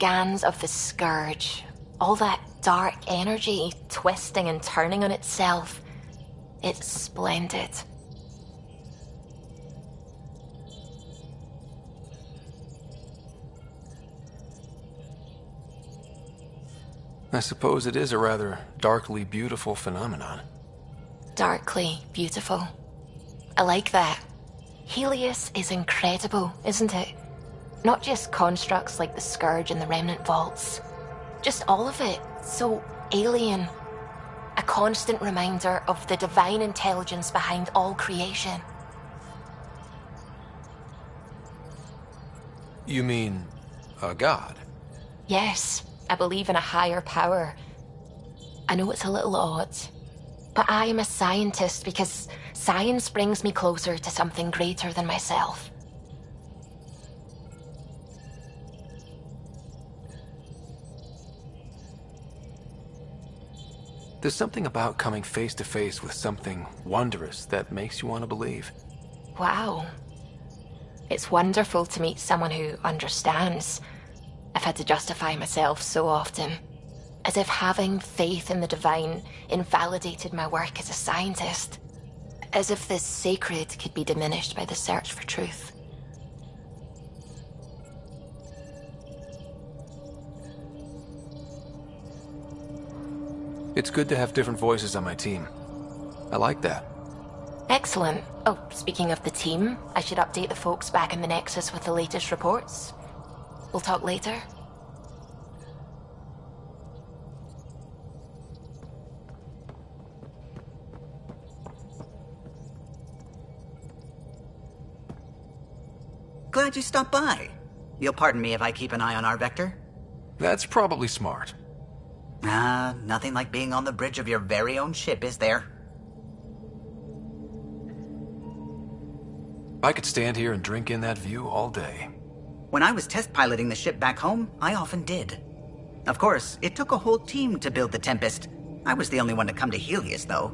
scans of the Scourge, all that dark energy twisting and turning on itself. It's splendid. I suppose it is a rather darkly beautiful phenomenon. Darkly beautiful. I like that. Helios is incredible, isn't it? Not just constructs like the Scourge and the Remnant Vaults. Just all of it. So alien. A constant reminder of the divine intelligence behind all creation. You mean a god? Yes, I believe in a higher power. I know it's a little odd, but I am a scientist because science brings me closer to something greater than myself. There's something about coming face to face with something wondrous that makes you want to believe. Wow. It's wonderful to meet someone who understands. I've had to justify myself so often, as if having faith in the divine invalidated my work as a scientist, as if the sacred could be diminished by the search for truth. It's good to have different voices on my team. I like that. Excellent. Oh, speaking of the team, I should update the folks back in the Nexus with the latest reports. We'll talk later. Glad you stopped by. You'll pardon me if I keep an eye on our vector? That's probably smart. Nothing like being on the bridge of your very own ship, is there? I could stand here and drink in that view all day. When I was test piloting the ship back home, I often did. Of course, it took a whole team to build the Tempest. I was the only one to come to Helios, though.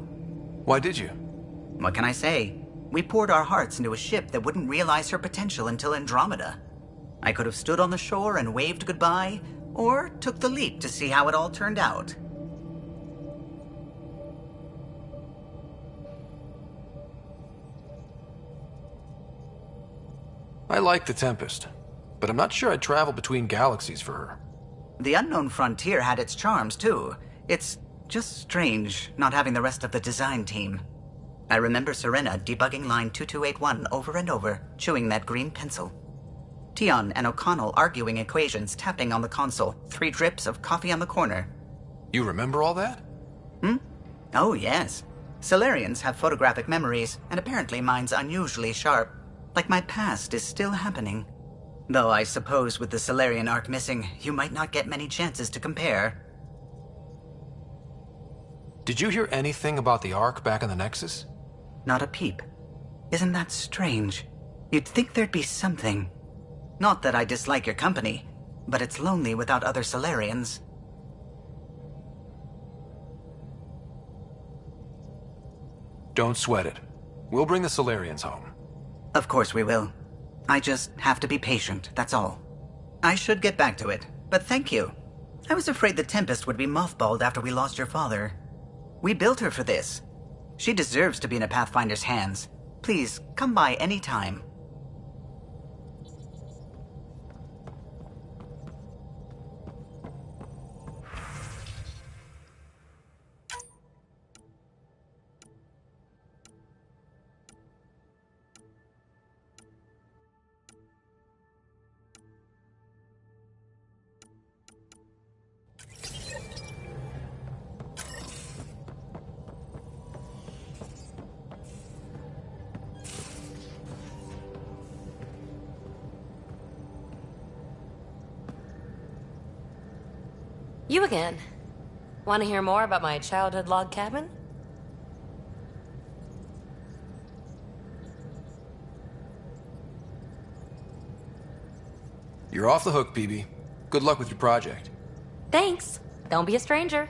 Why did you? What can I say? We poured our hearts into a ship that wouldn't realize her potential until Andromeda. I could have stood on the shore and waved goodbye, or took the leap to see how it all turned out. I like the Tempest, but I'm not sure I'd travel between galaxies for her. The unknown frontier had its charms, too. It's just strange not having the rest of the design team. I remember Serena debugging line 2281 over and over, chewing that green pencil. Tion and O'Connell arguing equations, tapping on the console, 3 drips of coffee on the corner. You remember all that? Oh, yes. Solarians have photographic memories, and apparently mine's unusually sharp. Like my past is still happening. Though I suppose with the Solarian arc missing, you might not get many chances to compare. Did you hear anything about the Ark back in the Nexus? Not a peep. Isn't that strange? You'd think there'd be something. Not that I dislike your company, but it's lonely without other Solarians. Don't sweat it. We'll bring the Solarians home. Of course we will. I just have to be patient, that's all. I should get back to it, but thank you. I was afraid the Tempest would be mothballed after we lost your father. We built her for this. She deserves to be in a Pathfinder's hands. Please, come by any time. You again. Want to hear more about my childhood log cabin? You're off the hook, PB. Good luck with your project. Thanks. Don't be a stranger.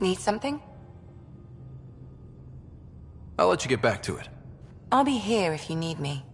Need something? I'll let you get back to it. I'll be here if you need me.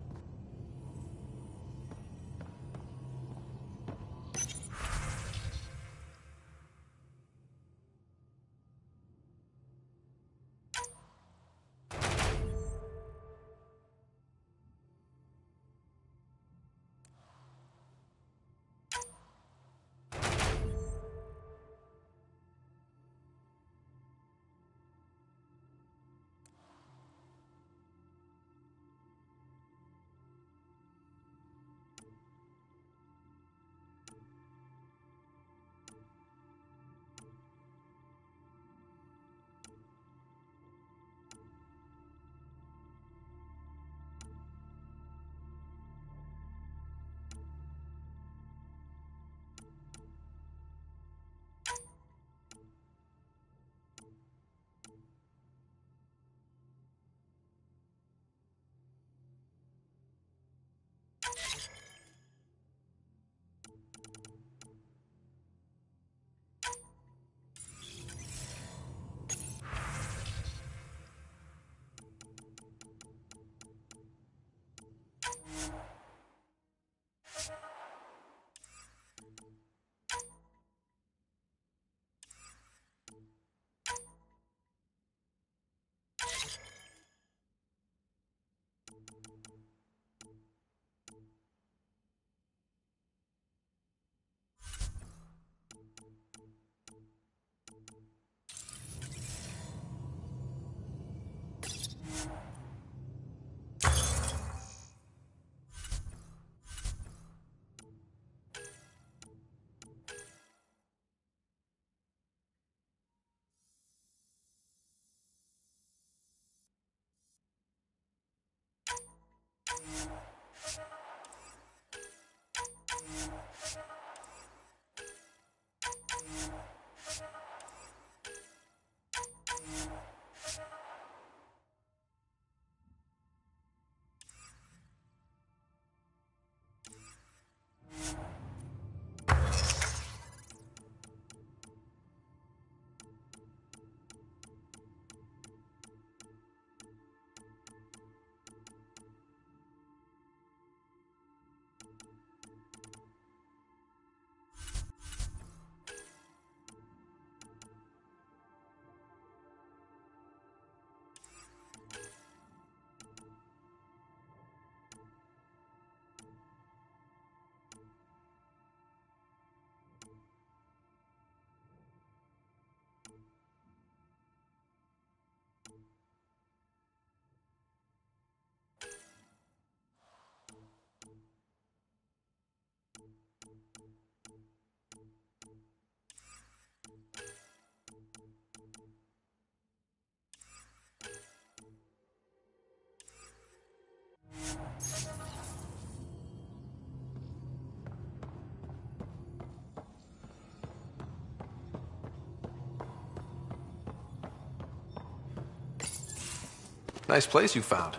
Nice place you found.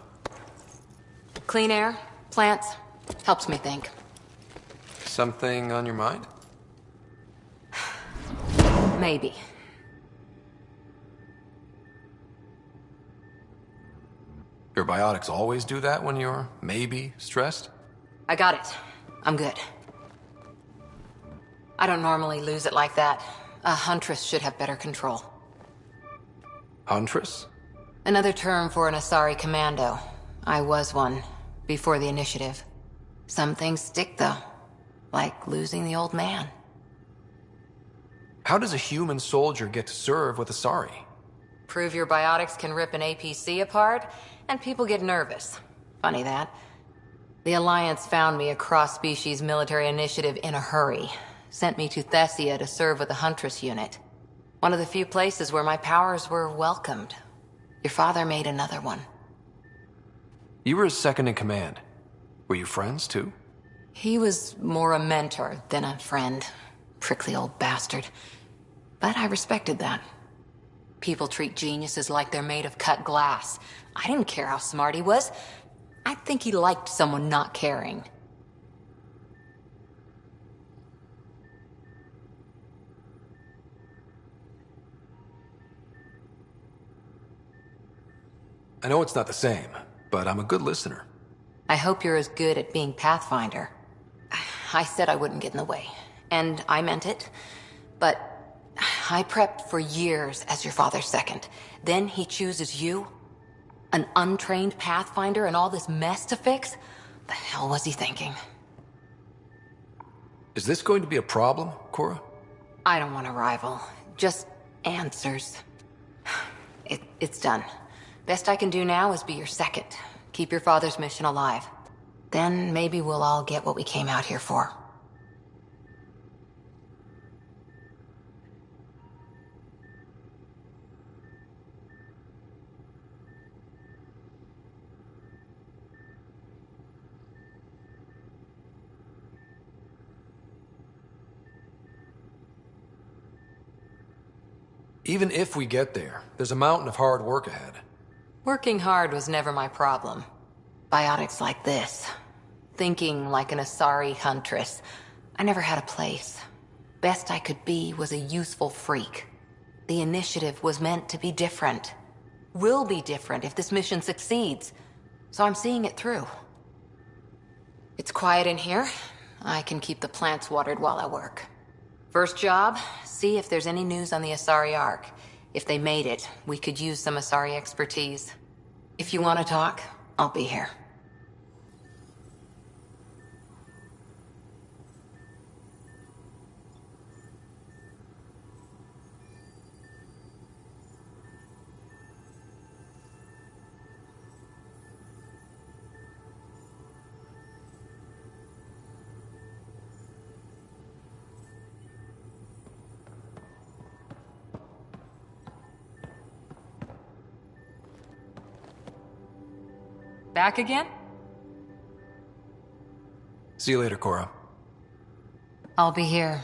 Clean air, plants, helps me think. Something on your mind? Maybe. Your biotics always do that when you're maybe stressed? I got it. I'm good. I don't normally lose it like that. A huntress should have better control. Huntress? Another term for an Asari commando. I was one, before the initiative. Some things stick, though. Like losing the old man. How does a human soldier get to serve with Asari? Prove your biotics can rip an APC apart, and people get nervous. Funny that. The Alliance found me a cross-species military initiative in a hurry. Sent me to Thessia to serve with the Huntress unit. One of the few places where my powers were welcomed. Your father made another one. You were his second in command. Were you friends, too? He was more a mentor than a friend. Prickly old bastard. But I respected that. People treat geniuses like they're made of cut glass. I didn't care how smart he was. I think he liked someone not caring. I know it's not the same, but I'm a good listener. I hope you're as good at being Pathfinder. I said I wouldn't get in the way, and I meant it. But I prepped for years as your father's second. Then he chooses you? An untrained Pathfinder and all this mess to fix? The hell was he thinking? Is this going to be a problem, Cora? I don't want a rival. Just answers. It's done. Best I can do now is be your second. Keep your father's mission alive. Then maybe we'll all get what we came out here for. Even if we get there, there's a mountain of hard work ahead. Working hard was never my problem. Biotics like this. Thinking like an Asari huntress. I never had a place. Best I could be was a useful freak. The initiative was meant to be different. Will be different if this mission succeeds. So I'm seeing it through. It's quiet in here. I can keep the plants watered while I work. First job, see if there's any news on the Asari Ark. If they made it, we could use some Asari expertise. If you want to talk, I'll be here. Back again? See you later, Cora. I'll be here.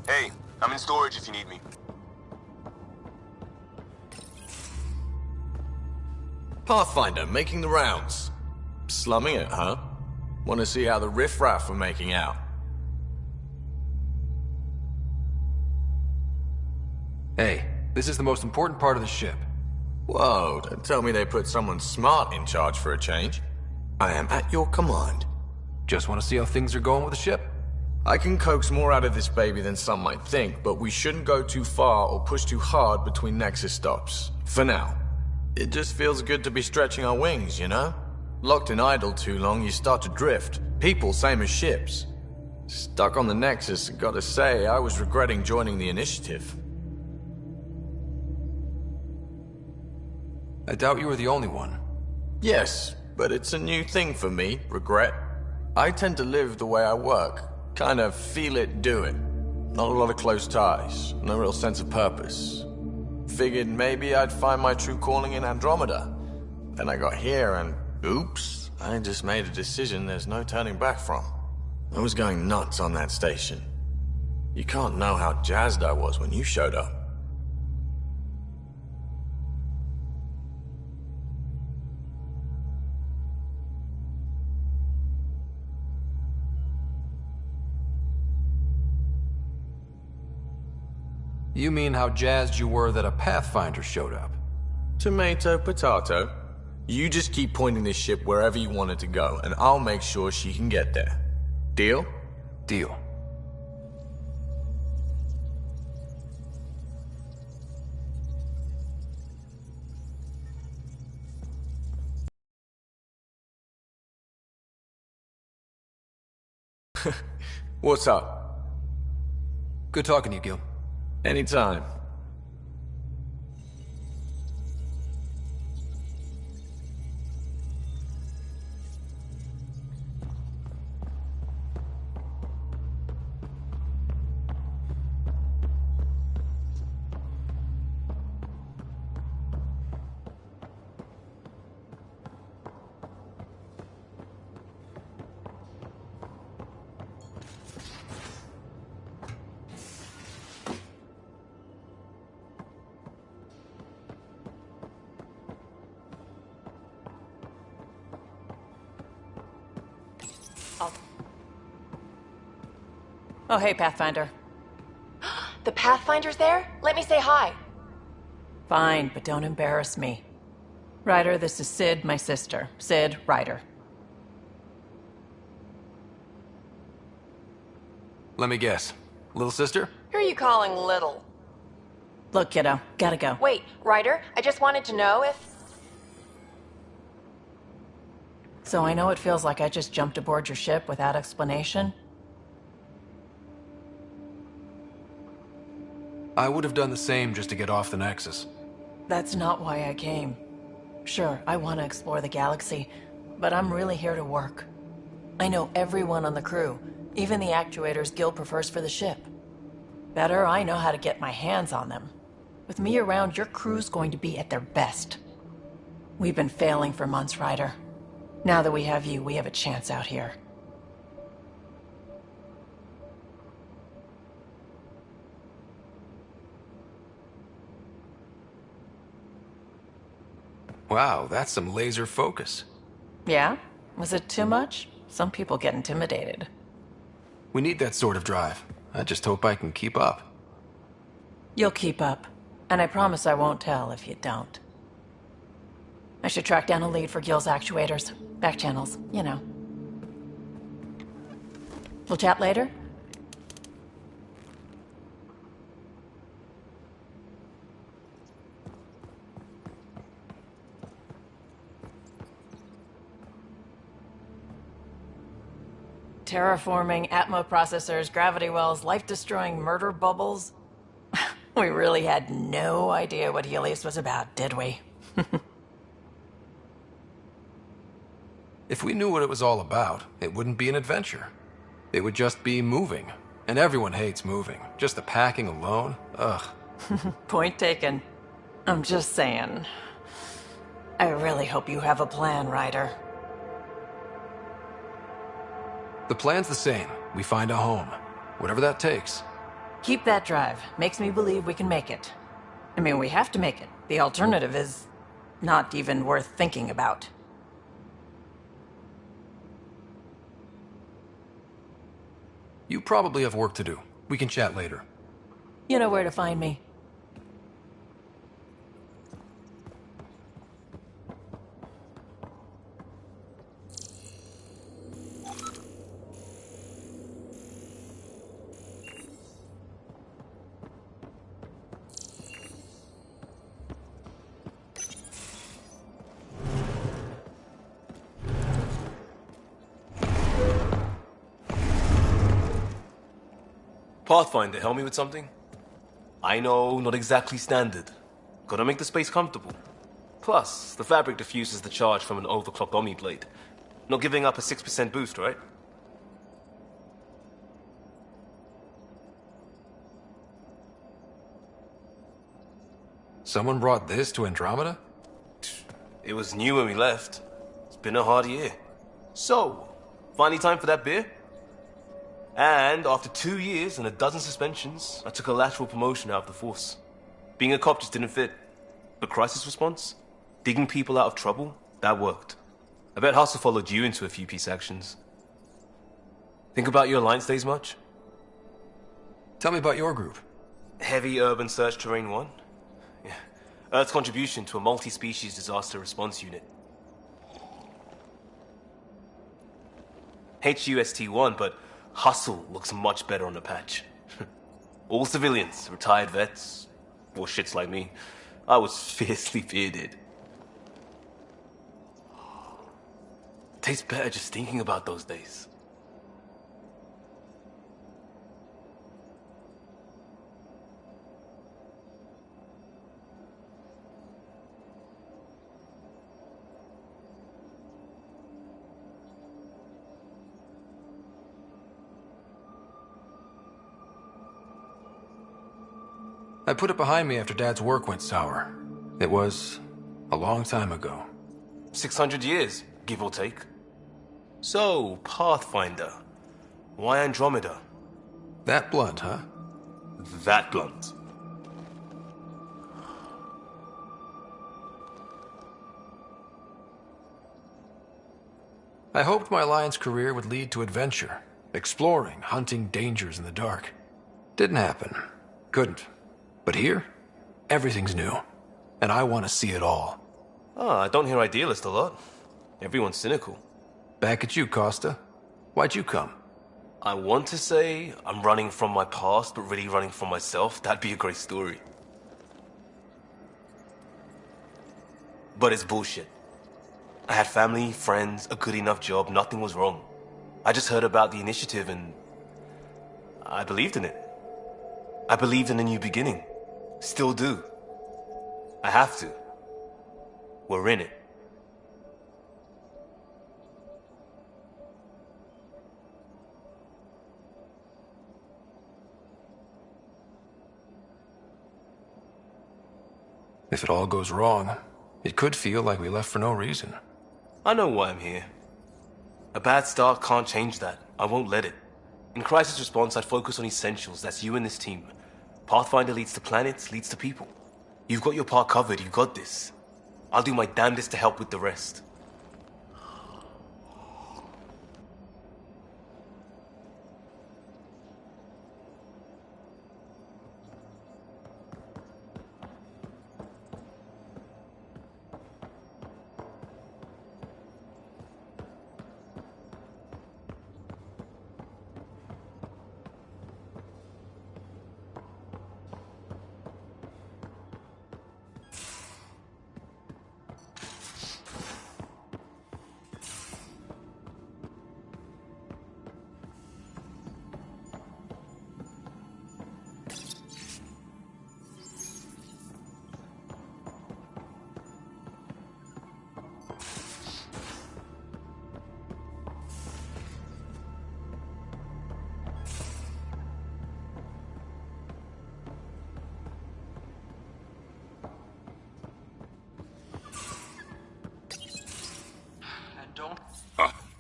Hey, I'm in storage if you need me. Pathfinder, making the rounds. Slumming it, huh? Want to see how the riffraff are making out? Hey, this is the most important part of the ship. Whoa, don't tell me they put someone smart in charge for a change. I am at your command. Just want to see how things are going with the ship. I can coax more out of this baby than some might think, but we shouldn't go too far or push too hard between Nexus stops. For now. It just feels good to be stretching our wings, you know? Locked in idle too long, you start to drift. People, same as ships. Stuck on the Nexus, gotta say, I was regretting joining the initiative. I doubt you were the only one. Yes, but it's a new thing for me, regret. I tend to live the way I work. Kind of feel it, do it. Not a lot of close ties, no real sense of purpose. Figured maybe I'd find my true calling in Andromeda. Then I got here and, oops, I just made a decision there's no turning back from. I was going nuts on that station. You can't know how jazzed I was when you showed up. You mean how jazzed you were that a Pathfinder showed up? Tomato, potato. You just keep pointing this ship wherever you want it to go, and I'll make sure she can get there. Deal? Deal. What's up? Good talking to you, Gil. Anytime. Oh, hey, Pathfinder. The Pathfinder's there? Let me say hi. Fine, but don't embarrass me. Ryder, this is Sid, my sister. Sid, Ryder. Let me guess. Little sister? Who are you calling little? Look, kiddo, gotta go. Wait, Ryder, I just wanted to know if... So I know it feels like I just jumped aboard your ship without explanation. I would have done the same just to get off the Nexus. That's not why I came. Sure, I want to explore the galaxy, but I'm really here to work. I know everyone on the crew, even the actuators Gil prefers for the ship. Better, I know how to get my hands on them. With me around, your crew's going to be at their best. We've been failing for months, Ryder. Now that we have you, we have a chance out here. Wow, that's some laser focus. Yeah? Was it too much? Some people get intimidated. We need that sort of drive. I just hope I can keep up. You'll keep up. And I promise I won't tell if you don't. I should track down a lead for Gil's actuators. Back channels, you know. We'll chat later? Terraforming, Atmo processors, gravity wells, life-destroying murder bubbles. We really had no idea what Helios was about, did we? If we knew what it was all about, it wouldn't be an adventure. It would just be moving. And everyone hates moving. Just the packing alone, ugh. Point taken. I'm just saying. I really hope you have a plan, Ryder. The plan's the same. We find a home. Whatever that takes. Keep that drive. Makes me believe we can make it. I mean, we have to make it. The alternative is not even worth thinking about. You probably have work to do. We can chat later. You know where to find me. Pathfinder, help me with something? I know, not exactly standard. Gotta make the space comfortable. Plus, the fabric diffuses the charge from an overclocked Omniblade. Not giving up a 6% boost, right? Someone brought this to Andromeda? It was new when we left. It's been a hard year. So, finally time for that beer? And after 2 years and a dozen suspensions, I took a lateral promotion out of the force. Being a cop just didn't fit. But crisis response? Digging people out of trouble? That worked. I bet Hustle followed you into a few peace actions. Think about your Alliance days much? Tell me about your group. Heavy Urban Search Terrain 1? Yeah. Earth's contribution to a multi-species disaster response unit. HUST-1, but Hustle looks much better on the patch. All civilians, retired vets, or shits like me. I was fiercely bearded. Tastes better just thinking about those days. I put it behind me after Dad's work went sour. It was a long time ago. 600 years, give or take. So, Pathfinder. Why Andromeda? That blunt, huh? That blunt. I hoped my Alliance career would lead to adventure. exploring, hunting dangers in the dark. Didn't happen. Couldn't. But here, everything's new. And I want to see it all. Ah, I don't hear idealist a lot. Everyone's cynical. Back at you, Costa. Why'd you come? I want to say I'm running from my past, but really running from myself. That'd be a great story. But it's bullshit. I had family, friends, a good enough job, nothing was wrong. I just heard about the initiative and I believed in it. I believed in a new beginning. Still do. I have to. We're in it. If it all goes wrong, it could feel like we left for no reason. I know why I'm here. A bad start can't change that. I won't let it. In crisis response, I'd focus on essentials. That's you and this team. Pathfinder leads to planets, leads to people. You've got your part covered. You got this. I'll do my damnedest to help with the rest.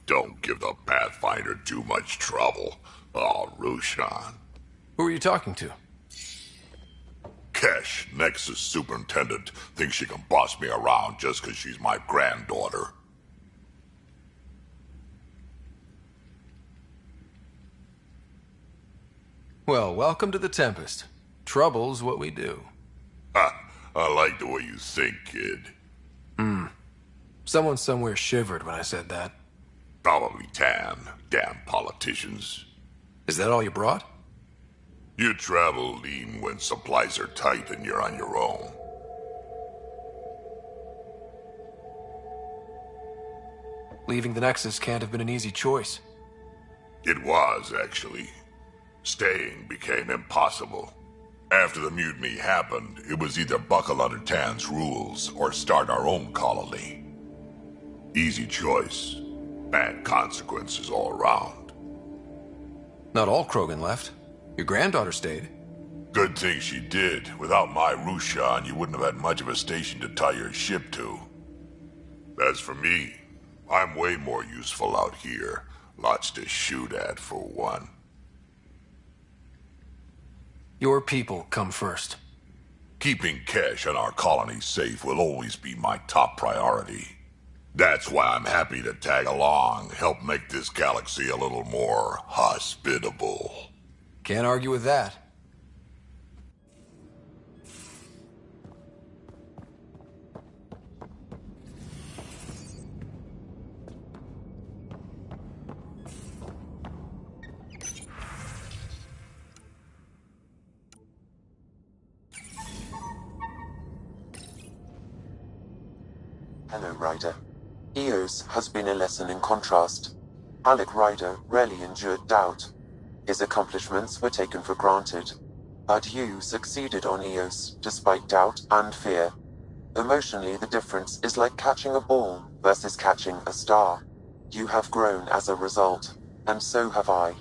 Don't give the Pathfinder too much trouble. Oh, Rushan. Who are you talking to? Kesh, Nexus Superintendent, thinks she can boss me around just because she's my granddaughter. Well, welcome to the Tempest. Trouble's what we do. Ha! I like the way you think, kid. Someone somewhere shivered when I said that. Probably Tan. Damn politicians. Is that all you brought? You travel lean when supplies are tight and you're on your own. Leaving the Nexus can't have been an easy choice. It was, actually. Staying became impossible. After the mutiny happened, it was either buckle under Tan's rules or start our own colony. Easy choice. Bad consequences all around. Not all Krogan left. Your granddaughter stayed. Good thing she did. Without my Rushan, you wouldn't have had much of a station to tie your ship to. As for me, I'm way more useful out here. Lots to shoot at, for one. Your people come first. Keeping Kesh and our colony safe will always be my top priority. That's why I'm happy to tag along, help make this galaxy a little more hospitable. Can't argue with that. Hello, Ryder. Eos has been a lesson in contrast. Alec Ryder rarely endured doubt. His accomplishments were taken for granted. But you succeeded on Eos, despite doubt and fear. Emotionally, the difference is like catching a ball versus catching a star. You have grown as a result, and so have I.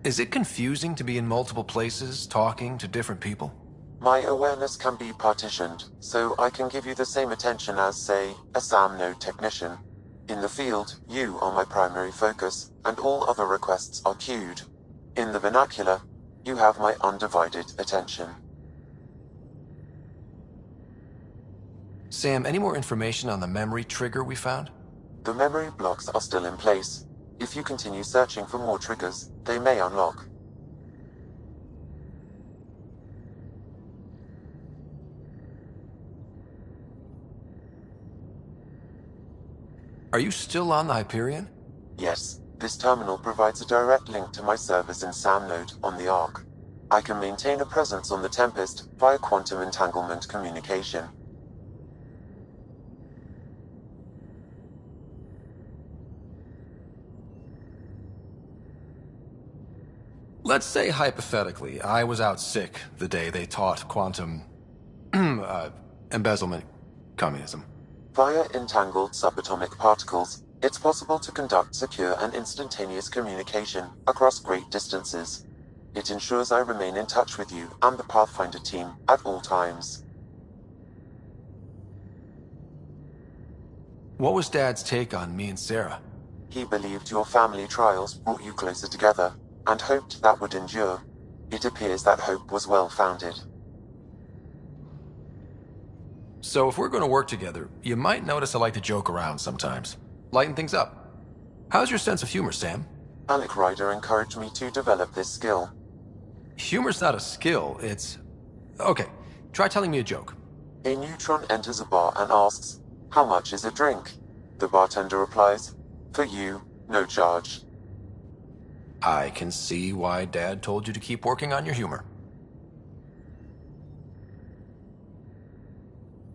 Is it confusing to be in multiple places, talking to different people? My awareness can be partitioned, so I can give you the same attention as, say, a SAM node technician. In the field, you are my primary focus, and all other requests are queued. In the vernacular, you have my undivided attention. Sam, any more information on the memory trigger we found? The memory blocks are still in place. If you continue searching for more triggers, they may unlock. Are you still on the Hyperion? Yes, this terminal provides a direct link to my servers in SAM node on the Ark. I can maintain a presence on the Tempest via quantum entanglement communication. Let's say, hypothetically, I was out sick the day they taught quantum... embezzlement communism. Via entangled subatomic particles, it's possible to conduct secure and instantaneous communication across great distances. It ensures I remain in touch with you and the Pathfinder team at all times. What was Dad's take on me and Sarah? He believed your family trials brought you closer together, and hoped that would endure. It appears that hope was well-founded. So if we're going to work together, you might notice I like to joke around sometimes. Lighten things up. How's your sense of humor, Sam? Alec Ryder encouraged me to develop this skill. Humor's not a skill, it's... Okay, try telling me a joke. A neutron enters a bar and asks, "How much is a drink?" The bartender replies, "For you, no charge." I can see why Dad told you to keep working on your humor.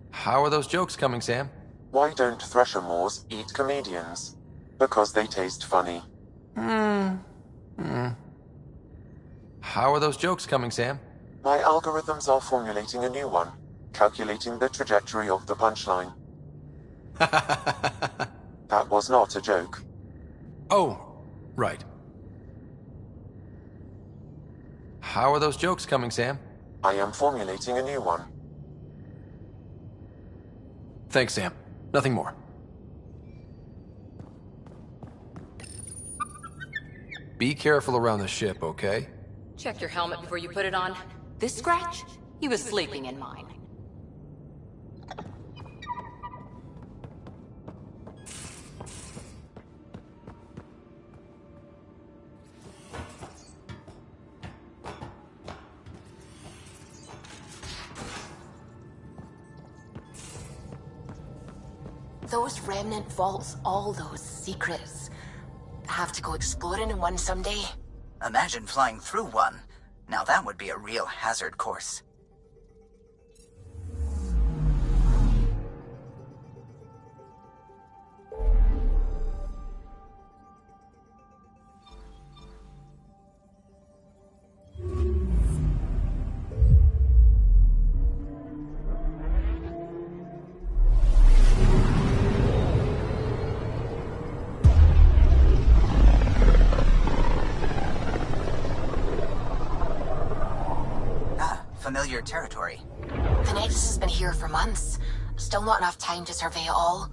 How are those jokes coming, Sam? Why don't Thresher Moors eat comedians? Because they taste funny. How are those jokes coming, Sam? My algorithms are formulating a new one, calculating the trajectory of the punchline. That was not a joke. Oh, right. How are those jokes coming, Sam? I am formulating a new one. Thanks, Sam. Nothing more. Be careful around the ship, okay? Check your helmet before you put it on. This scratch? He was sleeping in mine. Those remnant vaults, all those secrets. Have to go exploring in one someday. Imagine flying through one. Now that would be a real hazard course. Familiar territory. The Nexus has been here for months. Still not enough time to survey it all.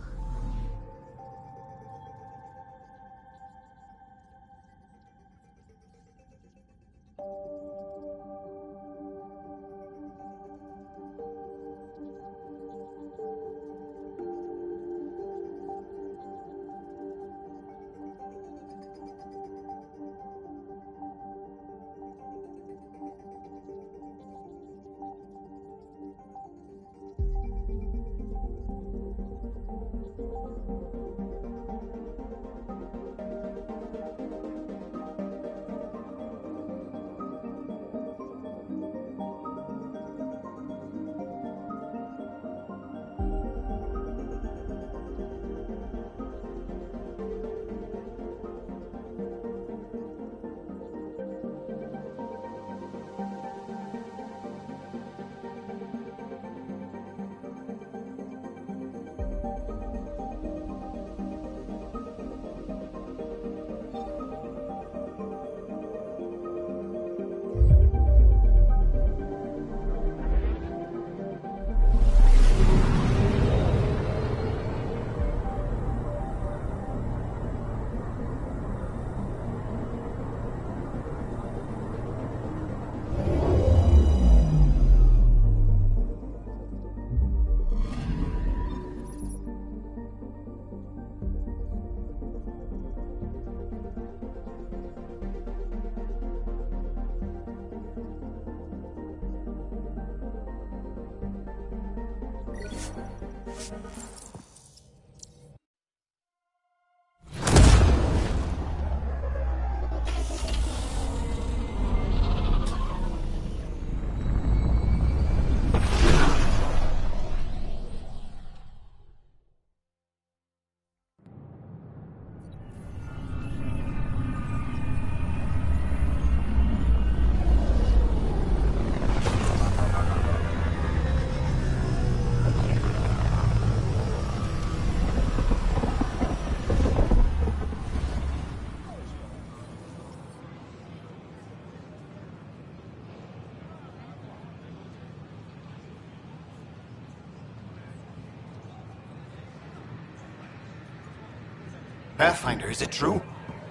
Pathfinder, is it true?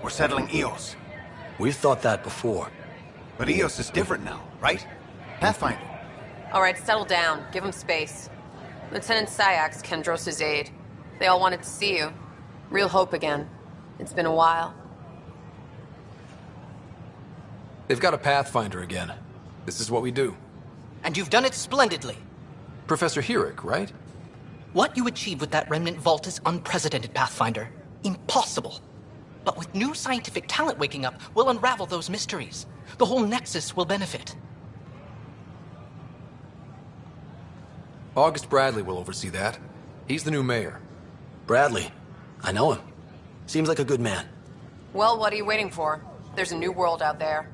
We're settling Eos. We've thought that before. But Eos is different now, right? Pathfinder. All right, settle down. Give him space. Lieutenant Syax, Kendros' aide. They all wanted to see you. Real hope again. It's been a while. They've got a Pathfinder again. This is what we do. And you've done it splendidly. Professor Herrick, right? What you achieved with that remnant vault is unprecedented, Pathfinder. Impossible. But with new scientific talent waking up, we'll unravel those mysteries. The whole Nexus will benefit. August Bradley will oversee that. He's the new mayor. Bradley. I know him. Seems like a good man. Well, what are you waiting for? There's a new world out there.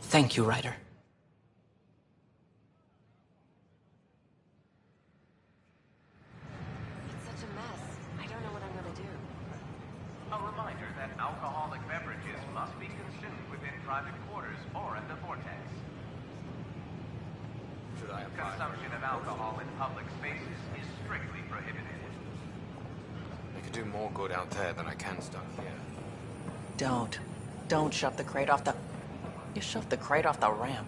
Thank you, Ryder. It's such a mess. I don't know what I'm gonna do. A reminder that alcoholic beverages must be consumed within private quarters or at the vortex. Consumption of alcohol in public spaces is strictly prohibited. I could do more good out there than I can stuck here. Don't shove the crate off the... You shoved the crate off the ramp.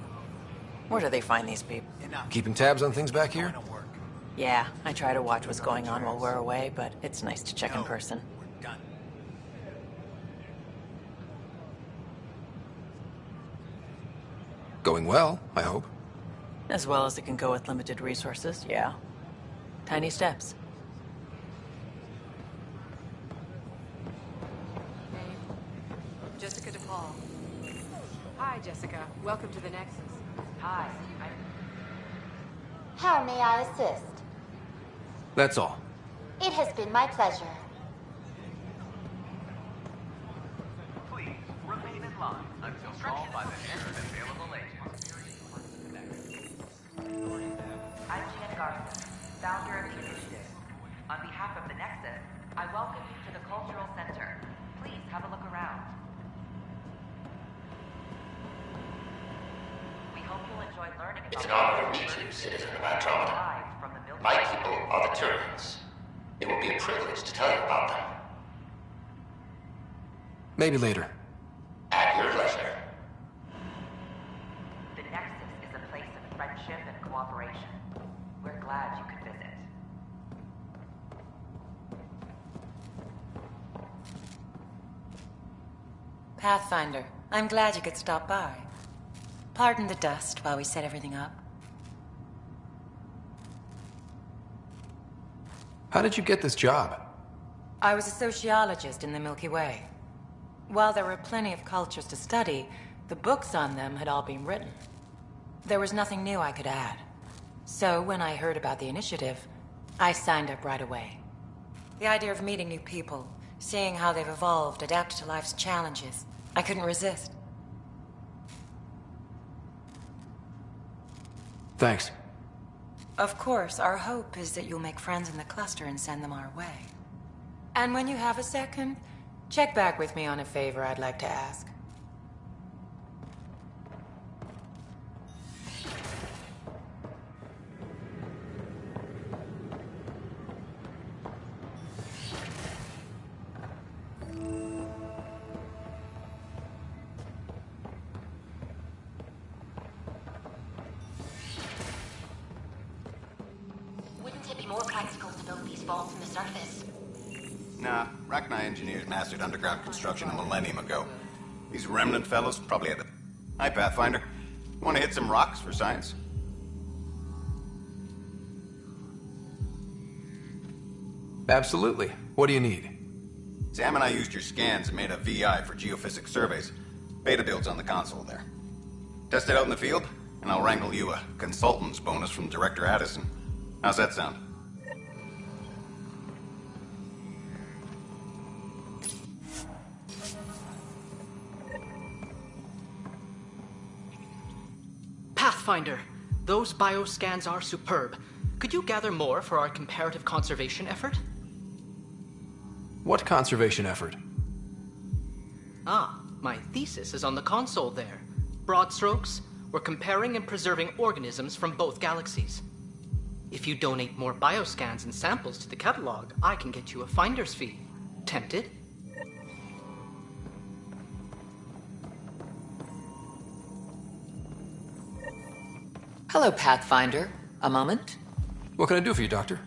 Where do they find these people? Keeping tabs on things back here? Yeah, I try to watch what's going on while we're away, but it's nice to check in person. Going well, I hope. As well as it can go with limited resources, yeah. Tiny steps. Jessica DePaul. Hi, Jessica. Welcome to the Nexus. Hi. How may I assist? That's all. It has been my pleasure. Please remain in line until called by the next available agent. I'm Jen Garson, founder of the initiative. On behalf of the Nexus, I welcome you to the Cultural Center. Please have a look around. We hope you'll enjoy learning about... It's an honor to meet you, citizen of Andromeda. My people are the Turians. It will be a privilege to tell you about them. Maybe later. At your leisure. The Nexus is a place of friendship and cooperation. We're glad you could visit. Pathfinder, I'm glad you could stop by. Pardon the dust while we set everything up. How did you get this job? I was a sociologist in the Milky Way. While there were plenty of cultures to study, the books on them had all been written. There was nothing new I could add. So when I heard about the initiative, I signed up right away. The idea of meeting new people, seeing how they've evolved, adapted to life's challenges, I couldn't resist. Thanks. Of course, our hope is that you'll make friends in the cluster and send them our way. And when you have a second, check back with me on a favor I'd like to ask. From the surface. Nah, Rachni engineers mastered underground construction a millennium ago. These remnant fellows probably had the... Hi, Pathfinder. Want to hit some rocks for science? Absolutely. What do you need? Sam and I used your scans and made a VI for geophysics surveys. Beta builds on the console there. Test it out in the field, and I'll wrangle you a consultant's bonus from Director Addison. How's that sound? Pathfinder, those bioscans are superb. Could you gather more for our comparative conservation effort? What conservation effort? Ah, my thesis is on the console there. Broad strokes, we're comparing and preserving organisms from both galaxies. If you donate more bioscans and samples to the catalog, I can get you a finder's fee. Tempted? Hello, Pathfinder. A moment? What can I do for you, Doctor?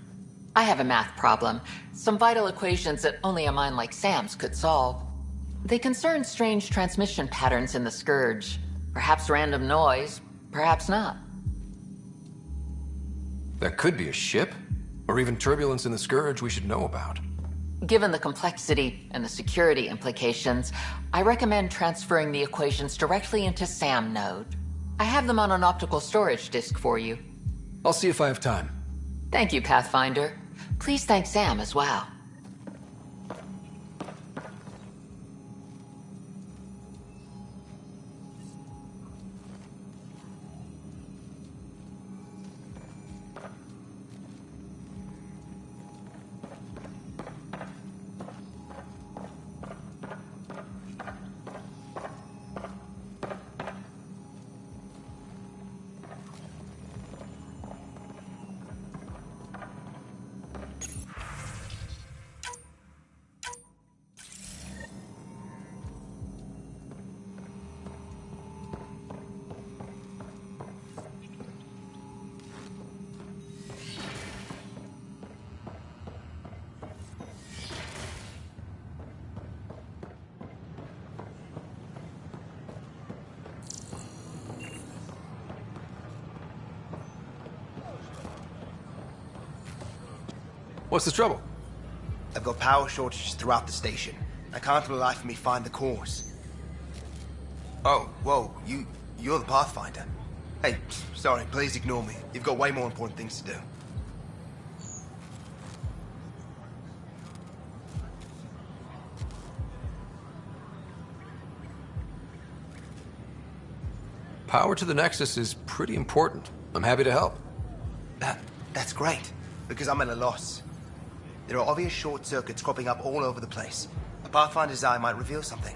I have a math problem. Some vital equations that only a mind like Sam's could solve. They concern strange transmission patterns in the Scourge. Perhaps random noise, perhaps not. That could be a ship, or even turbulence in the Scourge we should know about. Given the complexity and the security implications, I recommend transferring the equations directly into SAM node. I have them on an optical storage disk for you. I'll see if I have time. Thank you, Pathfinder. Please thank Sam as well. What's the trouble? I've got power shortages throughout the station. I can't for the life of me find the cause. Oh, whoa, you're the Pathfinder. Hey, sorry, please ignore me. You've got way more important things to do. Power to the Nexus is pretty important. I'm happy to help. That's great, because I'm at a loss. There are obvious short circuits cropping up all over the place. A Pathfinder's eye might reveal something.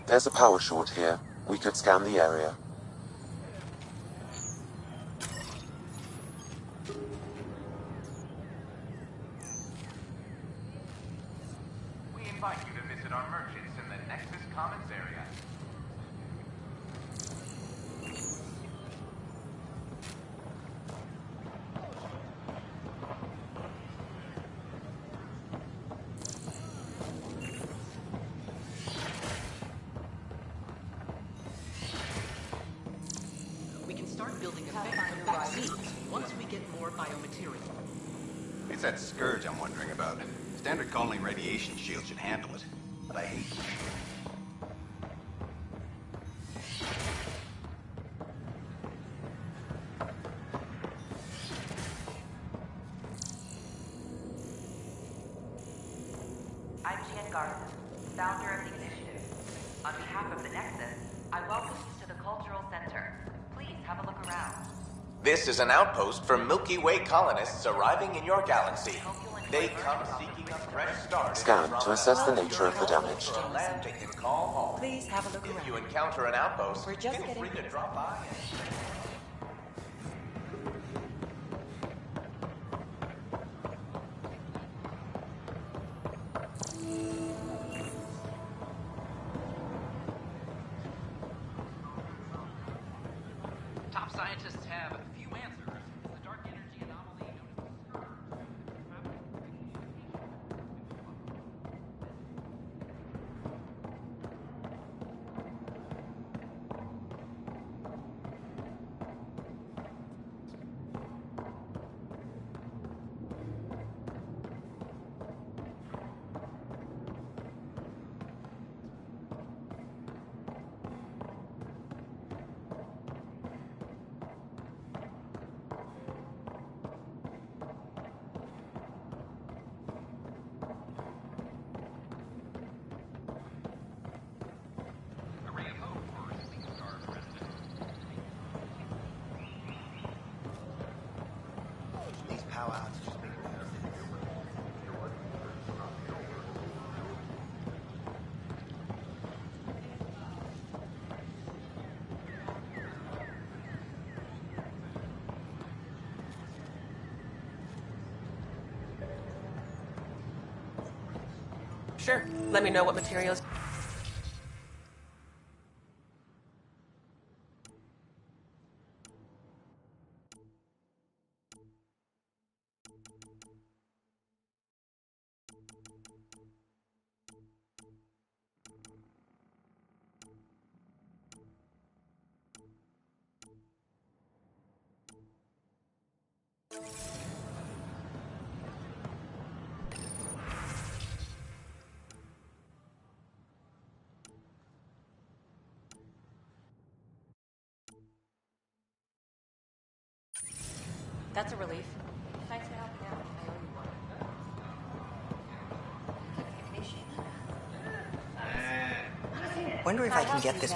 There's a power short here. We could scan the area. We invite you to visit our merchants in the Nexus Commons area. We can start building a bank of vaccines once we get more biomaterial. It's that Scourge I'm wondering about. Standard colony radiation shield should handle it, but I hate it. I'm Jen Garson, founder of the initiative. On behalf of the Nexus, I welcome you to the Cultural Center. Please have a look around. This is an outpost for Milky Way colonists arriving in your galaxy. They come seeking a fresh start. Scan to assess the nature of the damage. Land they can call home. Please have a look around. If you encounter an outpost, We're just feel free getting to drop by. Top scientists have a few answers. The dark energy anomaly known as the Scourge. Sure. Let me know what materials. That's a relief. Thanks for helping out. I owe you one. Wonder if I can get this.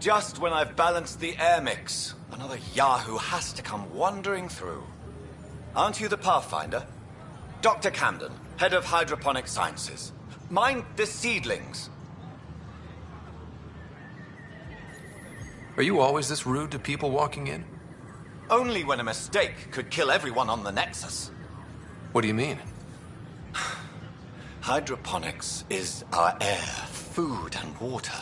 Just when I've balanced the air mix, another Yahoo has to come wandering through. Aren't you the Pathfinder? Dr. Camden, head of hydroponic sciences. Mind the seedlings. Are you always this rude to people walking in? Only when a mistake could kill everyone on the Nexus. What do you mean? Hydroponics is our air, food, and water.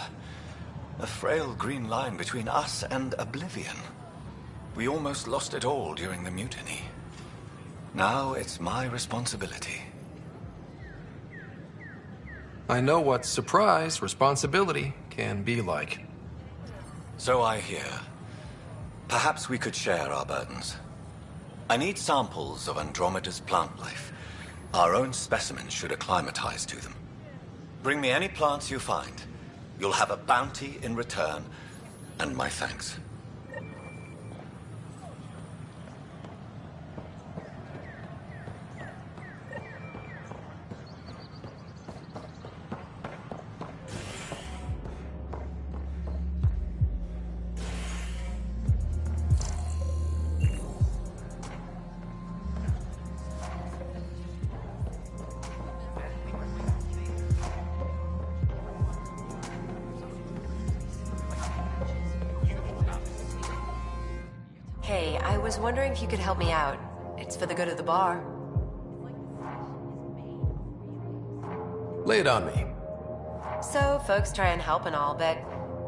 A frail green line between us and oblivion. We almost lost it all during the mutiny. Now it's my responsibility. I know what surprise, responsibility can be like. So I hear. Perhaps we could share our burdens. I need samples of Andromeda's plant life. Our own specimens should acclimatize to them. Bring me any plants you find. You'll have a bounty in return, and my thanks. Hey, I was wondering if you could help me out. It's for the good of the bar. Lay it on me. So, folks try and help and all, but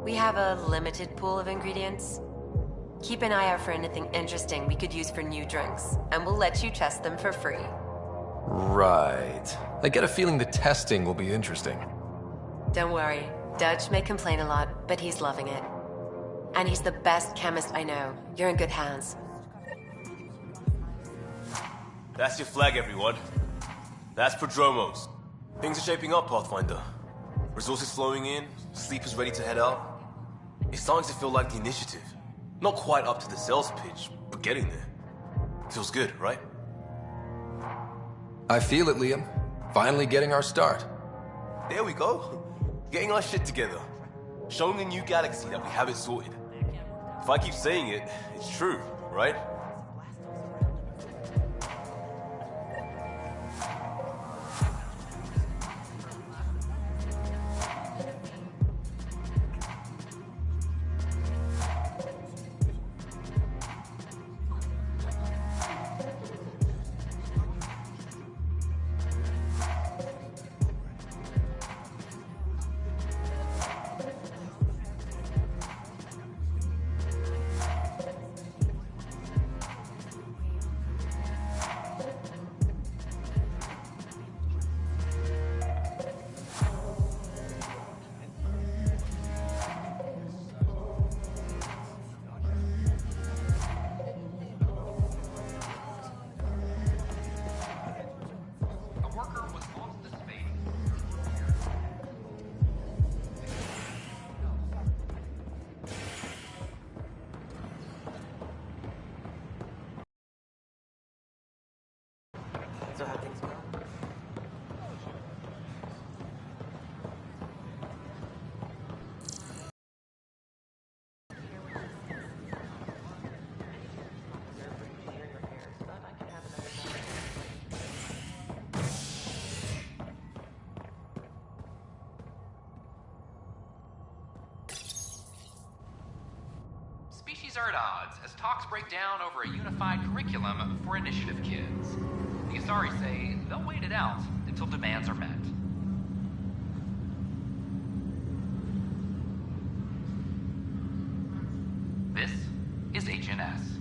we have a limited pool of ingredients. Keep an eye out for anything interesting we could use for new drinks, and we'll let you test them for free. Right. I get a feeling the testing will be interesting. Don't worry. Dutch may complain a lot, but he's loving it. And he's the best chemist I know. You're in good hands. That's your flag, everyone. That's Prodromos. Things are shaping up, Pathfinder. Resources flowing in, sleepers ready to head out. It's starting to feel like the initiative. Not quite up to the sales pitch, but getting there. Feels good, right? I feel it, Liam. Finally getting our start. There we go. Getting our shit together. Showing the new galaxy that we have it sorted. If I keep saying it, it's true, right? So how things go? Species are at odds as talks break down over a unified curriculum for initiative kids. The Asari say they'll wait it out until demands are met. This is HNS.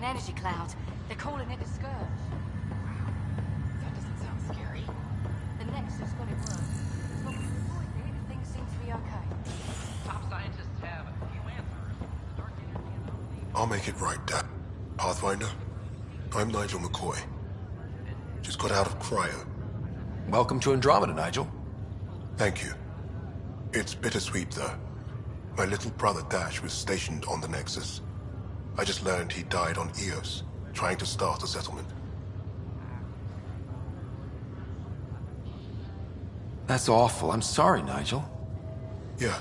energy cloud. They're calling it a scourge. That doesn't sound scary. The Nexus got it worse. But we avoid it, things seem to be okay. Top scientists have a few answers. Dark energy anomaly. I'll make it right, Dad. Pathfinder, I'm Nigel McCoy. Just got out of cryo. Welcome to Andromeda, Nigel. Thank you. It's bittersweet, though. My little brother Dash was stationed on the Nexus. I just learned he died on Eos, trying to start a settlement. That's awful. I'm sorry, Nigel. Yeah.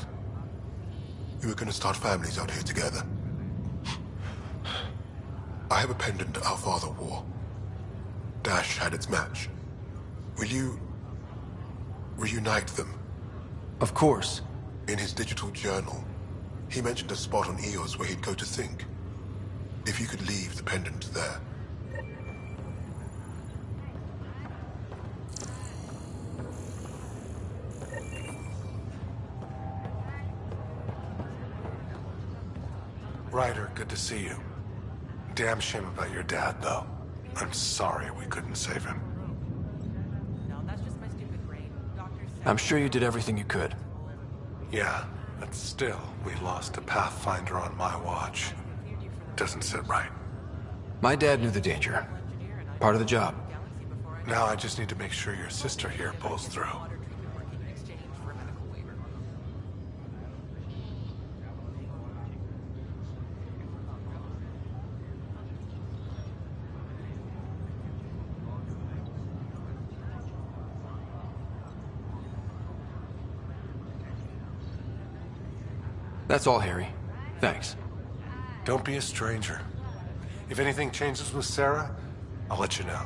We were gonna start families out here together. I have a pendant our father wore. Dash had its match. Will you reunite them? Of course. In his digital journal, he mentioned a spot on Eos where he'd go to think. If you could leave the pendant there. Ryder, good to see you. Damn shame about your dad, though. I'm sorry we couldn't save him. I'm sure you did everything you could. Yeah, but still, we lost a Pathfinder on my watch. Doesn't sit right. My dad knew the danger. Part of the job. Now I just need to make sure your sister here pulls through. That's all, Harry. Thanks. Don't be a stranger. If anything changes with Sarah, I'll let you know.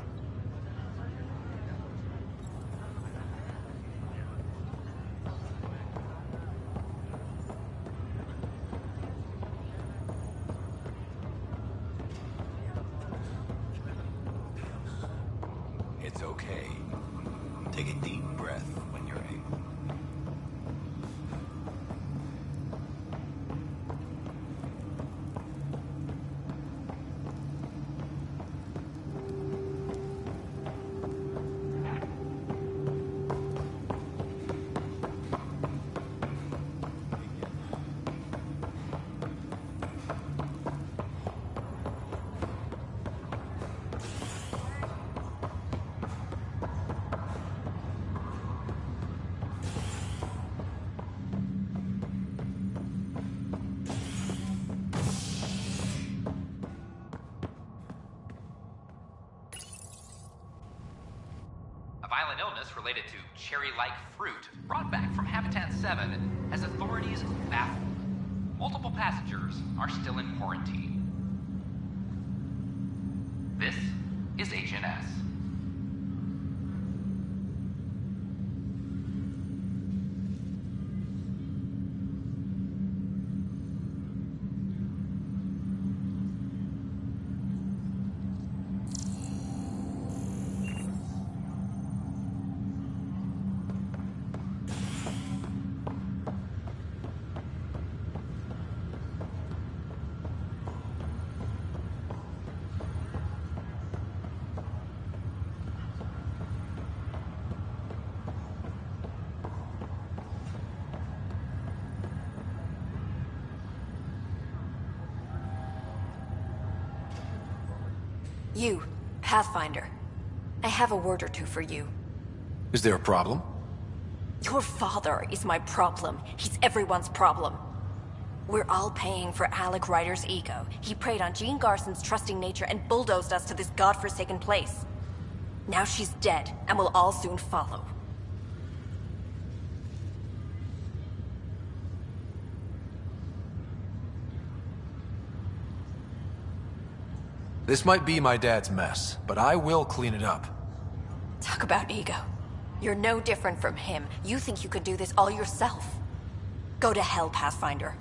It's okay. Take a deep breath when you're able. A violent illness related to cherry-like fruit brought back from Habitat 7 has authorities baffled. Multiple passengers are still in quarantine. This is Agent S. You, Pathfinder. I have a word or two for you. Is there a problem? Your father is my problem. He's everyone's problem. We're all paying for Alec Ryder's ego. He preyed on Jean Garson's trusting nature and bulldozed us to this godforsaken place. Now she's dead, and we'll all soon follow. This might be my dad's mess, but I will clean it up. Talk about ego. You're no different from him. You think you could do this all yourself. Go to hell, Pathfinder.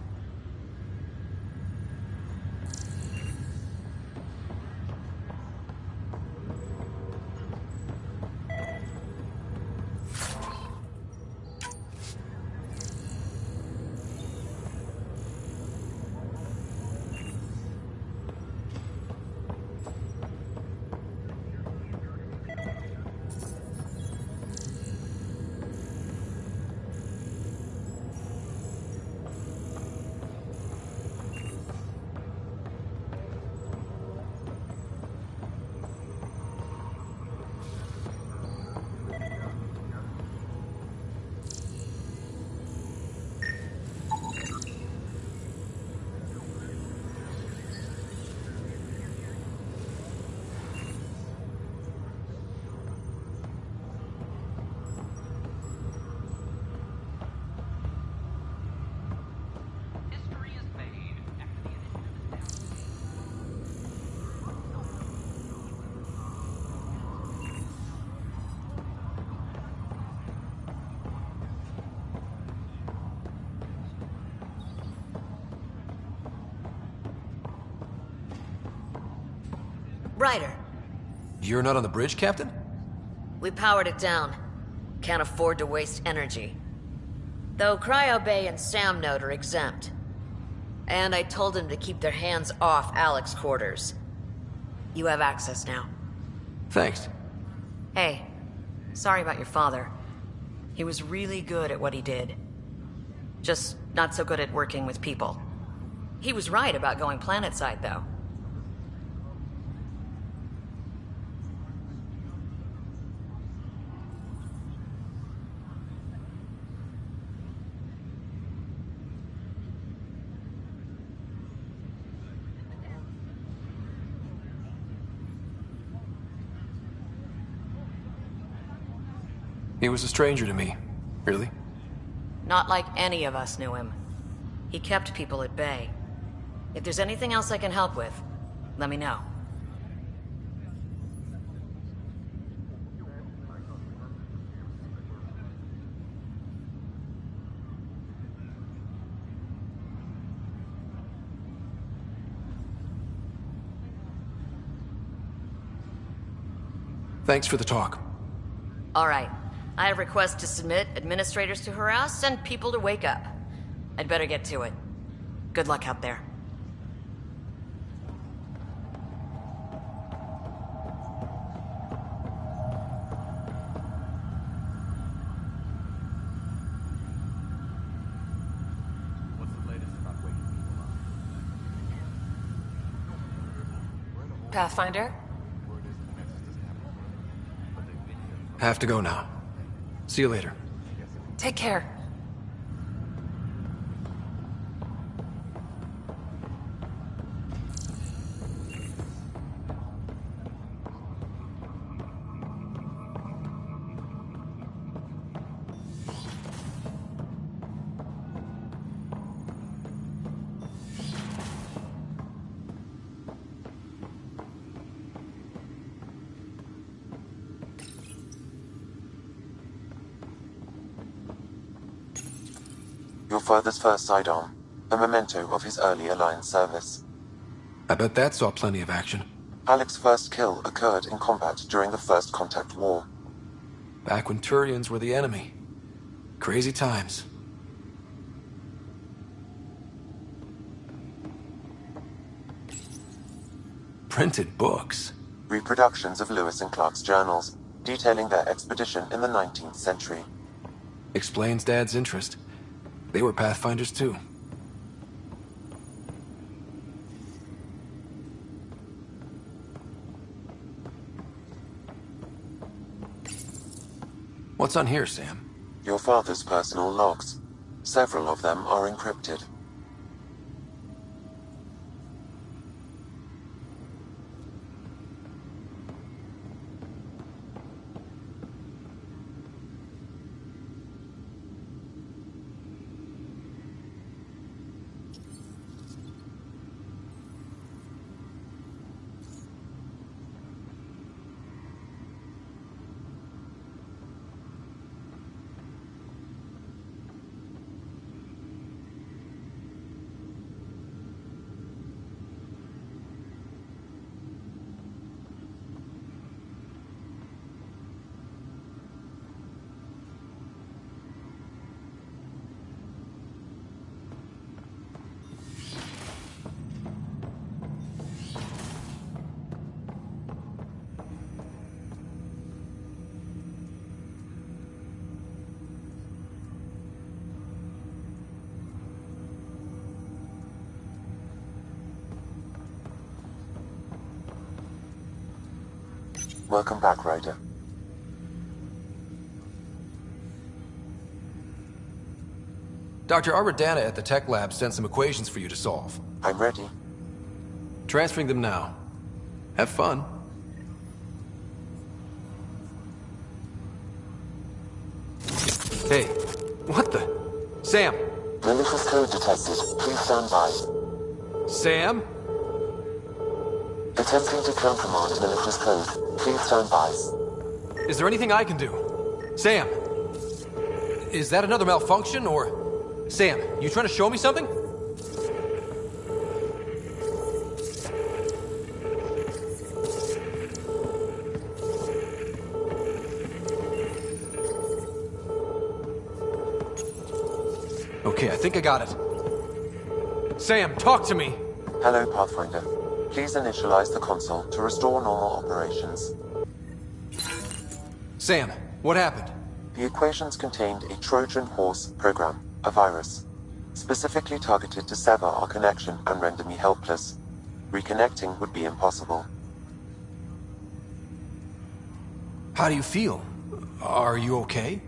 Ryder, You're not on the bridge, Captain? we powered it down. Can't afford to waste energy. Though Cryo Bay and Sam Node are exempt. And I told them to keep their hands off Alec's quarters. You have access now. Thanks. Hey, sorry about your father. He was really good at what he did. Just not so good at working with people. He was right about going planetside, though. He was a stranger to me. Really? Not like any of us knew him. He kept people at bay. If there's anything else I can help with, let me know. Thanks for the talk. All right. I have requests to submit, administrators to harass, and people to wake up. I'd better get to it. Good luck out there. Pathfinder? Have to go now. See you later. Take care. Your father's first sidearm, a memento of his early Alliance service. I bet that saw plenty of action. Alec's first kill occurred in combat during the First Contact War. Back when Turians were the enemy. Crazy times. Printed books. Reproductions of Lewis and Clark's journals, detailing their expedition in the 19th century. Explains Dad's interest. They were Pathfinders too. What's on here, Sam? Your father's personal logs. Several of them are encrypted. Welcome back, Ryder. Dr. Arbordana at the tech lab sent some equations for you to solve. I'm ready. Transferring them now. Have fun. Hey, what the? Sam! Malicious code detected. Please stand by. Sam? Attempting to countermand malicious code. Please stand by. Is there anything I can do? Sam! Is that another malfunction, or... Sam, you trying to show me something? Okay, I think I got it. Sam, talk to me! Hello, Pathfinder. Please initialize the console to restore normal operations. Sam, what happened? The equations contained a Trojan horse program, a virus, specifically targeted to sever our connection and render me helpless. Reconnecting would be impossible. How do you feel? Are you okay?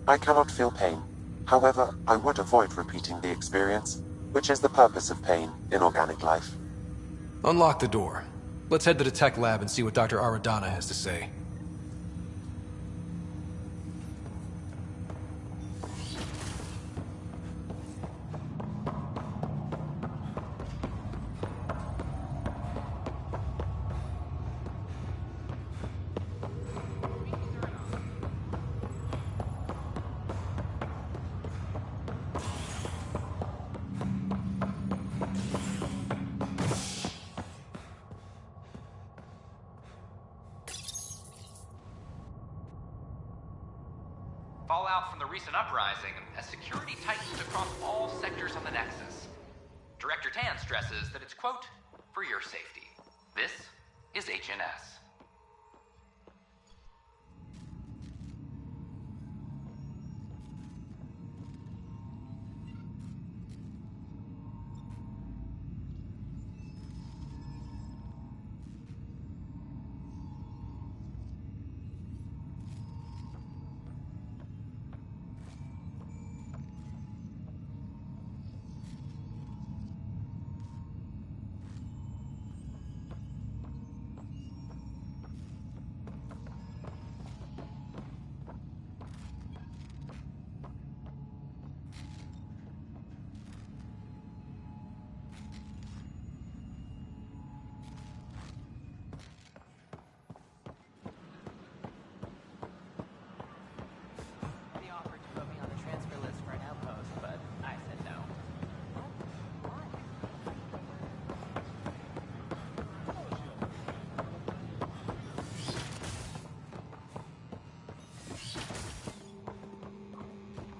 I cannot feel pain. However, I would avoid repeating the experience, which is the purpose of pain in organic life. Unlock the door. Let's head to the tech lab and see what Dr. Aradana has to say. Fallout from the recent uprising as security tightens across all sectors of the Nexus. Director Tan stresses that it's, quote, for your safety. This is HNS.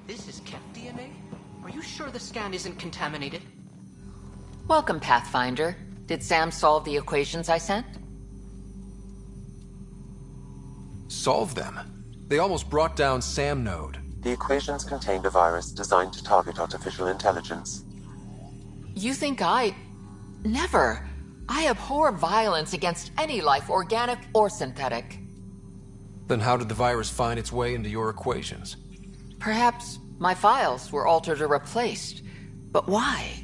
This is Keth DNA? Are you sure the scan isn't contaminated? Welcome, Pathfinder. Did Sam solve the equations I sent? Solve them? They almost brought down Sam Node. The equations contained a virus designed to target artificial intelligence. You think I... Never. I abhor violence against any life, organic or synthetic. Then how did the virus find its way into your equations? Perhaps my files were altered or replaced. But why?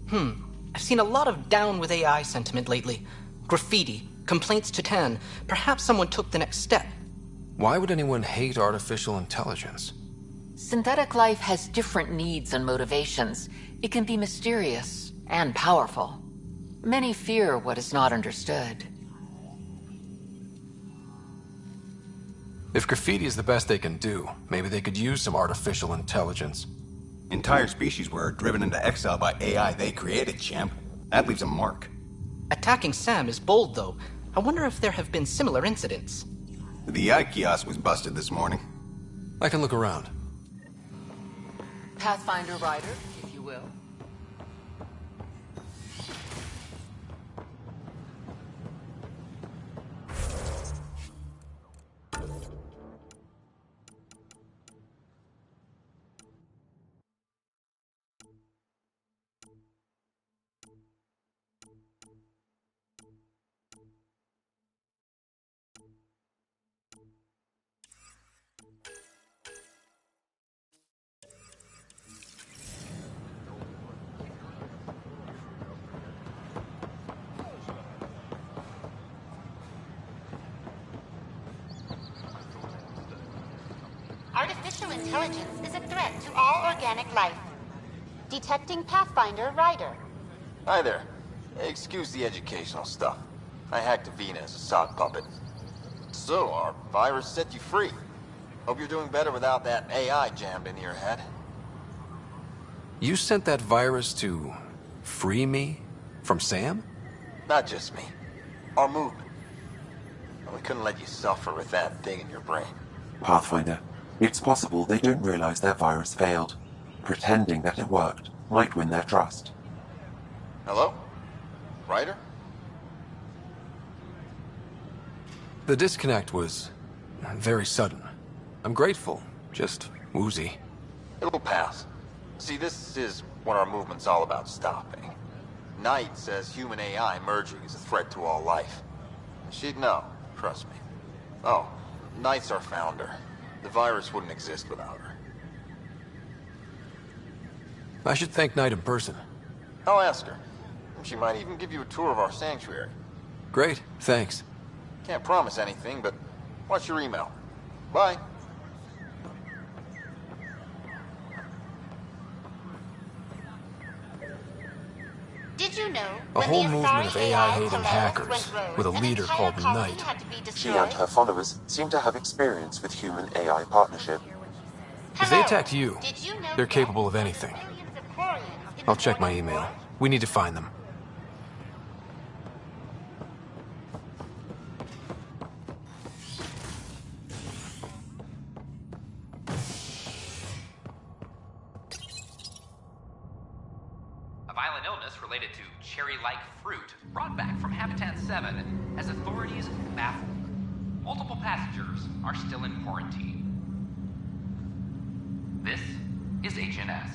I've seen a lot of down with AI sentiment lately. Graffiti, complaints to Tan. Perhaps someone took the next step. Why would anyone hate artificial intelligence? Synthetic life has different needs and motivations. It can be mysterious and powerful. Many fear what is not understood. If graffiti is the best they can do, maybe they could use some artificial intelligence. Entire species were driven into exile by AI they created, champ. That leaves a mark. Attacking Sam is bold, though. I wonder if there have been similar incidents. The AI kiosk was busted this morning. I can look around. Pathfinder Rider, if you will. Artificial intelligence is a threat to all organic life. Detecting Pathfinder Rider. Hi there. Excuse the educational stuff. I hacked Avena as a sock puppet. So, our virus set you free. Hope you're doing better without that AI jammed into your head. You sent that virus to free me from Sam? Not just me. Our movement. We couldn't let you suffer with that thing in your brain. Pathfinder, it's possible they don't realize their virus failed. Pretending that it worked might win their trust. Hello? Ryder? The disconnect was very sudden. I'm grateful, just woozy. It'll pass. See, this is what our movement's all about stopping. Knight says human AI merging is a threat to all life. She'd know, trust me. Oh, Knight's our founder. The virus wouldn't exist without her. I should thank Knight in person. I'll ask her. She might even give you a tour of our sanctuary. Great, thanks. Can't promise anything, but watch your email. Bye. Did you know A when whole the movement of Asari AI-hating Polaris hackers went rogue, with a an leader entire called colony Knight. had to be She destroyed? and her followers seem to have experience with human-AI partnership. If they attacked you, Did you know they're that capable of anything. millions of Quarians in I'll the check my Quarian email. world? We need to find them. A violent illness related to cherry-like fruit brought back from Habitat 7 as authorities baffled. Multiple passengers are still in quarantine. This is HNS.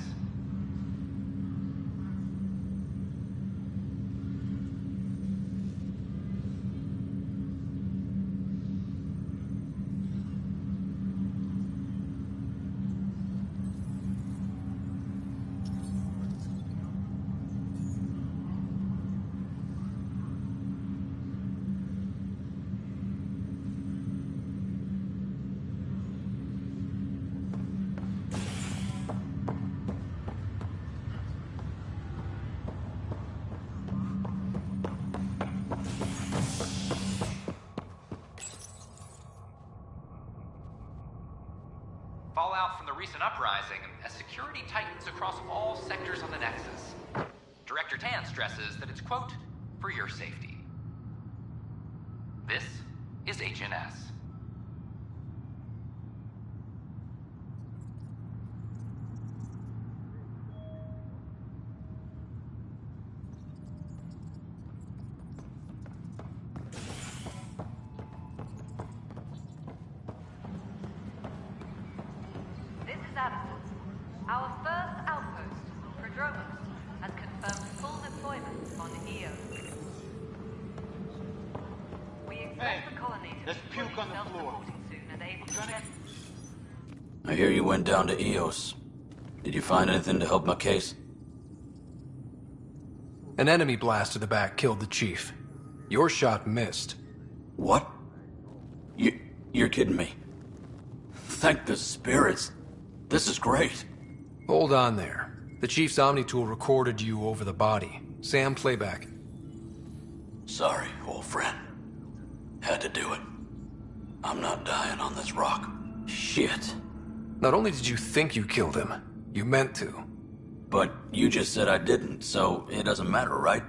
Fallout from the recent uprising as security tightens across all sectors on the Nexus. Director Tan stresses that it's, quote, for your safety. This is HNS. This is Addison. Our first outpost, Prodromos, has confirmed full deployment on EOS. We expect the colony to be fully self-supporting soon and able to get... I hear you went down to EOS. Did you find anything to help my case? An enemy blast to the back killed the chief. Your shot missed. What? You're kidding me. Thank the spirits. This is great. Hold on there. The chief's Omni tool recorded you over the body. Sam, playback. Sorry, old friend. Had to do it. I'm not dying on this rock. Shit. Not only did you think you killed him, you meant to. But you just said I didn't, so it doesn't matter, right?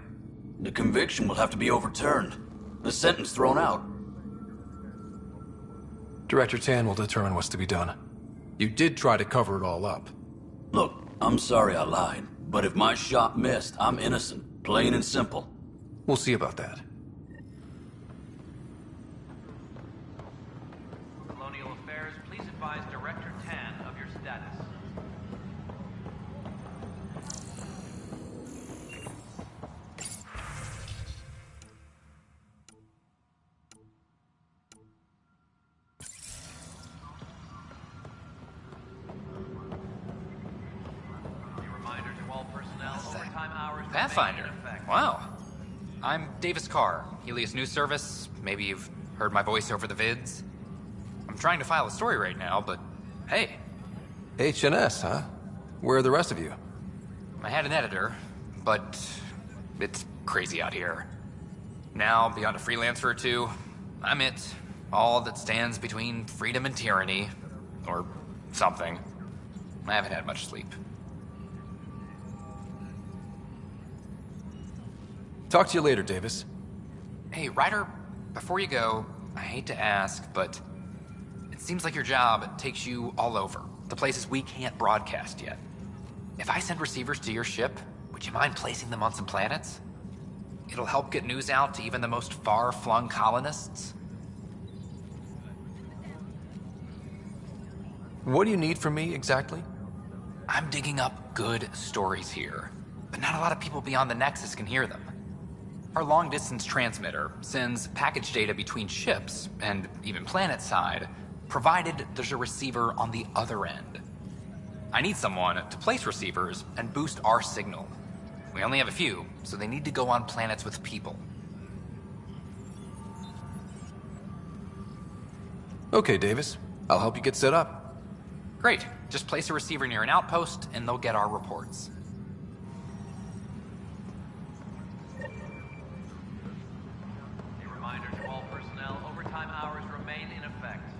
The conviction will have to be overturned. The sentence thrown out. Director Tan will determine what's to be done. You did try to cover it all up. Look, I'm sorry I lied, but if my shot missed, I'm innocent. Plain and simple. We'll see about that. Colonial Affairs, please advise Director Tan of your status. Reminder to all personnel, overtime hours Pathfinder. Wow. I'm Davis Carr, Helios News Service. Maybe you've heard my voice over the vids. I'm trying to file a story right now, but hey. HNS, huh? Where are the rest of you? I had an editor, but it's crazy out here. Now, beyond a freelancer or two, I'm it. All that stands between freedom and tyranny. Or something. I haven't had much sleep. Talk to you later, Davis. Hey, Ryder, before you go, I hate to ask, but it seems like your job takes you all over. The places we can't broadcast yet. if I send receivers to your ship, would you mind placing them on some planets? It'll help get news out to even the most far-flung colonists. What do you need from me, exactly? I'm digging up good stories here, but not a lot of people beyond the Nexus can hear them. Our long-distance transmitter sends package data between ships, and even planet-side, provided there's a receiver on the other end. I need someone to place receivers and boost our signal. We only have a few, so they need to go on planets with people. Okay, Davis. I'll help you get set up. Great. Just place a receiver near an outpost, and they'll get our reports. A reminder to all personnel, overtime hours remain in effect.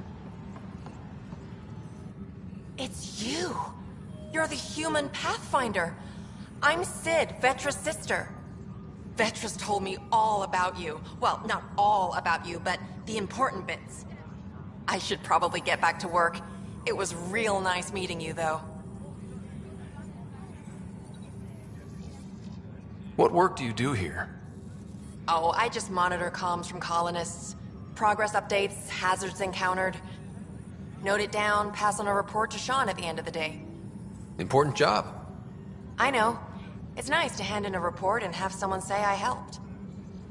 It's you! You're the human Pathfinder! I'm Sid, Vetra's sister. Vetra's told me all about you. Well, not all about you, but the important bits. I should probably get back to work. It was real nice meeting you, though. What work do you do here? Oh, I just monitor comms from colonists. Progress updates, hazards encountered. Note it down, pass on a report to Sean at the end of the day. Important job. I know. It's nice to hand in a report and have someone say I helped.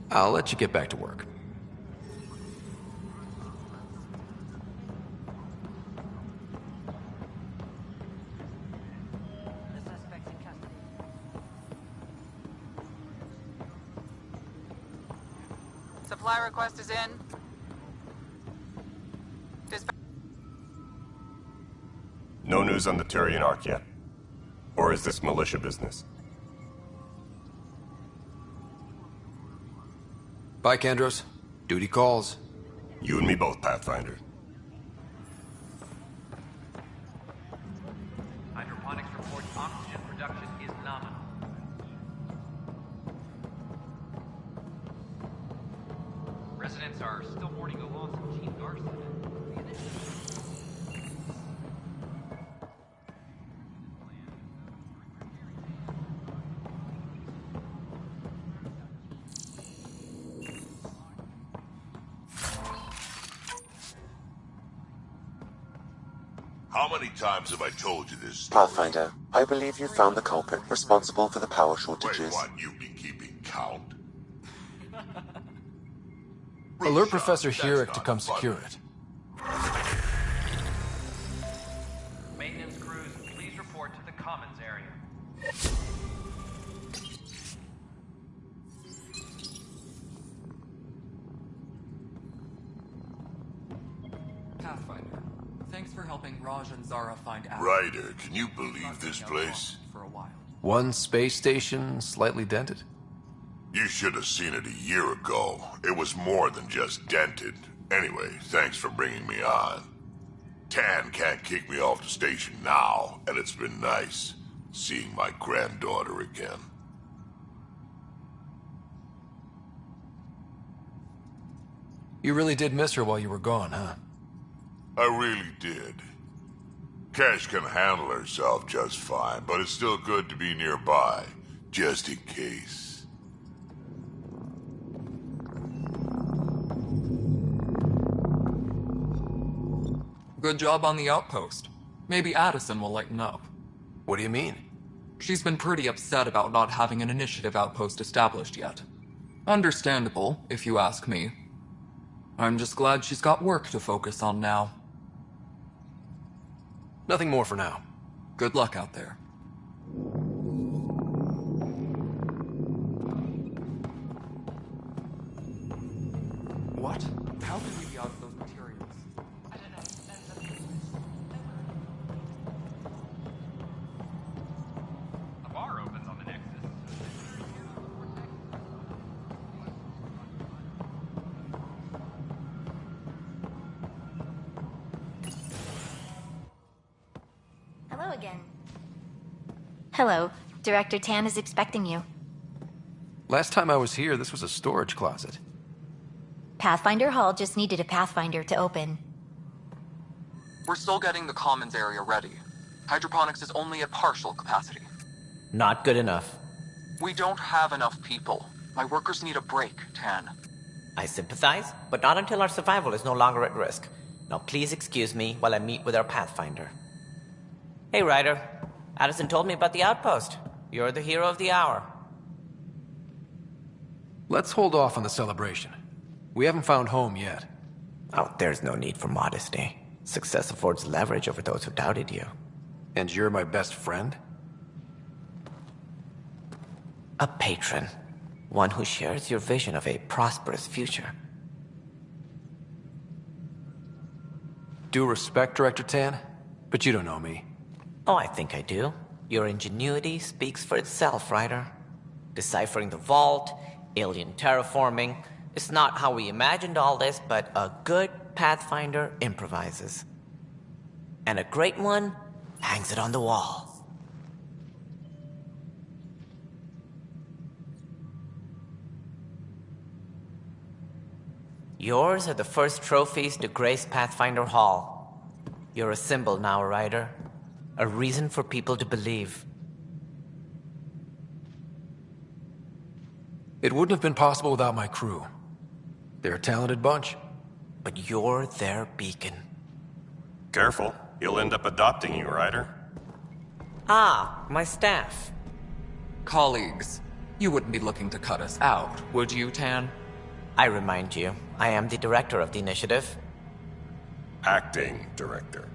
I'll let you get back to work. Supply request is in. No news on the Turian Ark yet? Or is this militia business? Bye, Kandros. Duty calls. You and me both, Pathfinder. Hydroponics reports oxygen production is nominal. Residents are still mourning the loss of Chief Garson. How many times have I told you this? Pathfinder, I believe you found the culprit responsible for the power shortages. Wait, what? You've been keeping count? Alert Professor Hurek to come secure it. Maintenance crews, please report to the commons area. Pathfinder, thanks for helping Raj and Zara find out. Ryder, can you believe this place? For a while. One space station, slightly dented. You should have seen it a year ago. It was more than just dented. Anyway, thanks for bringing me on. Tan can't kick me off the station now, and it's been nice seeing my granddaughter again. You really did miss her while you were gone, huh? I really did. Cash can handle herself just fine, but it's still good to be nearby, just in case. Good job on the outpost. Maybe Addison will lighten up. What do you mean? She's been pretty upset about not having an initiative outpost established yet. Understandable, if you ask me. I'm just glad she's got work to focus on now. Nothing more for now. Good luck out there. What? How can we be out of those materials? A bar opens on the Nexus. Hello again. Hello. Director Tan is expecting you. Last time I was here, this was a storage closet. Pathfinder Hall just needed a Pathfinder to open. We're still getting the commons area ready. Hydroponics is only at partial capacity. Not good enough. We don't have enough people. My workers need a break, Tan. I sympathize, but not until our survival is no longer at risk. Now please excuse me while I meet with our Pathfinder. Hey, Ryder. Addison told me about the outpost. You're the hero of the hour. Let's hold off on the celebration. We haven't found home yet. Oh, there's no need for modesty. Success affords leverage over those who doubted you. And you're my best friend? A patron. One who shares your vision of a prosperous future. Due respect, Director Tan, but you don't know me. Oh, I think I do. Your ingenuity speaks for itself, Ryder. Deciphering the vault, alien terraforming. It's not how we imagined all this, but a good Pathfinder improvises. And a great one hangs it on the wall. Yours are the first trophies to grace Pathfinder Hall. You're a symbol now, Ryder. A reason for people to believe. It wouldn't have been possible without my crew. They're a talented bunch. But you're their beacon. Careful. He'll end up adopting you, Ryder. Ah, my staff. Colleagues, you wouldn't be looking to cut us out, would you, Tan? I remind you, I am the director of the initiative. Acting director.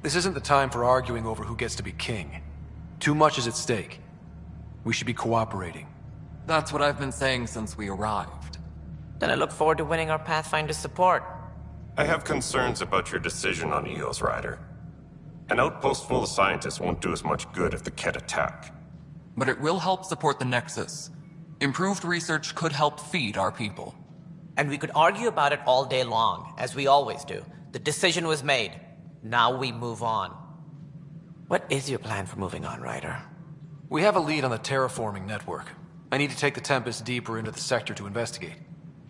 This isn't the time for arguing over who gets to be king. Too much is at stake. We should be cooperating. That's what I've been saying since we arrived. Then I look forward to winning our Pathfinder's support. I have concerns about your decision on Eos, Ryder. An outpost full of scientists won't do us much good if the Kett attack. But it will help support the Nexus. Improved research could help feed our people. And we could argue about it all day long, as we always do. The decision was made. Now we move on. What is your plan for moving on, Ryder? We have a lead on the terraforming network. I need to take the Tempest deeper into the sector to investigate.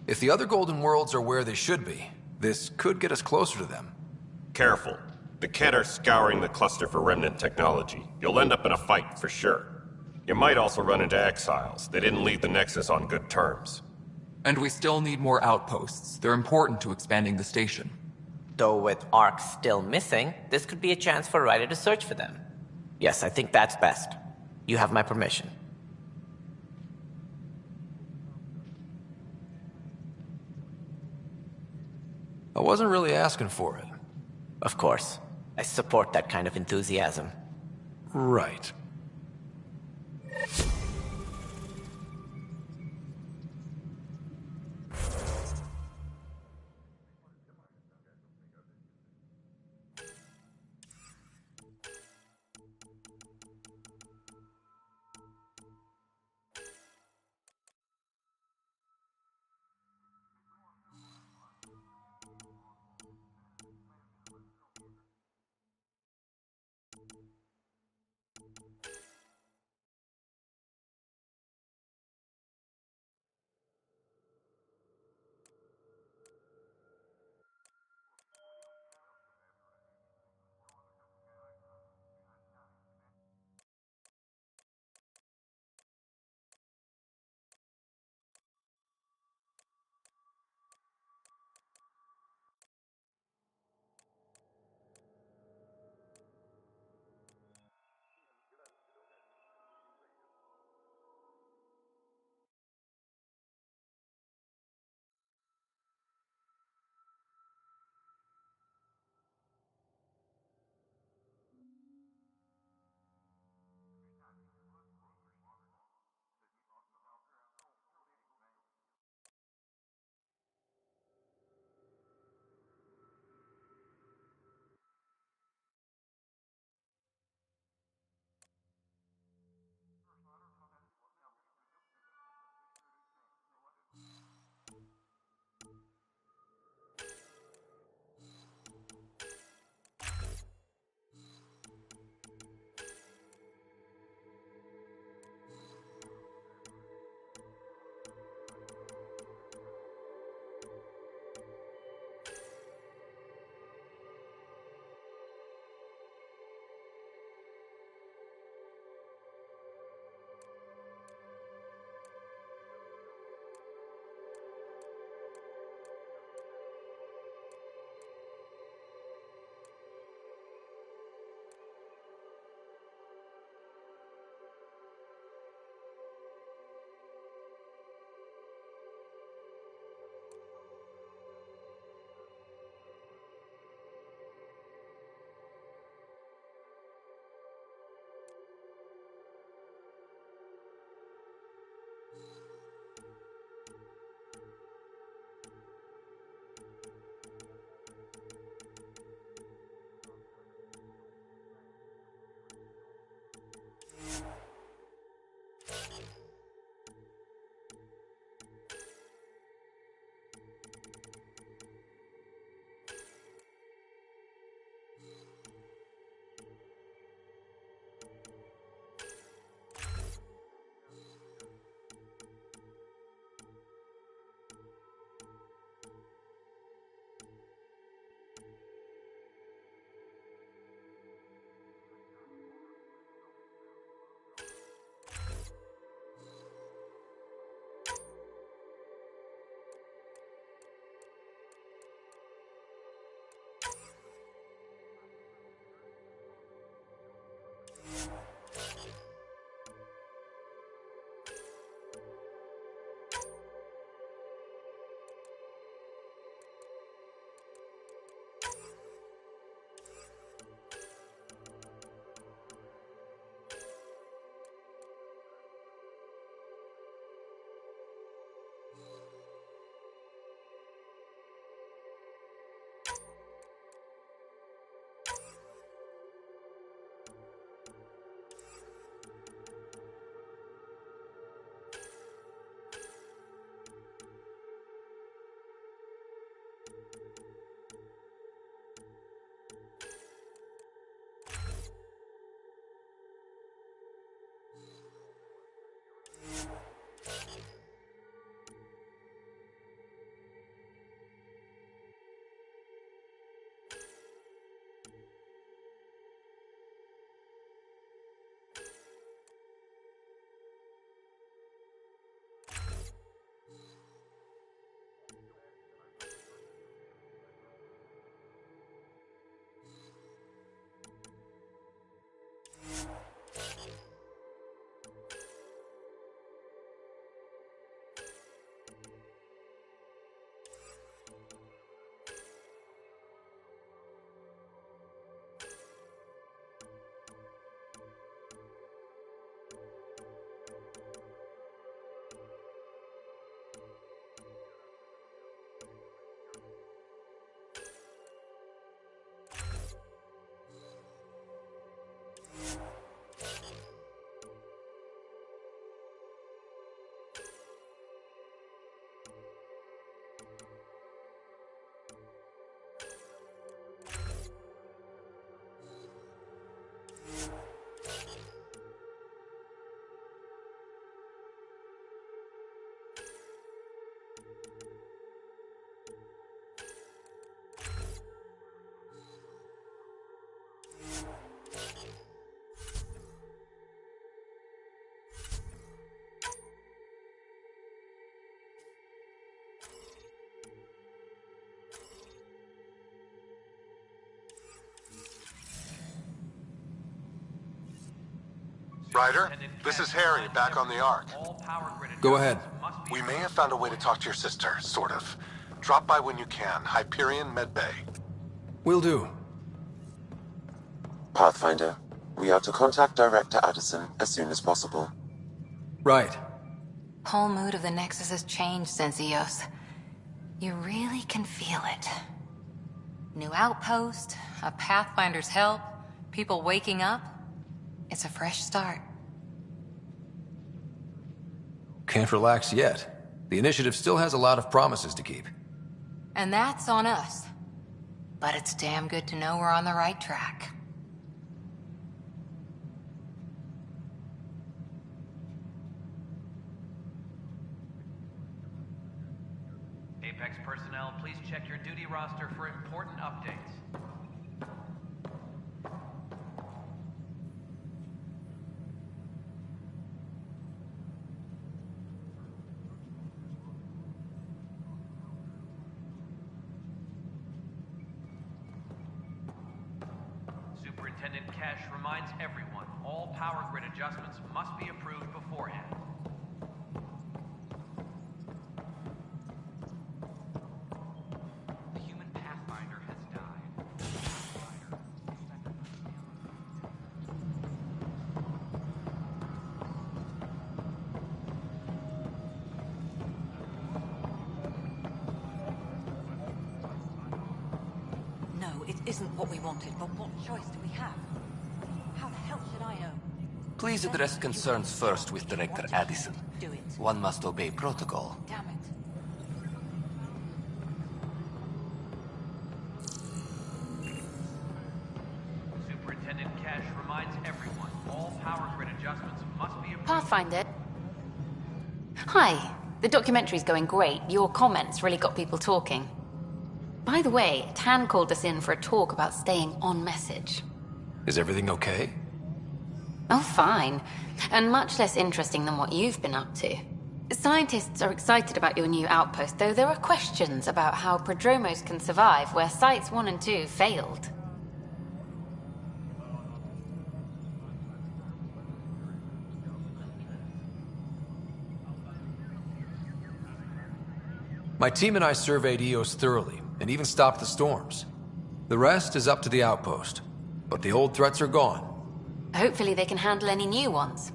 If the other Golden Worlds are where they should be, this could get us closer to them. Careful. The Kett are scouring the cluster for remnant technology. You'll end up in a fight, for sure. You might also run into exiles. They didn't leave the Nexus on good terms. And we still need more outposts. They're important to expanding the station. Though with Ark still missing, this could be a chance for Ryder to search for them. Yes, I think that's best. You have my permission. I wasn't really asking for it. Of course. I support that kind of enthusiasm. Right. Ryder, this is Harry, back on the Ark. Go ahead. We may have found a way to talk to your sister, sort of. Drop by when you can. Hyperion Med Bay. Will do. Pathfinder, we are to contact Director Addison as soon as possible. Right. Whole mood of the Nexus has changed since EOS. You really can feel it. New outpost, a Pathfinder's help, people waking up. It's a fresh start. Can't relax yet. The initiative still has a lot of promises to keep. And that's on us. But it's damn good to know we're on the right track. Apex personnel, please check your duty roster for important updates. Superintendent Cash reminds everyone, all power grid adjustments must be approved beforehand. The human Pathfinder has died. No, it isn't what we wanted, but what choice do we have? How the hell should I know? Please address concerns first with Director Addison. Do it. One must obey protocol. Damn it. Superintendent Cash reminds everyone, all power grid adjustments must be approved. Pathfinder. Hi. The documentary's going great. Your comments really got people talking. By the way, Tan called us in for a talk about staying on message. Is everything okay? Oh, fine. And much less interesting than what you've been up to. Scientists are excited about your new outpost, though there are questions about how prodromos can survive where Sites 1 and 2 failed. My team and I surveyed EOS thoroughly, and even stopped the storms. The rest is up to the outpost, but the old threats are gone. Hopefully they can handle any new ones.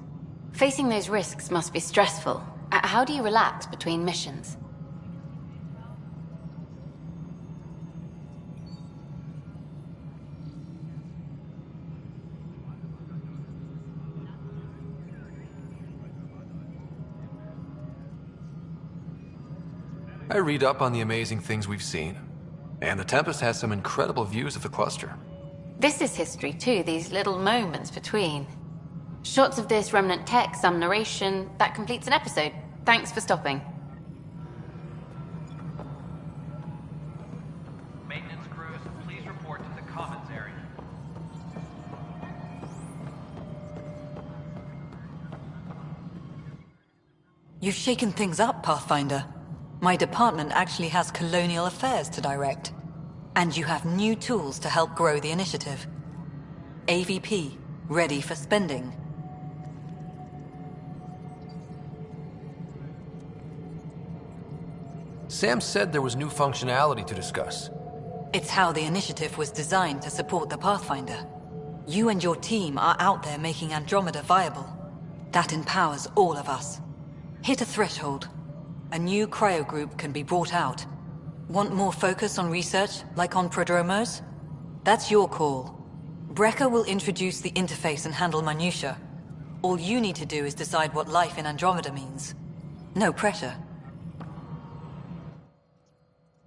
Facing those risks must be stressful. How do you relax between missions? I read up on the amazing things we've seen. And the Tempest has some incredible views of the cluster. This is history too, these little moments between. Shots of this remnant tech, some narration, that completes an episode. Thanks for stopping. Maintenance crews, please report to the commons area. You've shaken things up, Pathfinder. My department actually has colonial affairs to direct. And you have new tools to help grow the initiative. AVP, ready for spending. Sam said there was new functionality to discuss. It's how the initiative was designed to support the Pathfinder. You and your team are out there making Andromeda viable. That empowers all of us. Hit a threshold. A new cryo group can be brought out. Want more focus on research, like on prodromos? That's your call. Brecker will introduce the interface and handle minutiae. All you need to do is decide what life in Andromeda means. No pressure.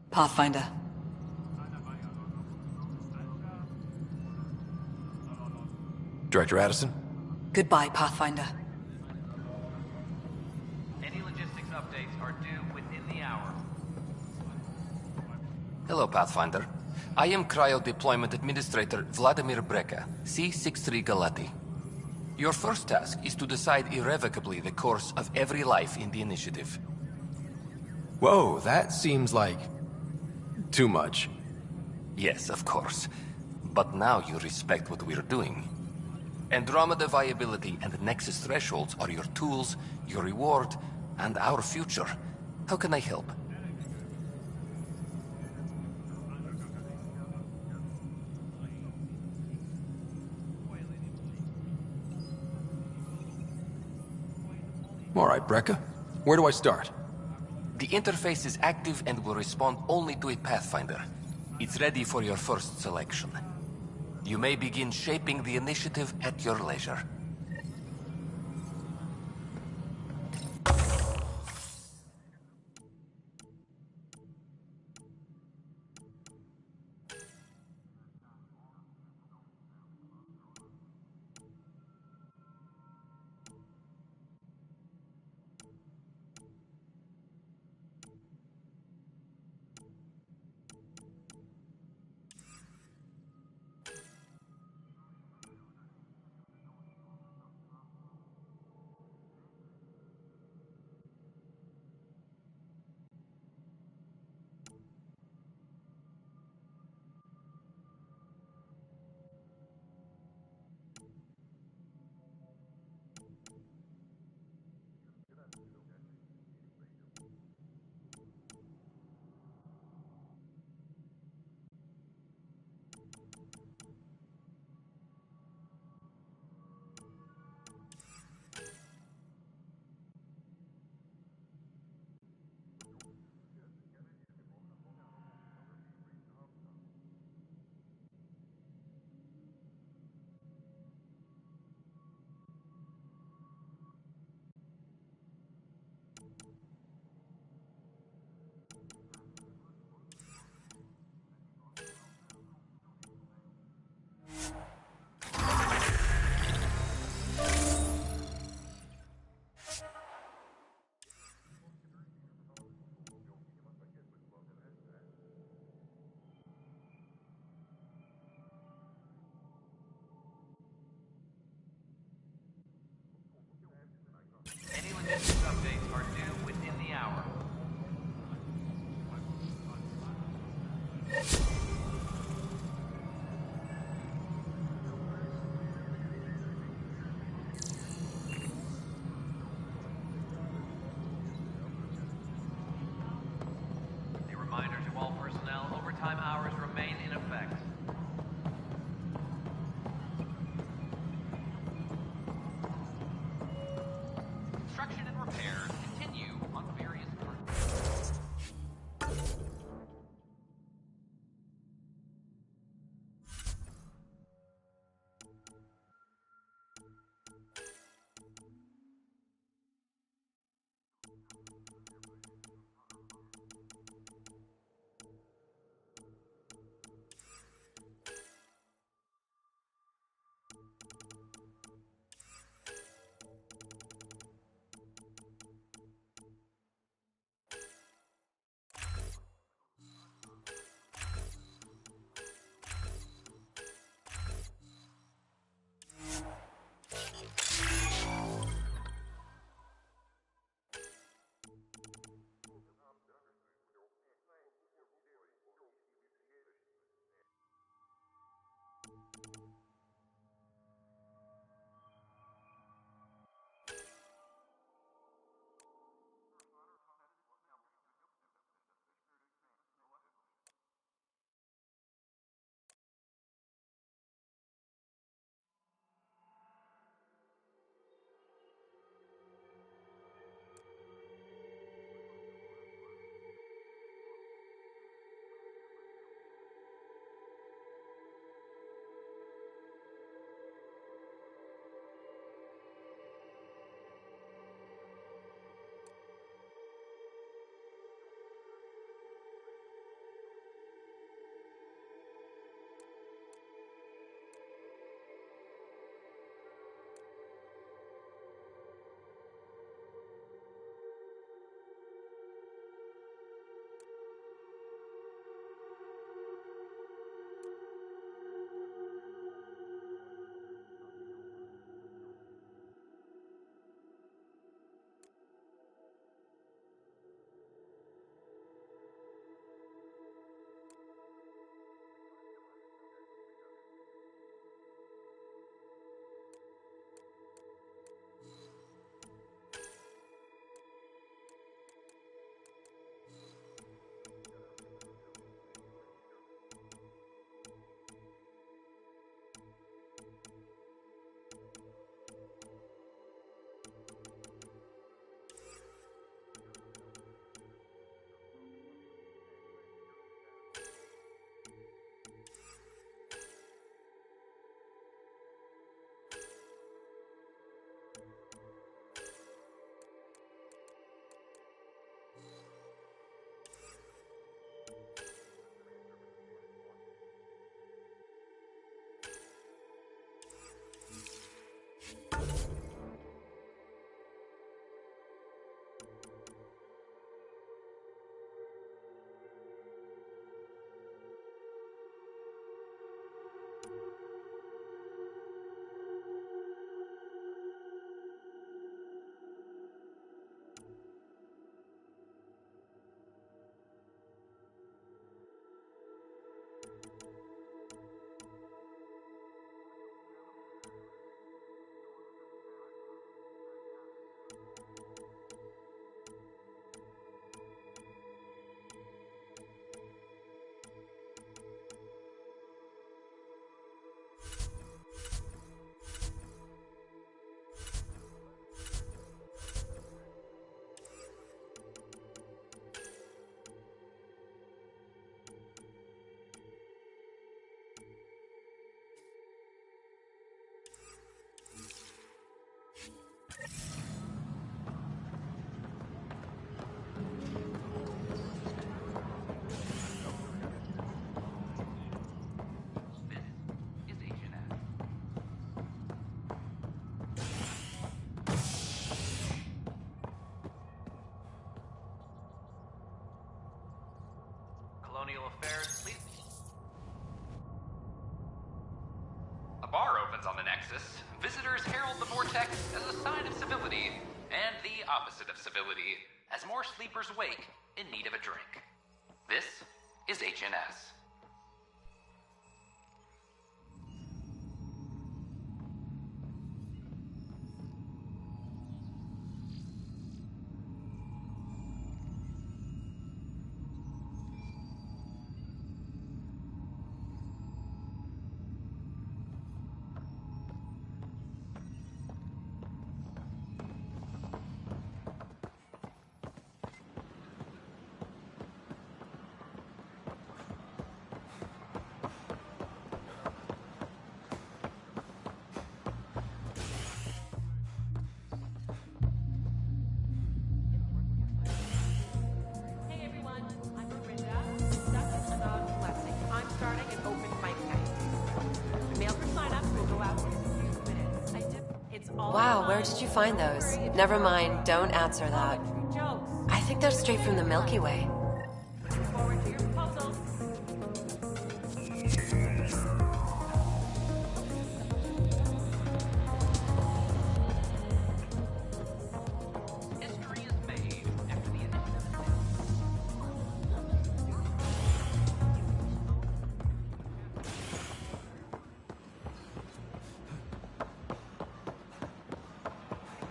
Pathfinder. Director Addison? Goodbye, Pathfinder. Any logistics updates are due within the hour. Hello, Pathfinder. I am Cryo Deployment Administrator Vladimir Breca, C-63 Galati. Your first task is to decide irrevocably the course of every life in the initiative. Whoa, that seems like... too much. Yes, of course. But now you respect what we're doing. Andromeda viability and Nexus thresholds are your tools, your reward, and our future. How can I help? All right, Brekka. Where do I start? The interface is active and will respond only to a Pathfinder. It's ready for your first selection. You may begin shaping the initiative at your leisure. bar opens on the Nexus, visitors herald the vortex as a sign of civility, and the opposite of civility, as more sleepers wake in need of a drink. This is HNS. Wow, where did you find those? Never mind, don't answer that. I think they're straight from the Milky Way.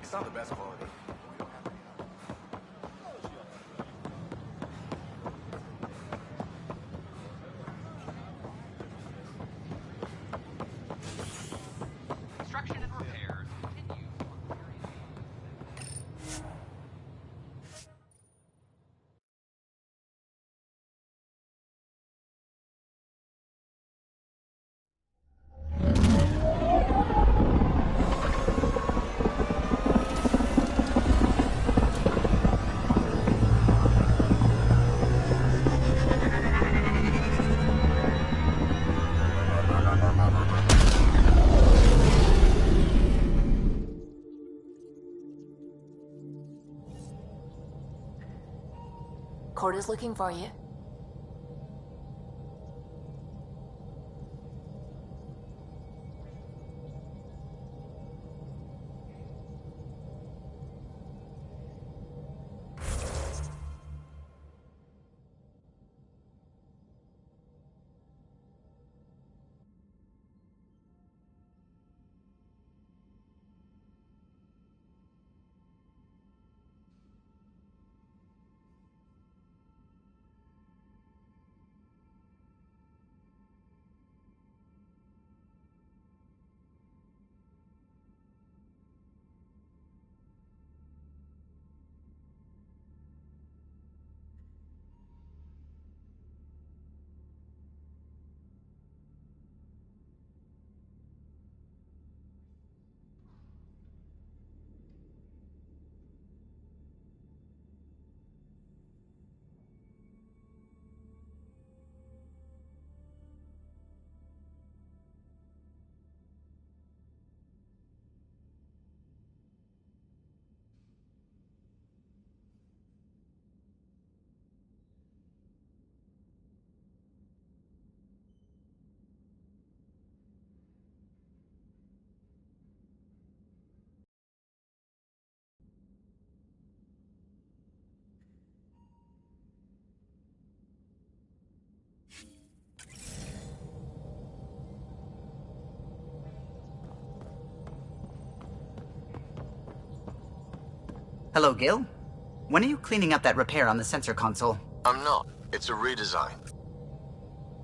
It's not the best quality. Construction and repairs continue. Corda's looking for you. Hello, Gil. When are you cleaning up that repair on the sensor console? I'm not. It's a redesign.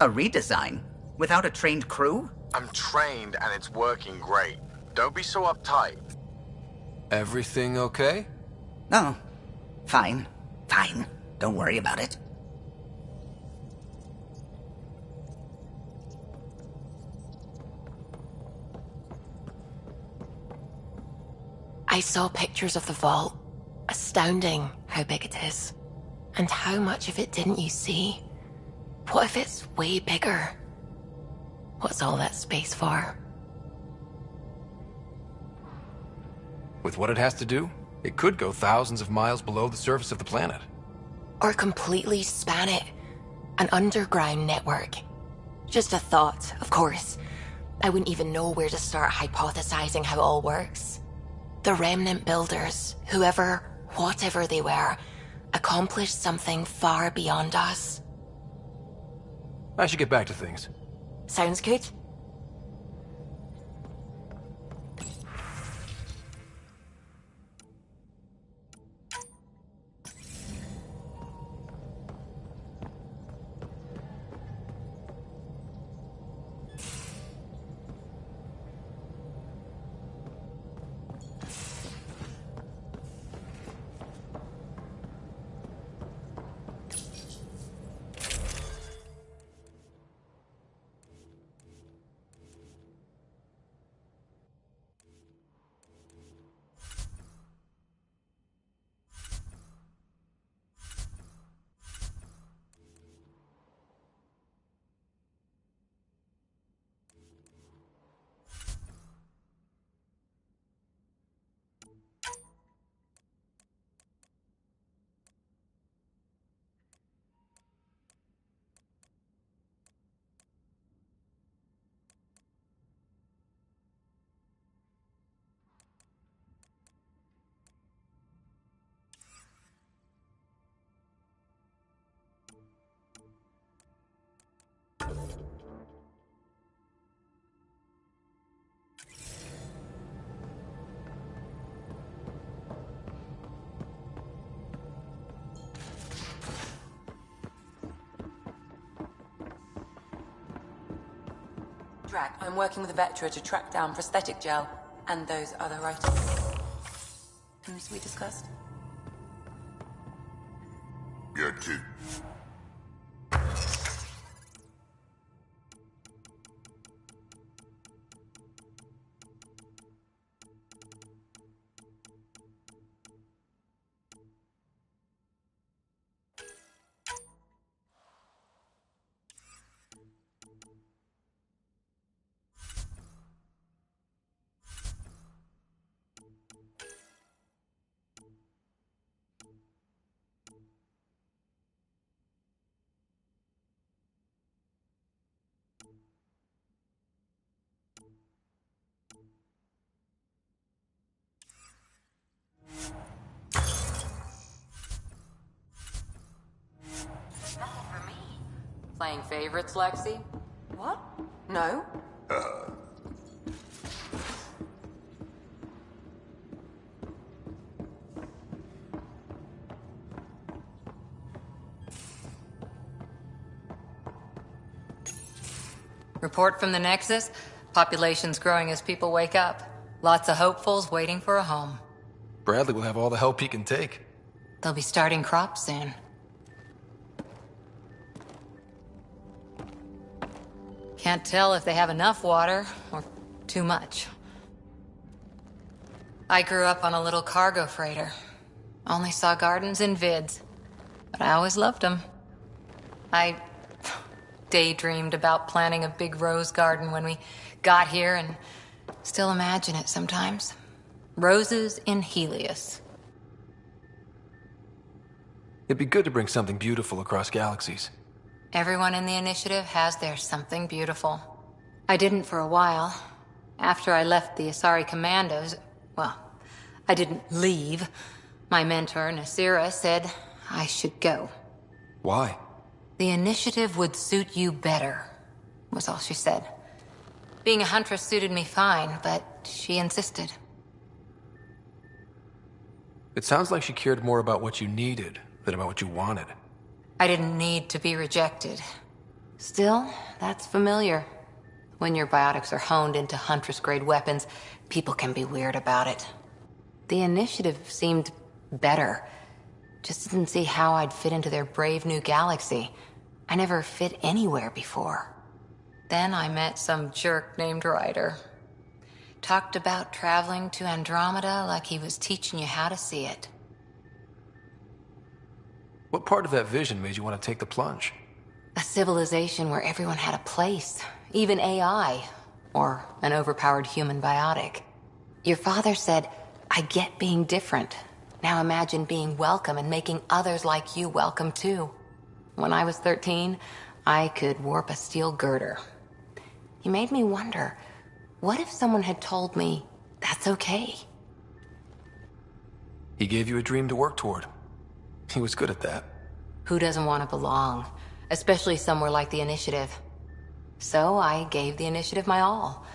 A redesign? Without a trained crew? I'm trained and it's working great. Don't be so uptight. Everything okay? Oh, fine. Fine. Don't worry about it. I saw pictures of the vault. Astounding how big it is. And how much of it didn't you see? What if it's way bigger? What's all that space for? With what it has to do, it could go thousands of miles below the surface of the planet. Or completely span it. An underground network. Just a thought, of course. I wouldn't even know where to start hypothesizing how it all works. The Remnant builders, whoever, whatever they were, accomplished something far beyond us. I should get back to things. Sounds good? Drac, I'm working with a Vetra to track down prosthetic gel and those other items. Things we discussed? Yeah, too. Playing favorites, Lexi? What? No? Report from the Nexus. Population's growing as people wake up. Lots of hopefuls waiting for a home. Bradley will have all the help he can take. They'll be starting crops soon. Can't tell if they have enough water or too much. I grew up on a little cargo freighter. Only saw gardens in vids, but I always loved them. I daydreamed about planting a big rose garden when we got here and still imagine it sometimes. Roses in Helios. It'd be good to bring something beautiful across galaxies. Everyone in the initiative has their something beautiful. I didn't for a while. After I left the Asari Commandos, well, I didn't leave. My mentor, Nasira, said I should go. Why? The initiative would suit you better, was all she said. Being a huntress suited me fine, but she insisted. It sounds like she cared more about what you needed than about what you wanted. I didn't need to be rejected. Still, that's familiar. When your biotics are honed into Huntress-grade weapons, people can be weird about it. The initiative seemed better. Just didn't see how I'd fit into their brave new galaxy. I never fit anywhere before. Then I met some jerk named Ryder. Talked about traveling to Andromeda like he was teaching you how to see it. What part of that vision made you want to take the plunge? A civilization where everyone had a place, even AI, or an overpowered human biotic. Your father said, I get being different. Now imagine being welcome and making others like you welcome too. When I was 13, I could warp a steel girder. He made me wonder, What if someone had told me that's okay? He gave you a dream to work toward. He was good at that. Who doesn't want to belong? Especially somewhere like the Initiative. So I gave the Initiative my all.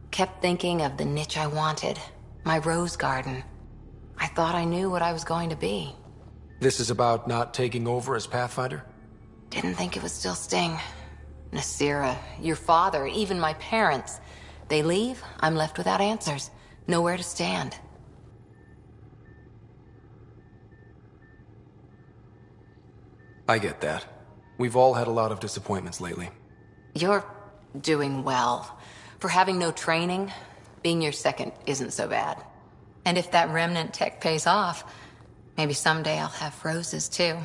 Kept thinking of the niche I wanted. My rose garden. I thought I knew what I was going to be. This is about not taking over as Pathfinder? Didn't think it would still sting. Nasira, your father, even my parents. They leave, I'm left without answers. Nowhere to stand. I get that. We've all had a lot of disappointments lately. You're doing well. For having no training, being your second isn't so bad. And if that remnant tech pays off, maybe someday I'll have roses too.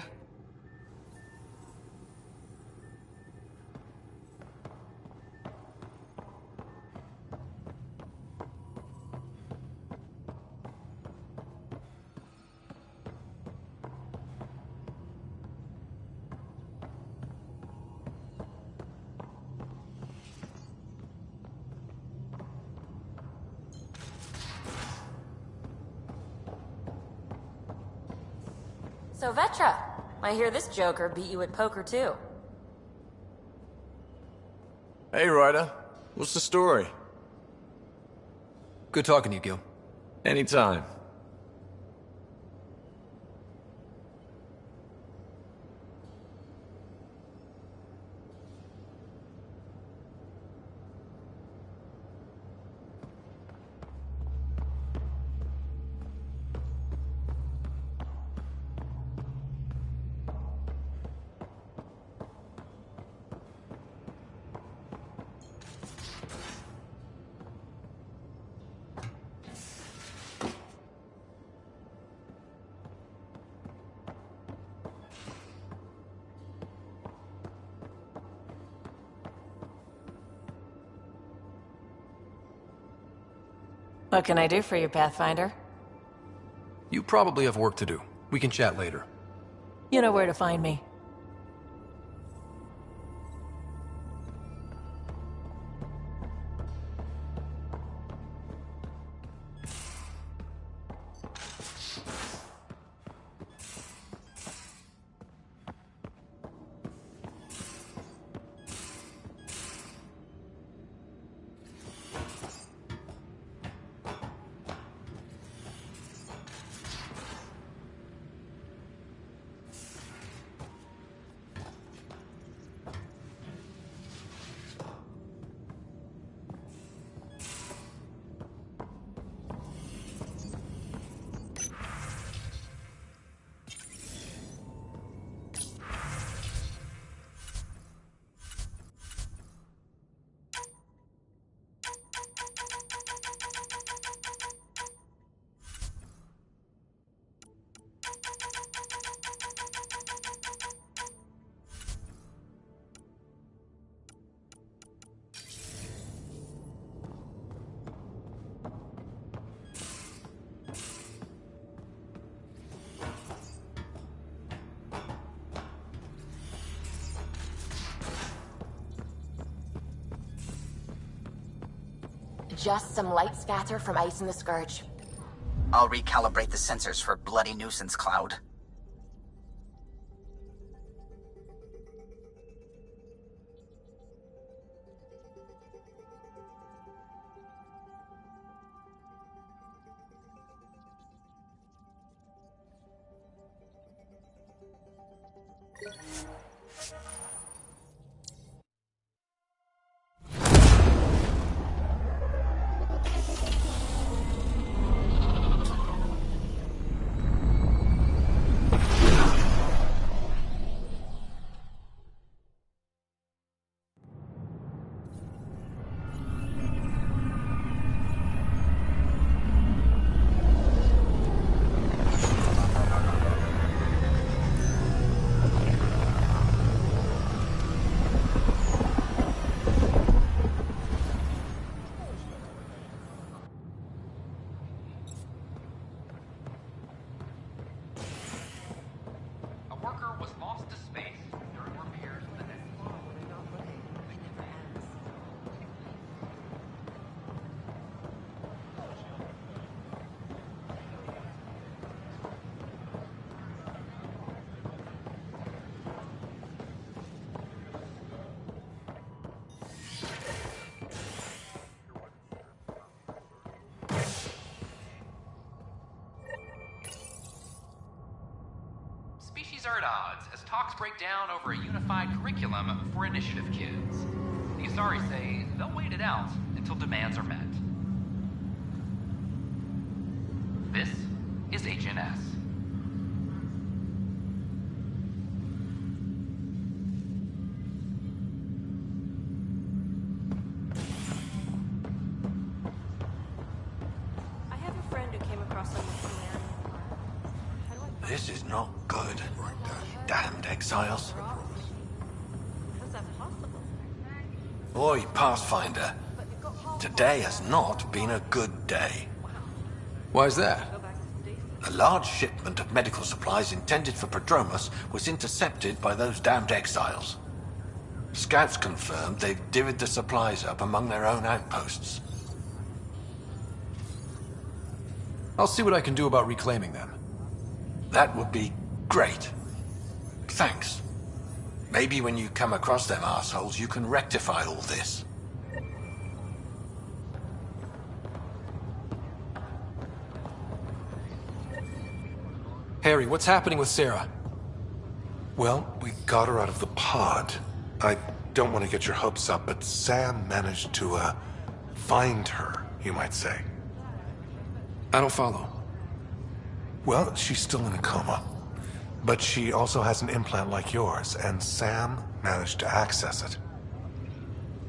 So Vetra, I hear this joker beat you at poker too. Hey, Ryder. What's the story? Good talking to you, Gil. Anytime. What can I do for you, Pathfinder? You probably have work to do. We can chat later. You know where to find me. Just some light scatter from ice in the Scourge. I'll recalibrate the sensors for bloody nuisance cloud. absurd odds as talks break down over a unified curriculum for initiative kids. The Asari say they'll wait it out until demands are met. This is HNS. I have a friend who came across some command. This is not good. Damned exiles. How's that possible? Oi, Pathfinder. Today has not been a good day. Why's that? A large shipment of medical supplies intended for Prodromos was intercepted by those damned exiles. Scouts confirmed they've divvied the supplies up among their own outposts. I'll see what I can do about reclaiming them. That would be great. Thanks. Maybe when you come across them assholes, you can rectify all this. Harry, what's happening with Sarah? Well, we got her out of the pod. I don't want to get your hopes up, but Sam managed to, find her, you might say. I don't follow. Well, she's still in a coma. But she also has an implant like yours, and Sam managed to access it.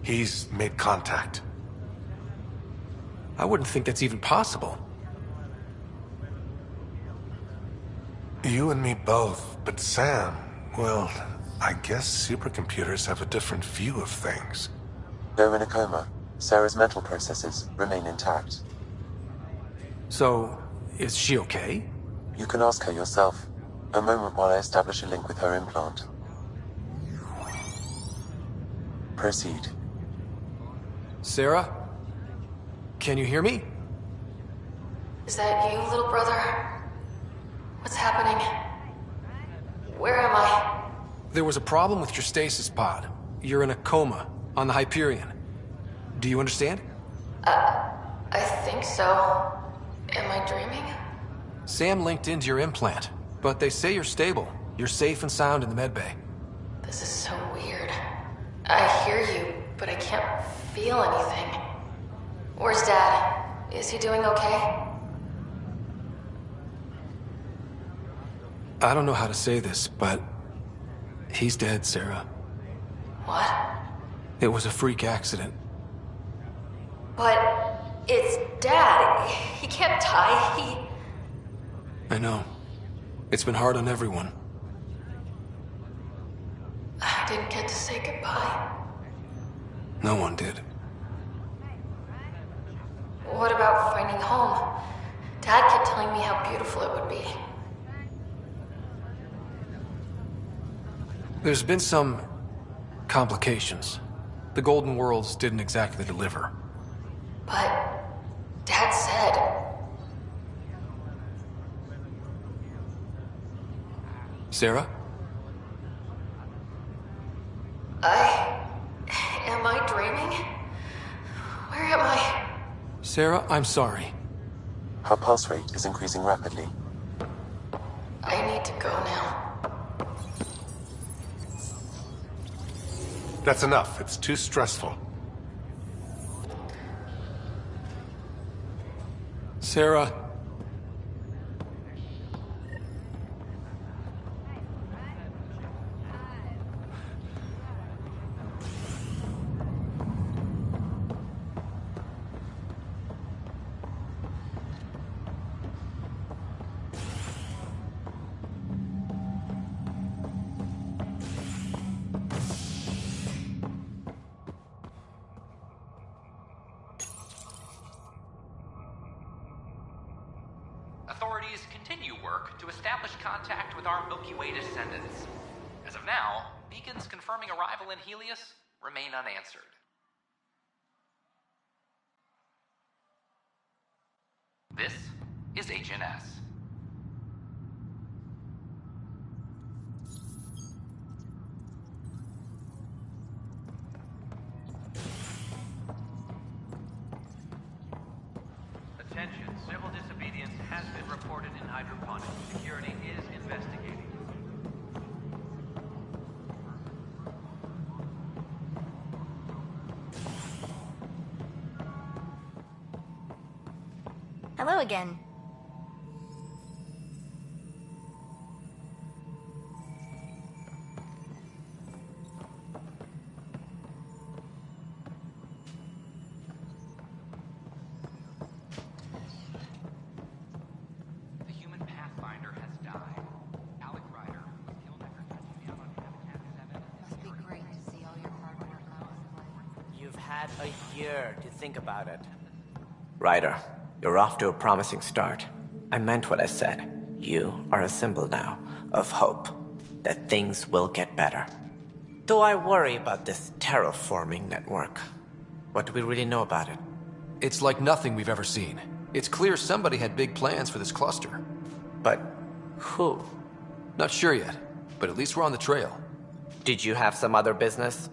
He's made contact. I wouldn't think that's even possible. You and me both, but Sam, well, I guess supercomputers have a different view of things. Though in a coma, Sarah's mental processes remain intact. So, is she okay? You can ask her yourself. A moment while I establish a link with her implant. Proceed. Sarah? Can you hear me? Is that you, little brother? What's happening? Where am I? There was a problem with your stasis pod. You're in a coma on the Hyperion. Do you understand? I think so. Am I dreaming? Sam linked into your implant, but they say you're stable. You're safe and sound in the medbay. This is so weird. I hear you, but I can't feel anything. Where's Dad? Is he doing okay? I don't know how to say this, but he's dead, Sarah. What? It was a freak accident. But it's Dad. He can't die. I know. It's been hard on everyone. I didn't get to say goodbye. No one did. What about finding home? Dad kept telling me how beautiful it would be. There's been some complications. The Golden Worlds didn't exactly deliver. But Dad said... Sarah? Am I dreaming? Where am I? Sarah, I'm sorry. Her pulse rate is increasing rapidly. I need to go now. That's enough. It's too stressful. Sarah. Authorities continue work to establish contact with our Milky Way descendants. As of now, beacons confirming arrival in Helios remain unanswered. This is HNS. Attention, civil disobedience has been reported in hydroponics. Security is investigating. Hello again. The human Pathfinder has died. Alec Ryder was killed after touching down on Habitat 7. Must be great to see all your hard work now on display. You've had a year to think about it. Ryder, you're off to a promising start. I meant what I said. You are a symbol now of hope that things will get better. Though I worry about this terraforming network. What do we really know about it? It's like nothing we've ever seen. It's clear somebody had big plans for this cluster. But who? Not sure yet, but at least we're on the trail. Did you have some other business?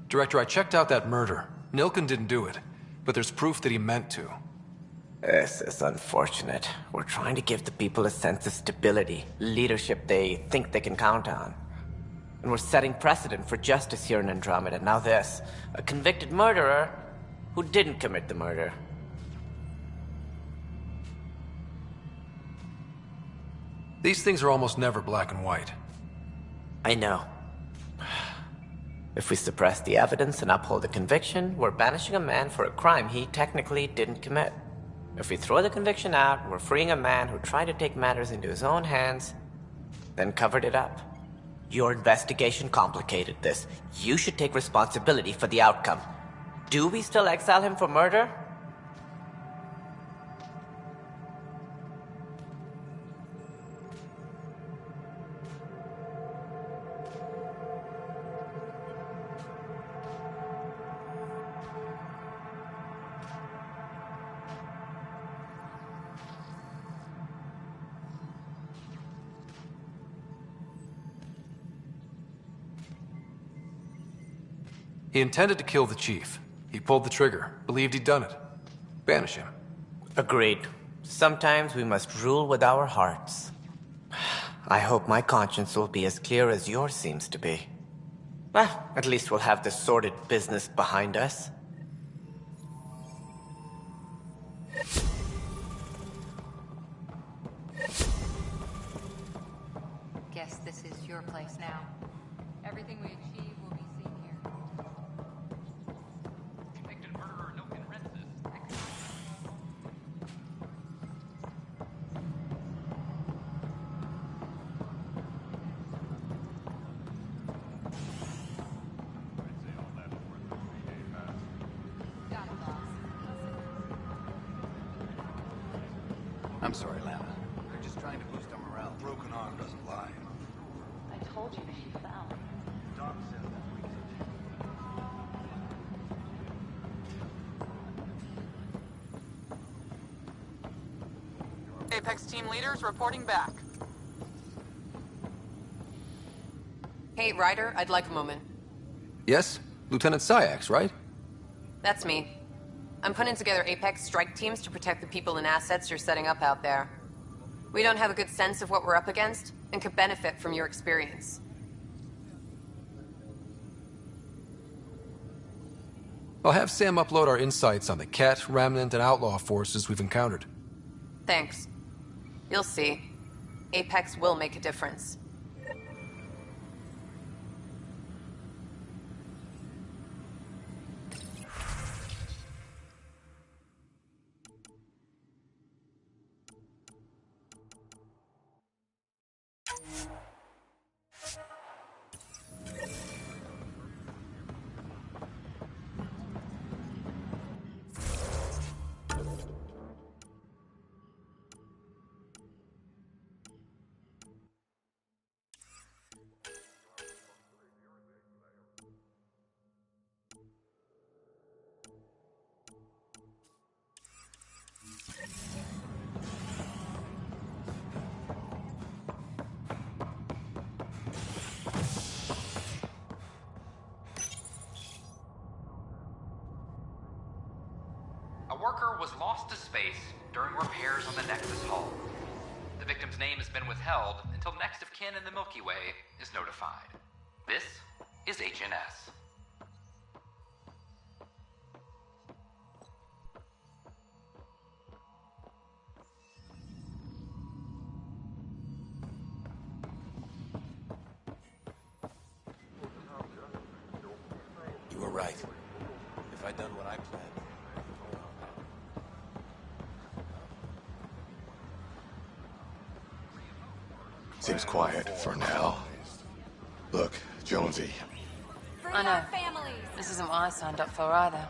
Director, I checked out that murder. Nilken didn't do it, but there's proof that he meant to. This is unfortunate. We're trying to give the people a sense of stability, leadership they think they can count on. And we're setting precedent for justice here in Andromeda. Now this, a convicted murderer who didn't commit the murder. These things are almost never black and white. I know. If we suppress the evidence and uphold the conviction, we're banishing a man for a crime he technically didn't commit. If we throw the conviction out, we're freeing a man who tried to take matters into his own hands, then covered it up. Your investigation complicated this. You should take responsibility for the outcome. Do we still exile him for murder? He intended to kill the chief. He pulled the trigger, believed he'd done it. Banish him. Agreed. Sometimes we must rule with our hearts. I hope my conscience will be as clear as yours seems to be. Well, at least we'll have this sordid business behind us. Guess this is your place now. Everything we achieve will be seen here. Convicted murderer Nilken rents this. I'm sorry, Lana. They're just trying to boost our morale. Broken arm doesn't lie. I told you she fell. Doc says that week's Apex team leaders reporting back. Hey, Ryder, I'd like a moment. Yes? Lieutenant Syax, right? That's me. I'm putting together Apex strike teams to protect the people and assets you're setting up out there. We don't have a good sense of what we're up against, and could benefit from your experience. I'll have Sam upload our insights on the Ket, Remnant, and Outlaw forces we've encountered. Thanks. You'll see. Apex will make a difference. A worker was lost to space during repairs on the Nexus hull. The victim's name has been withheld until next of kin in the Milky Way is notified. This is HNS. right. If I'd done what I planned... Seems quiet for now. Look, Jonesy. I know. This isn't what I signed up for either.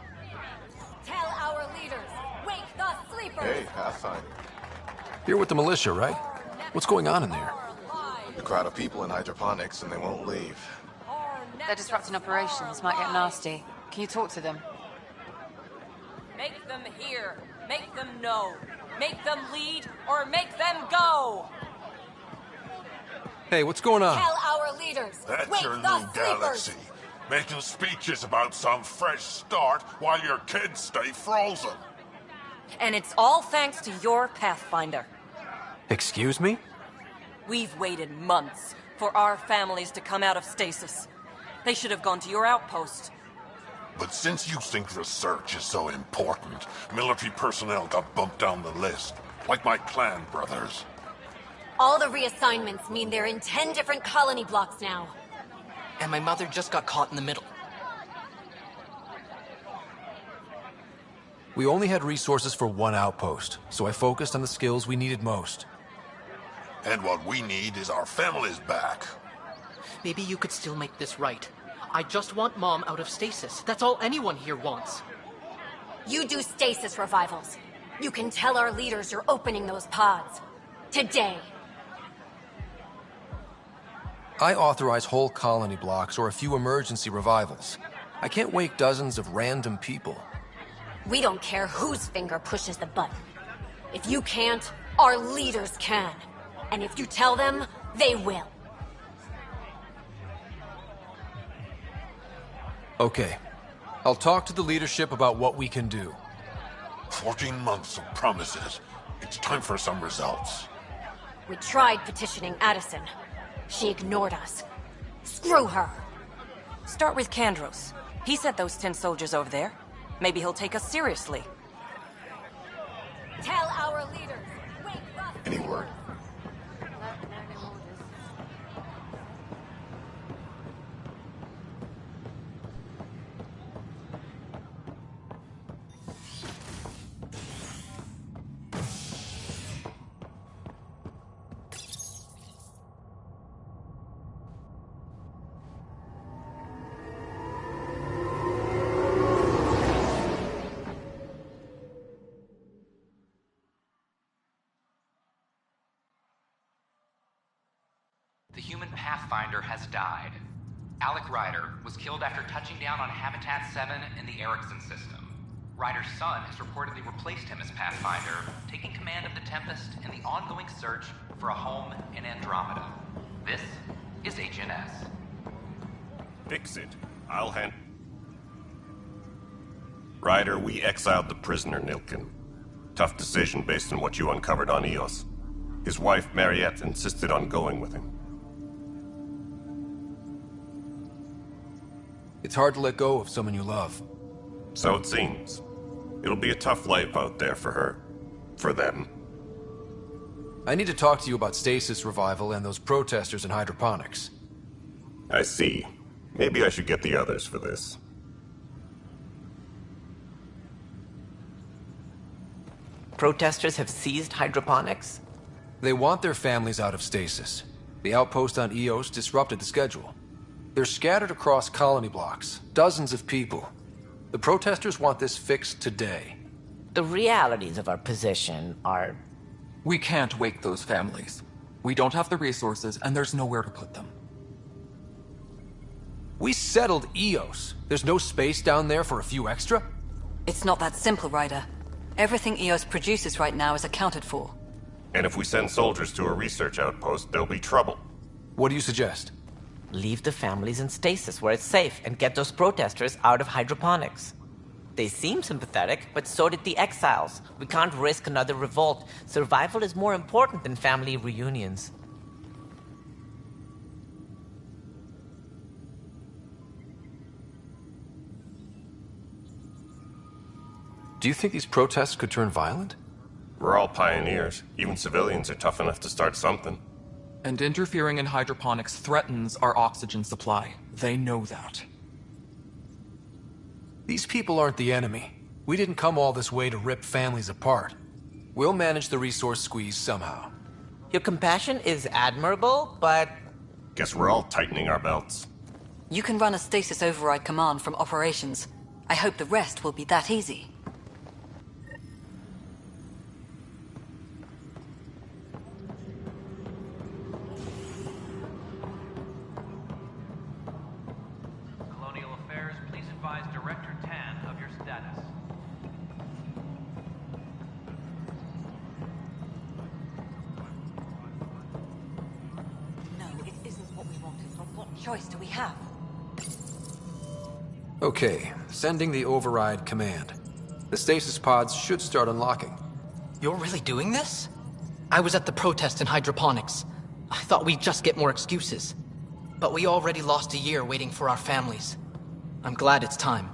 Tell our leaders, wake the sleepers! Hey, Pathfinder. You're with the militia, right? What's going on in there? A crowd of people in hydroponics and they won't leave. They're disrupting operations. Might get nasty. Can you talk to them? Make them hear. Make them know. Make them lead or make them go! Hey, what's going on? Tell our leaders, That's wake your the new sleepers! galaxy. Making speeches about some fresh start while your kids stay frozen. And it's all thanks to your Pathfinder. Excuse me? We've waited months for our families to come out of stasis. They should have gone to your outpost. But since you think research is so important, military personnel got bumped down the list. Like my clan brothers. All the reassignments mean they're in 10 different colony blocks now. And my mother just got caught in the middle. We only had resources for one outpost, so I focused on the skills we needed most. And what we need is our families back. Maybe you could still make this right. I just want Mom out of stasis. That's all anyone here wants. You do stasis revivals. You can tell our leaders you're opening those pods. Today. I authorize whole colony blocks or a few emergency revivals. I can't wake dozens of random people. We don't care whose finger pushes the button. If you can't, our leaders can. And if you tell them, they will. Okay. I'll talk to the leadership about what we can do. 14 months of promises. It's time for some results. We tried petitioning Addison. She ignored us. Screw her. Start with Kandros. He sent those 10 soldiers over there. Maybe he'll take us seriously. Tell our leaders, wake the... Any word? The human Pathfinder has died. Alec Ryder was killed after touching down on Habitat 7 in the Erickson system. Ryder's son has reportedly replaced him as Pathfinder, taking command of the Tempest in the ongoing search for a home in Andromeda. This is HNS. Fix it. I'll hand... Ryder, we exiled the prisoner Nilkin. Tough decision based on what you uncovered on Eos. His wife, Mariette, insisted on going with him. It's hard to let go of someone you love. So it seems. It'll be a tough life out there for her. For them. I need to talk to you about stasis revival and those protesters in hydroponics. I see. Maybe I should get the others for this. Protesters have seized hydroponics? They want their families out of stasis. The outpost on Eos disrupted the schedule. They're scattered across colony blocks, dozens of people. The protesters want this fixed today. The realities of our position are... We can't wake those families. We don't have the resources, and there's nowhere to put them. We settled Eos. There's no space down there for a few extra? It's not that simple, Ryder. Everything Eos produces right now is accounted for. And if we send soldiers to a research outpost, there'll be trouble. What do you suggest? Leave the families in stasis where it's safe and get those protesters out of hydroponics. They seem sympathetic, but so did the exiles. We can't risk another revolt. Survival is more important than family reunions. Do you think these protests could turn violent? We're all pioneers. Even civilians are tough enough to start something. And interfering in hydroponics threatens our oxygen supply. They know that. These people aren't the enemy. We didn't come all this way to rip families apart. We'll manage the resource squeeze somehow. Your compassion is admirable, but... Guess we're all tightening our belts. You can run a stasis override command from operations. I hope the rest will be that easy. Colonial Affairs, please advise Director Tan of your status. No, it isn't what we wanted, but what choice do we have? Okay, sending the override command. The stasis pods should start unlocking. You're really doing this? I was at the protest in hydroponics. I thought we'd just get more excuses. But we already lost a year waiting for our families. I'm glad it's time.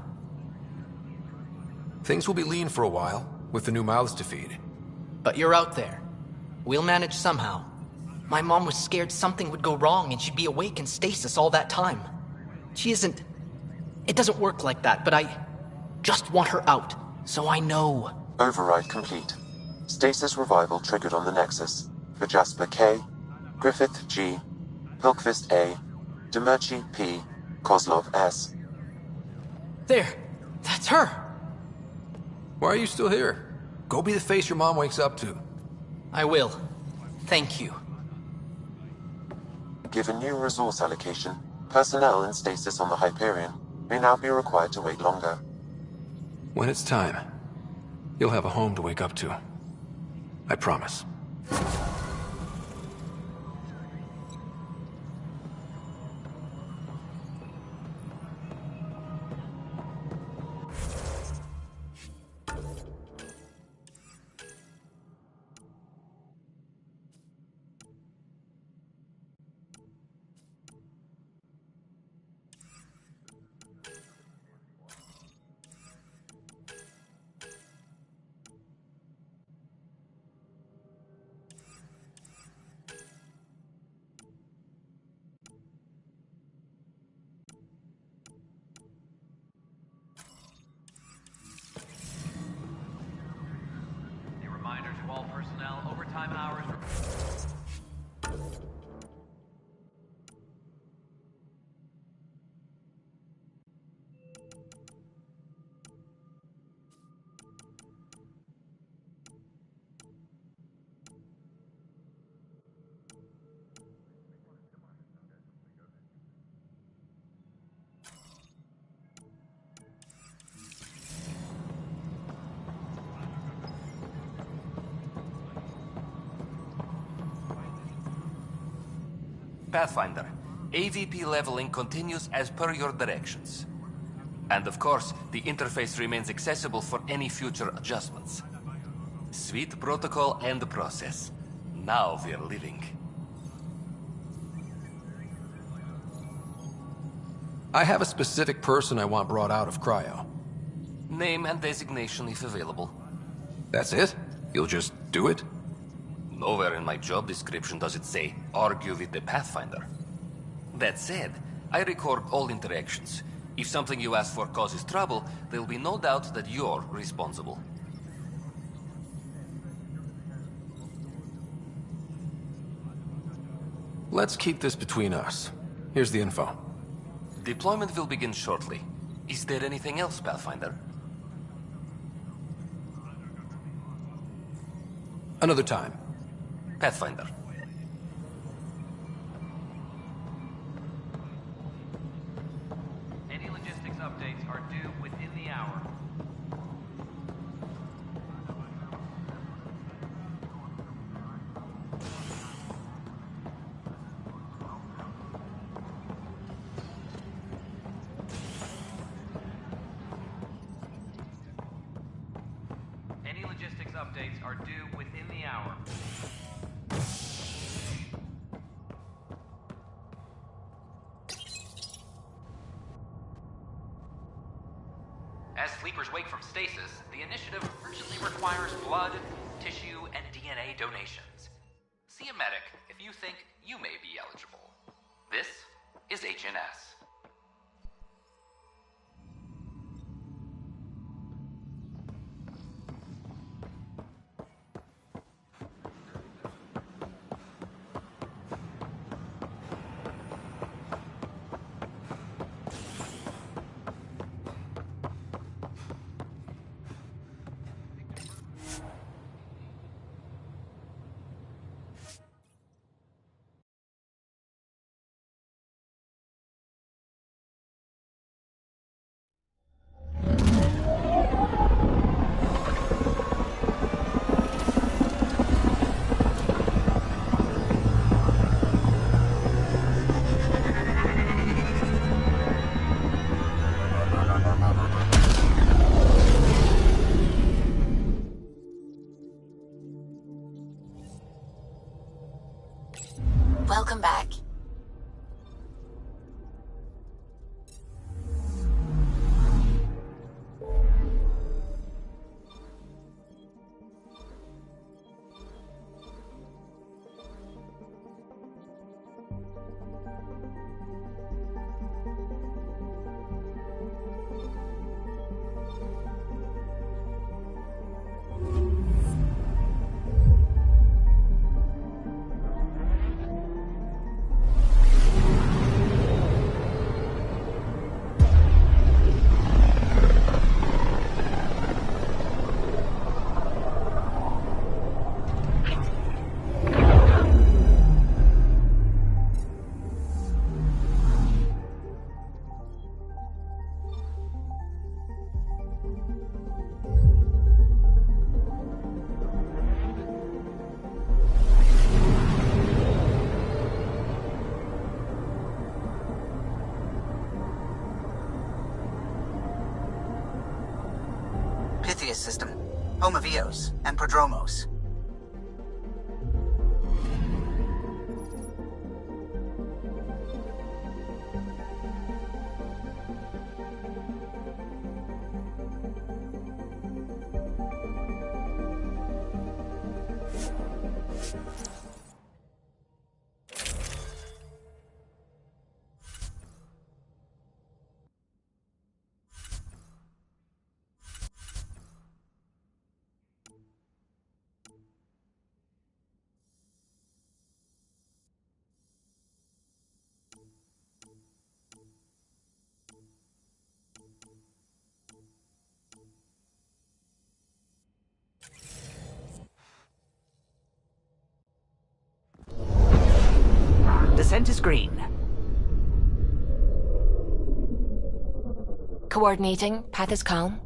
Things will be lean for a while, with the new mouths to feed. But you're out there. We'll manage somehow. My mom was scared something would go wrong and she'd be awake in stasis all that time. She isn't... It doesn't work like that, but I just want her out, so I know. Override complete. Stasis revival triggered on the Nexus. For Jasper K, Griffith G, Pilkvist A, Demerchi P, Kozlov S. There! That's her! Why are you still here? Go be the face your mom wakes up to. I will. Thank you. Given new resource allocation, personnel in stasis on the Hyperion may now be required to wait longer. When it's time, you'll have a home to wake up to. I promise. A reminder to all personnel, overtime hours... Pathfinder, AVP leveling continues as per your directions. And of course, the interface remains accessible for any future adjustments. Sweet protocol and process. Now we're living. I have a specific person I want brought out of cryo. Name and designation if available. That's it? You'll just do it? Nowhere in my job description does it say, argue with the Pathfinder. That said, I record all interactions. If something you ask for causes trouble, there will be no doubt that you're responsible. Let's keep this between us. Here's the info. Deployment will begin shortly. Is there anything else, Pathfinder? Another time. Pathfinder. Any logistics updates are due within the hour. Any logistics updates are due within the hour. As sleepers wake from stasis, the initiative urgently requires blood, tissue, and DNA donations. See a medic if you think you may be eligible. This is HNS. space system, home of Eos and Prodromos. Descent is green. Coordinating. Path is calm.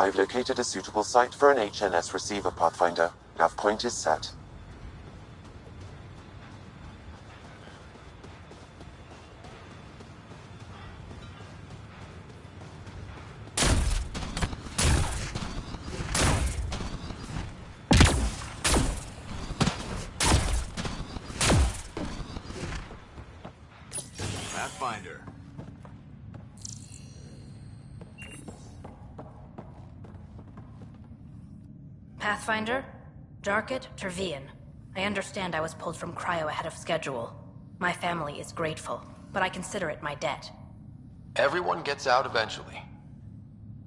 I've located a suitable site for an HNS receiver, Pathfinder. Nav point is set. Pathfinder. Pathfinder? Darket, Tervian. I understand I was pulled from Cryo ahead of schedule. My family is grateful, but I consider it my debt. Everyone gets out eventually.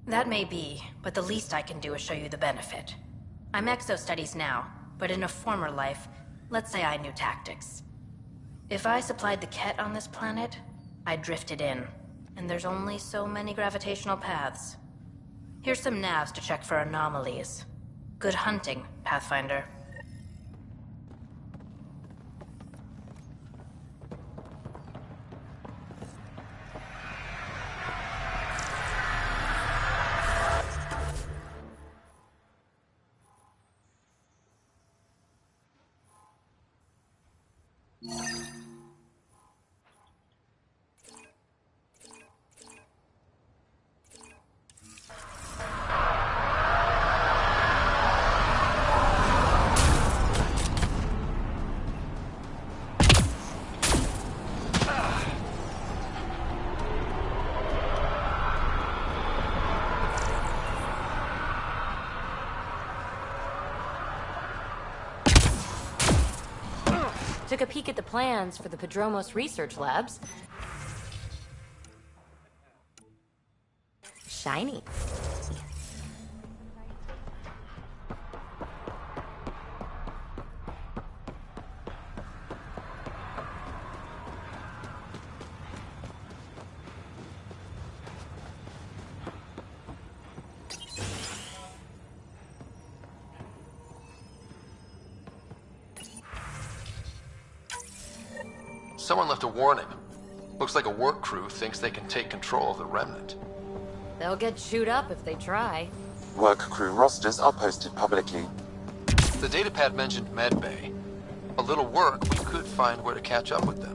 That may be, but the least I can do is show you the benefit. I'm exo-studies now, but in a former life, let's say I knew tactics. If I supplied the Ket on this planet, I drifted in, and there's only so many gravitational paths. Here's some navs to check for anomalies. Good hunting, Pathfinder. Took a peek at the plans for the Prodromos research labs. Shiny. Someone left a warning. Looks like a work crew thinks they can take control of the remnant. They'll get chewed up if they try. Work crew rosters are posted publicly. The datapad mentioned medbay. A little work, we could find where to catch up with them.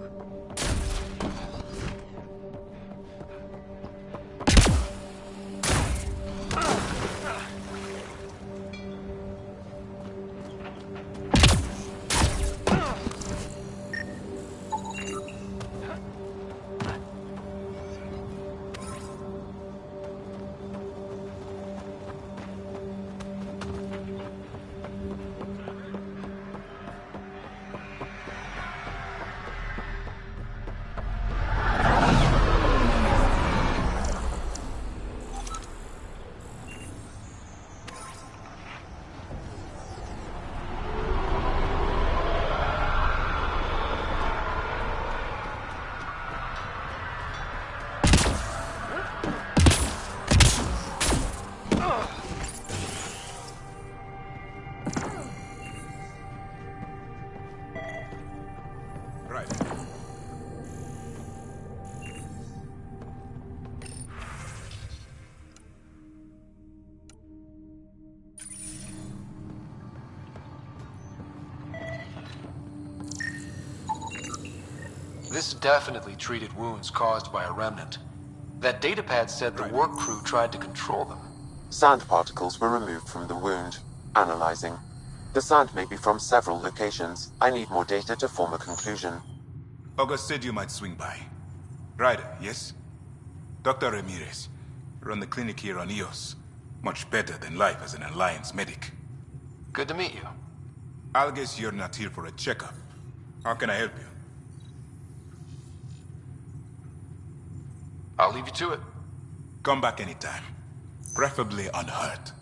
This definitely treated wounds caused by a remnant. That datapad said the work crew tried to control them. Sand particles were removed from the wound. Analyzing. The sand may be from several locations. I need more data to form a conclusion. August said you might swing by. Ryder, yes? Dr. Ramirez. Run the clinic here on Eos. Much better than life as an Alliance medic. Good to meet you. I'll guess you're not here for a checkup. How can I help you? I'll leave you to it. Come back anytime. Preferably unhurt.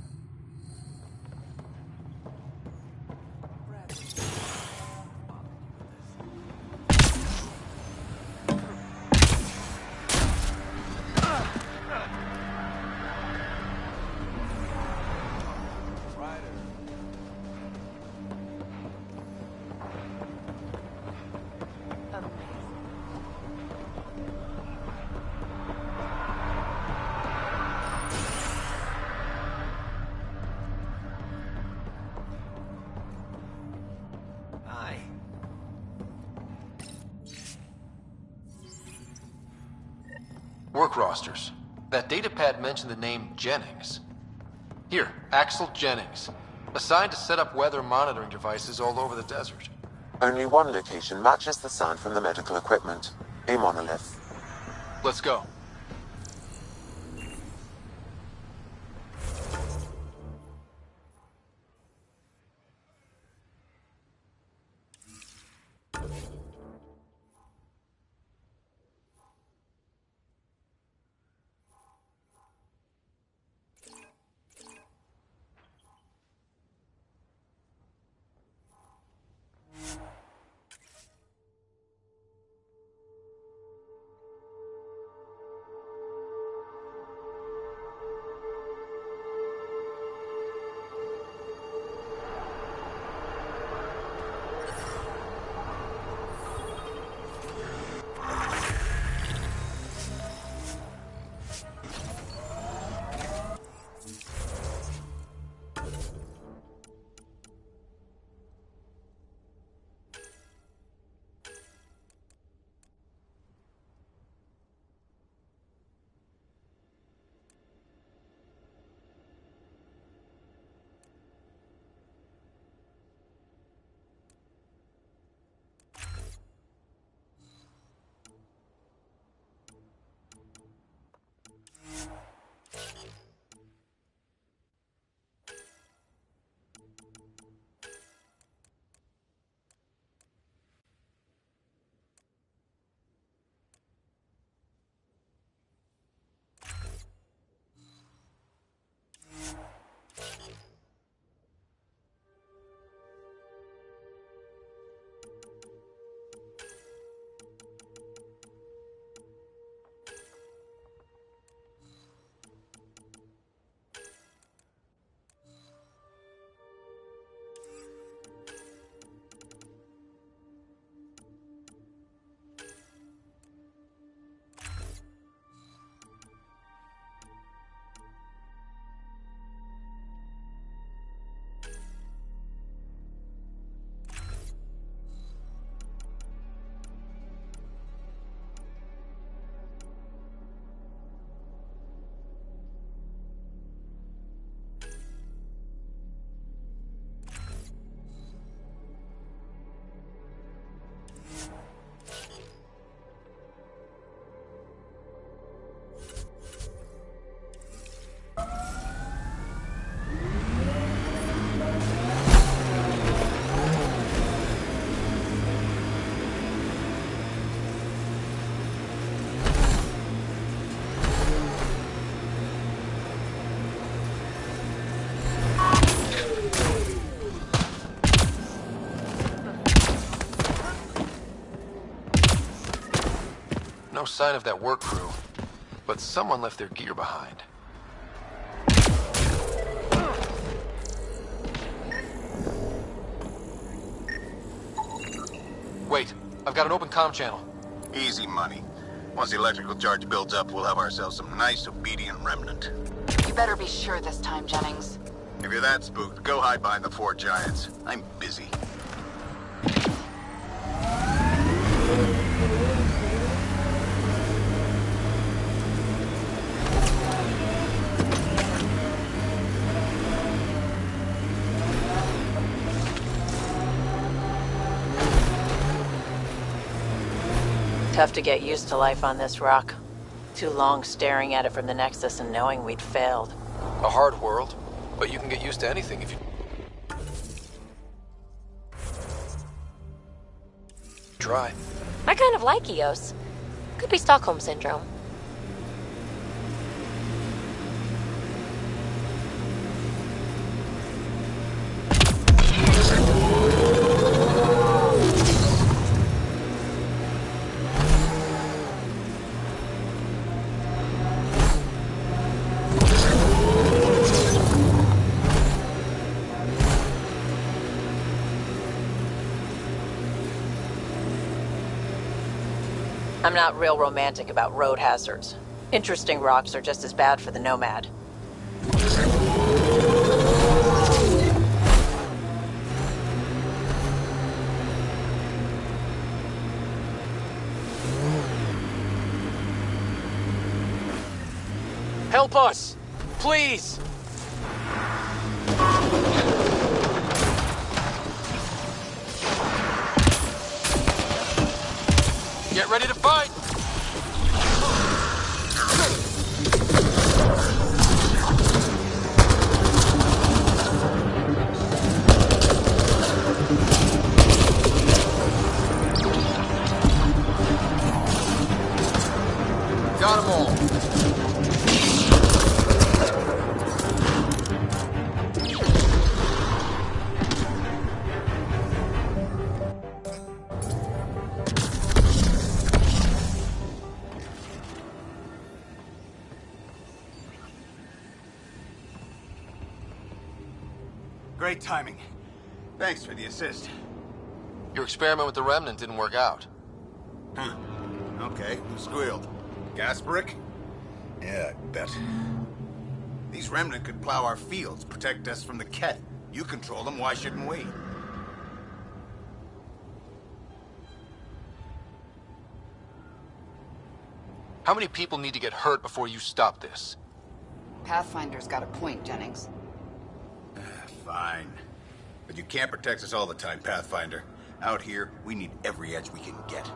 Work rosters. That datapad mentioned the name Jennings. Here, Axel Jennings. Assigned to set up weather monitoring devices all over the desert. Only one location matches the sound from the medical equipment. A monolith. Let's go. No sign of that work crew, but someone left their gear behind. Wait, I've got an open comm channel. Easy money. Once the electrical charge builds up, we'll have ourselves some nice, obedient remnant. You better be sure this time, Jennings. If you're that spooked, go hide behind the four giants. I'm busy. Tough to get used to life on this rock. Too long staring at it from the Nexus and knowing we'd failed. A hard world, but you can get used to anything if you try. I kind of like Eos. Could be Stockholm Syndrome. I'm not real romantic about road hazards. Interesting rocks are just as bad for the Nomad. Help us! Please! Get ready to fight! Got 'em all. Great timing. Thanks for the assist. Your experiment with the Remnant didn't work out. Huh. Okay, who squealed? Gasparic? Yeah, I bet. These Remnant could plow our fields, protect us from the Ket. You control them, why shouldn't we? How many people need to get hurt before you stop this? Pathfinder's got a point, Jennings. Fine. But you can't protect us all the time, Pathfinder. Out here, we need every edge we can get.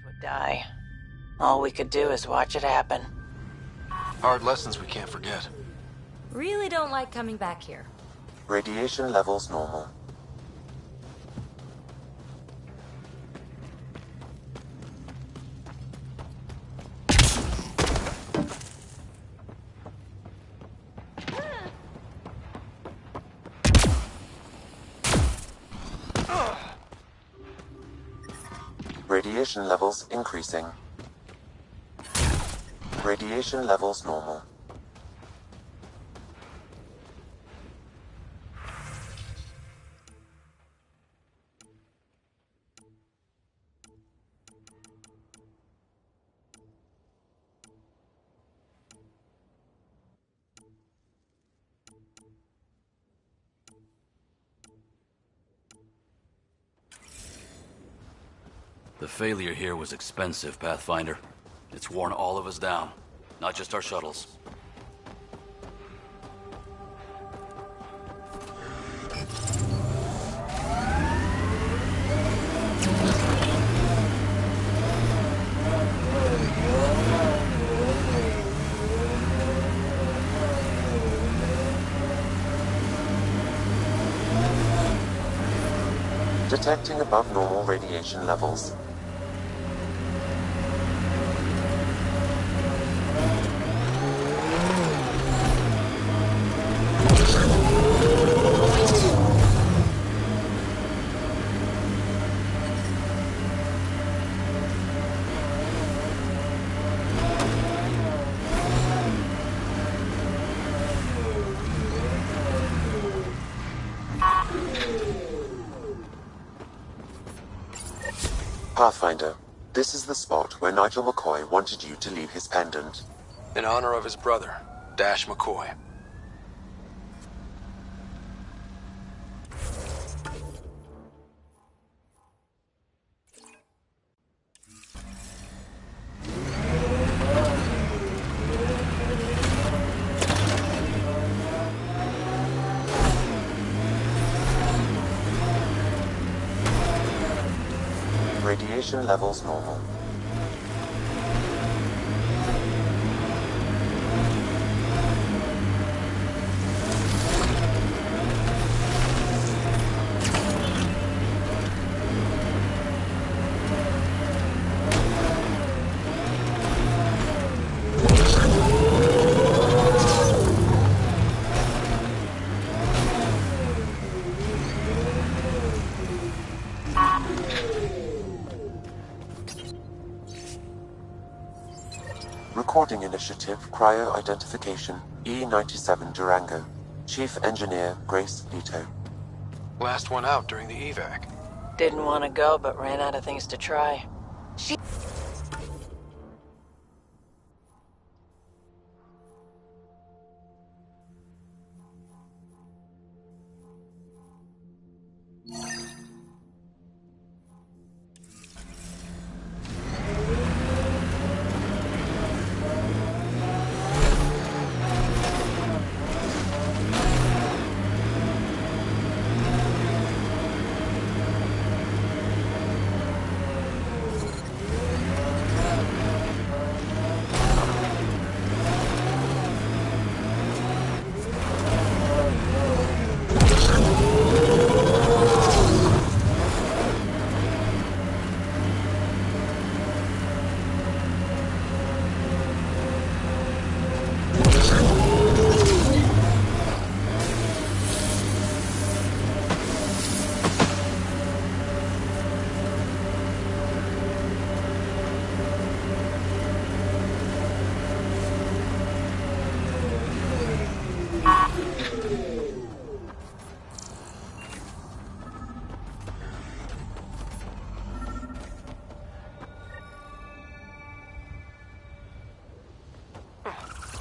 Would die. All we could do is watch it happen. Hard lessons we can't forget. Really don't like coming back here. Radiation levels normal. Radiation levels increasing. Radiation levels normal. The failure here was expensive, Pathfinder. It's worn all of us down, not just our shuttles. Detecting above normal radiation levels. Pathfinder, this is the spot where Nigel McCoy wanted you to leave his pendant. In honor of his brother, Dash McCoy. Radiation levels normal. Recording Initiative Cryo Identification E97 Durango. Chief Engineer Grace Leto. Last one out during the evac. Didn't want to go, but ran out of things to try.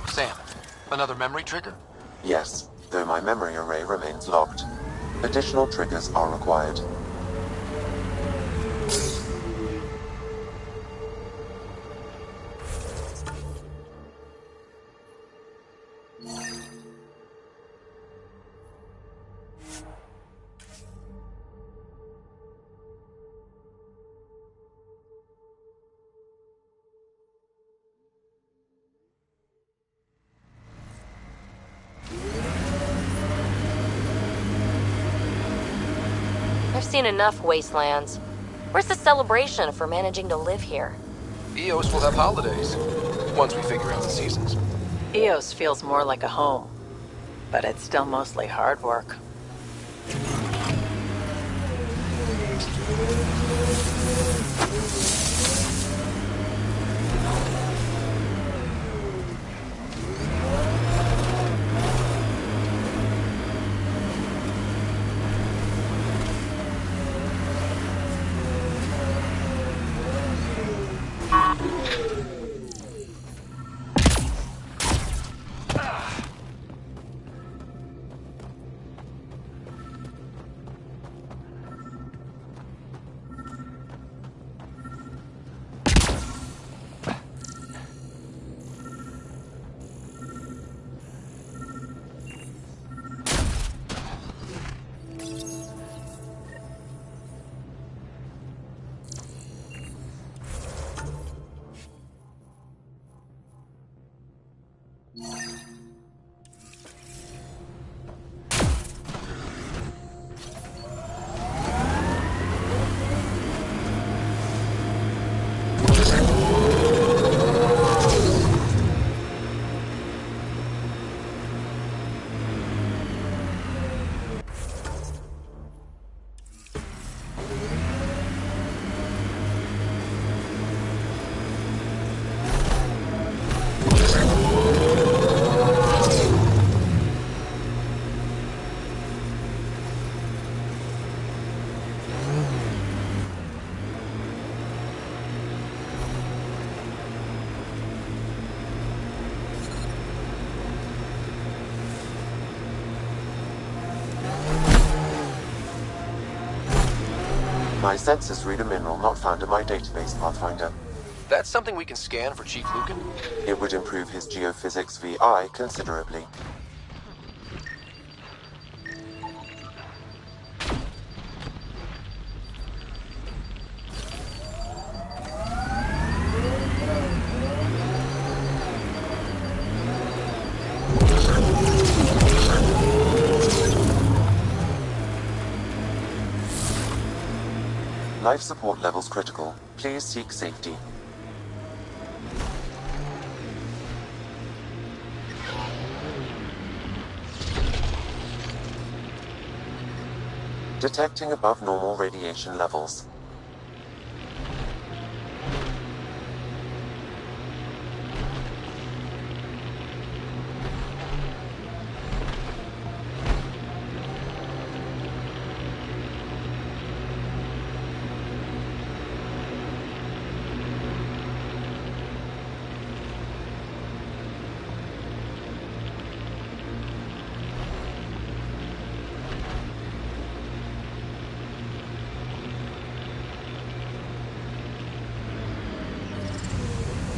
Sam, another memory trigger? Yes, though my memory array remains locked. Additional triggers are required. I've seen enough wastelands. Where's the celebration for managing to live here? EOS will have holidays, once we figure out the seasons. EOS feels more like a home, but it's still mostly hard work. My sensors read a mineral not found in my database, Pathfinder. That's something we can scan for Chief Lucan? It would improve his geophysics VI considerably. Life support levels critical. Please seek safety. Detecting above normal radiation levels.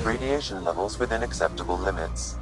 Radiation levels within acceptable limits.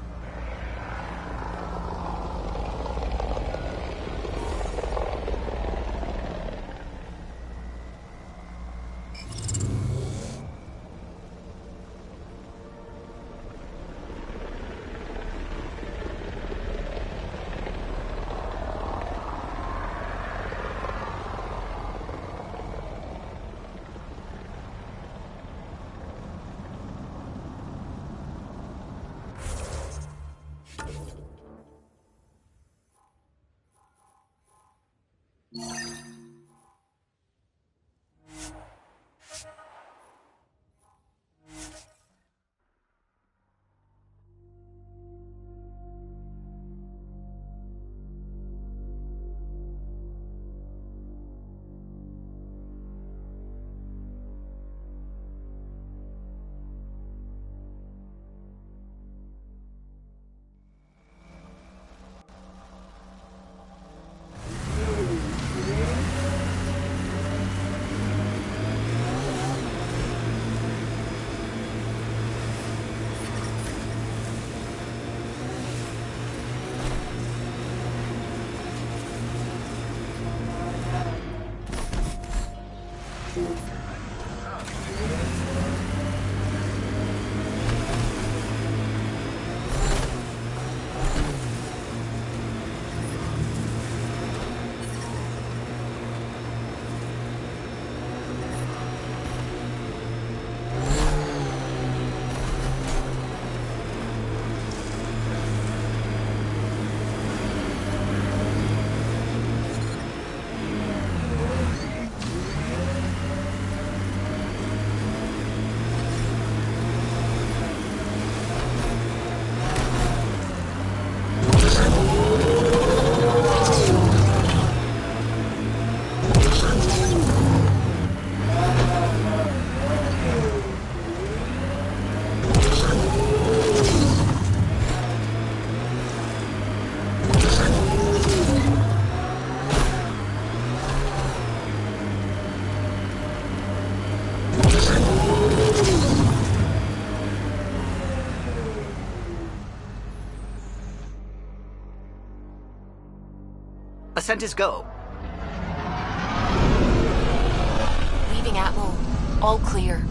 Ascent is go. Leaving Atmo. All clear.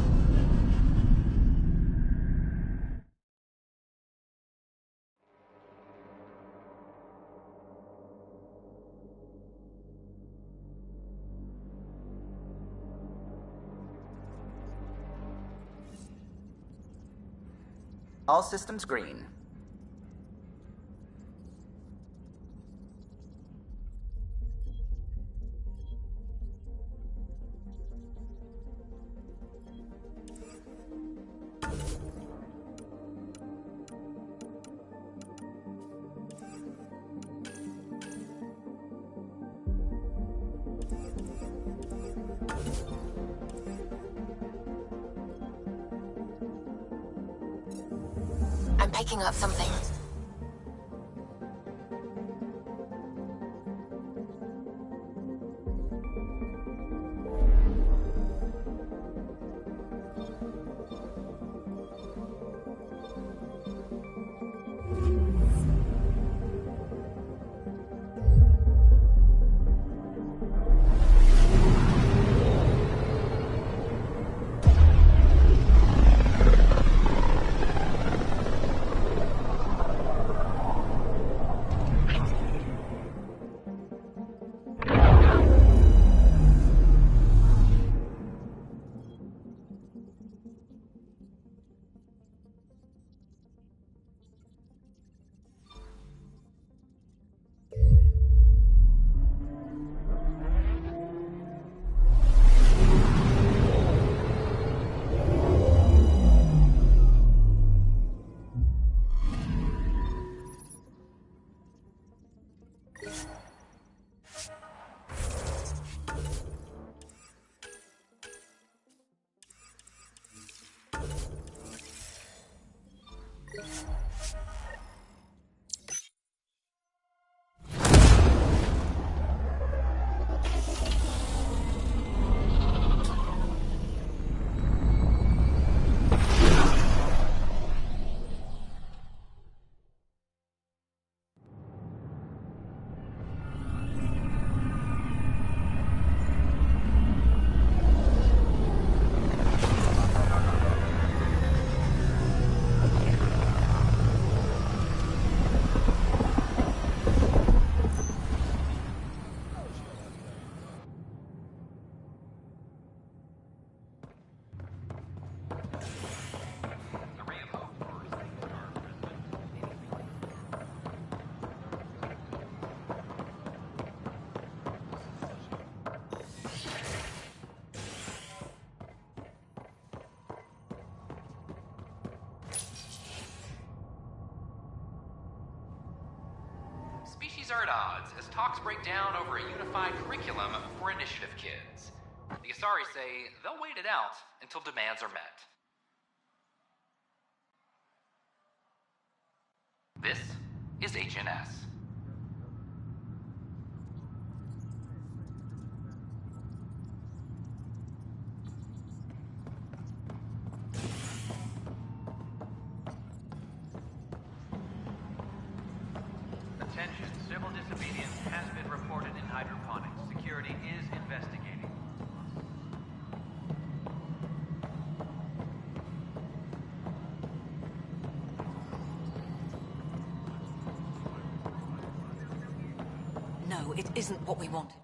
All systems green. I'm picking up something. These are at odds as talks break down over a unified curriculum for initiative kids. The Asari say they'll wait it out until demands are met. This is HNS. Attention, civil disobedience has been reported in hydroponics. Security is investigating. No, it isn't what we wanted.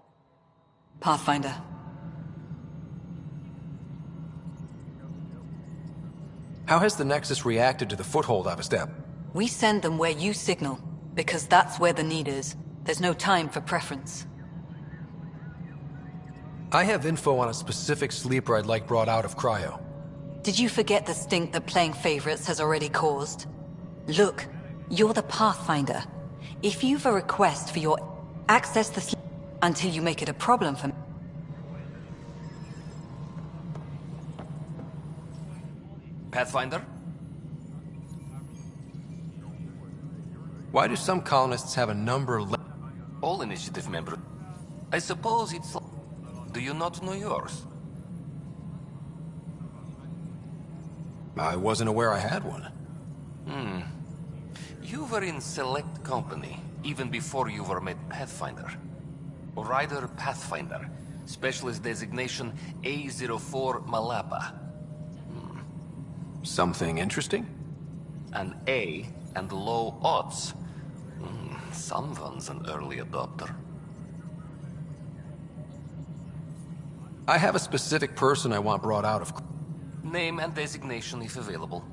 Pathfinder. How has the Nexus reacted to the foothold I've established? We send them where you signal, because that's where the need is. There's no time for preference. I have info on a specific sleeper I'd like brought out of cryo. Did you forget the stink that playing favorites has already caused? Look, you're the Pathfinder. If you've a request for your access the until you make it a problem for me. Pathfinder? Why do some colonists have a number all initiative members? I suppose it's... Do you not know yours? I wasn't aware I had one. You were in select company, even before you were made Pathfinder. Rider Pathfinder. Specialist designation A04 Malapa. Something interesting? An A and low odds. Someone's an early adopter. I have a specific person I want brought out of... Name and designation if available.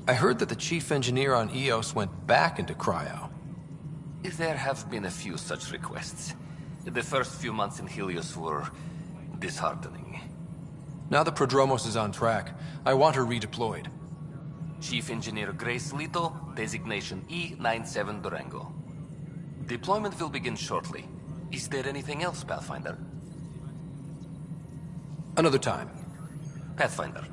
I heard that the chief engineer on EOS went back into cryo. There have been a few such requests. The first few months in Helios were disheartening. Now the Prodromos is on track. I want her redeployed. Chief Engineer Grace Lito, designation E97 Durango. Deployment will begin shortly. Is there anything else, Pathfinder? Another time. Pathfinder.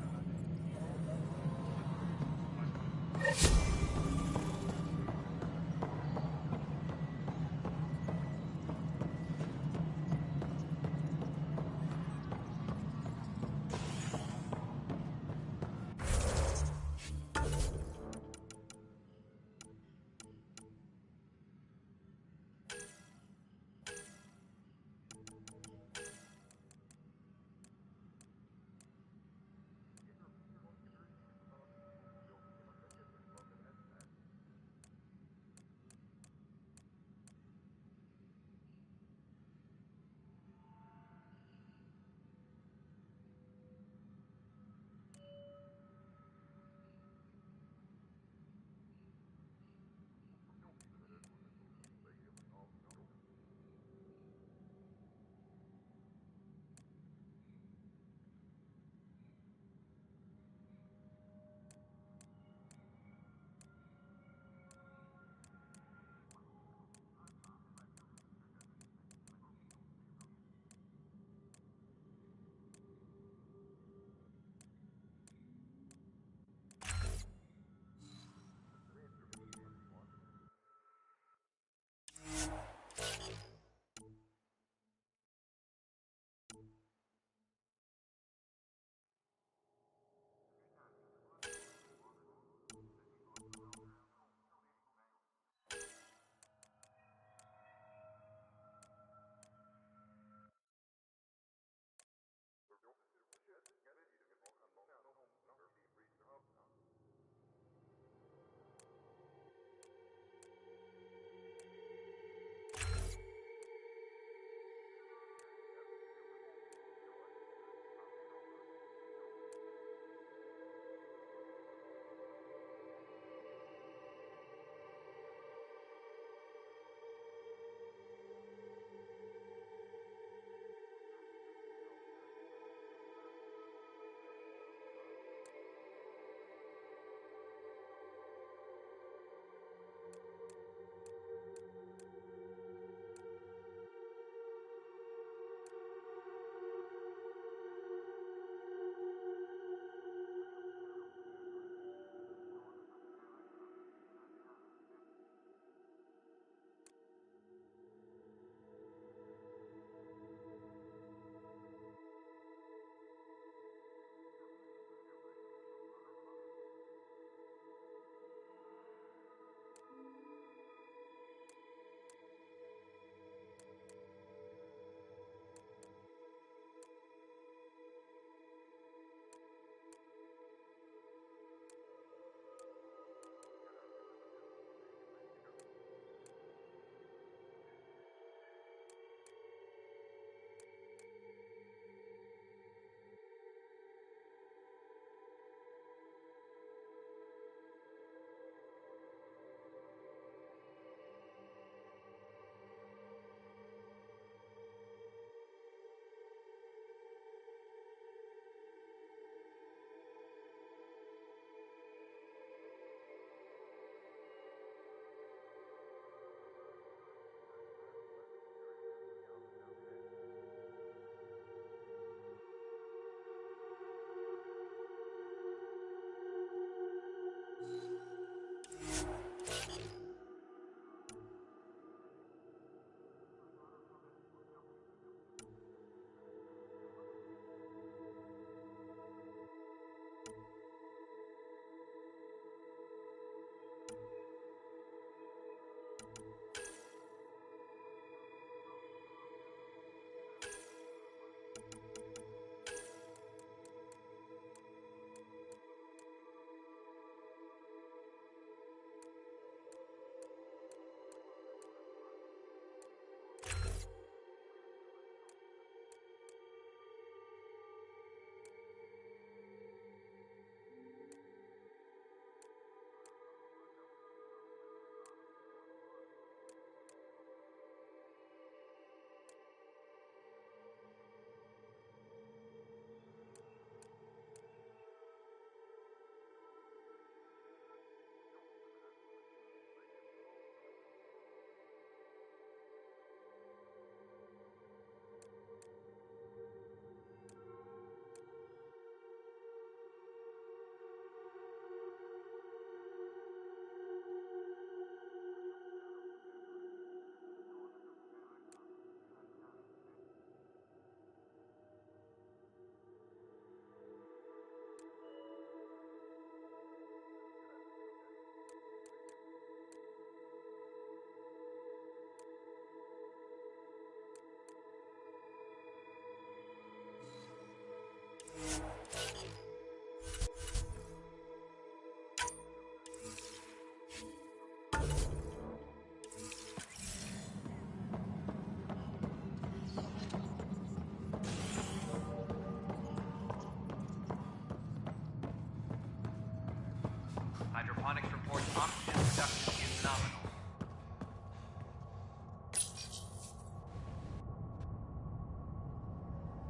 Hydroponics reports oxygen production is nominal.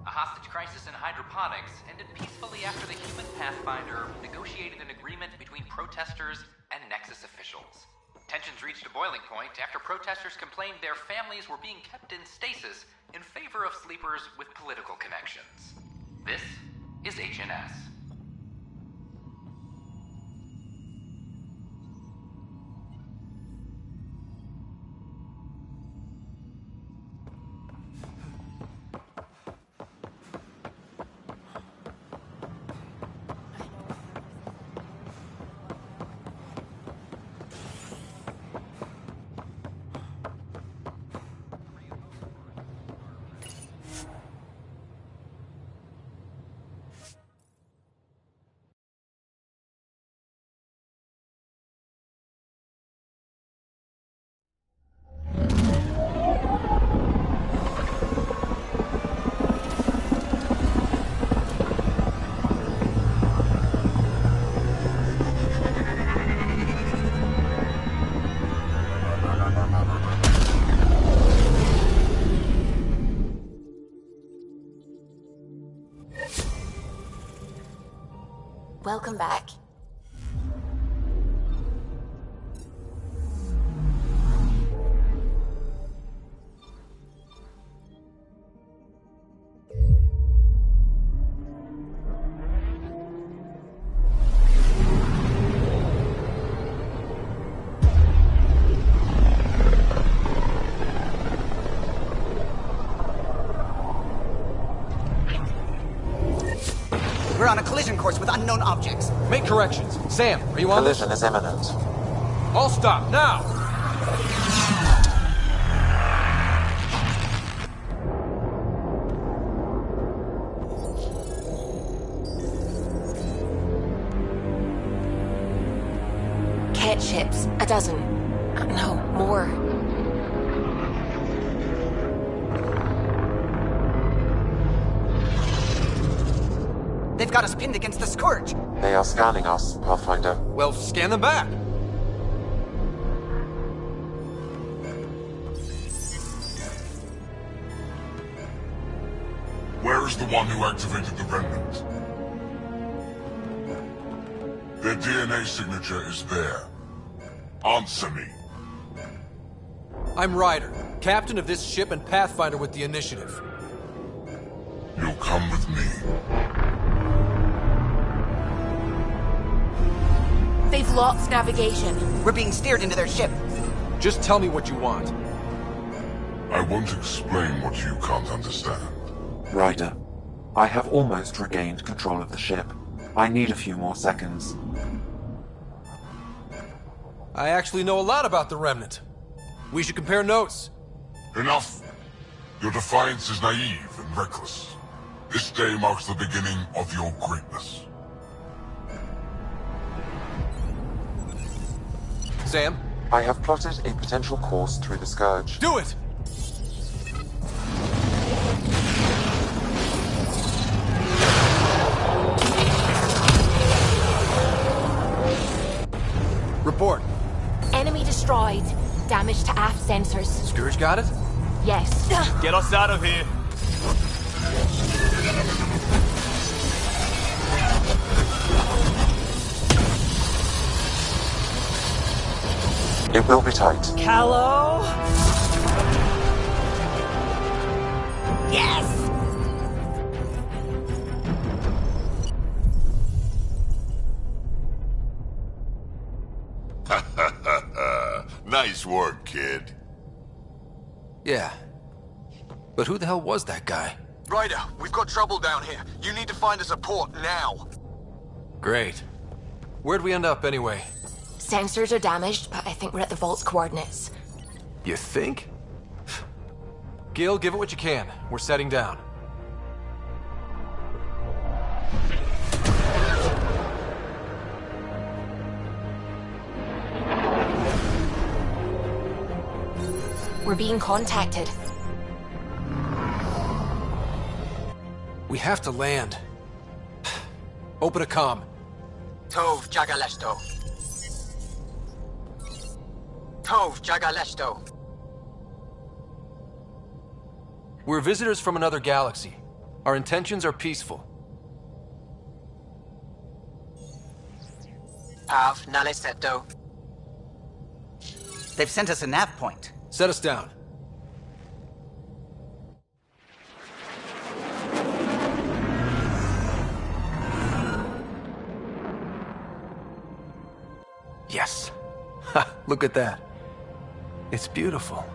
A hostage crisis in hydroponics ended peacefully after the human Pathfinder negotiated an agreement between protesters and Nexus officials. Tensions reached a boiling point after protesters complained their families were being kept in stasis in favor of sleepers with political connections. This is HNS. Welcome back. We're on a collision course with unknown objects. Make corrections. Sam, are you on this? Collision is imminent. All stop, now! Ket ships. A dozen. No, more. They've got us pinned against the Scourge. They are scanning us, Pathfinder. Well, scan them back. Where is the one who activated the Remnant? Their DNA signature is there. Answer me. I'm Ryder, captain of this ship and Pathfinder with the Initiative. You'll come with me. They've lost navigation. We're being steered into their ship. Just tell me what you want. I won't explain what you can't understand. Ryder, I have almost regained control of the ship. I need a few more seconds. I actually know a lot about the Remnant. We should compare notes. Enough! Your defiance is naive and reckless. This day marks the beginning of your greatness. Sam? I have plotted a potential course through the Scourge. Do it! Report. Enemy destroyed. Damage to aft sensors. Scourge got it? Yes. Get us out of here. It will be tight. Callow? Yes! Nice work, kid. Yeah. But who the hell was that guy? Ryder, we've got trouble down here. You need to find us a port now. Great. Where'd we end up anyway? Sensors are damaged, but I think we're at the vault's coordinates. You think? Gil, give it what you can. We're setting down. We're being contacted. We have to land. Open a comm. Tov Jagalesto. Tov Jagaleshto. We're visitors from another galaxy. Our intentions are peaceful. Av Naleseto. They've sent us a nav point. Set us down. Yes. Ha, look at that. It's beautiful.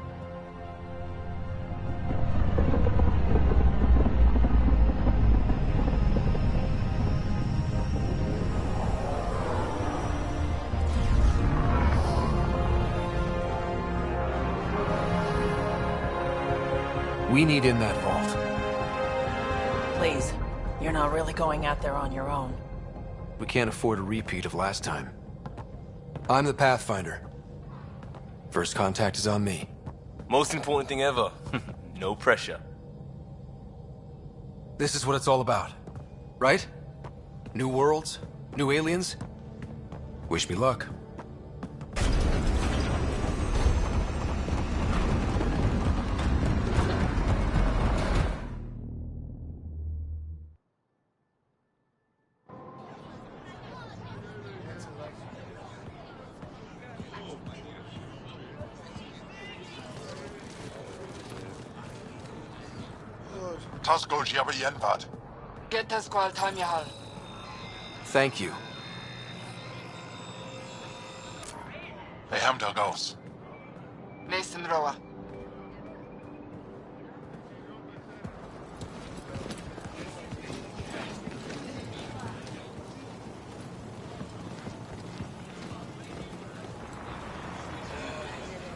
We need in that vault. Please, you're not really going out there on your own. We can't afford a repeat of last time. I'm the Pathfinder. First contact is on me. Most important thing ever. No pressure. This is what it's all about, right? New worlds? New aliens? Wish me luck. Thank you.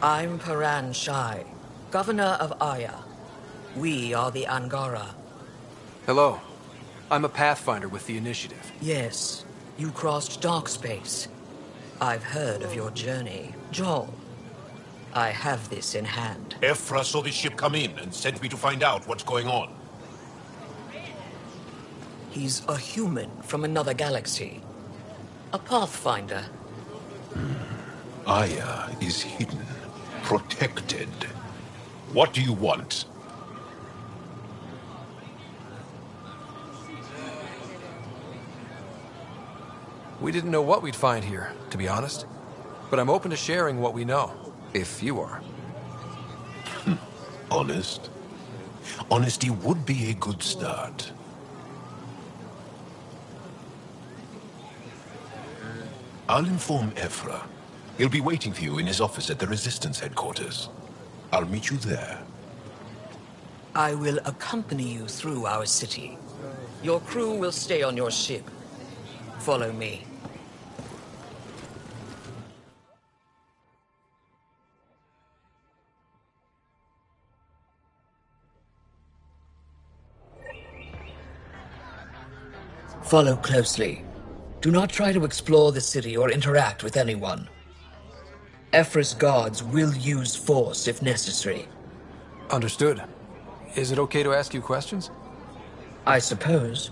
I'm Paran Shai, Governor of Aya. We are the Angara. Hello. I'm a Pathfinder with the Initiative. Yes, you crossed dark space. I've heard of your journey, Joel. I have this in hand. Ephra saw the ship come in and sent me to find out what's going on. He's a human from another galaxy. A Pathfinder. Aya is hidden, protected. What do you want? We didn't know what we'd find here, to be honest. But I'm open to sharing what we know, if you are. Honest? Honesty would be a good start. I'll inform Ephra. He'll be waiting for you in his office at the Resistance headquarters. I'll meet you there. I will accompany you through our city. Your crew will stay on your ship. Follow me. Follow closely. Do not try to explore the city or interact with anyone. Ephra's guards will use force if necessary. Understood. Is it okay to ask you questions? I suppose.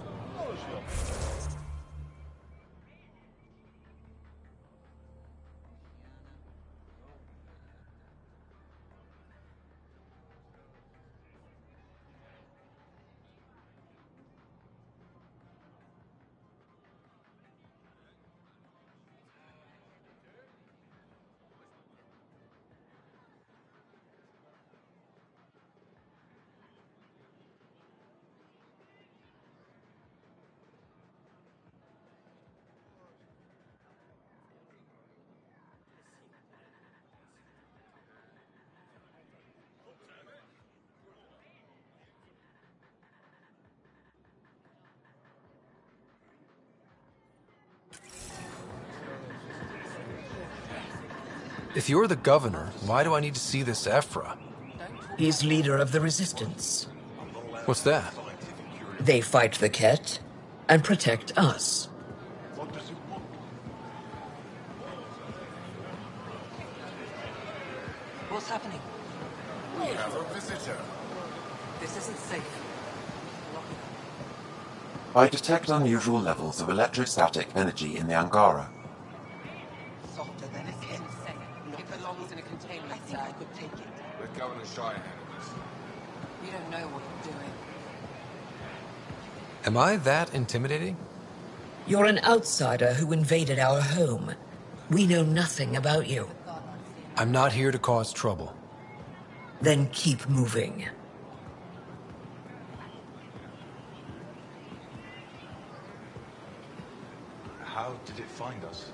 If you're the governor, why do I need to see this Ephra? He's leader of the Resistance. What's that? They fight the Ket and protect us. What's happening? We have a visitor. This isn't safe. I detect unusual levels of electrostatic energy in the Angara. He's in a containment cell. I think I could take it. Let Governor Shire handle this. You don't know what you're doing. Am I that intimidating? You're an outsider who invaded our home. We know nothing about you. I'm not here to cause trouble. Then keep moving. How did it find us?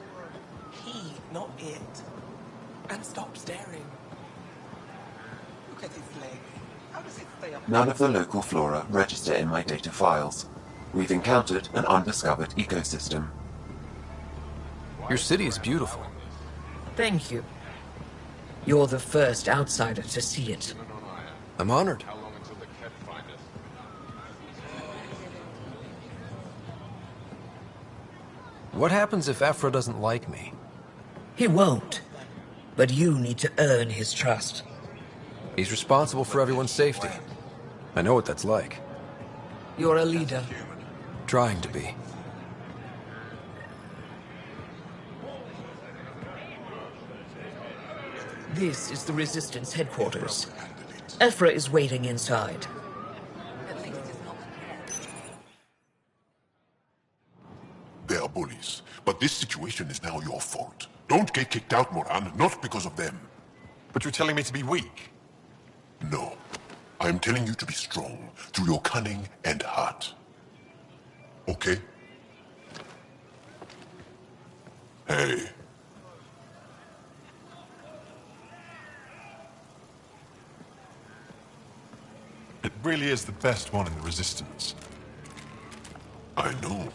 He, not it. And stop staring. Look at his legs. How does it stay up? None of the local flora register in my data files. We've encountered an undiscovered ecosystem. Your city is beautiful. Thank you. You're the first outsider to see it. I'm honored. How long until the Ket find us? What happens if Ephra doesn't like me? He won't. But you need to earn his trust. He's responsible for everyone's safety. I know what that's like. You're a leader. Trying to be. This is the Resistance headquarters. Ephra is waiting inside. They are bullies, but this situation is now your fault. Don't get kicked out, Moran, not because of them. But you're telling me to be weak? No. I am telling you to be strong, through your cunning and heart. Okay? Hey. It really is the best one in the Resistance. I know.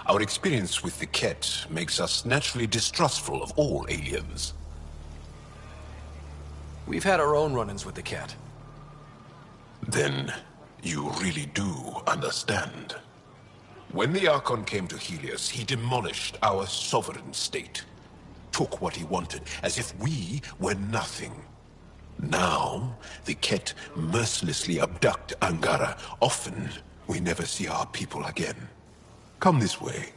Our experience with the Ket makes us naturally distrustful of all aliens. We've had our own run-ins with the Ket. Then, you really do understand. When the Archon came to Helios, he demolished our sovereign state. Took what he wanted, as if we were nothing. Now, the Ket mercilessly abduct Angara. Often, we never see our people again. Come this way.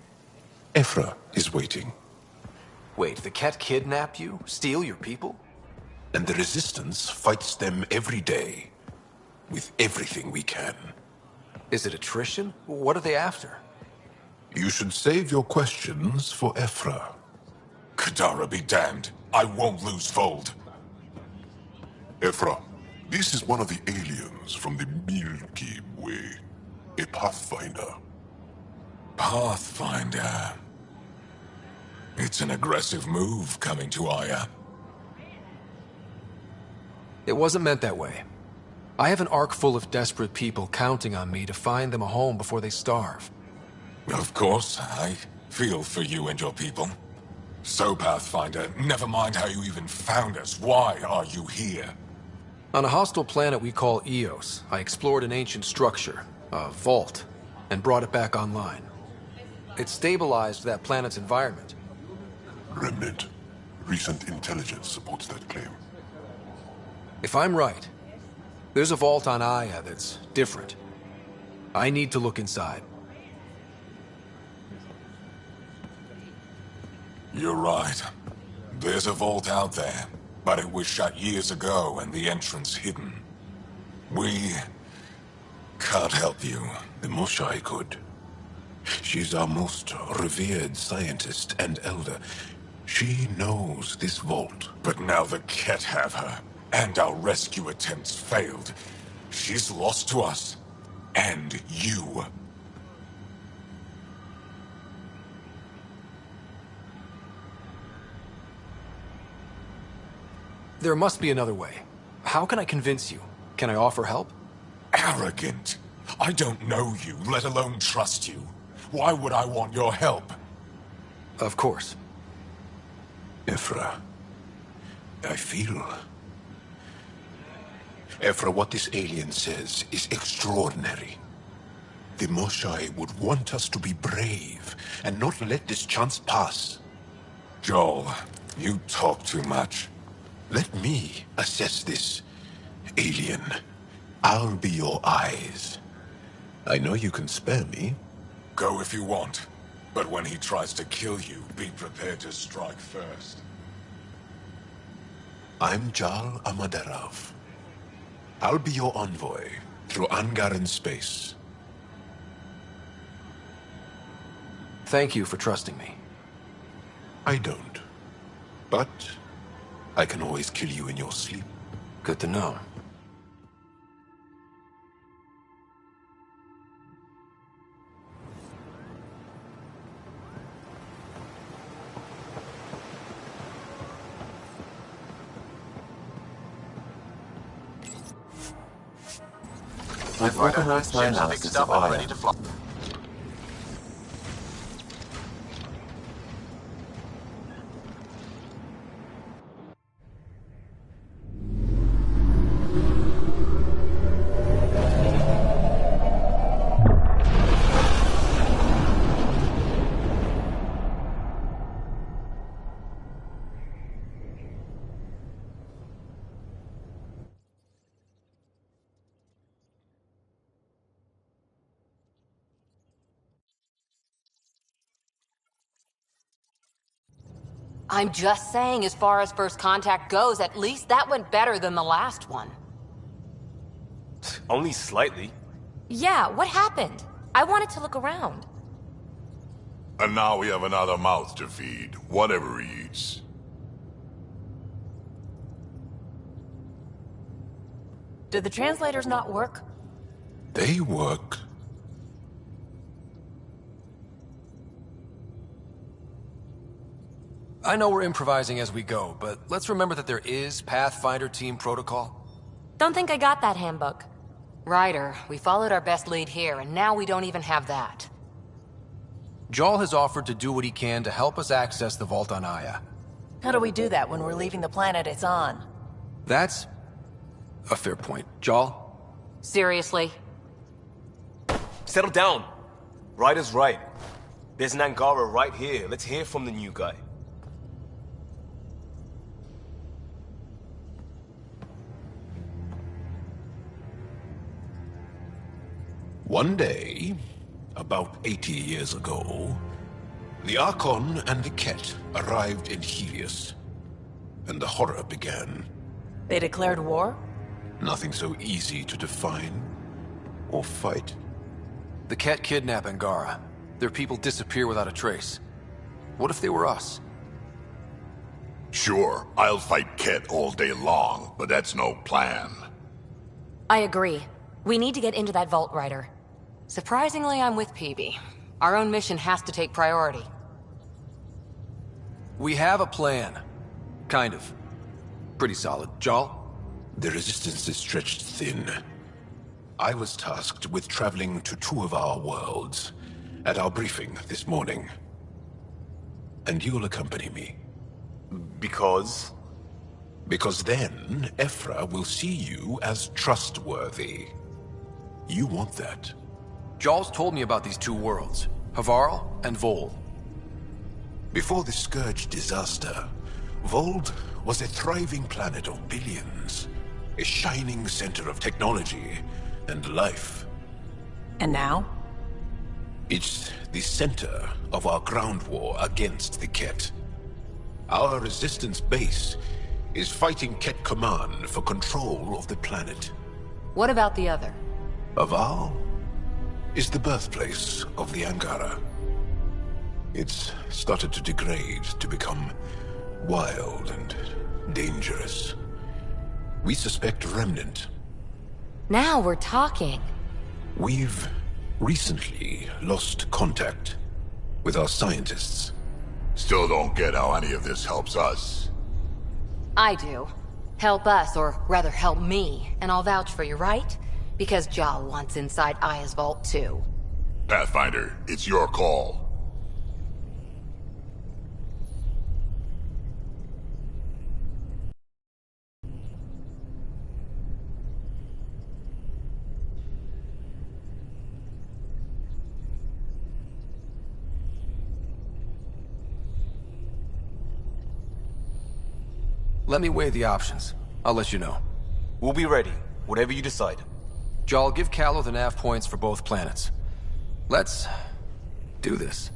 Ephra is waiting. Wait, the Ket kidnap you? Steal your people? And the Resistance fights them every day. With everything we can. Is it attrition? What are they after? You should save your questions for Ephra. Kadara be damned. I won't lose Fold. Ephra, this is one of the aliens from the Milky Way. A Pathfinder. Pathfinder. It's an aggressive move coming to Aya. It wasn't meant that way. I have an ark full of desperate people counting on me to find them a home before they starve. Of course, I feel for you and your people. So, Pathfinder, never mind how you even found us. Why are you here? On a hostile planet we call Eos, I explored an ancient structure, a vault, and brought it back online. It stabilized that planet's environment. Remnant. Recent intelligence supports that claim. If I'm right, there's a vault on Aya that's different. I need to look inside. You're right. There's a vault out there, but it was shut years ago and the entrance hidden. We can't help you. The Moshai could. She's our most revered scientist and elder. She knows this vault. But now the Ket have her, and our rescue attempts failed. She's lost to us, and you. There must be another way. How can I convince you? Can I offer help? Arrogant. I don't know you, let alone trust you. Why would I want your help? Of course. Ephra, I feel... Ephra, what this alien says is extraordinary. The Moshai would want us to be brave and not let this chance pass. Joel, you talk too much. Let me assess this, alien. I'll be your eyes. I know you can spare me. Go if you want. But when he tries to kill you, be prepared to strike first. I'm Jal Amaderov. I'll be your envoy through Angaran space. Thank you for trusting me. I don't. But I can always kill you in your sleep. Good to know. I've organized my analysis of Aya. I'm just saying, as far as first contact goes, at least that went better than the last one. Only slightly. Yeah, what happened? I wanted to look around. And now we have another mouth to feed, whatever he eats. Did the translators not work? They work. I know we're improvising as we go, but let's remember that there is Pathfinder team protocol. Don't think I got that handbook. Ryder, we followed our best lead here, and now we don't even have that. Jal has offered to do what he can to help us access the vault on Aya. How do we do that when we're leaving the planet it's on? That's a fair point. Jal? Seriously? Settle down. Ryder's right. There's an Angara right here. Let's hear from the new guy. One day, about 80 years ago, the Archon and the Ket arrived in Helios, and the horror began. They declared war? Nothing so easy to define or fight. The Ket kidnap Angara. Their people disappear without a trace. What if they were us? Sure, I'll fight Ket all day long, but that's no plan. I agree. We need to get into that vault, Ryder. Surprisingly, I'm with Peavy. Our own mission has to take priority. We have a plan. Kind of. Pretty solid. Jal? The resistance is stretched thin. I was tasked with traveling to two of our worlds at our briefing this morning. And you'll accompany me. Because? Because then, Ephra will see you as trustworthy. You want that. Jal's told me about these two worlds, Havarl and Vold. Before the Scourge disaster, Vold was a thriving planet of billions, a shining center of technology and life. And now? It's the center of our ground war against the Ket. Our resistance base is fighting Ket Command for control of the planet. What about the other? Havarl is the birthplace of the Angara. It's started to degrade, to become wild and dangerous. We suspect Remnant. Now we're talking. We've recently lost contact with our scientists. Still don't get how any of this helps us. I do. Help us, or rather help me, and I'll vouch for you, right? Because Jal wants inside Aya's vault too. Pathfinder, it's your call. Let me weigh the options. I'll let you know. We'll be ready, whatever you decide. Jarl, give Callow the nav points for both planets. Let's do this.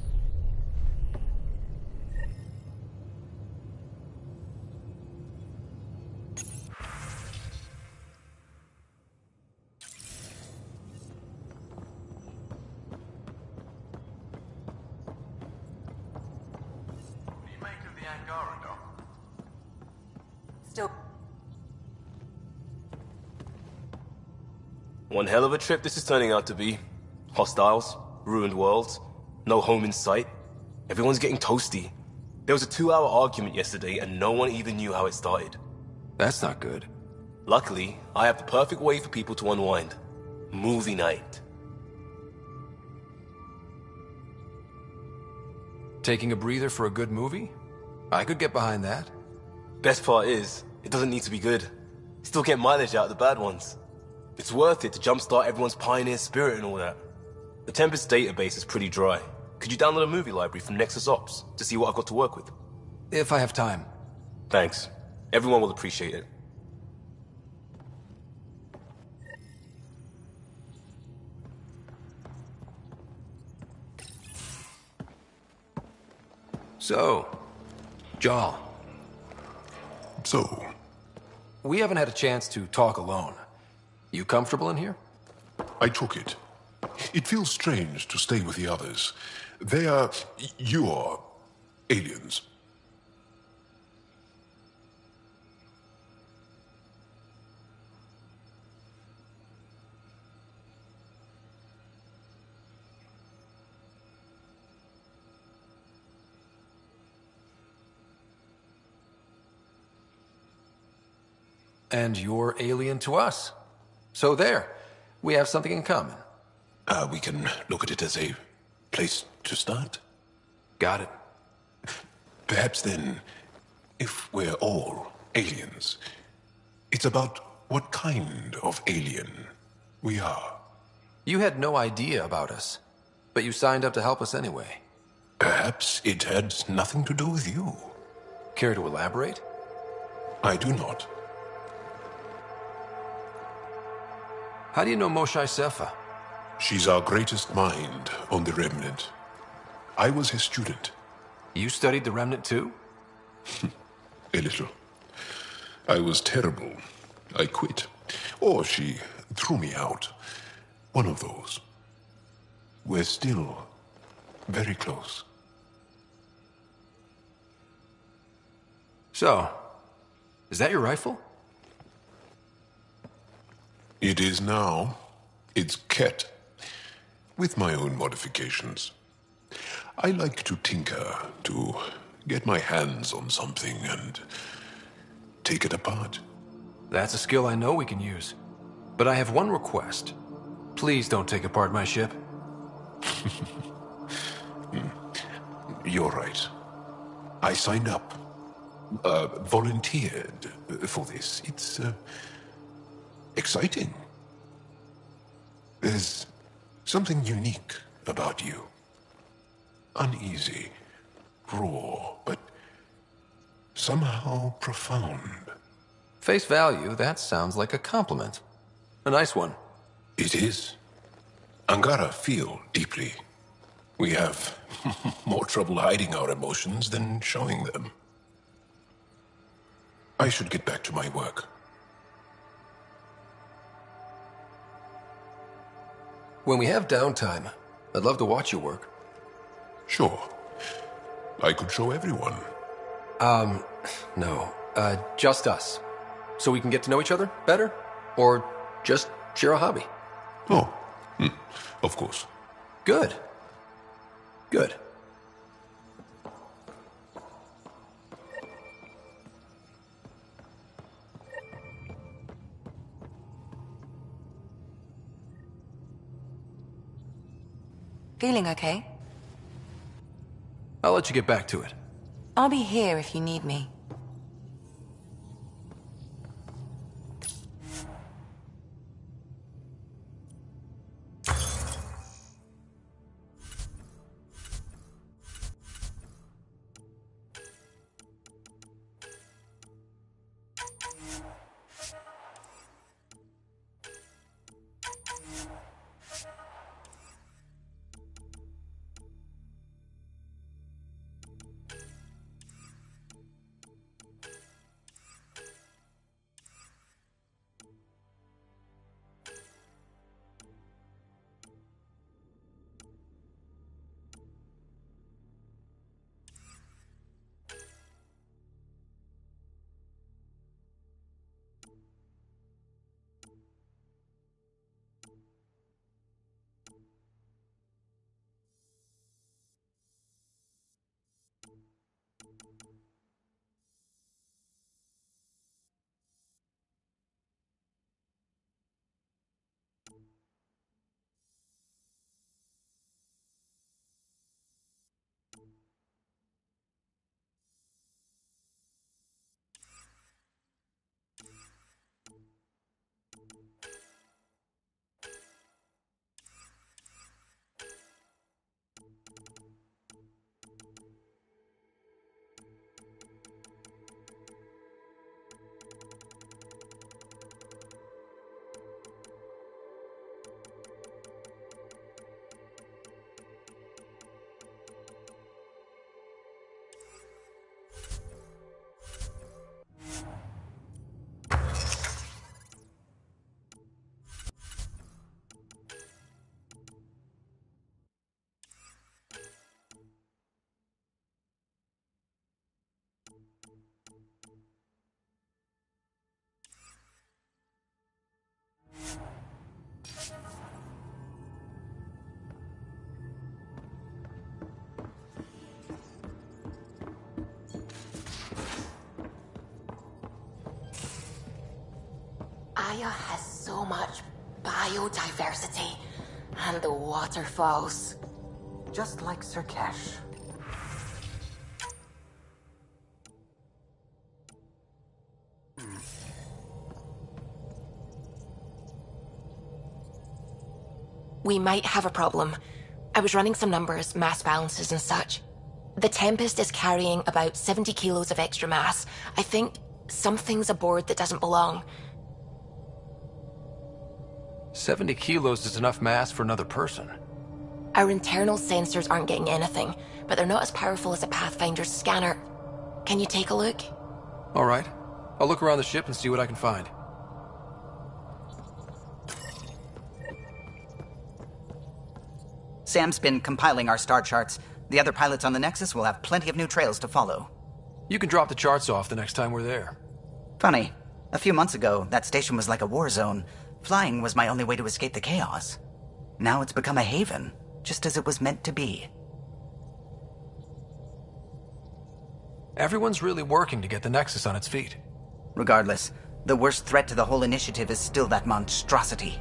Still. One hell of a trip this is turning out to be. Hostiles, ruined worlds, no home in sight. Everyone's getting toasty. There was a 2-hour argument yesterday and no one even knew how it started. That's not good. Luckily, I have the perfect way for people to unwind. Movie night. Taking a breather for a good movie? I could get behind that. Best part is, it doesn't need to be good. Still get mileage out of the bad ones. It's worth it to jumpstart everyone's pioneer spirit and all that. The Tempest database is pretty dry. Could you download a movie library from Nexus Ops to see what I've got to work with? If I have time. Thanks. Everyone will appreciate it. So, Jarl. So? We haven't had a chance to talk alone. You comfortable in here? I took it. It feels strange to stay with the others. They are... you are... aliens. And you're alien to us. So there, we have something in common. We can look at it as a place to start. Got it. Perhaps then, if we're all aliens, it's about what kind of alien we are. You had no idea about us, but you signed up to help us anyway. Perhaps it had nothing to do with you. Care to elaborate? I do not. How do you know Moshae Sefa? She's our greatest mind on the Remnant. I was her student. You studied the Remnant too? A little. I was terrible. I quit. Or she threw me out. One of those. We're still very close. So, is that your rifle? It is now. It's Ket. With my own modifications. I like to tinker, to get my hands on something and take it apart. That's a skill I know we can use. But I have one request. Please don't take apart my ship. You're right. I signed up. Volunteered for this. It's exciting. There's something unique about you. Uneasy, raw, but somehow profound. Face value, that sounds like a compliment. A nice one. It is. Angara feel deeply. We have more trouble hiding our emotions than showing them. I should get back to my work. When we have downtime, I'd love to watch you work. Sure. I could show everyone. No. Just us. So we can get to know each other better? Or just share a hobby? Oh, of course. Good. Good. Feeling okay? I'll let you get back to it. I'll be here if you need me. Gaia has so much biodiversity. And the waterfalls. Just like Sirkesh. We might have a problem. I was running some numbers, mass balances and such. The Tempest is carrying about 70 kilos of extra mass. I think something's aboard that doesn't belong. 70 kilos is enough mass for another person. Our internal sensors aren't getting anything, but they're not as powerful as a Pathfinder's scanner. Can you take a look? All right. I'll look around the ship and see what I can find. Sam's been compiling our star charts. The other pilots on the Nexus will have plenty of new trails to follow. You can drop the charts off the next time we're there. Funny. A few months ago, that station was like a war zone. Flying was my only way to escape the chaos. Now it's become a haven, just as it was meant to be. Everyone's really working to get the Nexus on its feet. Regardless, the worst threat to the whole initiative is still that monstrosity.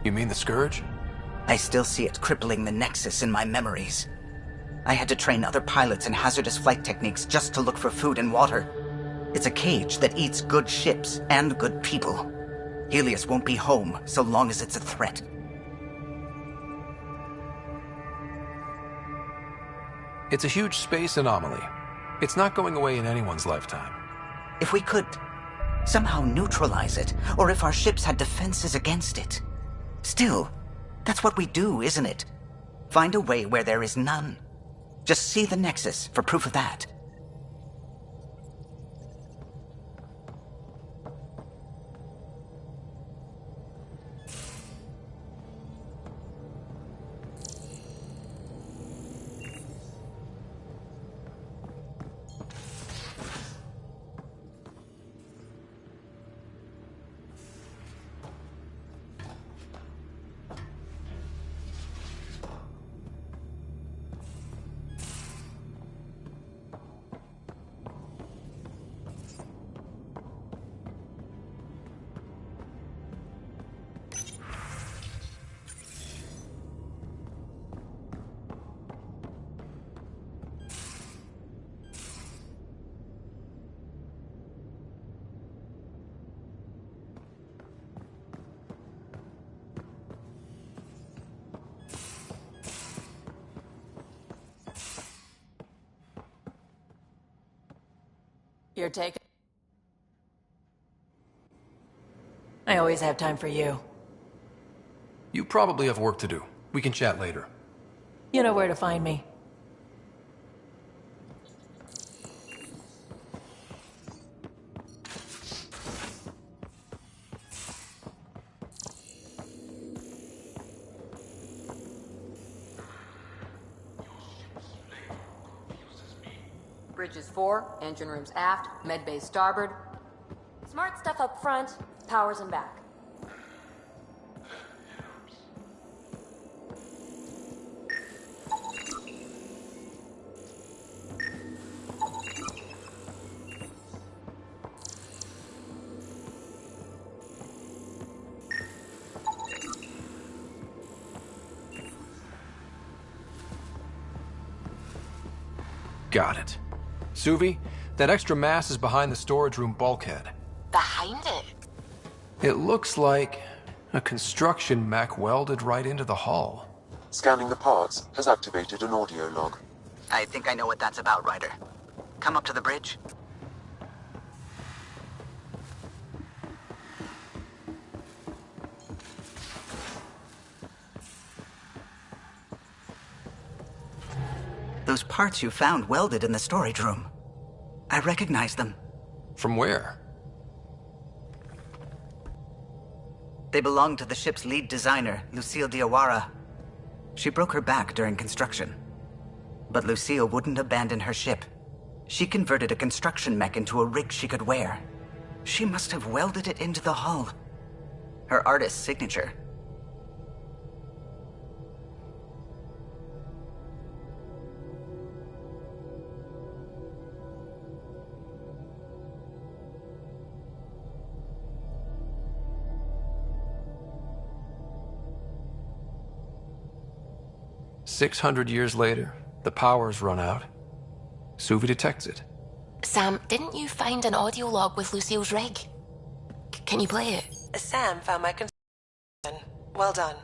You mean the Scourge? I still see it crippling the Nexus in my memories. I had to train other pilots in hazardous flight techniques just to look for food and water. It's a cage that eats good ships and good people. Helios won't be home so long as it's a threat. It's a huge space anomaly. It's not going away in anyone's lifetime. If we could somehow neutralize it, or if our ships had defenses against it. Still, that's what we do, isn't it? Find a way where there is none. Just see the Nexus for proof of that. You're taking... I always have time for you. You probably have work to do. We can chat later. You know where to find me. Bridges 4, engine rooms aft, med bay starboard. Smart stuff up front, powers in back. Got it. Suvi, that extra mass is behind the storage room bulkhead. Behind it? It looks like a construction mech welded right into the hull. Scanning the parts has activated an audio log. I think I know what that's about, Ryder. Come up to the bridge. Those parts you found welded in the storage room. I recognize them. From where? They belong to the ship's lead designer, Lucille Diawara. She broke her back during construction. But Lucille wouldn't abandon her ship. She converted a construction mech into a rig she could wear. She must have welded it into the hull. Her artist's signature. 600 years later, the power's run out. Suvi detects it. Sam, didn't you find an audio log with Lucille's rig? Can you play it? Sam found my construction. Well done.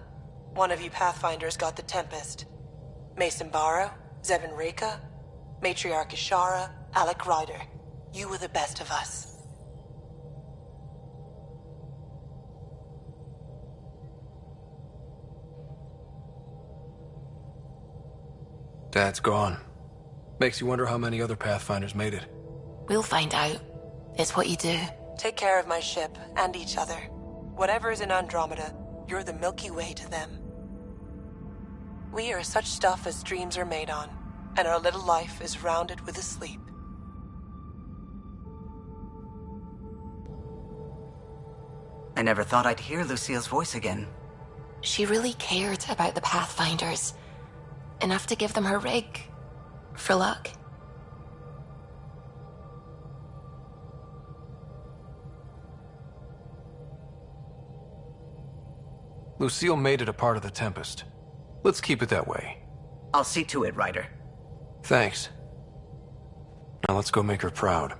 One of you Pathfinders got the Tempest. Mason Barrow, Zevin Reka, Matriarch Ishara, Alec Ryder. You were the best of us. Dad's gone. Makes you wonder how many other Pathfinders made it. We'll find out. It's what you do. Take care of my ship and each other. Whatever is in Andromeda, you're the Milky Way to them. We are such stuff as dreams are made on, and our little life is rounded with a sleep. I never thought I'd hear Lucille's voice again. She really cared about the Pathfinders. Enough to give them her rig. For luck. Lucille made it a part of the Tempest. Let's keep it that way. I'll see to it, Ryder. Thanks. Now let's go make her proud.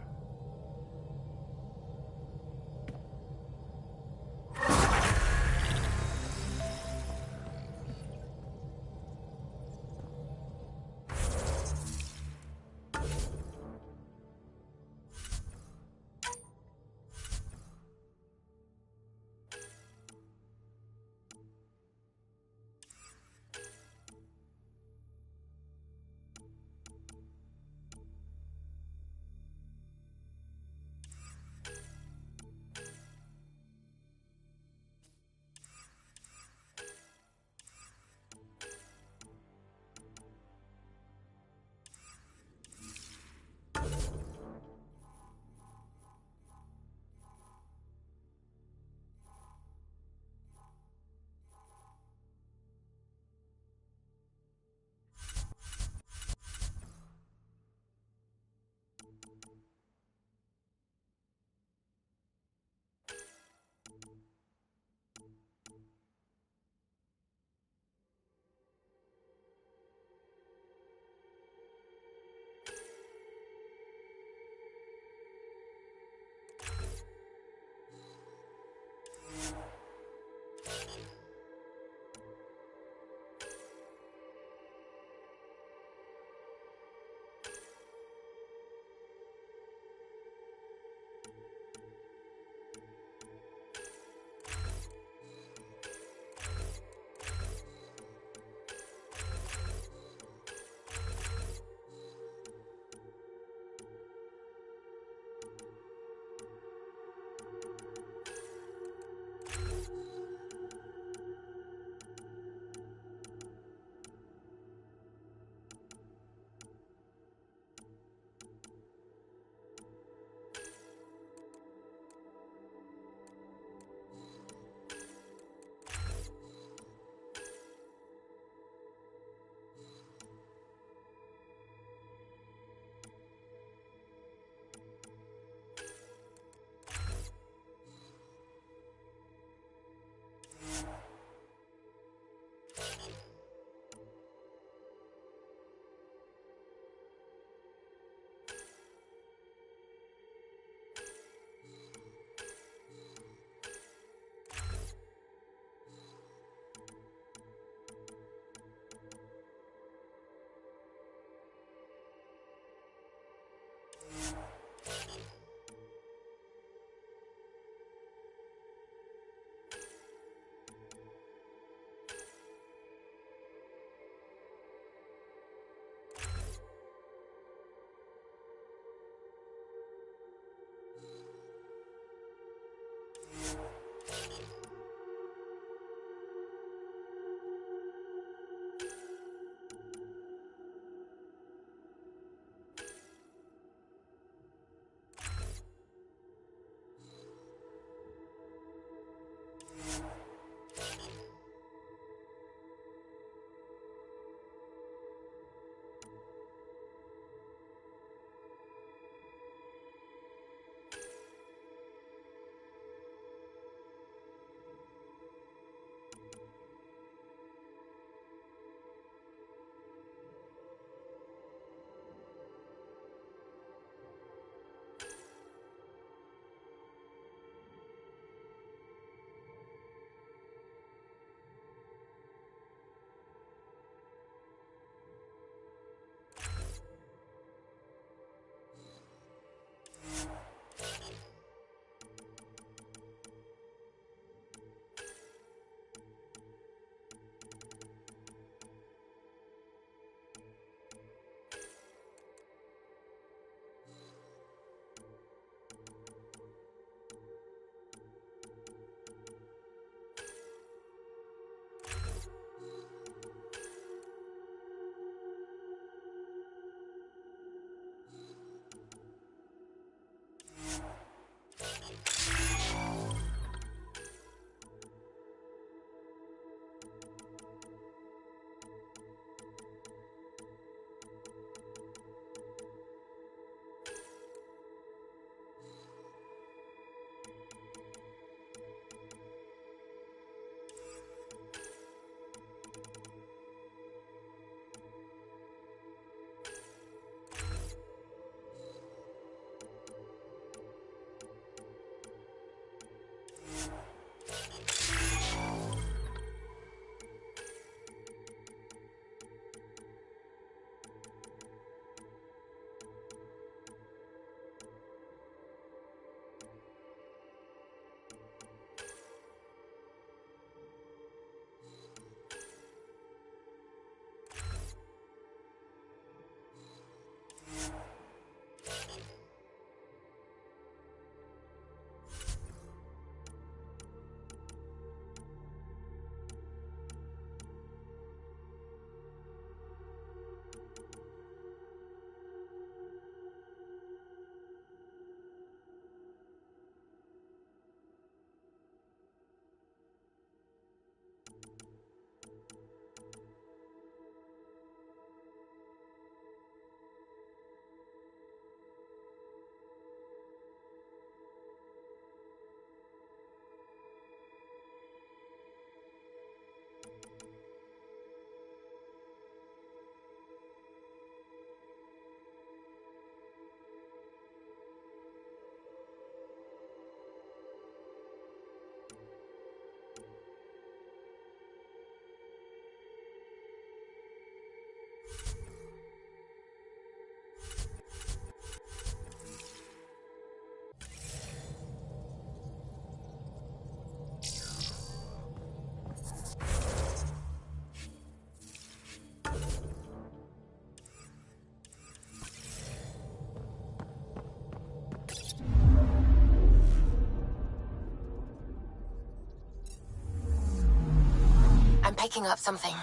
picking up something.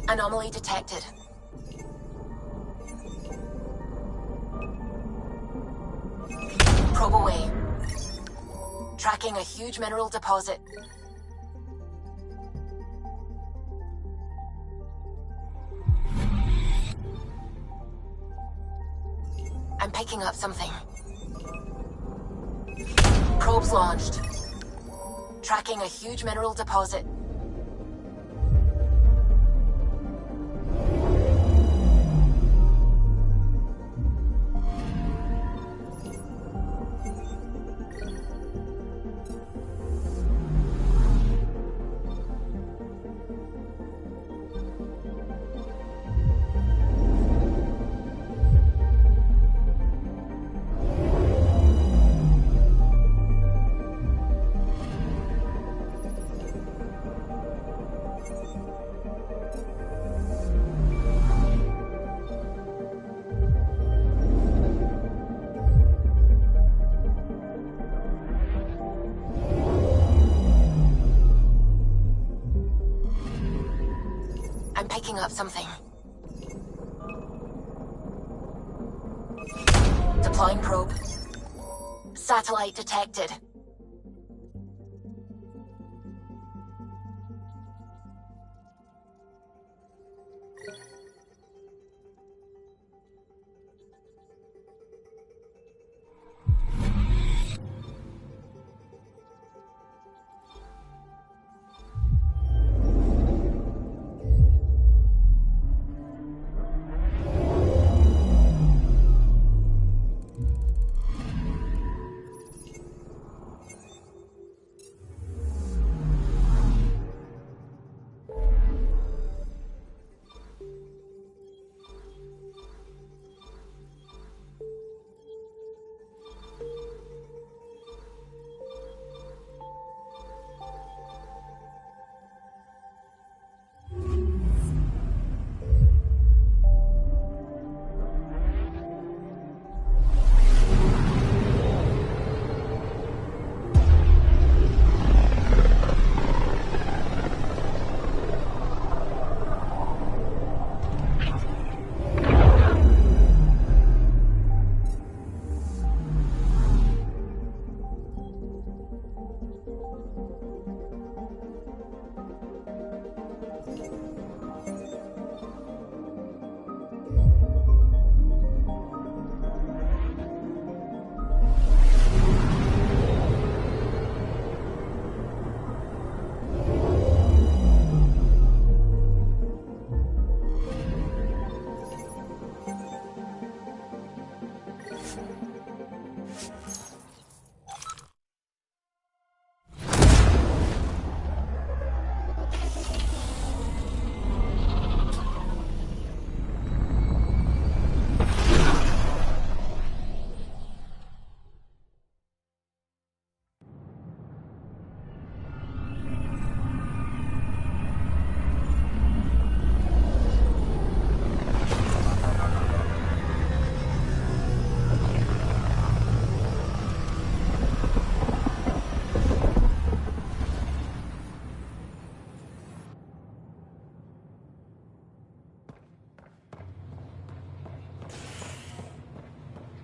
Anomaly detected. Probe away. Tracking a huge mineral deposit. I'm picking up something. Probes launched. Tracking a huge mineral deposit. I'm picking up something. Deploying probe. Satellite detected.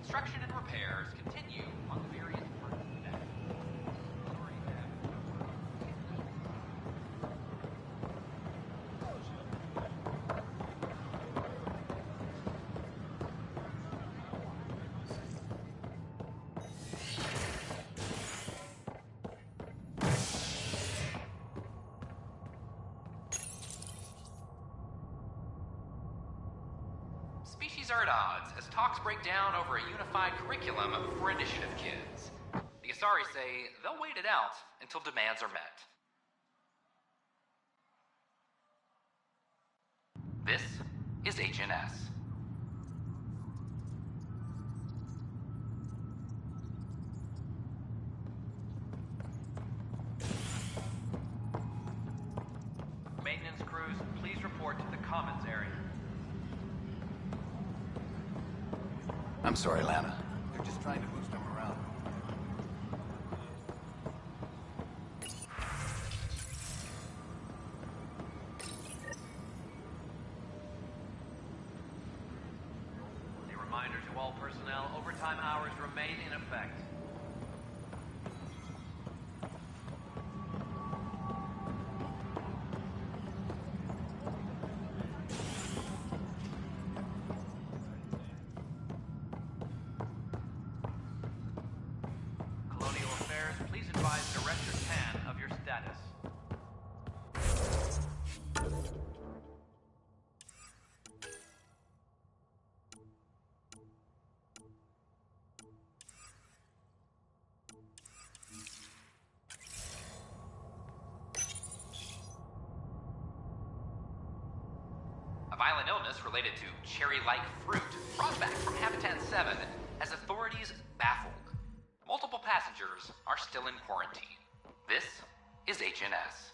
Construction and repairs continue on the various parts of the deck. Species are at odds as talks break down over a unified curriculum for initiative kids. The Asari say they'll wait it out until demands are met. This is HNS. transport to the Commons area. I'm sorry, Lana. They're just trying to boost them around. A reminder to all personnel, overtime hours remain in effect. Colonial Affairs, please advise Director Tan of your status. A violent illness related to cherry-like fruit brought back from Habitat 7 has authorities baffled. Multiple passengers are still in quarantine. This is HNS.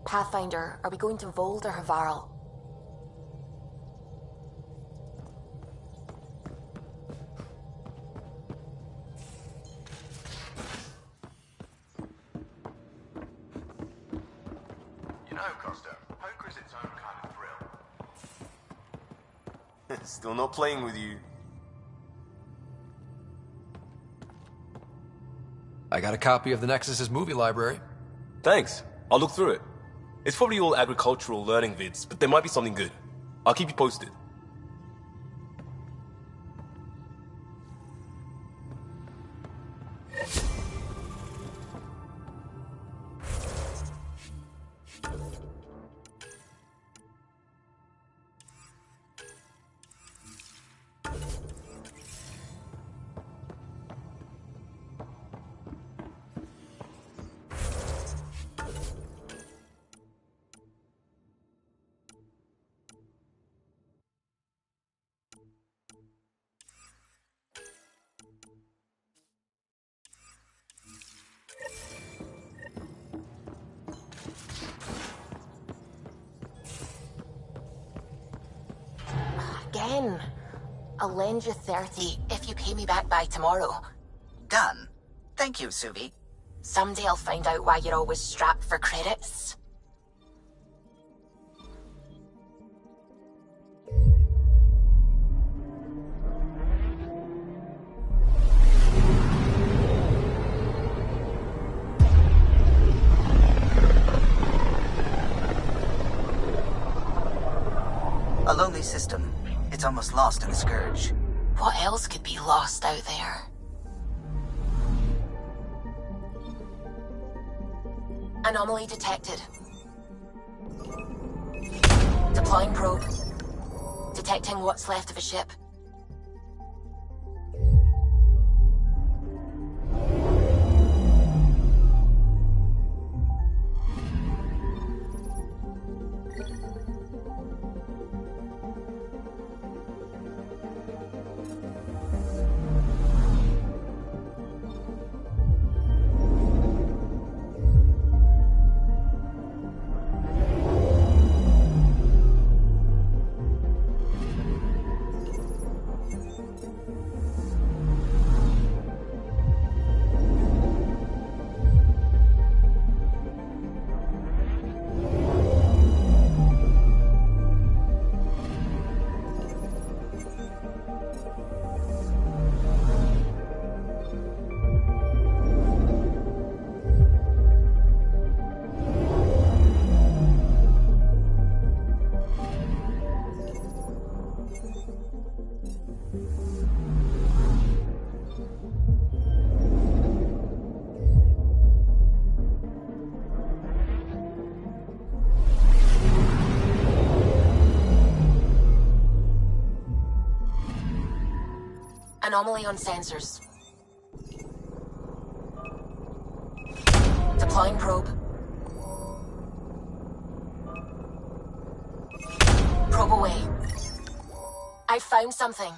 Pathfinder, are we going to Vold or Havarl? You know, Costa, poker is its own kind of thrill. Still not playing with you. I got a copy of the Nexus's movie library. Thanks. I'll look through it. It's probably all agricultural learning vids, but there might be something good. I'll keep you posted. Again. I'll lend you 30 if you pay me back by tomorrow. Done. Thank you, Suvi. Someday I'll find out why you're always strapped for credits. early system. It's almost lost in the Scourge. What else could be lost out there? Anomaly detected. Deploying probe. Detecting what's left of a ship. Anomaly on sensors. Deploying probe. Probe away. I found something.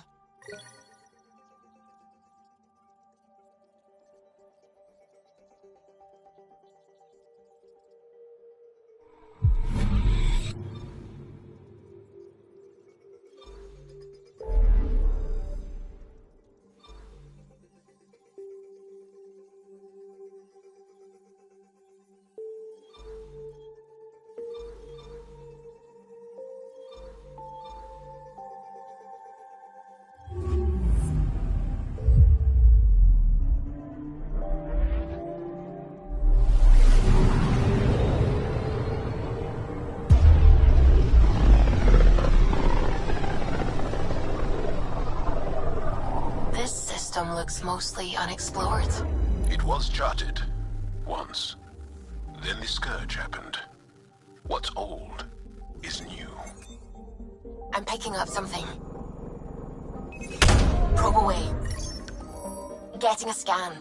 Looks mostly unexplored. It was charted. Once. Then the Scourge happened. What's old is new. I'm picking up something. Probe away. Getting a scan.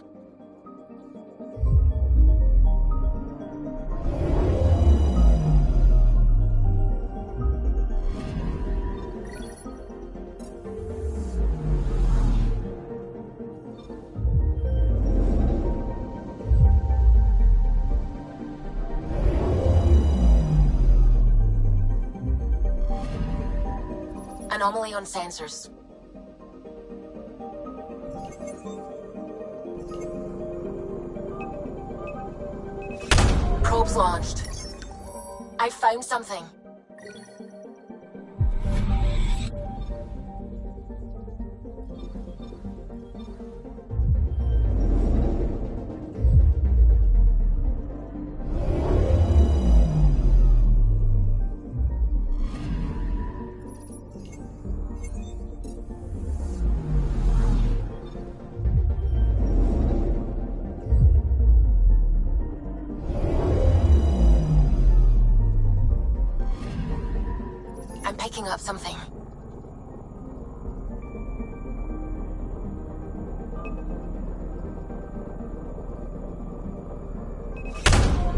Anomaly on sensors. Probes launched. I found something. Picking up something.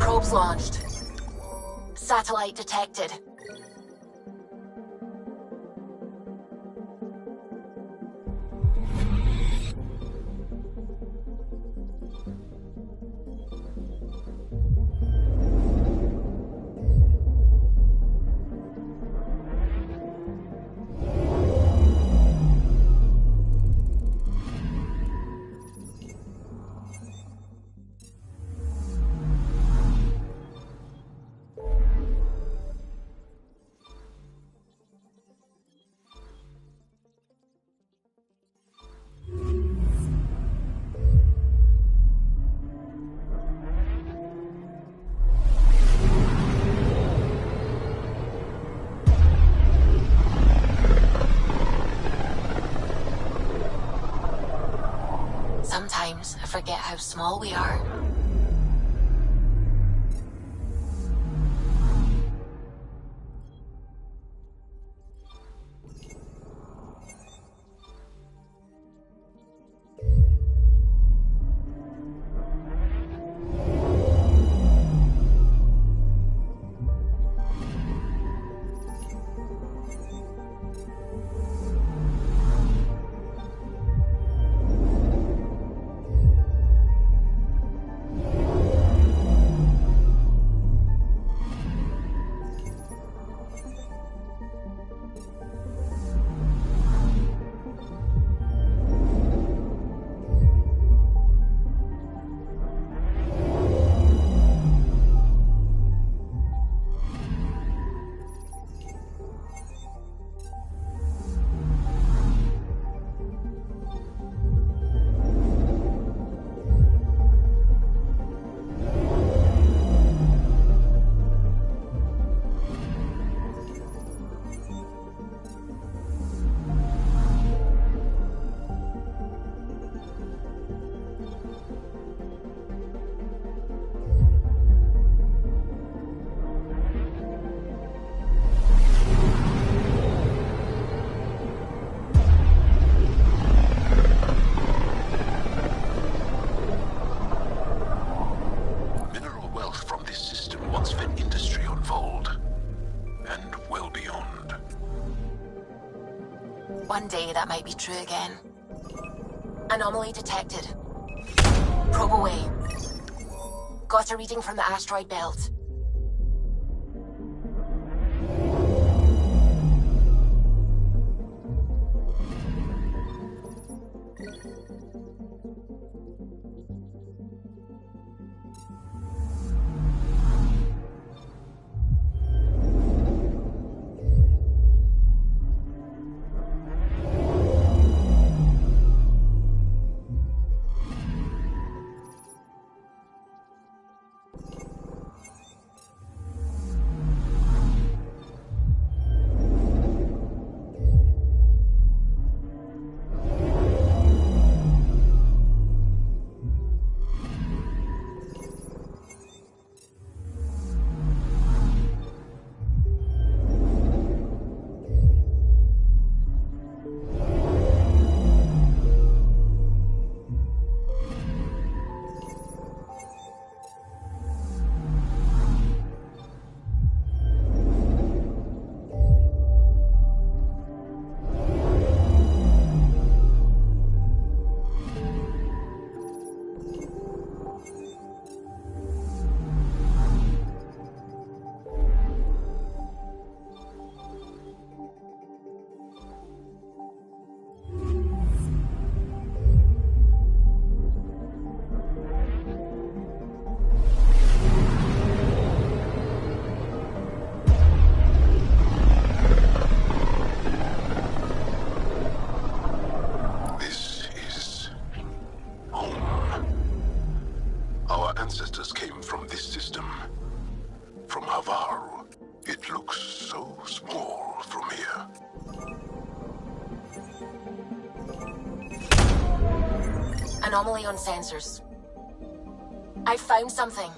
Probes launched. Satellite detected. Sometimes I forget how small we are. One day that might be true again. Anomaly detected. Probe away. Got a reading from the asteroid belt. Ancestors came from this system. From Havaru. It looks so small from here. Anomaly on sensors. I found something.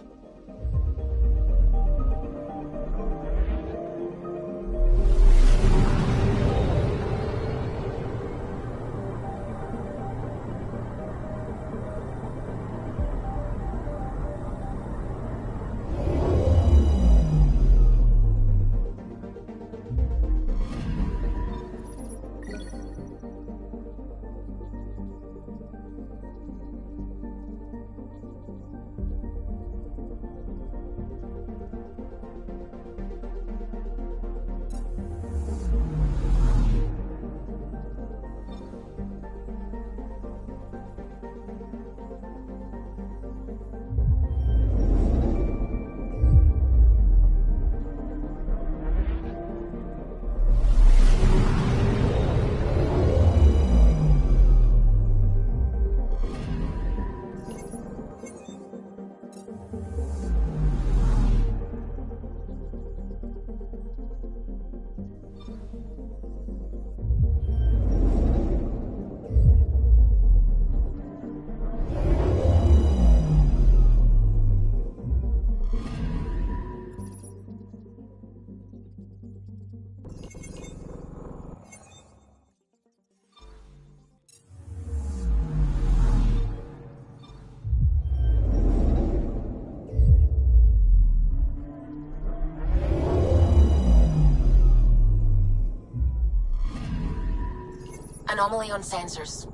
Anomaly on sensors.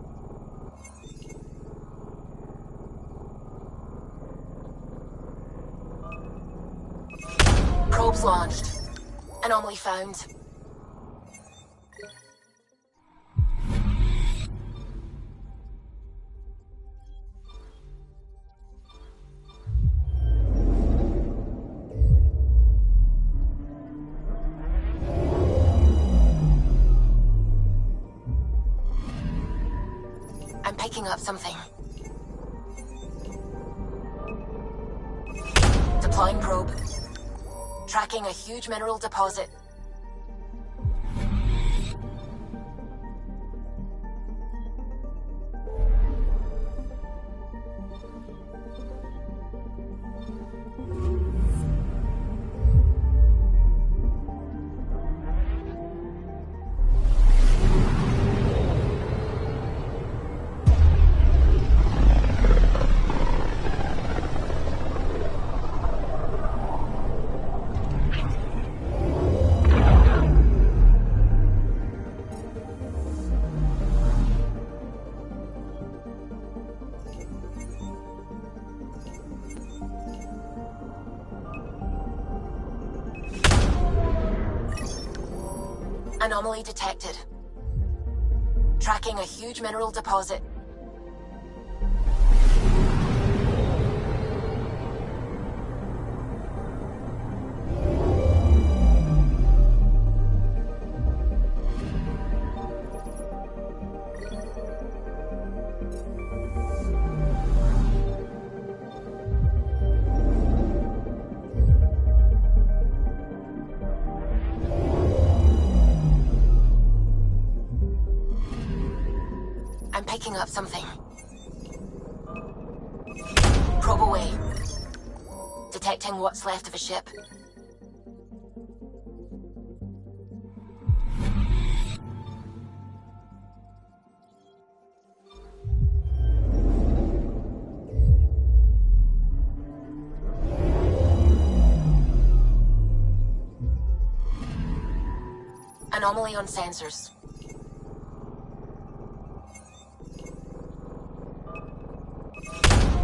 Probes launched. Anomaly found. I'm picking up something. Deploying probe. Tracking a huge mineral deposit. Anomaly detected. Tracking a huge mineral deposit. I'm picking up something. Probe away. Detecting what's left of a ship. Anomaly on sensors.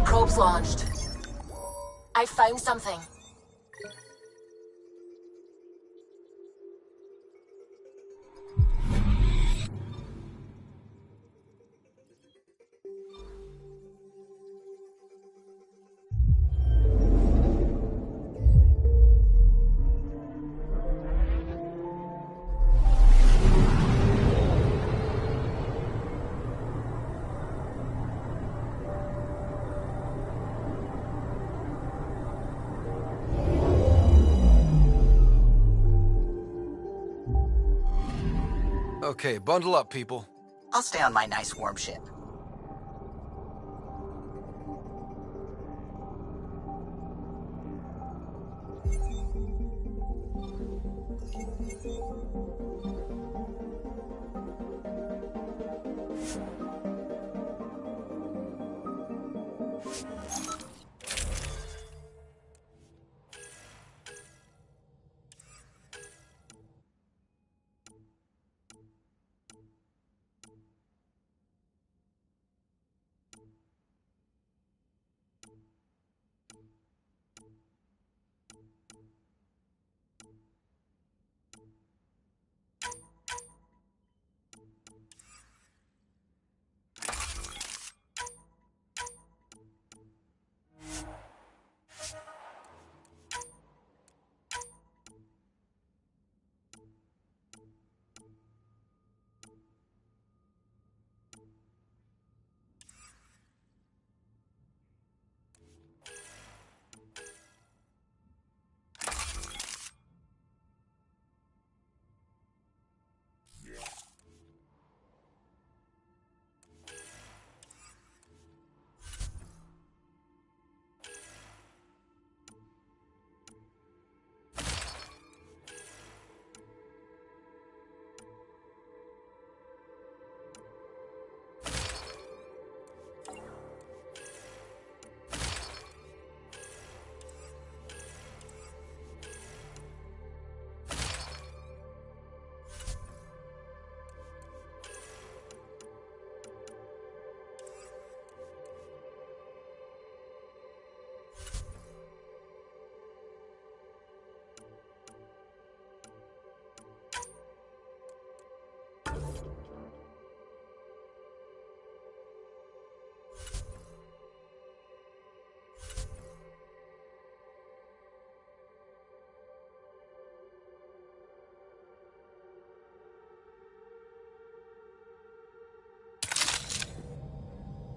Probes launched. I found something. Okay, bundle up, people. I'll stay on my nice warm ship.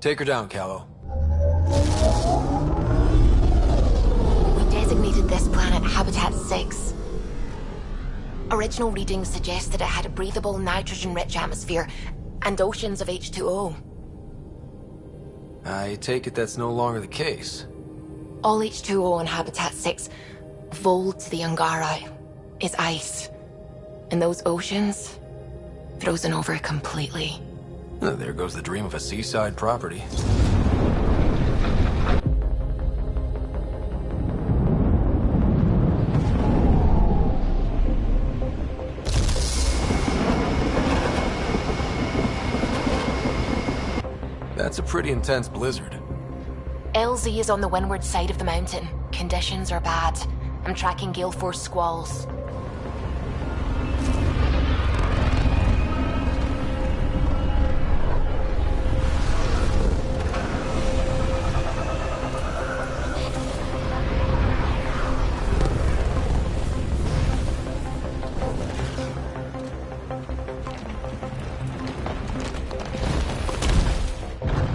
Take her down, Callow. We designated this planet Habitat 6. Original readings suggested it had a breathable, nitrogen-rich atmosphere and oceans of H2O. I take it that's no longer the case. All H2O on Habitat 6, vol to the Angara, is ice. And those oceans, frozen over completely. There goes the dream of a seaside property. That's a pretty intense blizzard. LZ is on the windward side of the mountain. Conditions are bad. I'm tracking gale force squalls.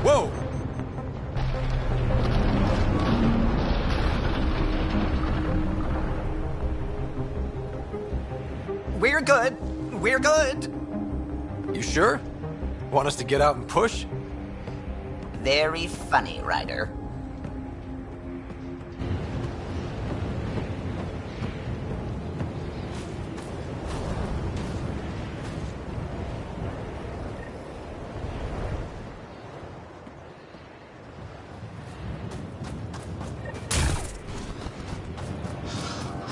Whoa! We're good. We're good. You sure? Want us to get out and push? Very funny, Ryder.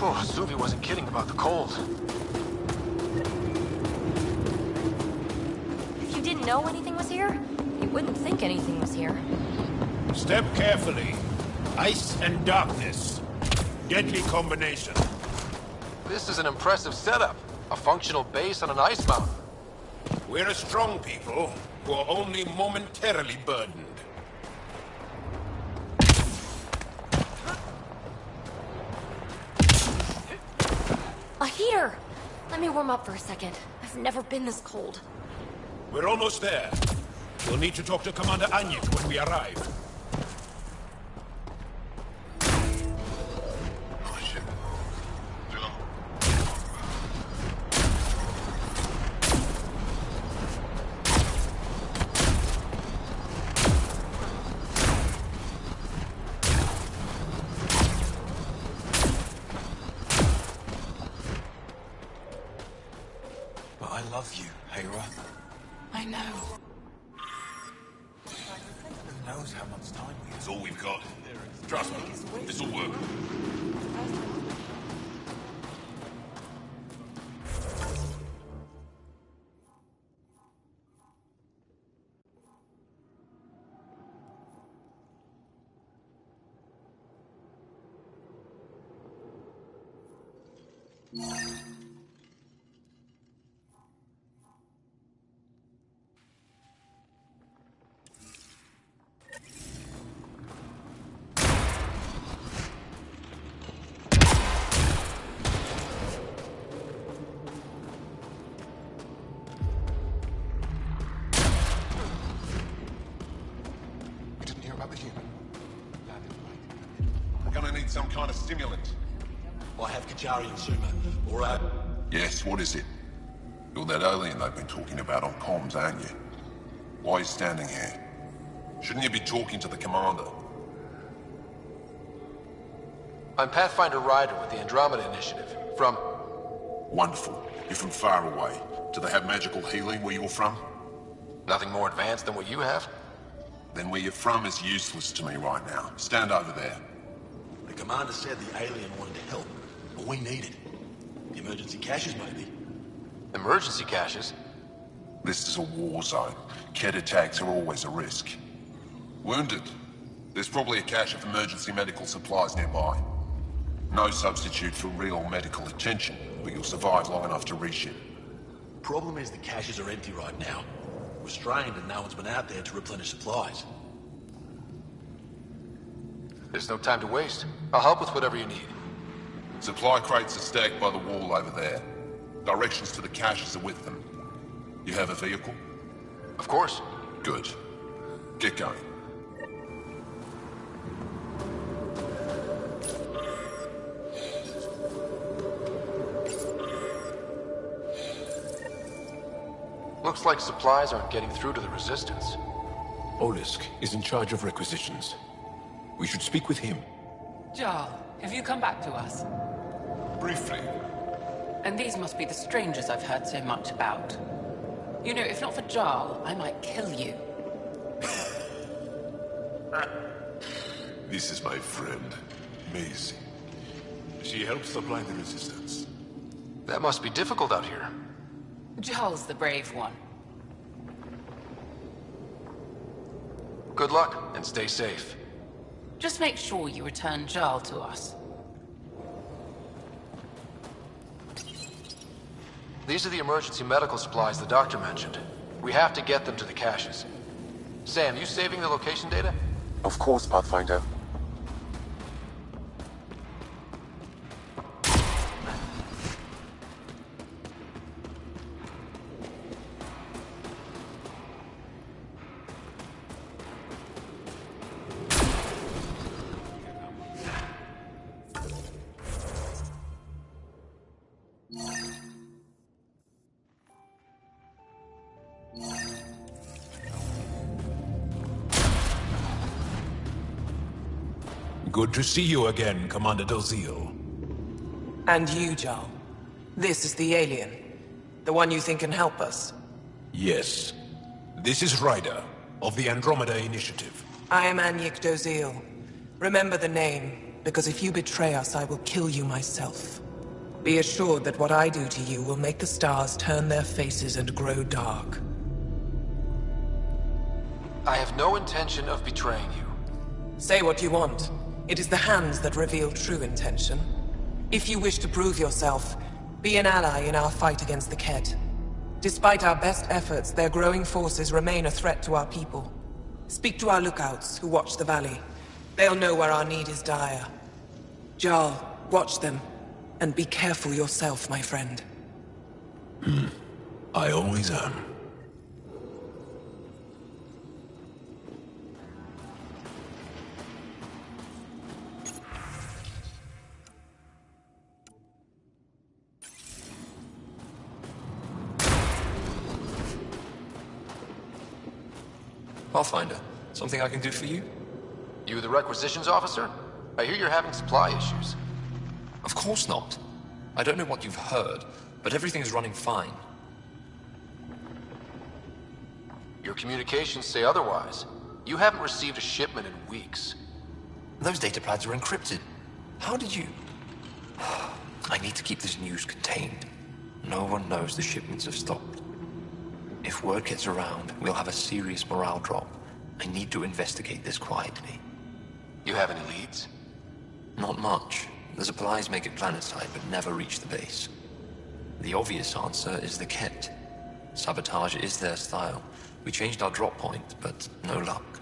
Oh, Suvi wasn't kidding about the cold. If you didn't know anything was here, you wouldn't think anything was here. Step carefully. Ice and darkness. Deadly combination. This is an impressive setup. A functional base on an ice mountain. We're a strong people who are only momentarily burdened. A heater! Let me warm up for a second. I've never been this cold. We're almost there. We'll need to talk to Commander Anyik when we arrive. But I love you, Hera. I know. Who knows how much time we have? It's all we've got. Trust me, this'll work. You didn't hear about the human? We're gonna need some kind of stimulant. I have Kajarian Suma. All right. Yes, what is it? You're that alien they've been talking about on comms, aren't you? Why are you standing here? Shouldn't you be talking to the commander? I'm Pathfinder Ryder with the Andromeda Initiative. From... Wonderful. You're from far away. Do they have magical healing where you're from? Nothing more advanced than what you have? Then where you're from is useless to me right now. Stand over there. The commander said the alien wanted to help, but we need it. The emergency caches, maybe. Emergency caches? This is a war zone. Kett attacks are always a risk. Wounded? There's probably a cache of emergency medical supplies nearby. No substitute for real medical attention, but you'll survive long enough to reship. Problem is the caches are empty right now. We're strained and no one's been out there to replenish supplies. There's no time to waste. I'll help with whatever you need. Supply crates are stacked by the wall over there. Directions to the caches are with them. You have a vehicle? Of course. Good. Get going. Looks like supplies aren't getting through to the Resistance. Olisk is in charge of requisitions. We should speak with him. Jarl, have you come back to us? Briefly. And these must be the strangers I've heard so much about. You know, if not for Jarl, I might kill you. This is my friend, Maisie. She helps supply the Resistance. That must be difficult out here. Jarl's the brave one. Good luck, and stay safe. Just make sure you return Jarl to us. These are the emergency medical supplies the doctor mentioned. We have to get them to the caches. Sam, you saving the location data? Of course, Pathfinder. Good to see you again, Commander Dozil. And you, Jarl. This is the alien. The one you think can help us. Yes. This is Ryder, of the Andromeda Initiative. I am Anyik Dozil. Remember the name, because if you betray us, I will kill you myself. Be assured that what I do to you will make the stars turn their faces and grow dark. I have no intention of betraying you. Say what you want. It is the hands that reveal true intention. If you wish to prove yourself, be an ally in our fight against the Kett. Despite our best efforts, their growing forces remain a threat to our people. Speak to our lookouts, who watch the valley. They'll know where our need is dire. Jarl, watch them, and be careful yourself, my friend. I always am. Pathfinder, something I can do for you? You the requisitions officer? I hear you're having supply issues. Of course not. I don't know what you've heard, but everything's running fine. Your communications say otherwise. You haven't received a shipment in weeks. Those data pads are encrypted. How did you... I need to keep this news contained. No one knows the shipments have stopped. If word gets around, we'll have a serious morale drop. I need to investigate this quietly. You have any leads? Not much. The supplies make it planetside, but never reach the base. The obvious answer is the Kett. Sabotage is their style. We changed our drop point, but no luck.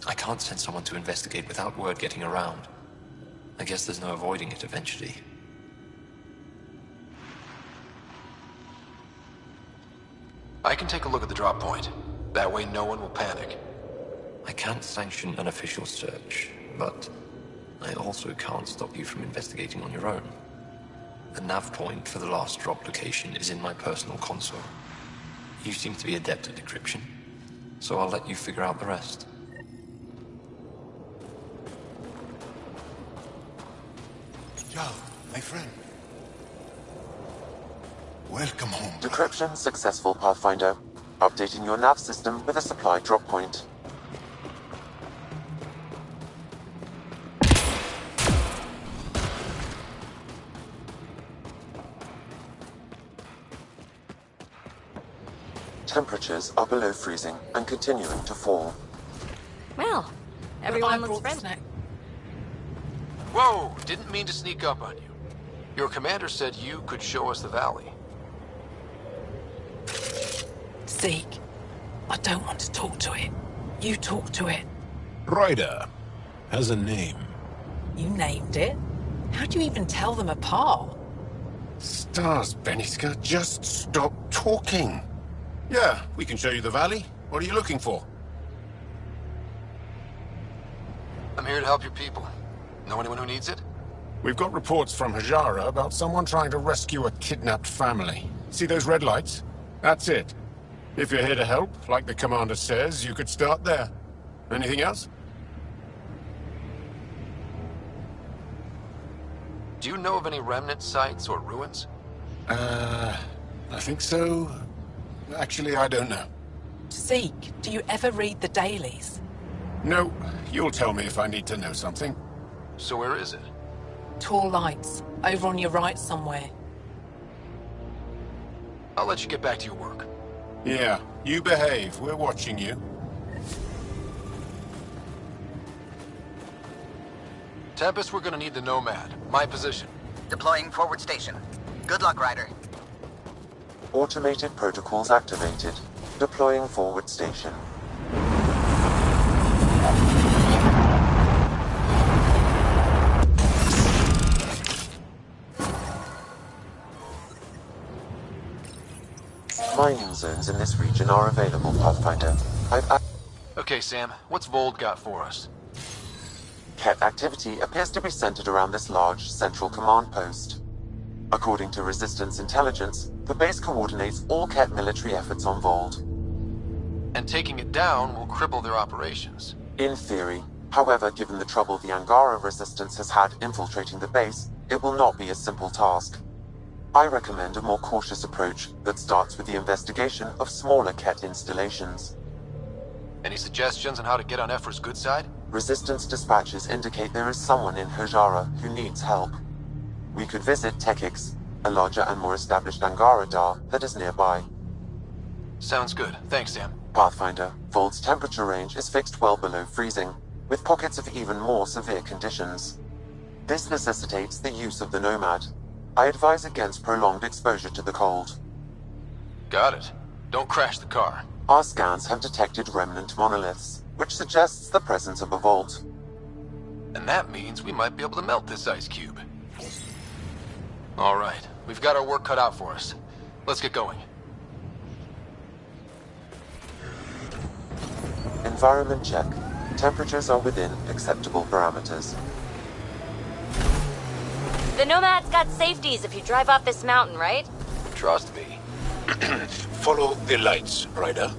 I can't send someone to investigate without word getting around. I guess there's no avoiding it eventually. I can take a look at the drop point. That way no one will panic. I can't sanction an official search, but I also can't stop you from investigating on your own. The nav point for the last drop location is in my personal console. You seem to be adept at decryption, so I'll let you figure out the rest. Jarl, my friend. Welcome home. Decryption successful, Pathfinder. Updating your nav system with a supply drop point. Temperatures are below freezing and continuing to fall. Well, everyone looks friendly. Whoa! Didn't mean to sneak up on you. Your commander said you could show us the valley. Zeke, I don't want to talk to it. You talk to it. Ryder has a name. You named it? How'd you even tell them apart? Stars, Beniska, just stop talking. Yeah, we can show you the valley. What are you looking for? I'm here to help your people. Know anyone who needs it? We've got reports from Hajara about someone trying to rescue a kidnapped family. See those red lights? That's it. If you're here to help, like the commander says, you could start there. Anything else? Do you know of any remnant sites or ruins? I think so. Actually, I don't know. Zeke, do you ever read the dailies? No, you'll tell me if I need to know something. So where is it? Tall lights, over on your right somewhere. I'll let you get back to your work. Yeah, you behave. We're watching you. Tempest, we're gonna need the Nomad. My position. Deploying forward station. Good luck, Ryder. Automated protocols activated. Deploying forward station. Mining zones in this region are available, Pathfinder. Okay, Sam. What's Vold got for us? Ket activity appears to be centered around this large central command post. According to Resistance intelligence, the base coordinates all Ket military efforts on Vold. And taking it down will cripple their operations. In theory. However, given the trouble the Angara Resistance has had infiltrating the base, it will not be a simple task. I recommend a more cautious approach that starts with the investigation of smaller Ket installations. Any suggestions on how to get on Ephra's good side? Resistance dispatches indicate there is someone in Hajara who needs help. We could visit Tekix, a larger and more established Angara Dar that is nearby. Sounds good. Thanks, Sam. Pathfinder, Vold's temperature range is fixed well below freezing, with pockets of even more severe conditions. This necessitates the use of the Nomad. I advise against prolonged exposure to the cold. Got it. Don't crash the car. Our scans have detected remnant monoliths, which suggests the presence of a vault. And that means we might be able to melt this ice cube. All right. We've got our work cut out for us. Let's get going. Environment check. Temperatures are within acceptable parameters. The Nomad's got safeties if you drive off this mountain, right? Trust me. Follow the lights, Ryder.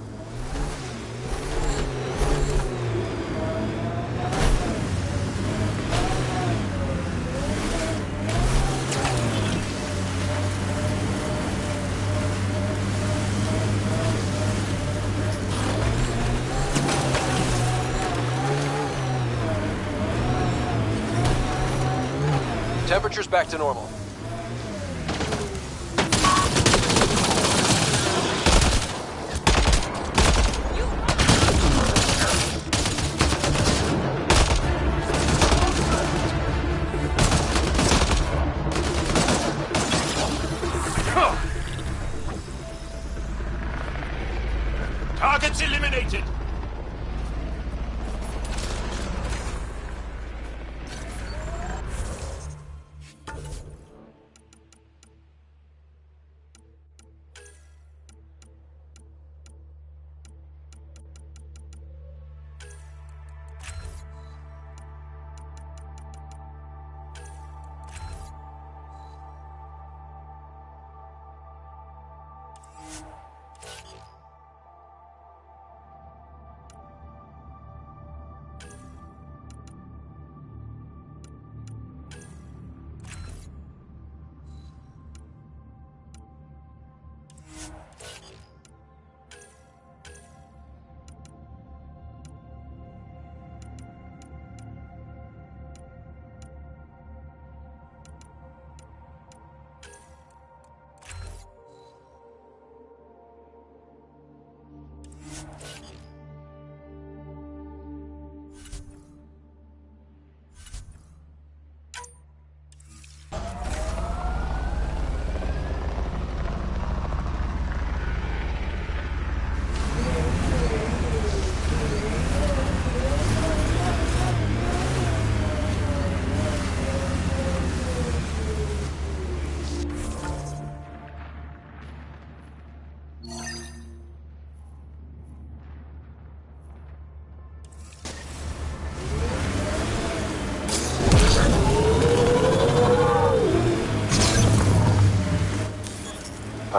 Temperature's back to normal. Targets eliminated!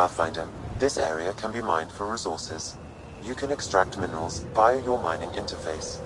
Pathfinder, this area can be mined for resources. You can extract minerals via your mining interface.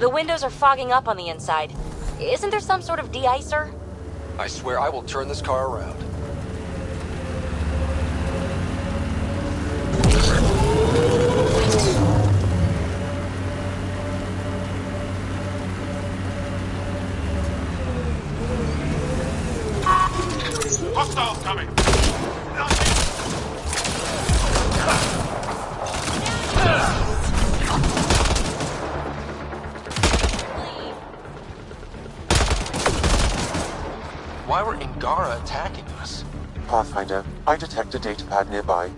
The windows are fogging up on the inside. Isn't there some sort of de-icer? I swear I will turn this car around. Hostiles coming! Why were Ingara attacking us? Pathfinder, I detect a datapad nearby.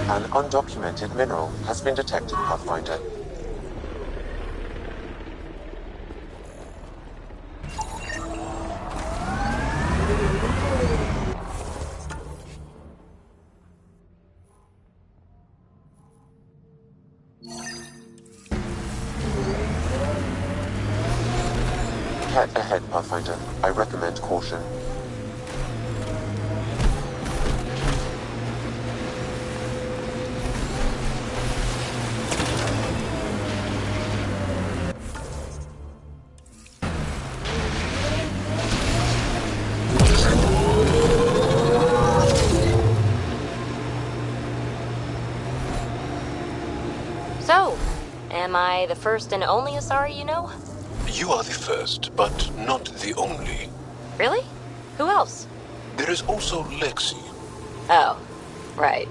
An undocumented mineral has been detected, Pathfinder. Head ahead, Pathfinder. I recommend caution. So, am I the first and only Asari you know? You are the first, but not the only. Really? Who else? There is also Lexi. Oh, right.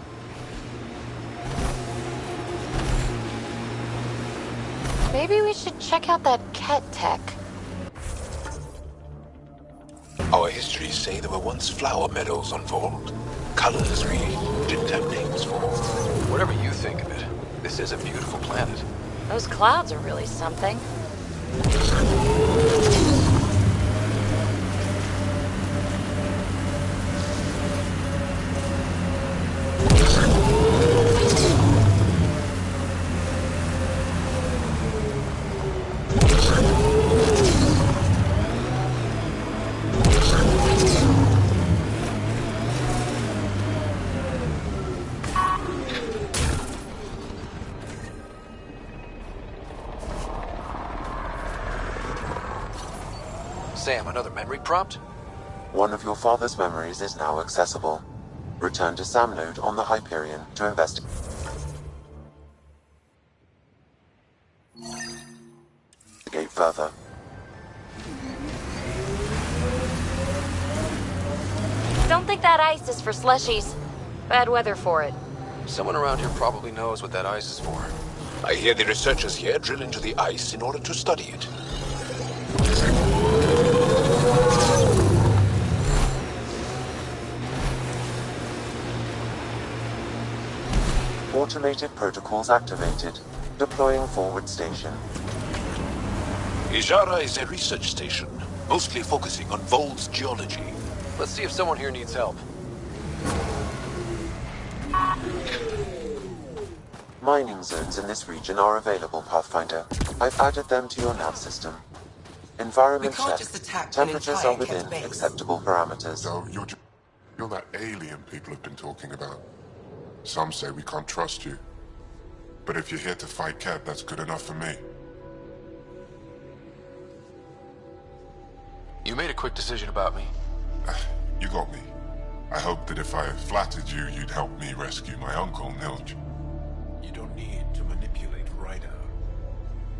Maybe we should check out that Ket tech. Our histories say there were once flower meadows on Vault. Colors we didn't have names for. Whatever you think of it, this is a beautiful planet. Those clouds are really something. Sam, another memory prompt? One of your father's memories is now accessible. Return to Sam node on the Hyperion to investigate further. Don't think that ice is for slushies. Bad weather for it. Someone around here probably knows what that ice is for. I hear the researchers here drill into the ice in order to study it. Automated protocols activated. Deploying forward station. Ijara is a research station, mostly focusing on Vol's geology. Let's see if someone here needs help. Mining zones in this region are available, Pathfinder. I've added them to your nav system. Environment check. Temperatures are within acceptable parameters. So you're that alien people have been talking about. Some say we can't trust you. But if you're here to fight Ket, that's good enough for me. You made a quick decision about me. You got me. I hoped that if I flattered you, you'd help me rescue my uncle, Nilj. You don't need to manipulate Ryder.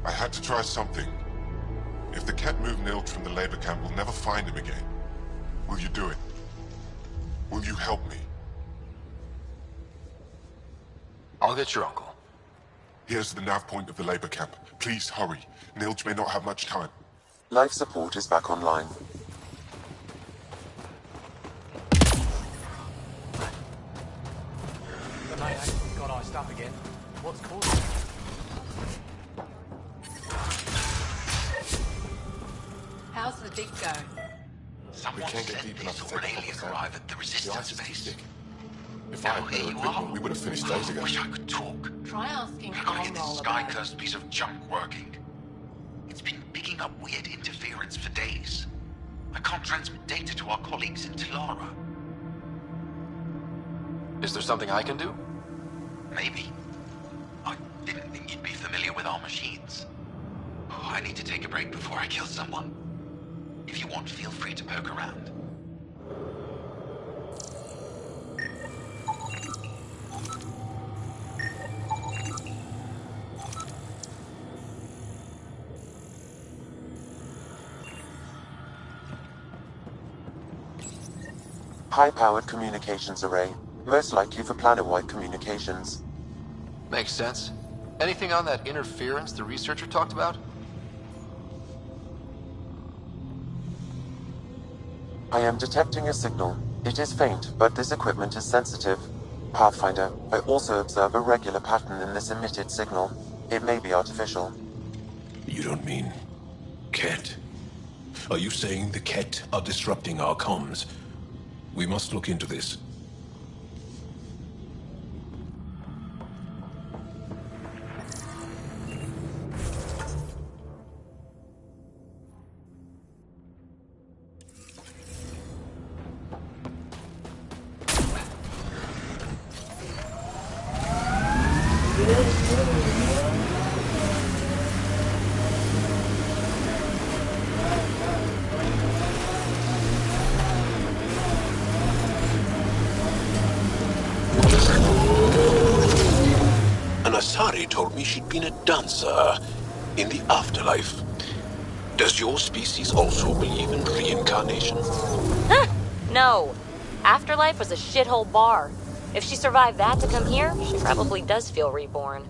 I had to try something. If the Ket move Nilj from the labor camp, we'll never find him again. Will you do it? Will you help me? I'll get your uncle. Here's the nav point of the labor camp. Please hurry. Nilj may not have much time. Life support is back online. The night accident got iced up again. What's causing it? How's the dig going? We can't get deep enough to take an alien arrive at the resistance base. If I had better equipment, we would have finished days ago. I wish I could talk. Try asking I gotta get this Armroll about it. sky-cursed piece of junk working. It's been picking up weird interference for days. I can't transmit data to our colleagues in Talara. Is there something I can do? Maybe. I didn't think you'd be familiar with our machines. Oh, I need to take a break before I kill someone. If you want, feel free to poke around. High-powered communications array. Most likely for planet-wide communications. Makes sense. Anything on that interference the researcher talked about? I am detecting a signal. It is faint, but this equipment is sensitive. Pathfinder, I also observe a regular pattern in this emitted signal. It may be artificial. You don't mean Ket? Are you saying the Ket are disrupting our comms? We must look into this. Anasari told me she'd been a dancer in the afterlife. Does your species also believe in reincarnation? Huh? No. Afterlife was a shithole bar. If she survived that to come here, she probably does feel reborn.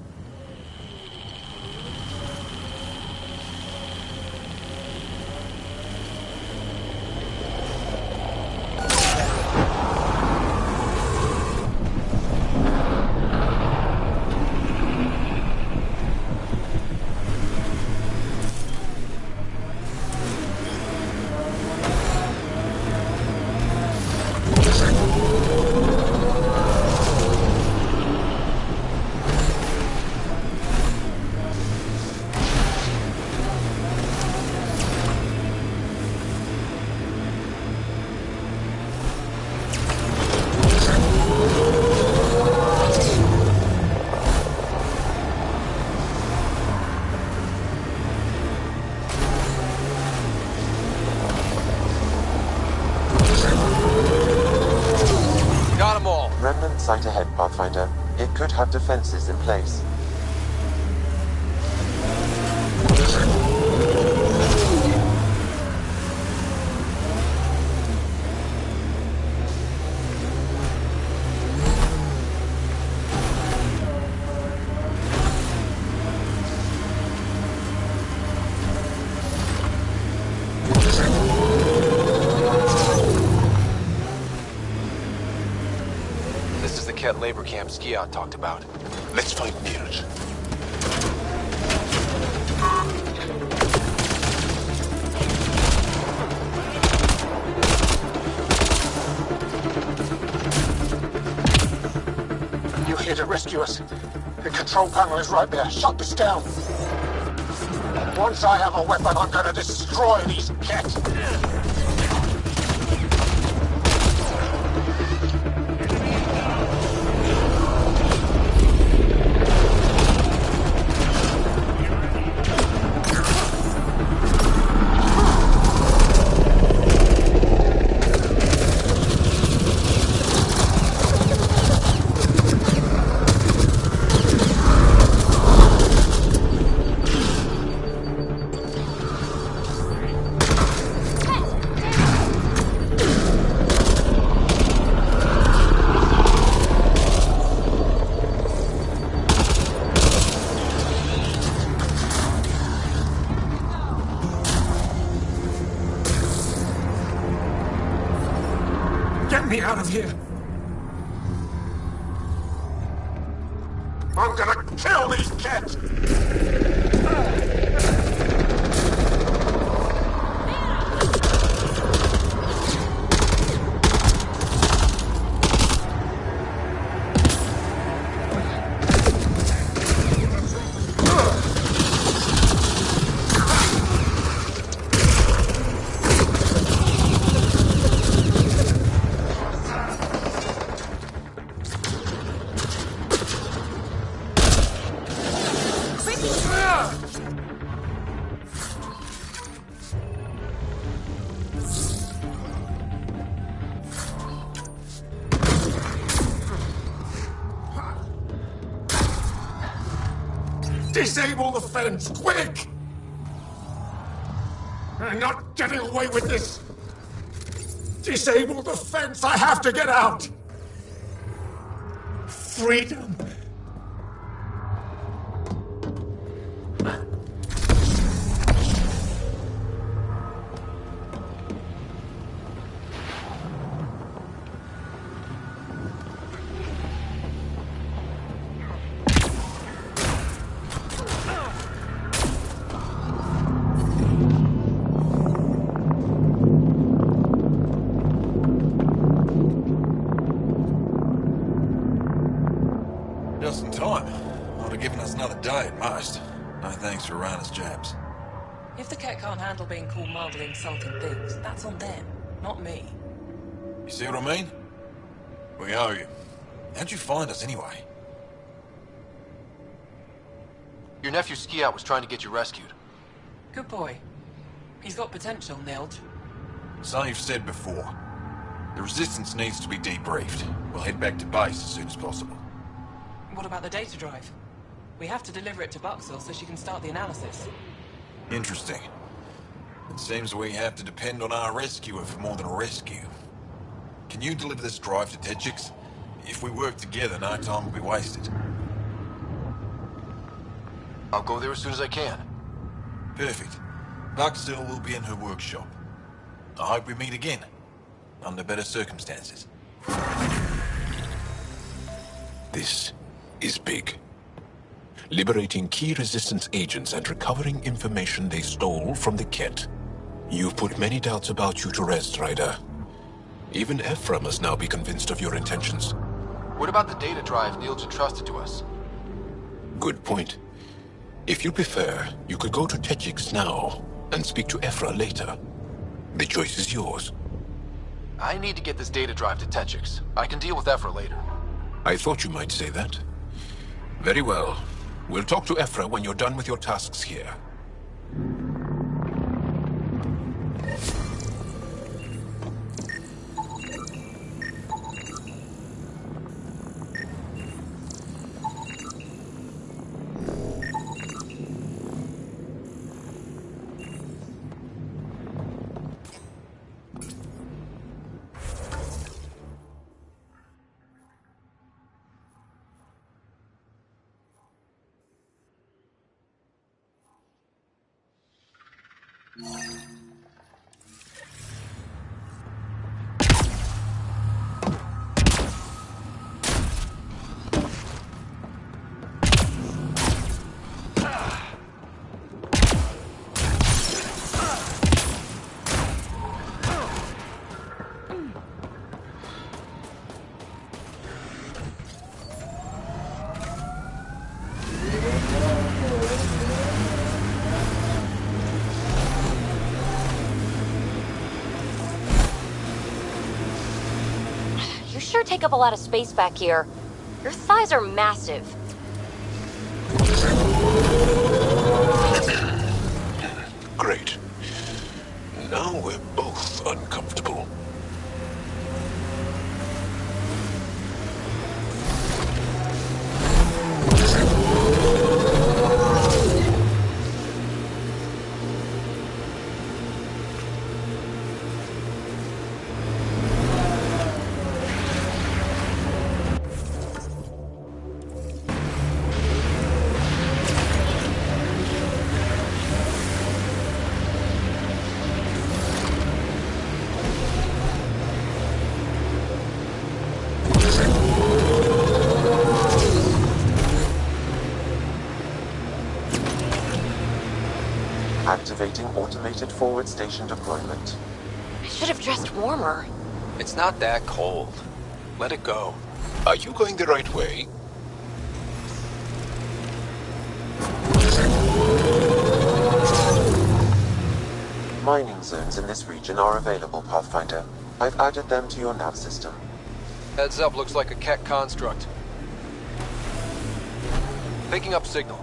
abandoned site ahead, Pathfinder. It could have defenses in place. This is the Ket labor camp Skiot talked about. Let's find Mirage. You're here to rescue us. The control panel is right there. Shut this down. Once I have a weapon, I'm gonna destroy these Ket. Get me out of here! I'm gonna kill these Ket! Disable the fence, quick! I'm not getting away with this! Disable the fence, I have to get out! Freedom! Just in time. Would have given us another day at most. No thanks for Rana's jabs. If the Ket can't handle being called mildly insulting things, that's on them, not me. You see what I mean? We owe you. How'd you find us anyway? Your nephew Skiot was trying to get you rescued. Good boy. He's got potential, Nilge. So you've said before. The Resistance needs to be debriefed. We'll head back to base as soon as possible. What about the data drive? We have to deliver it to Buxel so she can start the analysis. Interesting. It seems we have to depend on our rescuer for more than a rescue. Can you deliver this drive to Techix? If we work together, no time will be wasted. I'll go there as soon as I can. Perfect. Buxel will be in her workshop. I hope we meet again. Under better circumstances. This is big. Liberating key Resistance agents and recovering information they stole from the Ket. You've put many doubts about you to rest, Ryder. Even Ephra must now be convinced of your intentions. What about the data drive Nilge entrusted to us? Good point. If you prefer, you could go to Techix now and speak to Ephra later. The choice is yours. I need to get this data drive to Techix. I can deal with Ephra later. I thought you might say that. Very well. We'll talk to Ephra when you're done with your tasks here. take up a lot of space back here. Your thighs are massive. Great. Now we're both uncomfortable. Activating automated forward station deployment. I should have dressed warmer. It's not that cold. Let it go. Are you going the right way? Mining zones in this region are available, Pathfinder. I've added them to your nav system. Heads up, looks like a Keck construct. Picking up signal.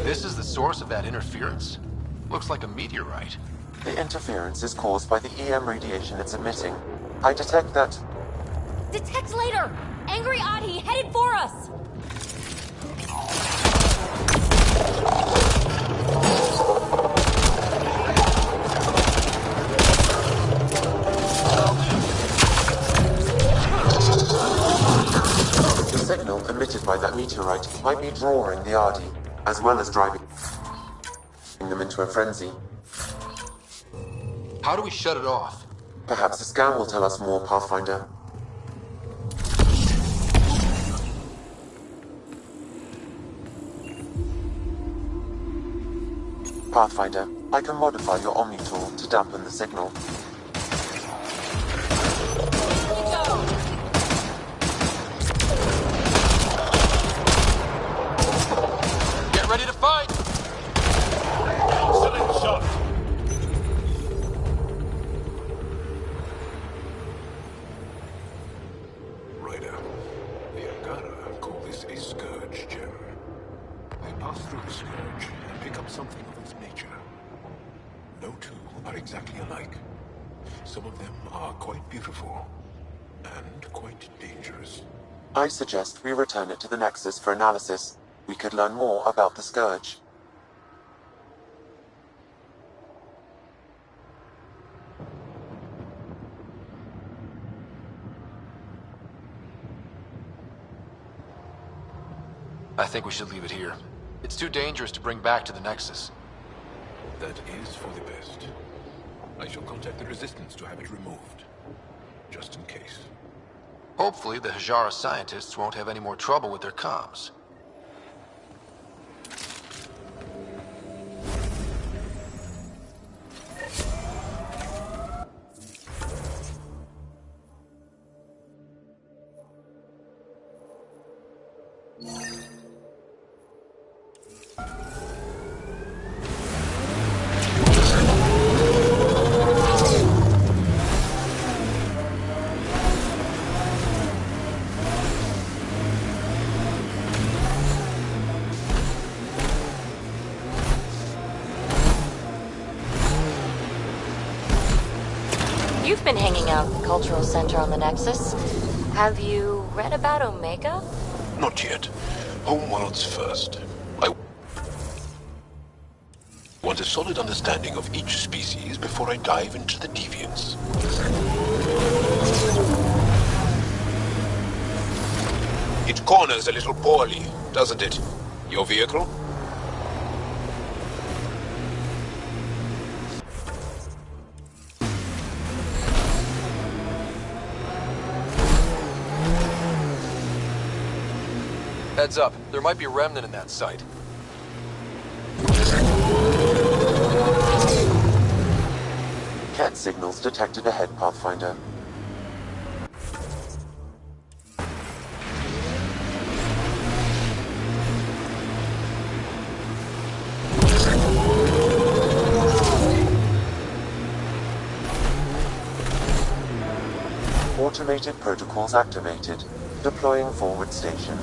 This is the source of that interference? Looks like a meteorite. The interference is caused by the EM radiation it's emitting. I detect that... Detect later! Angry Adi headed for us! The signal emitted by that meteorite might be drawing the Ardi, as well as driving them into a frenzy. How do we shut it off? Perhaps the scan will tell us more, Pathfinder. Pathfinder, I can modify your Omni tool to dampen the signal. Get ready to fight! Excellent shot! Ryder, the Angara call this a scourge gem. I pass through the scourge and pick up something of its nature. No two are exactly alike. Some of them are quite beautiful, and quite dangerous. I suggest we return it to the Nexus for analysis. We could learn more about the Scourge. I think we should leave it here. It's too dangerous to bring back to the Nexus. That is for the best. I shall contact the Resistance to have it removed. Just in case. Hopefully, the Hajara scientists won't have any more trouble with their comms. You've been hanging out at the Cultural Center on the Nexus. Have you read about Omega? Not yet. Homeworlds first. I want a solid understanding of each species before I dive into the deviants. It corners a little poorly, doesn't it? Your vehicle? Heads up, there might be a remnant in that site. Cat signals detected ahead, Pathfinder. Automated protocols activated. Deploying forward station.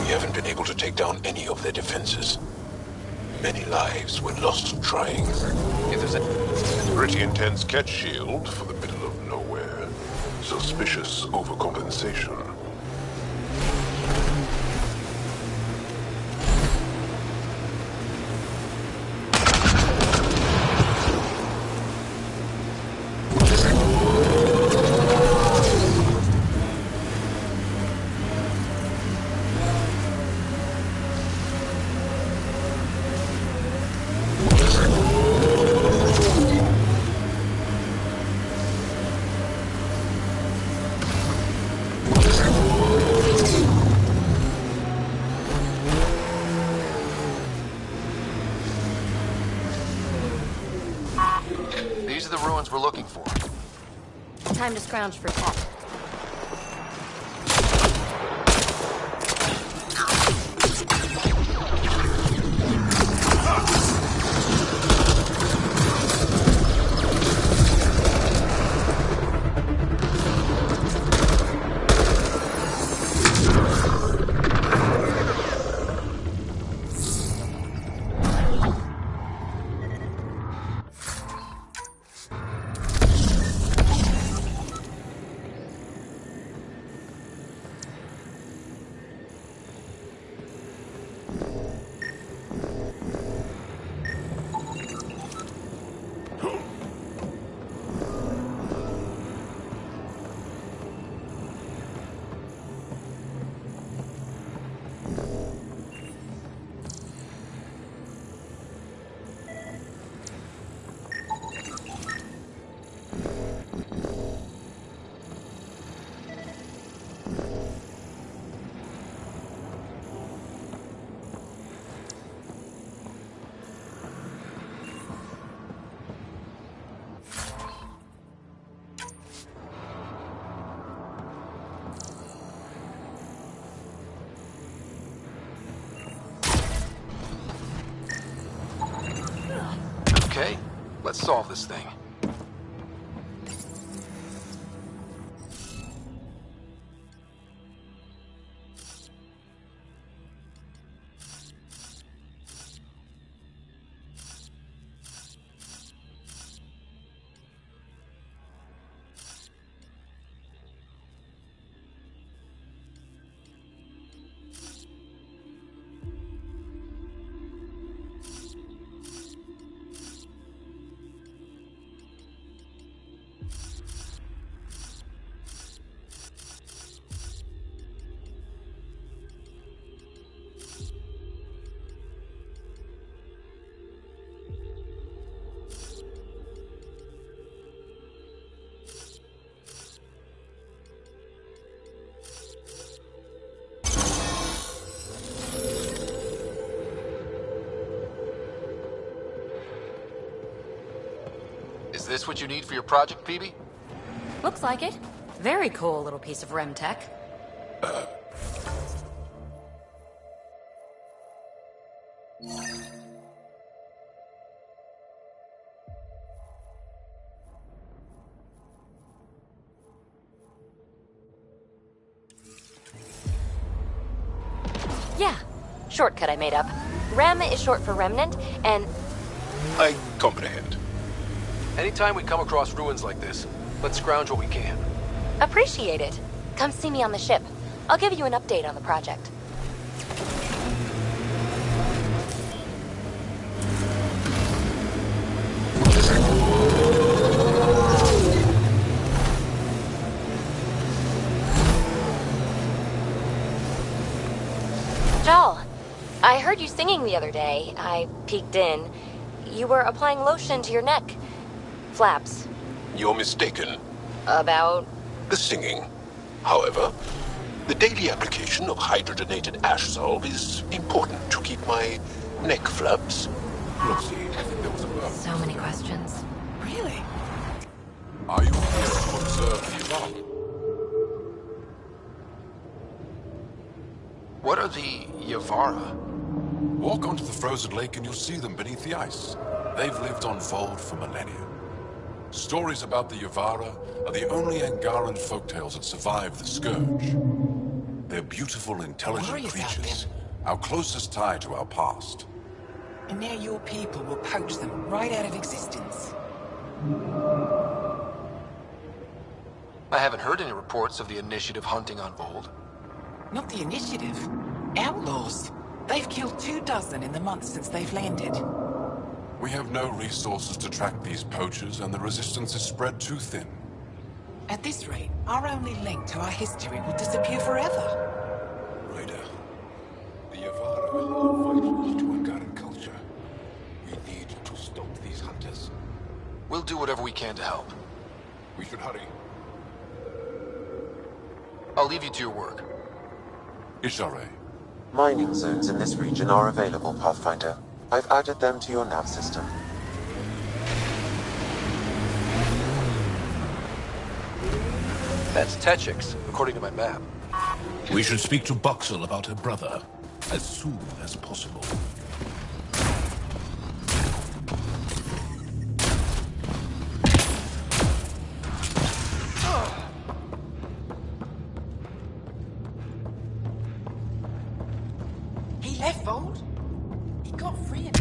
We haven't been able to take down any of their defenses. Many lives were lost trying. If there's a pretty intense catch shield for the middle of nowhere. Suspicious overcompensation. These are the ruins we're looking for. Time to scrounge for tech. Okay, let's solve this thing. Is this what you need for your project, Phoebe? Looks like it. Very cool little piece of REM tech. Yeah, shortcut I made up. REM is short for remnant, and... I comprehend. Anytime we come across ruins like this, let's scrounge what we can. appreciate it. Come see me on the ship. I'll give you an update on the project. Jal, I heard you singing the other day. I peeked in. You were applying lotion to your neck. Flaps. You're mistaken. About? The singing. However, the daily application of hydrogenated ash salve is important to keep my neck flaps. Look, see, I think there was a bug. So many questions. Really? Are you here to observe the alarm? What are the Yavara? Walk onto the frozen lake and you'll see them beneath the ice. They've lived on Vold for millennia. Stories about the Yavara are the only Angaran folktales that survive the Scourge. They're beautiful, intelligent creatures, our closest tie to our past. And now your people will poach them right out of existence. I haven't heard any reports of the Initiative hunting on Vold. Not the Initiative. Outlaws. They've killed 24 in the months since they've landed. We have no resources to track these poachers, and the resistance is spread too thin. At this rate, our only link to our history will disappear forever. Raider, the Yavara are vital to Angaran culture. We need to stop these hunters. We'll do whatever we can to help. We should hurry. I'll leave you to your work. Ishare. Mining zones in this region are available, Pathfinder. I've added them to your nav system. That's Techix, according to my map. We should speak to Buxel about her brother as soon as possible. He left Vold? He got free and...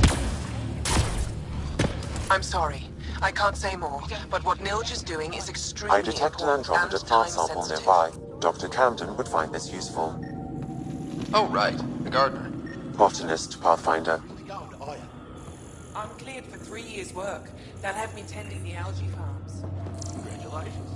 I'm sorry. I can't say more, but what Nilge is doing is extremely I detect an important Andromeda and plant sample time-sensitive. nearby. Dr. Camden would find this useful. Oh, right. The gardener. Botanist, Pathfinder. I'm cleared for 3 years' work. They'll have me tending the algae farms. Congratulations.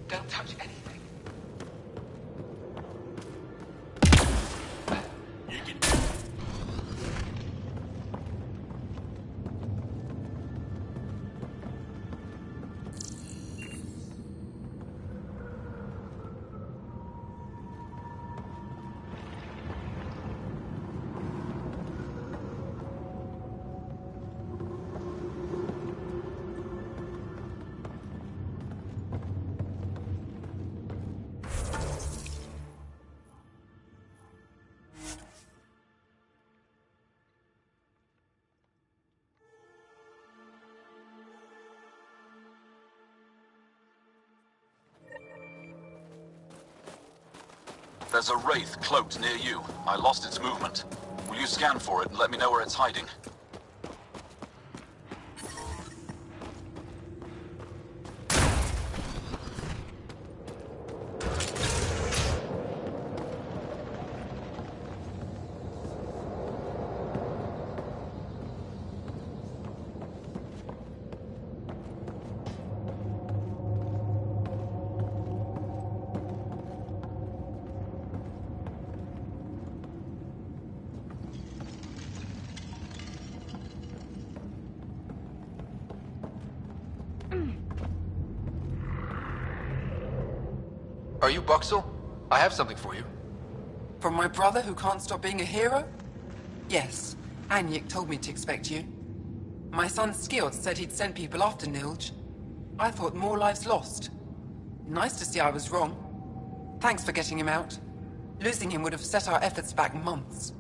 Don't touch anything. There's a wraith cloaked near you. I lost its movement. Will you scan for it and let me know where it's hiding? Are you Buxel? I have something for you. From my brother who can't stop being a hero? Yes. Anyik told me to expect you. My son Skjord said he'd sent people after Nilge. I thought more lives lost. Nice to see I was wrong. Thanks for getting him out. Losing him would have set our efforts back months.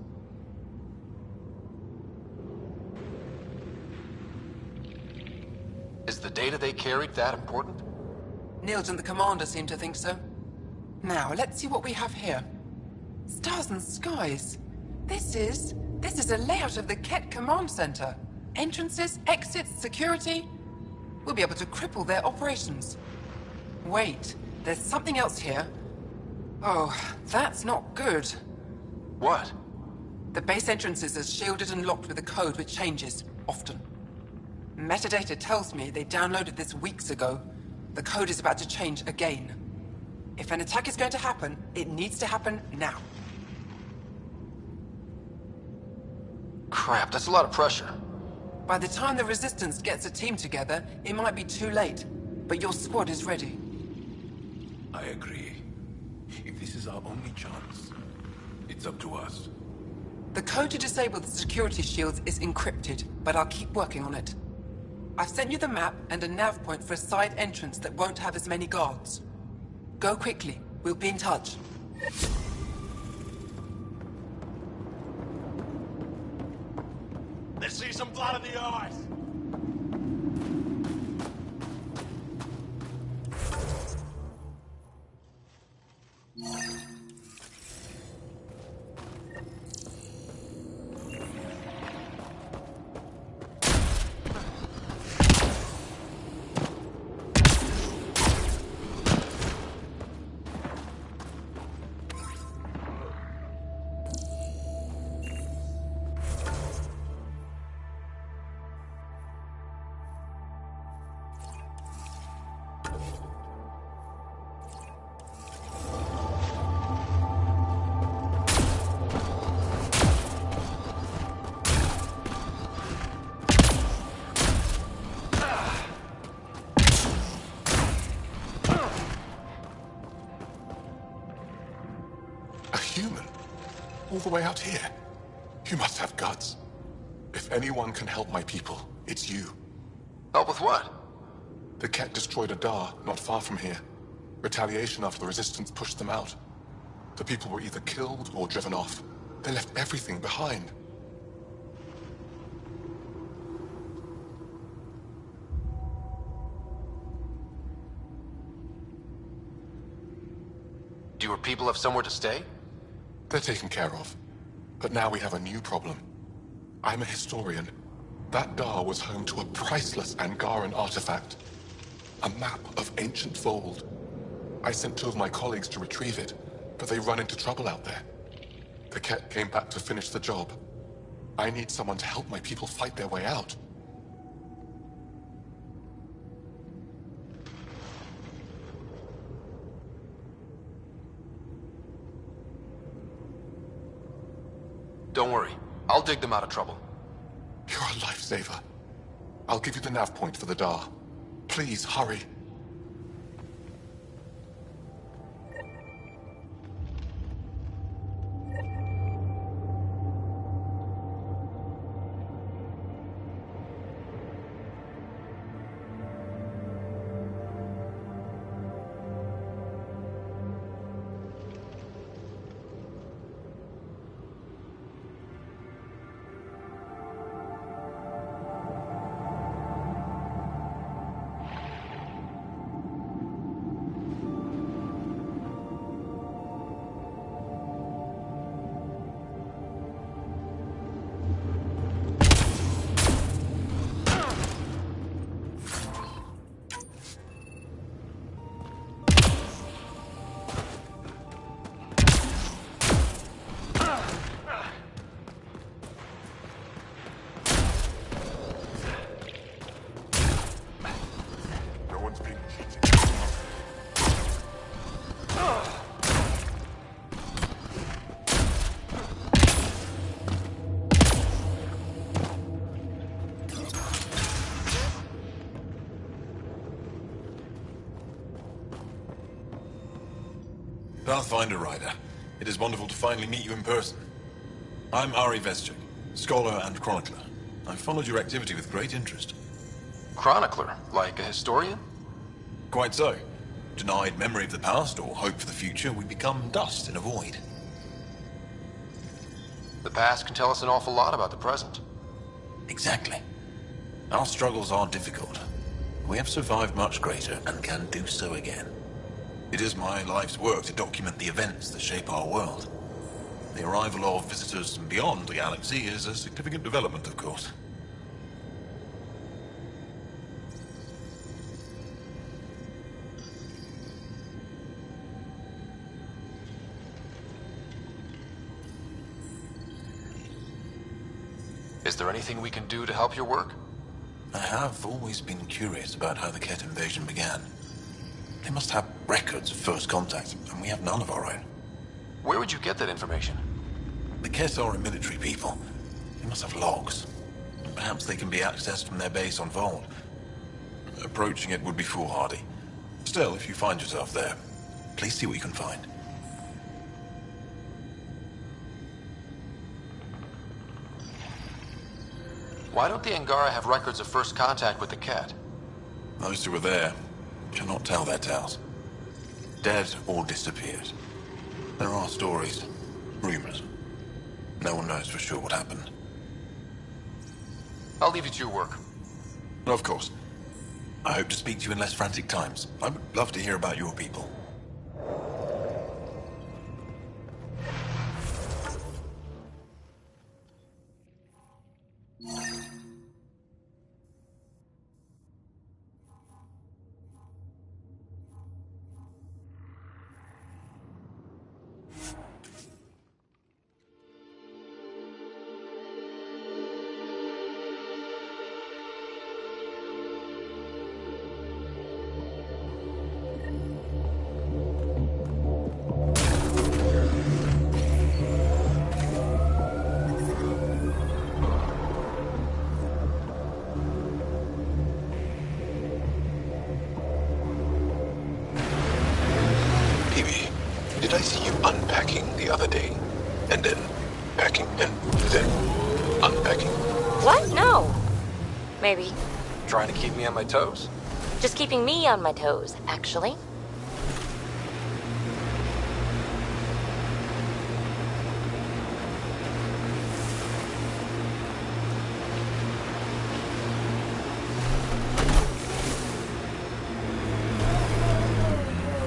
Is the data they carried that important? Nilge and the commander seem to think so. Now, let's see what we have here. Stars and skies. This is a layout of the Ket Command Center. Entrances, exits, security. We'll be able to cripple their operations. Wait, there's something else here. Oh, that's not good. What? The base entrances are shielded and locked with a code which changes, often. Metadata tells me they downloaded this weeks ago. The code is about to change again. If an attack is going to happen, it needs to happen now. Crap, that's a lot of pressure. By the time the Resistance gets a team together, it might be too late. But your squad is ready. I agree. If this is our only chance, it's up to us. The code to disable the security shields is encrypted, but I'll keep working on it. I've sent you the map and a nav point for a side entrance that won't have as many guards. Go quickly. We'll be in touch. Let's see some blood in the eyes! All the way out here. You must have guts. If anyone can help my people, it's you. Help with what? The Ket destroyed a Dar not far from here. Retaliation after the Resistance pushed them out. The people were either killed or driven off. They left everything behind. Do your people have somewhere to stay? They're taken care of. But now we have a new problem. I'm a historian. That Dar was home to a priceless Angaran artifact. A map of ancient Vold. I sent 2 of my colleagues to retrieve it, but they run into trouble out there. The Ket came back to finish the job. I need someone to help my people fight their way out. Don't worry. I'll dig them out of trouble. You're a lifesaver. I'll give you the nav point for the Dar. Please, hurry. Pathfinder Rider, it is wonderful to finally meet you in person. I'm Ari Vestchik, scholar and chronicler. I've followed your activity with great interest. Chronicler? Like a historian? Quite so. Denied memory of the past or hope for the future, we become dust in a void. The past can tell us an awful lot about the present. Exactly. Our struggles are difficult. We have survived much greater and can do so again. It is my life's work to document the events that shape our world. The arrival of visitors from beyond the galaxy is a significant development, of course. Is there anything we can do to help your work? I have always been curious about how the Ket invasion began. They must have records of first contact, and we have none of our own. Where would you get that information? The Ket are a military people. They must have logs. Perhaps they can be accessed from their base on Vold. Approaching it would be foolhardy. Still, if you find yourself there, please see what you can find. Why don't the Angara have records of first contact with the Ket? Those who were there cannot tell their tales. Dead or disappeared. There are stories, rumors. No one knows for sure what happened. I'll leave you to your work. Of course. I hope to speak to you in less frantic times. I would love to hear about your people. Did I see you unpacking the other day? And then packing and then unpacking? What? No. Maybe. Trying to keep me on my toes? Just keeping me on my toes, actually.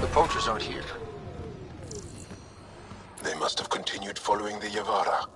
The poachers aren't here. They must have continued following the Yavara.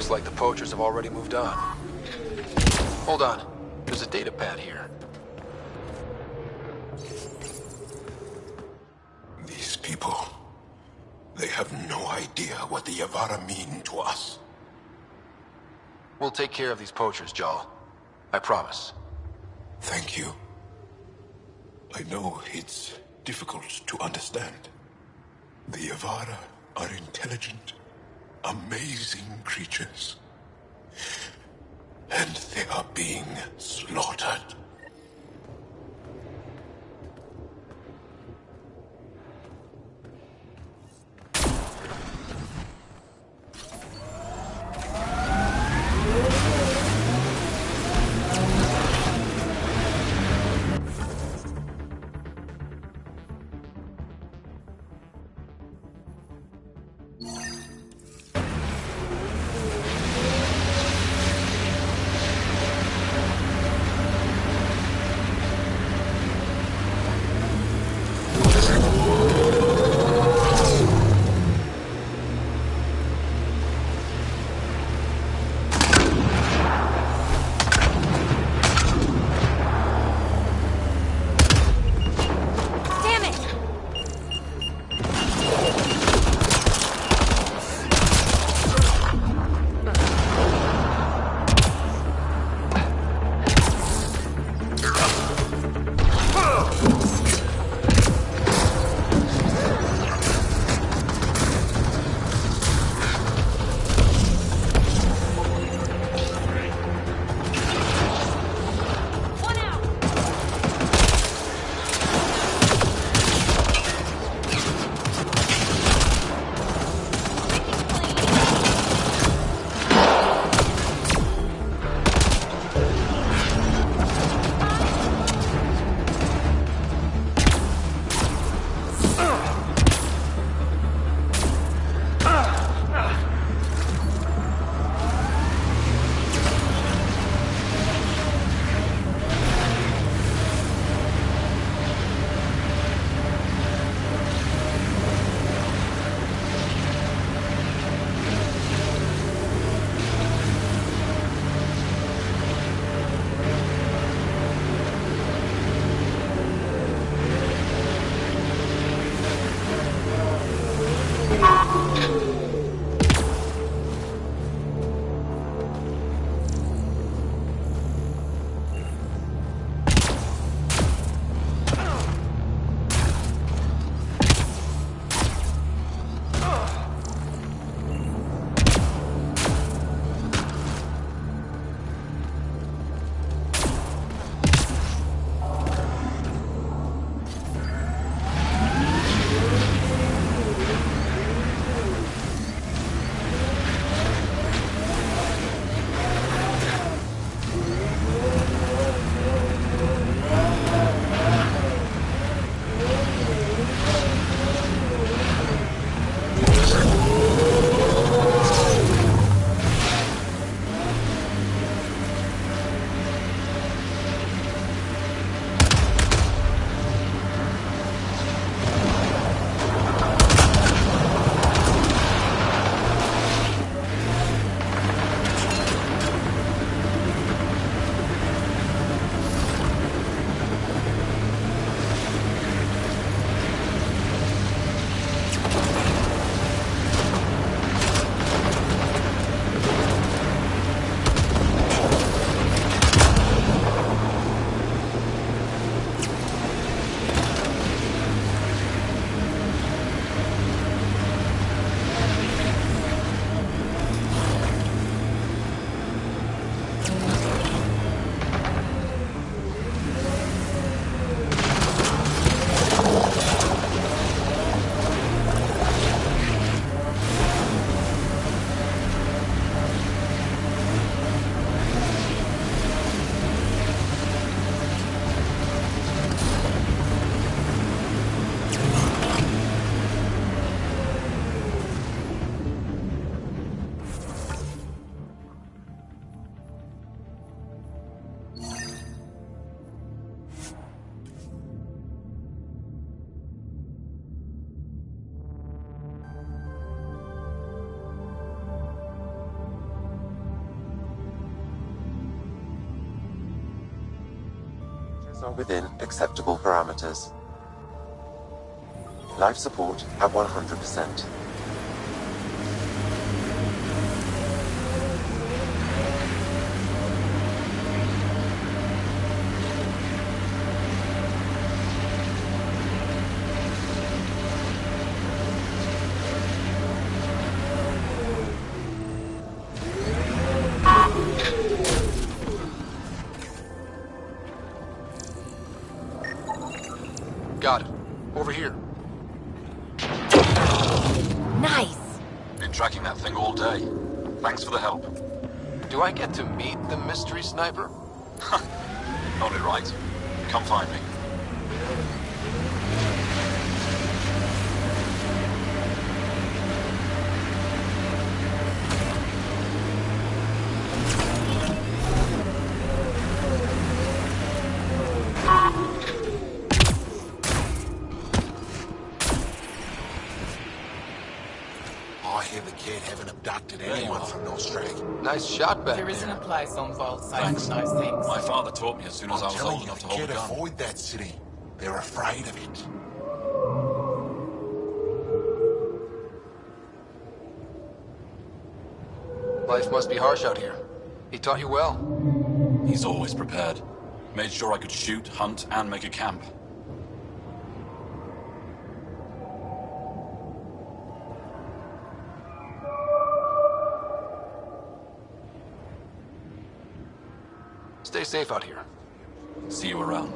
Like the poachers have already moved on. Hold on. There's a data pad here. These people, they have no idea what the Yavara mean to us. We'll take care of these poachers, Jal. I promise. Thank you. I know it's difficult to understand. The Yavara are intelligent, amazing creatures. And they are being slaughtered. Things are within acceptable parameters. Life support at 100%. Got it. Over here. Nice! Been tracking that thing all day. Thanks for the help. Do I get to meet the mystery sniper? Only right. Come find me. I hear the kid haven't abducted anyone from Nostrag. Nice shot back There isn't a place on Vault safe Thanks. for those things. My father taught me as soon as I I'm was telling old you, enough to the hold a kid gun. avoid that city. They're afraid of it. Life must be harsh out here. He taught you well. He's always prepared. Made sure I could shoot, hunt, and make a camp. Stay safe out here. See you around.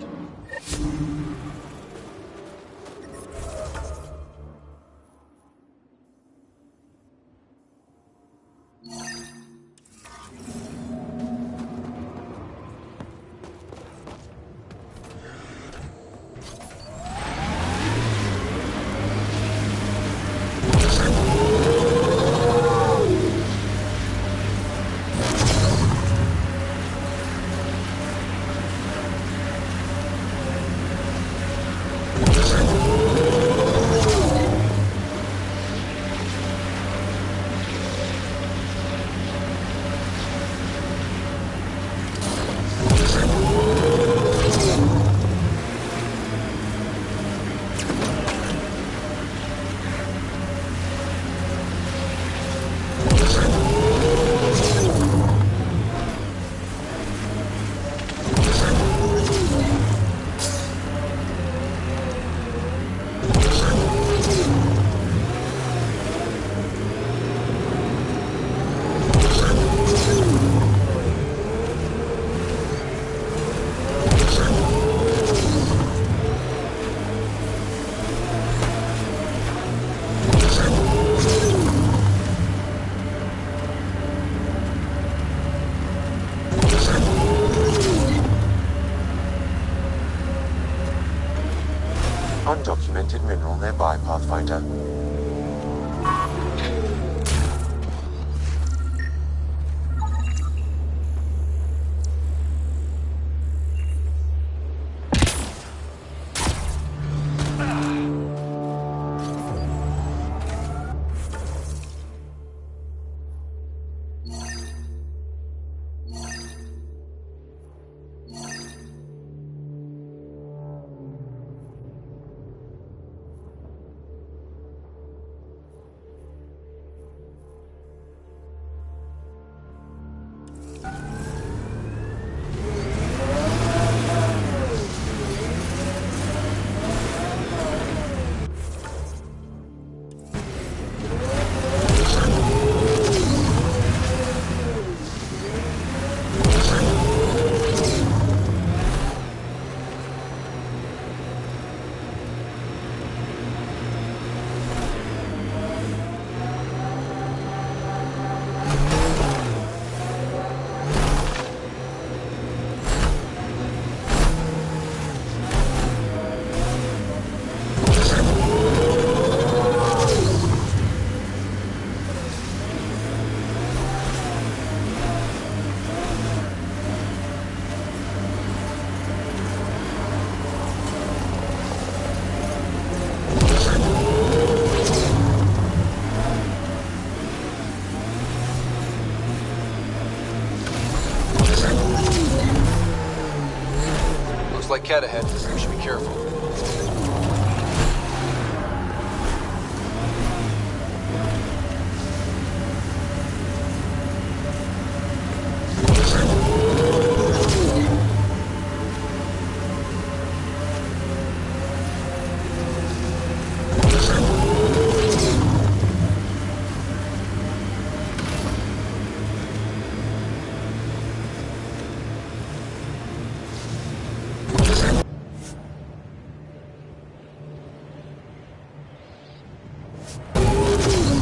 like Cat ahead. We should be careful.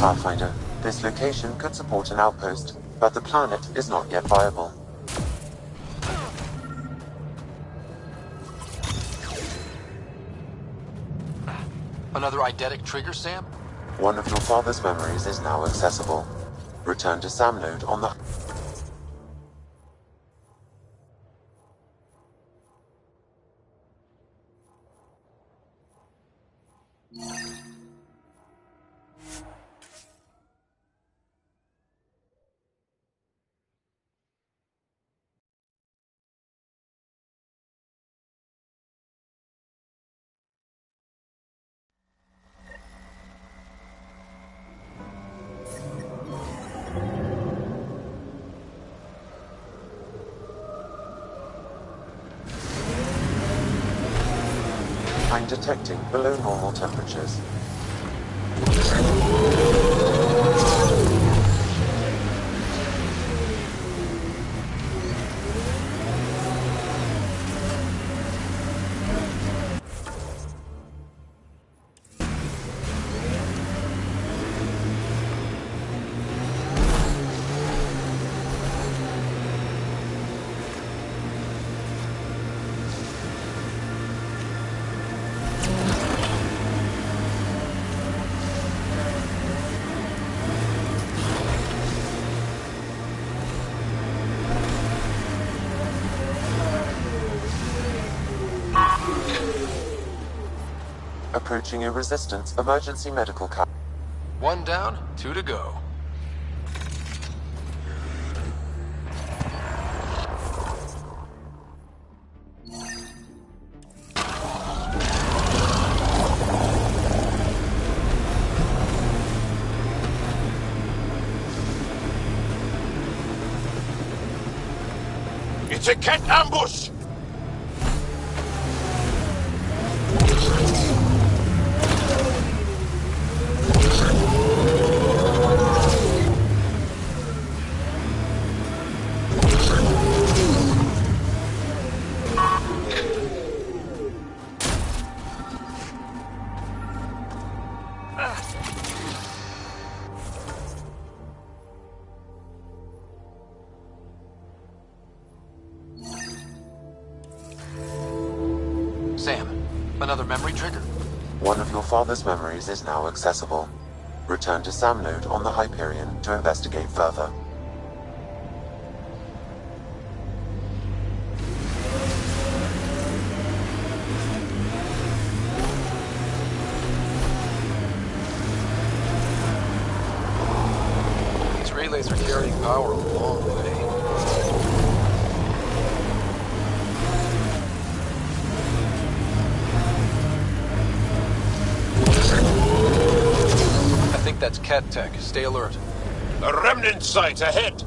Pathfinder, this location could support an outpost, but the planet is not yet viable. Another eidetic trigger, Sam? One of your father's memories is now accessible. Return to Sam node on the... I'm detecting below normal temperatures. Approaching a resistance emergency medical cap. 1 down, 2 to go. It's a cat ambush! Sam, another memory trigger? One of your father's memories is now accessible. Return to Sam node on the Hyperion to investigate further. These relays are carrying power a long way. I think that's Cat Tech. Stay alert. A remnant site ahead!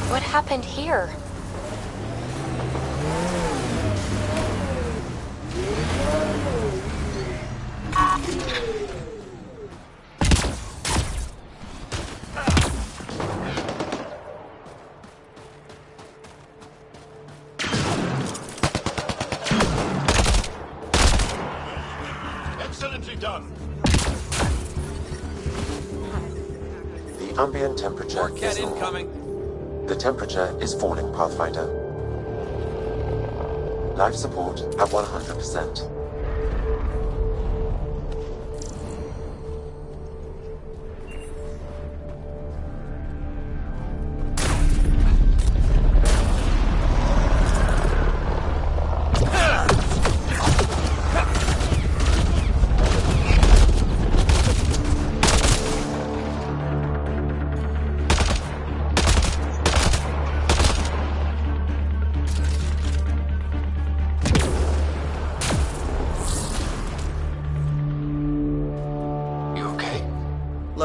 What happened here? Excellently done! The ambient temperature is normal. The temperature is falling, Pathfinder. Life support at 100%.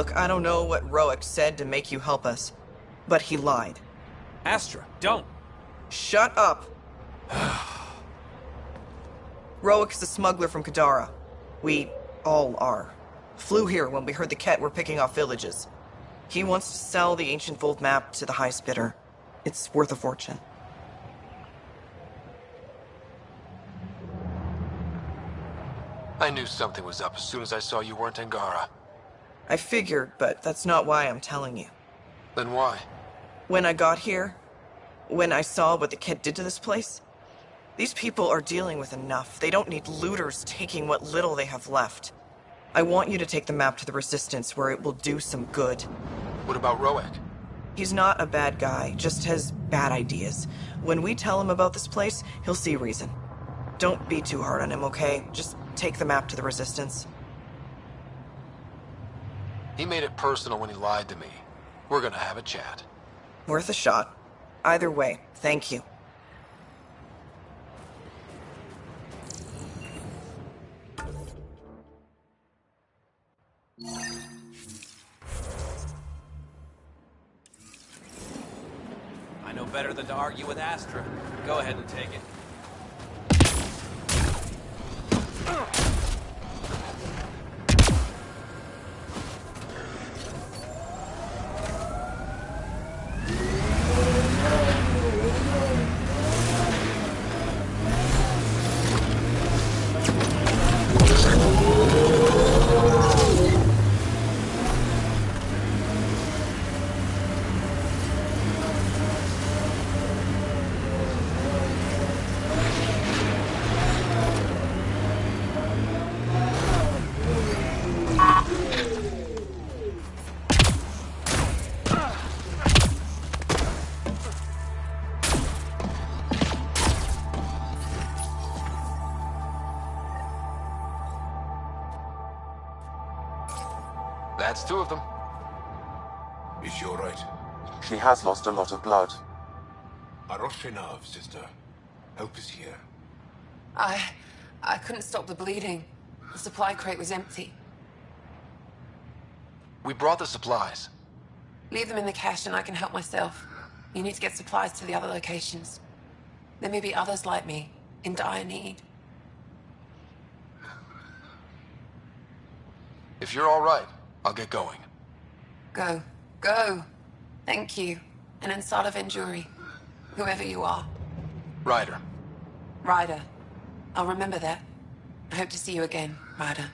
Look, I don't know what Roic said to make you help us, but he lied. Astra, don't! Shut up! Roic's a smuggler from Kadara. We all are. Flew here when we heard the Ket were picking off villages. He wants to sell the ancient Volt map to the highest bidder. It's worth a fortune. I knew something was up as soon as I saw you weren't Angara. I figured, but that's not why I'm telling you. Then why? When I got here, when I saw what the Ket did to this place, these people are dealing with enough. They don't need looters taking what little they have left. I want you to take the map to the Resistance where it will do some good. What about Roic? He's not a bad guy, just has bad ideas. When we tell him about this place, he'll see reason. Don't be too hard on him, okay? Just take the map to the Resistance. He made it personal when he lied to me. We're gonna have a chat. Worth a shot. Either way, thank you. I know better than to argue with Astra. Go ahead and take it. That's two of them. Is she all right? She has lost a lot of blood. Aroshenav, sister. Help is here. I couldn't stop the bleeding. The supply crate was empty. We brought the supplies. Leave them in the cache and I can help myself. You need to get supplies to the other locations. There may be others like me, in dire need. If you're all right, I'll get going. Go. Go. Thank you. And inside of Enduri, whoever you are. Ryder. Ryder. I'll remember that. I hope to see you again, Ryder.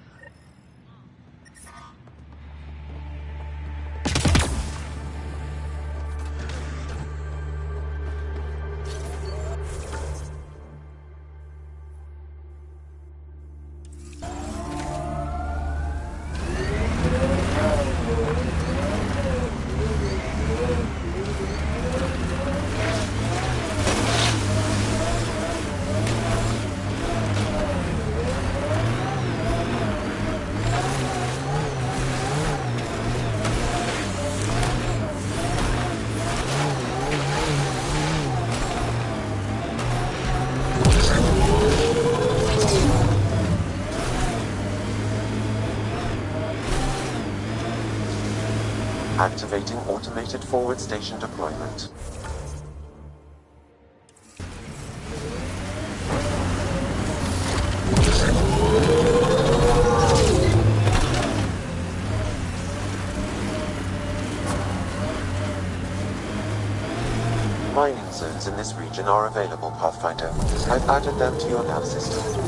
Activating automated forward station deployment. Mining zones in this region are available, Pathfinder. I've added them to your nav system.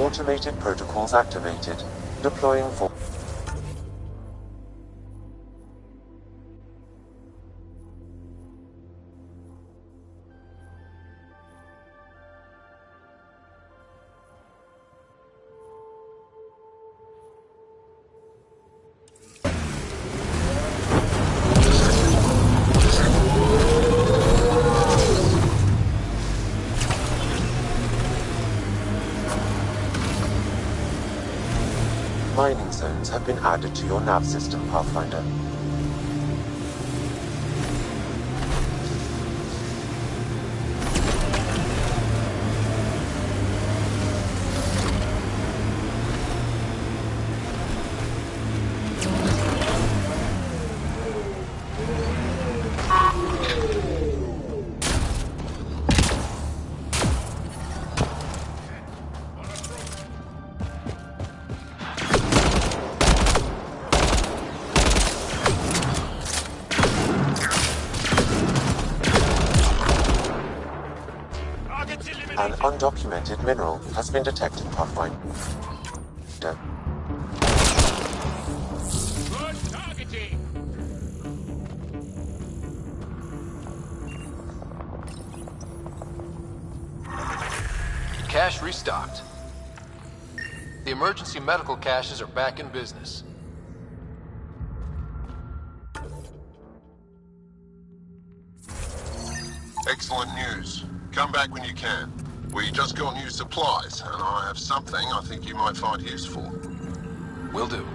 Automated protocols activated. Deploying for... Mining zones have been added to your nav system, Pathfinder. An undocumented mineral has been detected, Pathfinder. Cache restocked. The emergency medical caches are back in business. Excellent news. Come back when you can. We just got new supplies, and I have something I think you might find useful. Will do.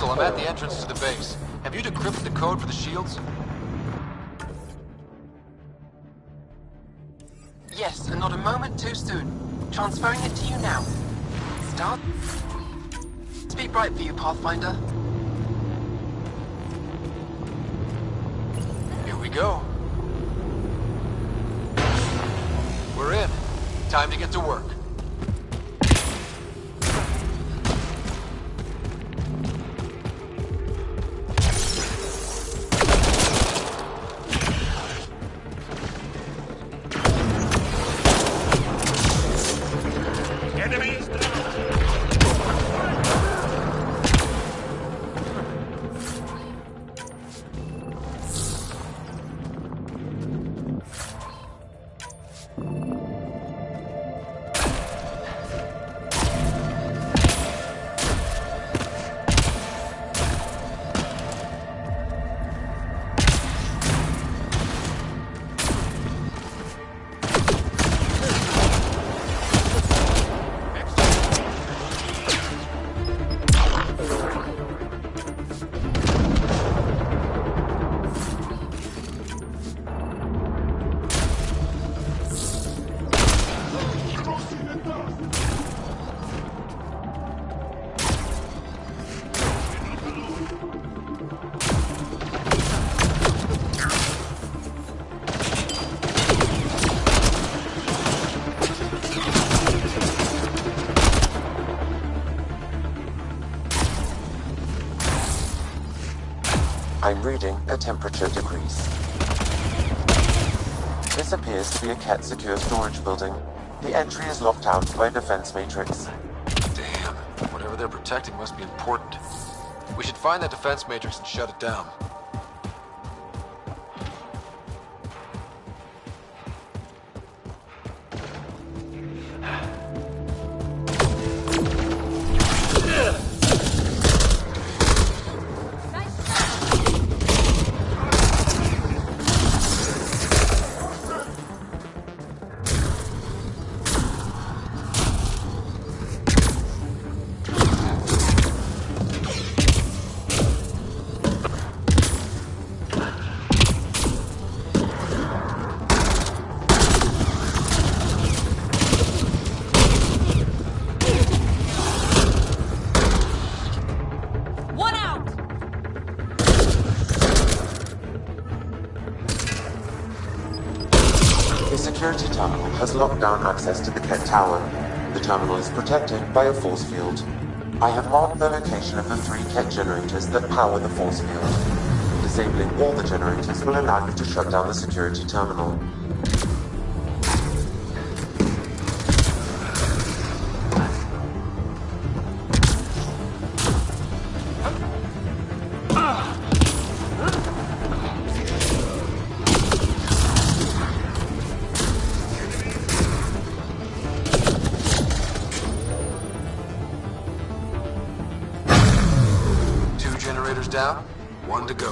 I'm at the entrance to the base. Have you decrypted the code for the shields? Yes, and not a moment too soon. Transferring it to you now. Start. Speak bright for you, Pathfinder. Here we go. We're in. Time to get to work. I'm reading a temperature decrease. This appears to be a Ket secure storage building. The entry is locked out by a defense matrix. Damn, whatever they're protecting must be important. We should find that defense matrix and shut it down. security terminal has locked down access to the Ket Tower. The terminal is protected by a force field. I have marked the location of the 3 Ket generators that power the force field. Disabling all the generators will allow you to shut down the security terminal. Down, 1 to go.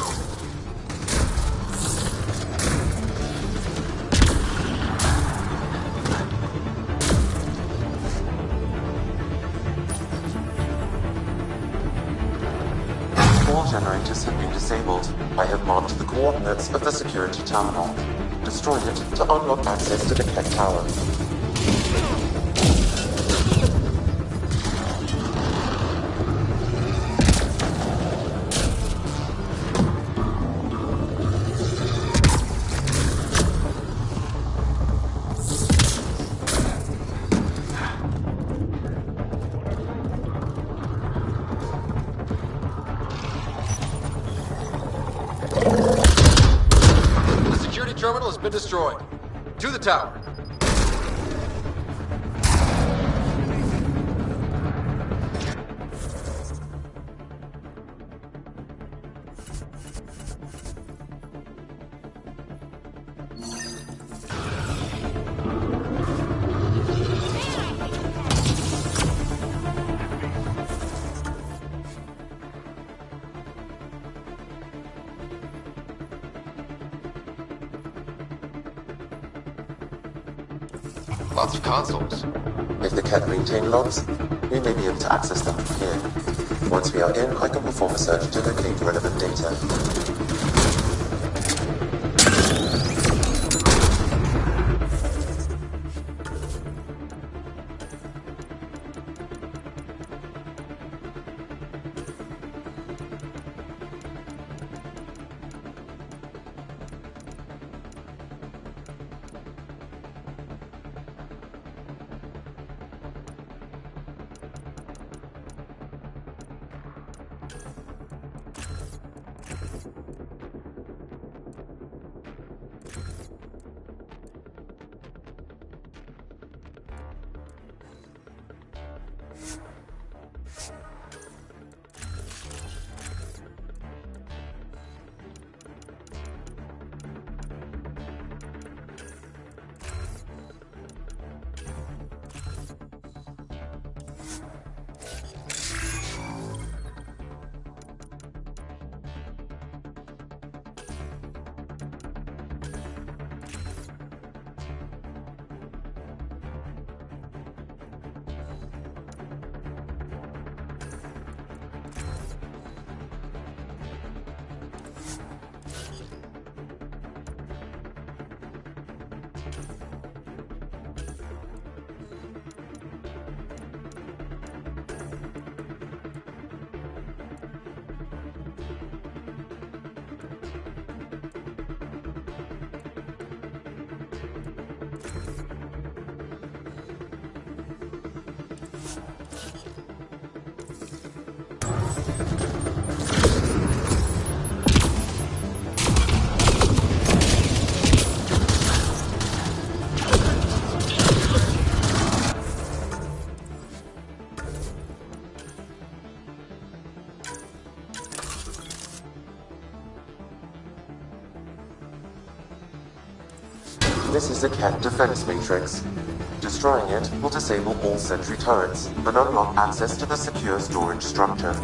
All generators have been disabled. I have marked the coordinates of the security terminal. Destroy it to unlock access to the Ket Tower. Terminal has been destroyed. To the tower. Lots of consoles. If the Ket maintain logs, we may be able to access them from here. Once we are in, I can perform a search to locate relevant data. This is a Ket defense matrix. Destroying it will disable all sentry turrets and unlock access to the secure storage structure.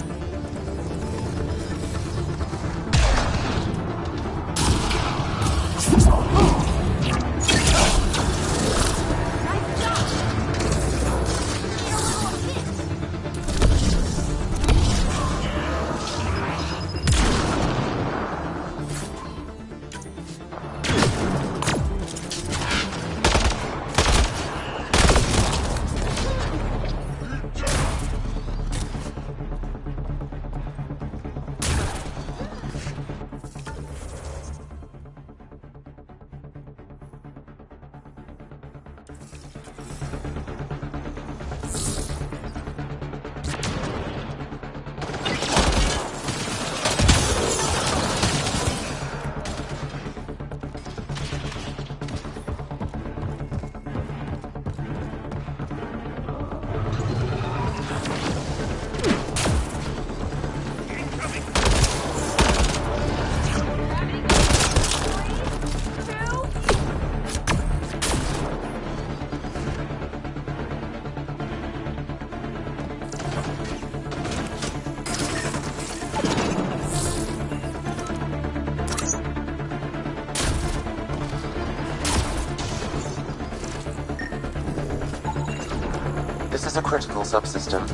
This is a critical subsystem.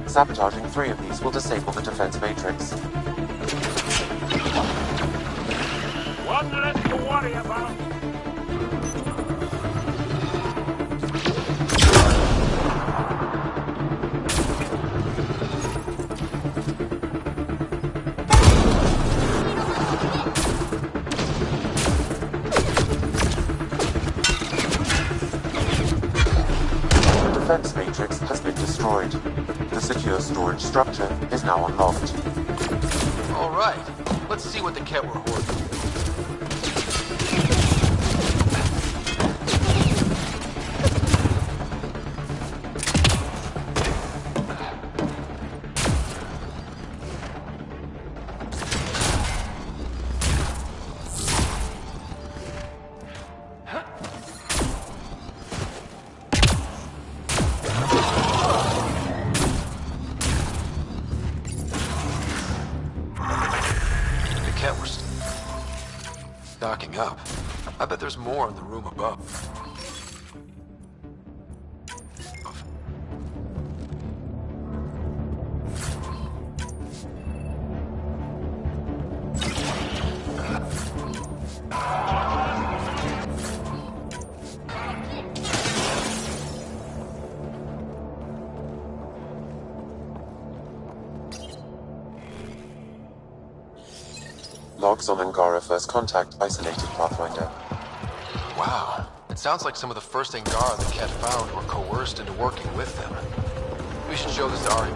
Sabotaging 3 of these will disable the defense matrix. One less to worry about. The defense matrix has been destroyed. The secure storage structure is now unlocked. All right, let's see what the Ket were hoarding. Stocking up. I bet there's more in the room above. Logs on Angara First Contact isolated Pathfinder. Wow. It sounds like some of the first Angara the Ket found were coerced into working with them. We should show this to Ari.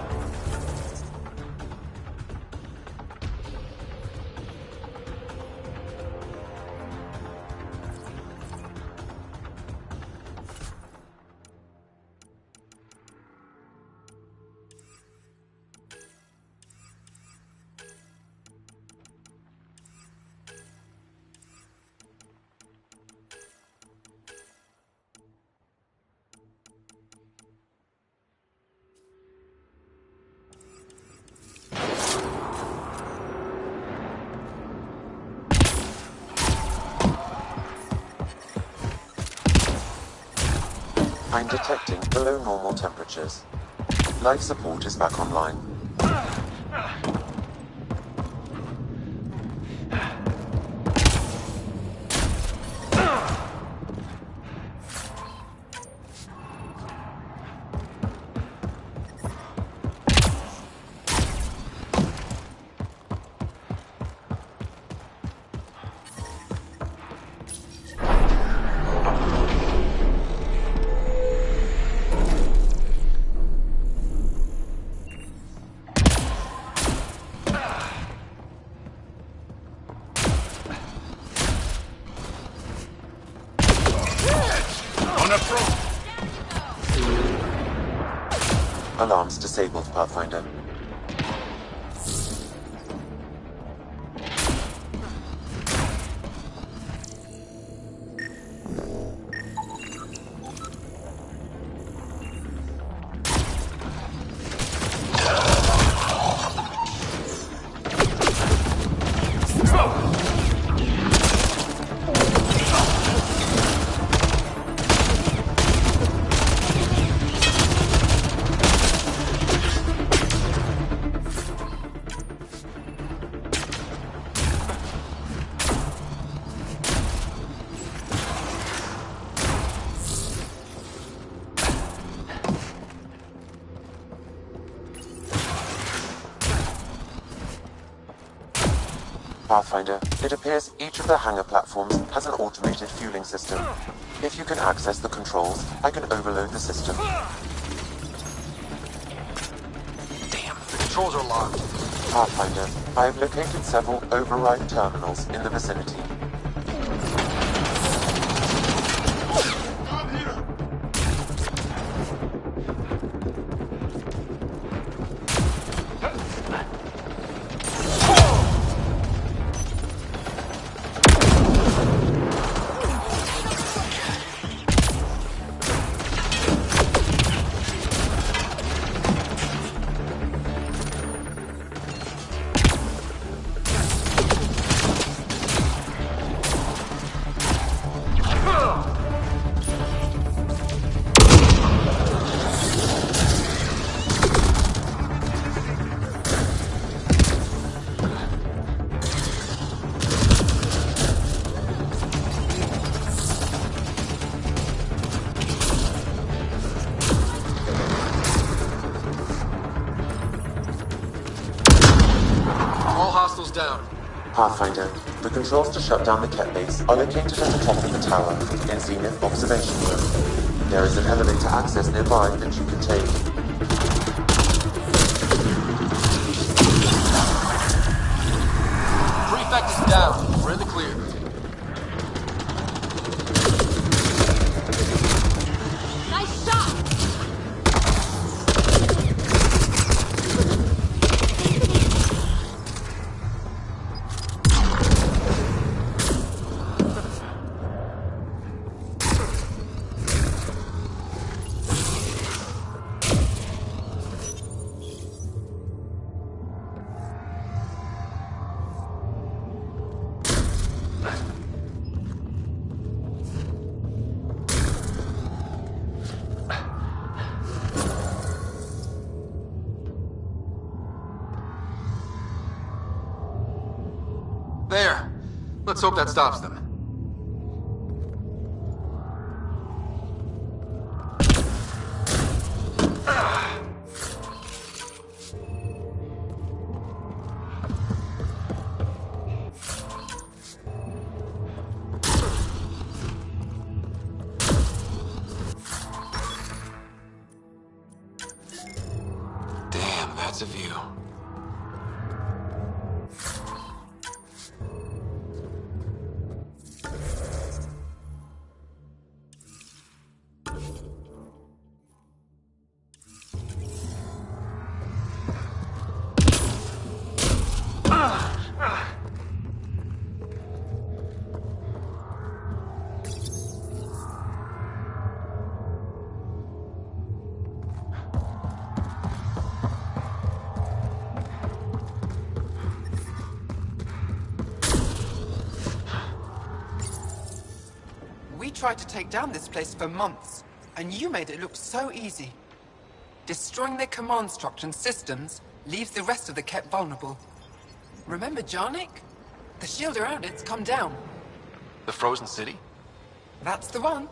I'm detecting below normal temperatures. Life support is back online. Alarms disabled, Pathfinder. Pathfinder, it appears each of the hangar platforms has an automated fueling system. If you can access the controls, I can overload the system. Damn, the controls are locked. Pathfinder, I have located several override terminals in the vicinity. Pathfinder, the controls to shut down the Ket base are located at the top of the tower, in Zenith Observation Room. There is an elevator access nearby that you can take. Prefect is down. We're in the clear. Nice shot! There. Let's hope that stops them. Damn, that's a view. We tried to take down this place for months, and you made it look so easy. Destroying their command structure and systems leaves the rest of the Ket vulnerable. Remember Jarnik? The shield around it's come down. The frozen city? That's the one.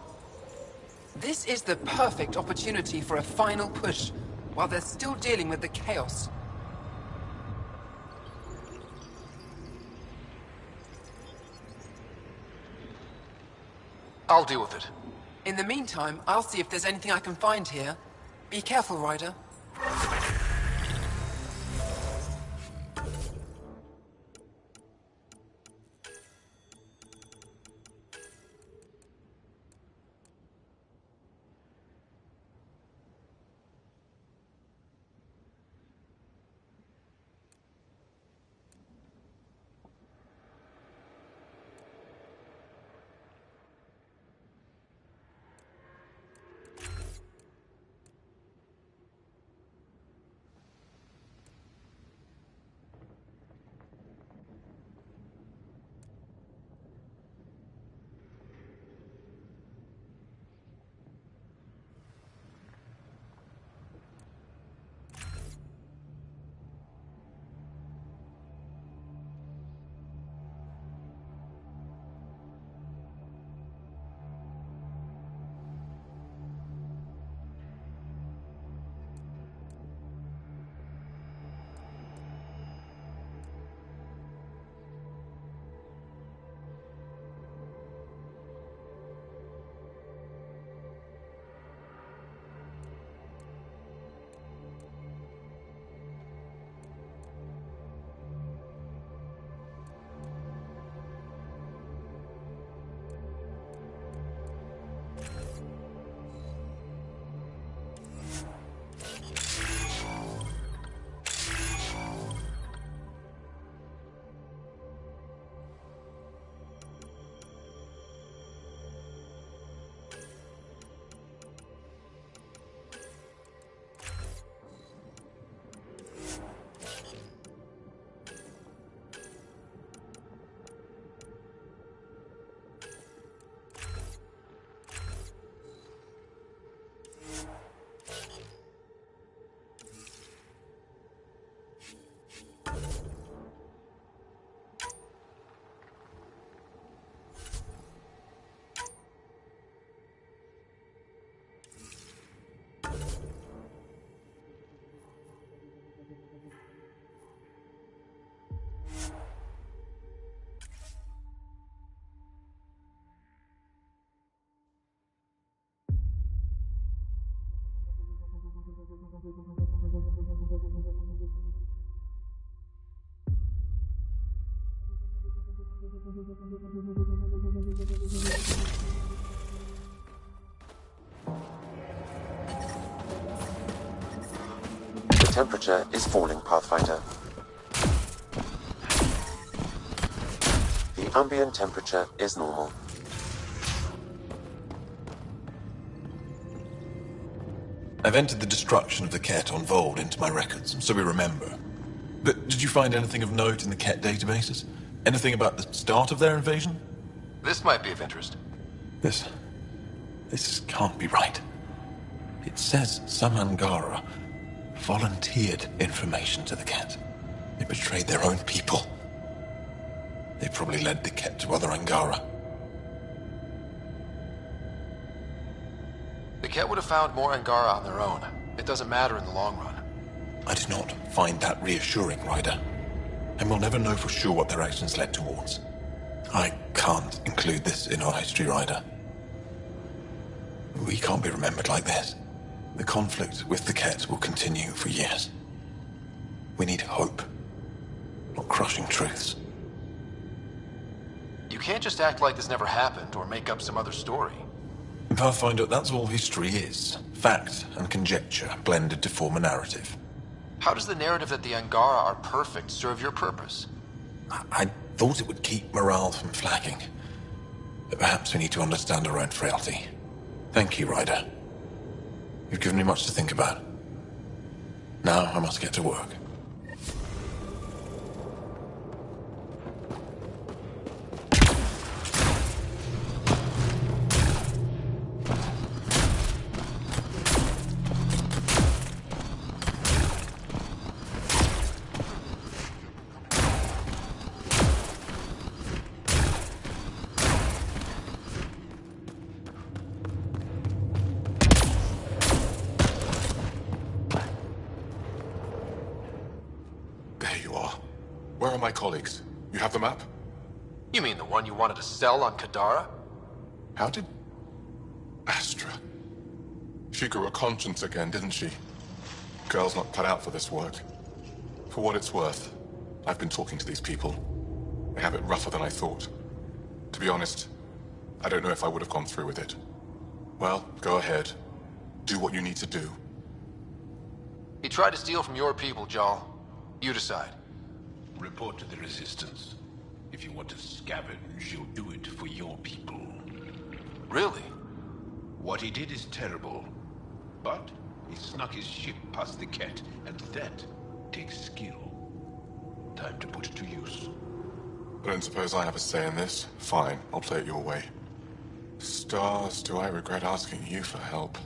This is the perfect opportunity for a final push, while they're still dealing with the chaos. I'll deal with it. In the meantime, I'll see if there's anything I can find here. Be careful, Ryder. The temperature is falling, Pathfinder. The ambient temperature is normal. I've entered the destruction of the Ket on Vold into my records, so we remember. But did you find anything of note in the Ket databases? Anything about the start of their invasion? This might be of interest. This can't be right. It says some Angara volunteered information to the Ket. They betrayed their own people. They probably led the Ket to other Angara. The Ket would have found more Angara on their own. It doesn't matter in the long run. I did not find that reassuring, Ryder. And we'll never know for sure what their actions led towards. I can't include this in our history, Ryder. We can't be remembered like this. The conflict with the Ket will continue for years. We need hope, not crushing truths. You can't just act like this never happened or make up some other story. Pathfinder, that's all history is. Fact and conjecture blended to form a narrative. How does the narrative that the Angara are perfect serve your purpose? I thought it would keep morale from flagging. But perhaps we need to understand our own frailty. Thank you, Ryder. You've given me much to think about. Now I must get to work. Where are my colleagues? You have the map? You mean the one you wanted to sell on Kadara? How did... Astra... She grew a conscience again, didn't she? Girl's not cut out for this work. For what it's worth, I've been talking to these people. They have it rougher than I thought. To be honest, I don't know if I would have gone through with it. Well, go ahead. Do what you need to do. He tried to steal from your people, Jarl. You decide. Report to the Resistance. If you want to scavenge, you'll do it for your people. Really? What he did is terrible. But he snuck his ship past the Ket, and that takes skill. Time to put it to use. I don't suppose I have a say in this. Fine, I'll play it your way. Stars, do I regret asking you for help?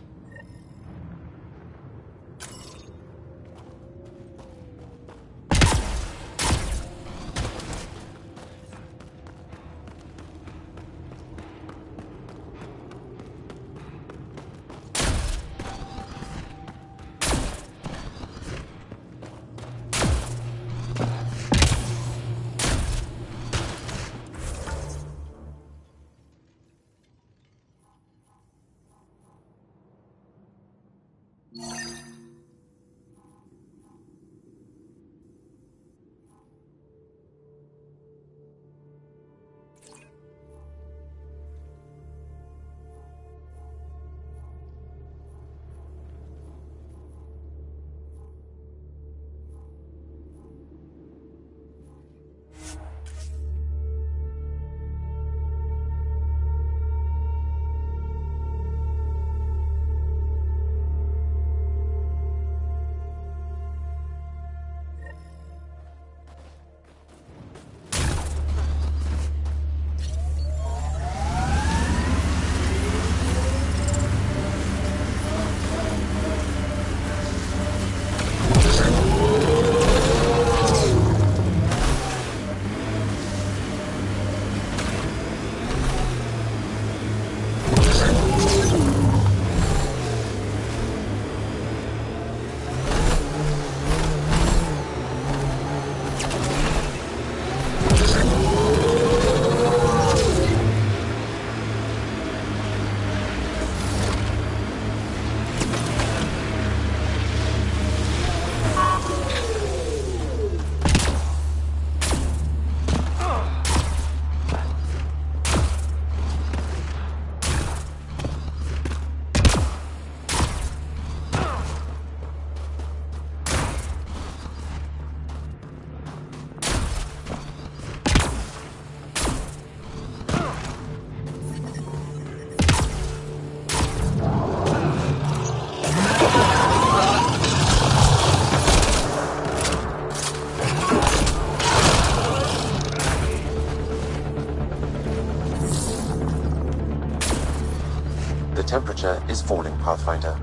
temperature is falling, Pathfinder.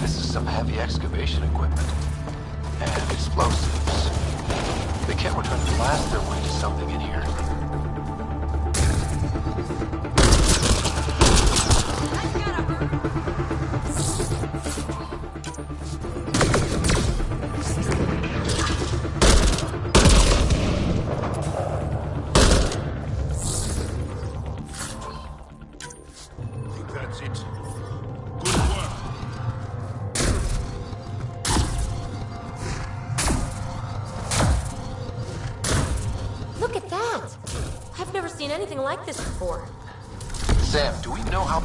This is some heavy excavation equipment. And explosives. The Kett were trying to blast their way to something in here. That's it. Good work. Look at that! I've never seen anything like this before. Sam, do we know how...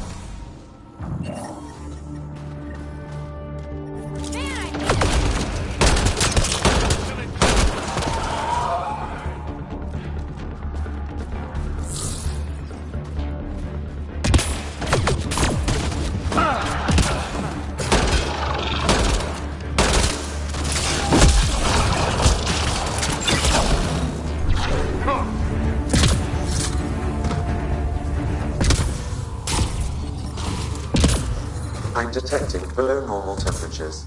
I'm detecting below normal temperatures.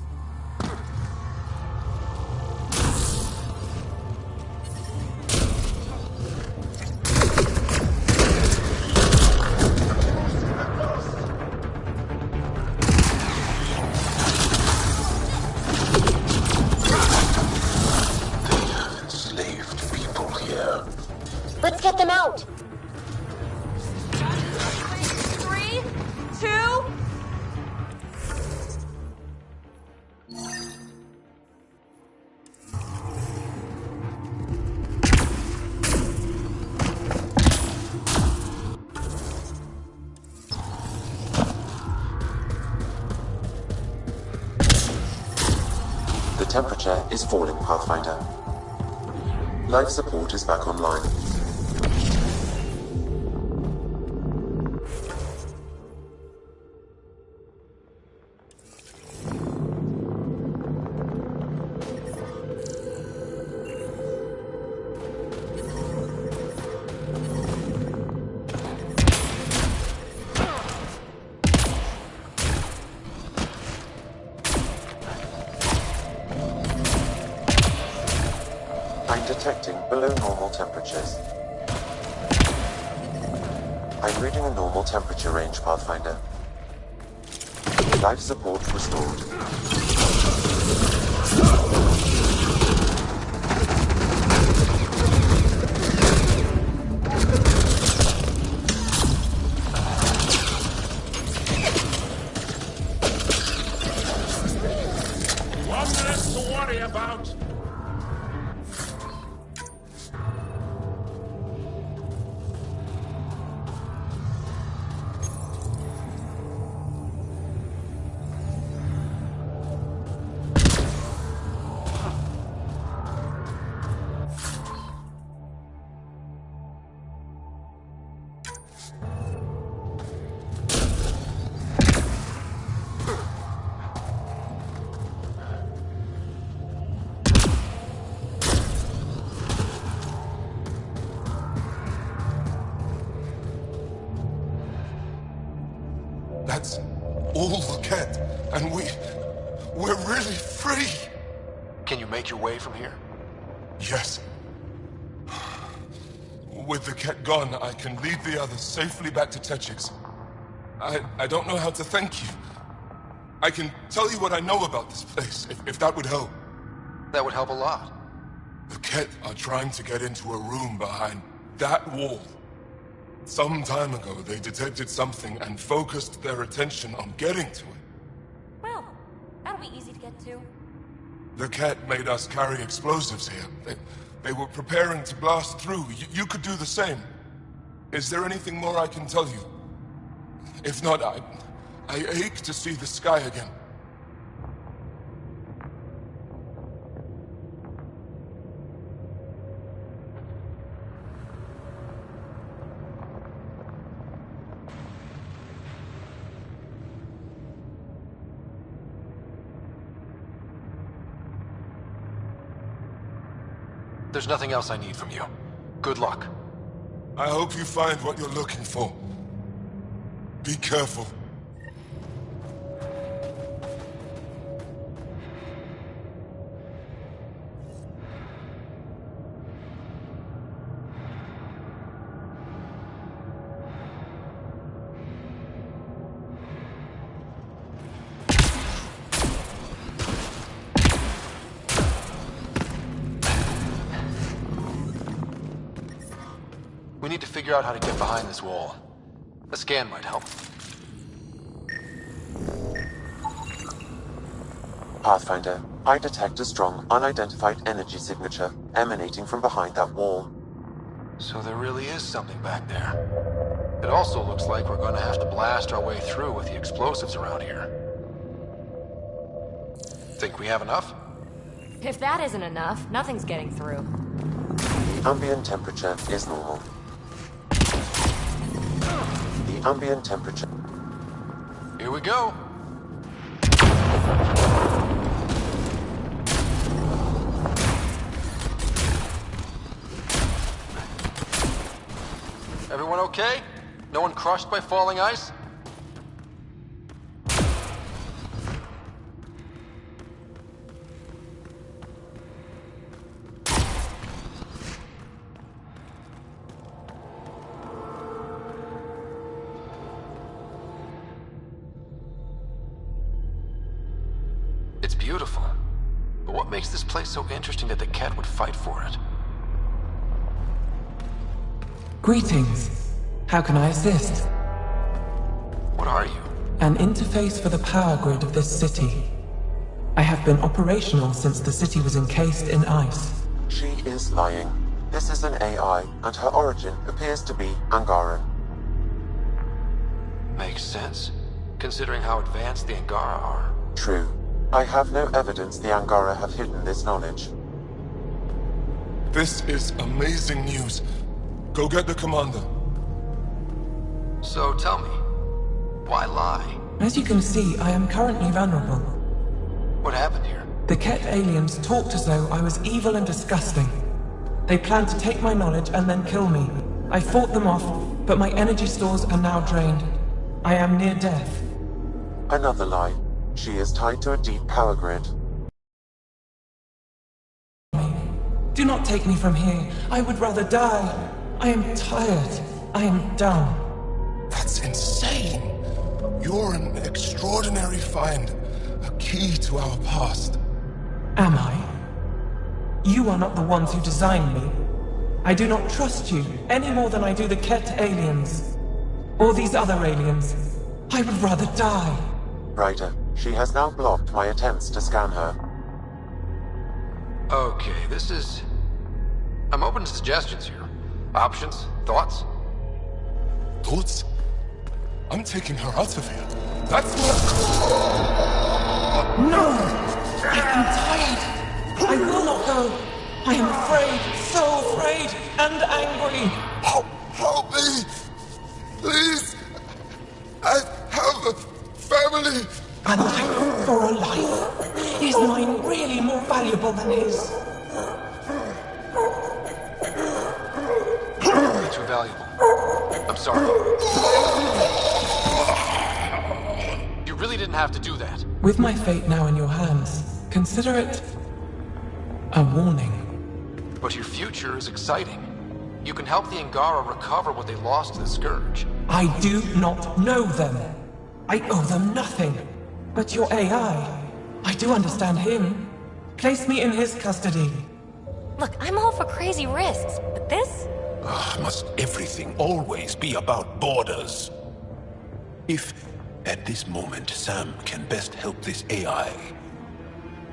Enslaved people here. Let's get them out! 3, 2... The temperature is falling, Pathfinder. Life support is back online. I'm detecting below normal temperatures. I'm reading a normal temperature range, Pathfinder. Life support restored. One less to worry about. That's all the Kett, and we're really free. Can you make your way from here? Yes. With the Kett gone, I can lead the others safely back to Techix. I don't know how to thank you. I can tell you what I know about this place, if that would help. That would help a lot. The Kett are trying to get into a room behind that wall. Some time ago, they detected something and focused their attention on getting to it. Well, that'll be easy to get to. The Kett made us carry explosives here. They were preparing to blast through. You could do the same. Is there anything more I can tell you? If not, I ache to see the sky again. There's nothing else I need from you. Good luck. I hope you find what you're looking for. Be careful. We need to figure out how to get behind this wall. A scan might help. Pathfinder, I detect a strong, unidentified energy signature emanating from behind that wall. So there really is something back there. It also looks like we're going to have to blast our way through with the explosives around here. Think we have enough? If that isn't enough, nothing's getting through. The ambient temperature is normal. The ambient temperature... Here we go. Everyone okay? No one crushed by falling ice? It's beautiful. But what makes this place so interesting that the cat would fight for it? Greetings. How can I assist? What are you? An interface for the power grid of this city. I have been operational since the city was encased in ice. She is lying. This is an AI, and her origin appears to be Angaran. Makes sense, considering how advanced the Angara are. True. I have no evidence the Angara have hidden this knowledge. This is amazing news. Go get the commander. So tell me, why lie? As you can see, I am currently vulnerable. What happened here? The Ket aliens talked as though I was evil and disgusting. They planned to take my knowledge and then kill me. I fought them off, but my energy stores are now drained. I am near death. Another lie. She is tied to a deep power grid. Do not take me from here. I would rather die. I am tired. I am done. That's insane. You're an extraordinary find. A key to our past. Am I? You are not the ones who designed me. I do not trust you any more than I do the Ket aliens. Or these other aliens. I would rather die. Ryder, she has now blocked my attempts to scan her. Okay, I'm open to suggestions here. Options? Thoughts? Thoughts? I'm taking her out of here. That's what... No! I am tired! I will not go! I am afraid, so afraid, and angry! Help me! Please! I have a family! A life for a life? Is mine really more valuable than his? Way too valuable. I'm sorry. You really didn't have to do that. With my fate now in your hands, consider it a warning. But your future is exciting. You can help the Angara recover what they lost to the Scourge. I do not know them. I owe them nothing. But your AI, I do understand him. Place me in his custody. Look, I'm all for crazy risks, but this? Must everything always be about borders? If, at this moment, Sam can best help this AI,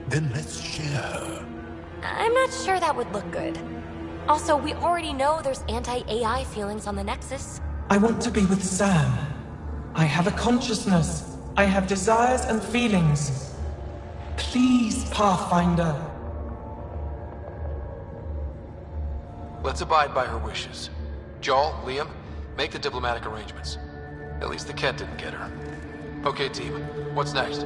then let's share her. I'm not sure that would look good. Also, we already know there's anti-AI feelings on the Nexus. I want to be with Sam. I have a consciousness. I have desires and feelings. Please, Pathfinder. Let's abide by her wishes. Joel, Liam, make the diplomatic arrangements. At least the Ket didn't get her. Okay, team. What's next?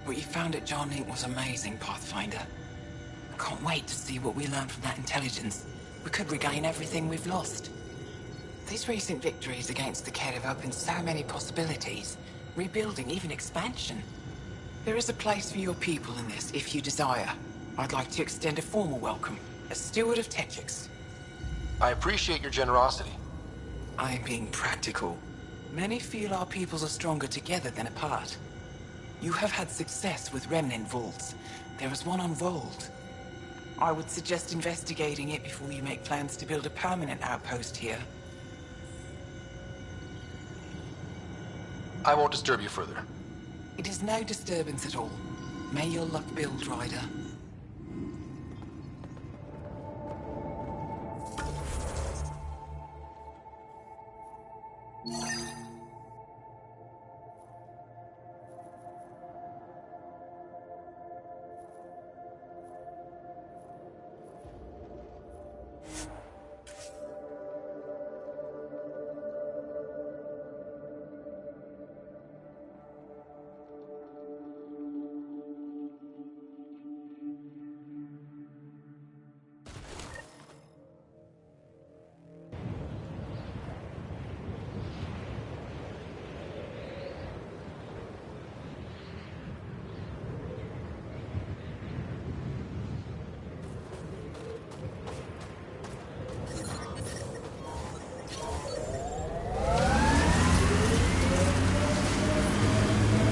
What you found at Jarnink was amazing, Pathfinder. I can't wait to see what we learn from that intelligence. We could regain everything we've lost. These recent victories against the Ked have opened so many possibilities. Rebuilding, even expansion. There is a place for your people in this, if you desire. I'd like to extend a formal welcome, as Steward of Techix. I appreciate your generosity. I'm being practical. Many feel our peoples are stronger together than apart. You have had success with remnant vaults. There is one on Vold. I would suggest investigating it before you make plans to build a permanent outpost here. I won't disturb you further. It is no disturbance at all. May your luck build, Ryder.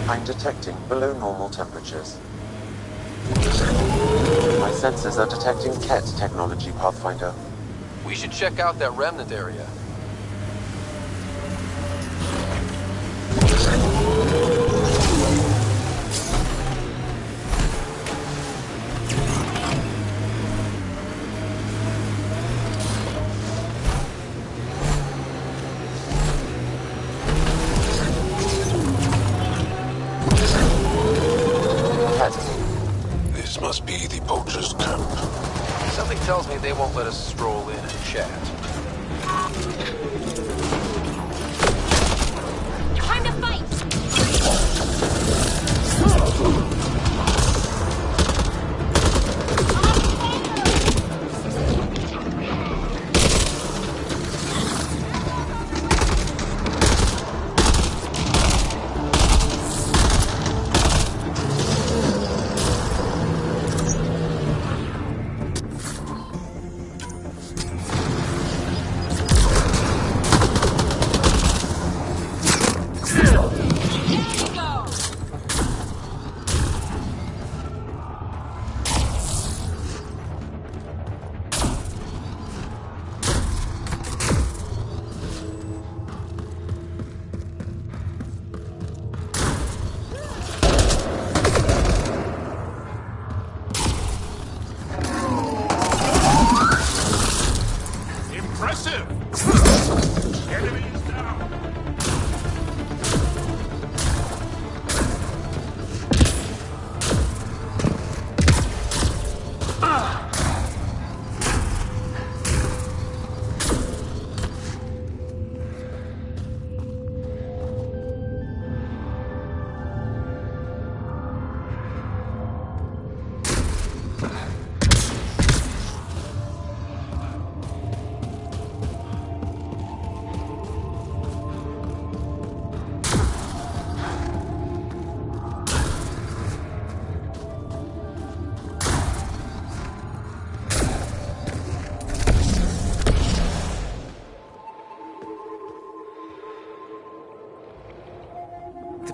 I'm detecting below normal temperatures. My sensors are detecting Ket technology, Pathfinder. We should check out that remnant area. This must be the poacher's camp. Something tells me they won't let us stroll in and chat. Time to fight!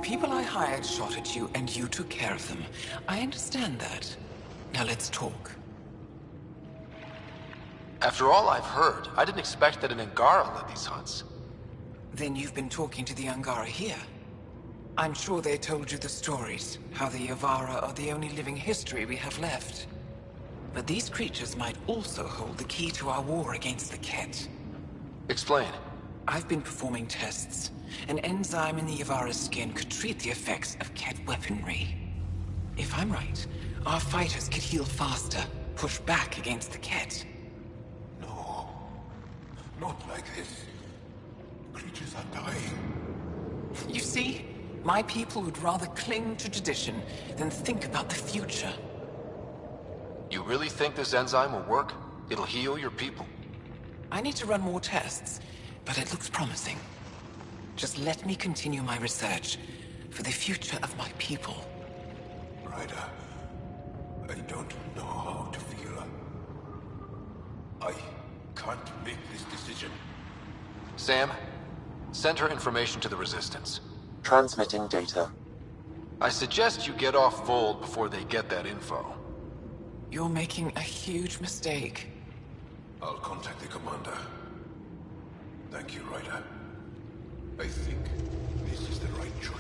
People I hired shot at you, and you took care of them. I understand that. Now let's talk. After all I've heard, I didn't expect that an Angara led these hunts. Then you've been talking to the Angara here. I'm sure they told you the stories, how the Yavara are the only living history we have left. But these creatures might also hold the key to our war against the Ket. Explain. I've been performing tests. An enzyme in the Yavara's skin could treat the effects of Ket weaponry. If I'm right, our fighters could heal faster, push back against the Ket. No. Not like this. Creatures are dying. You see? My people would rather cling to tradition than think about the future. You really think this enzyme will work? It'll heal your people? I need to run more tests, but it looks promising. Just let me continue my research for the future of my people. Ryder, I don't know how to feel. I can't make this decision. Sam, send her information to the Resistance. Transmitting data. I suggest you get off Vold before they get that info. You're making a huge mistake. I'll contact the commander. Thank you, Ryder. I think this is the right choice.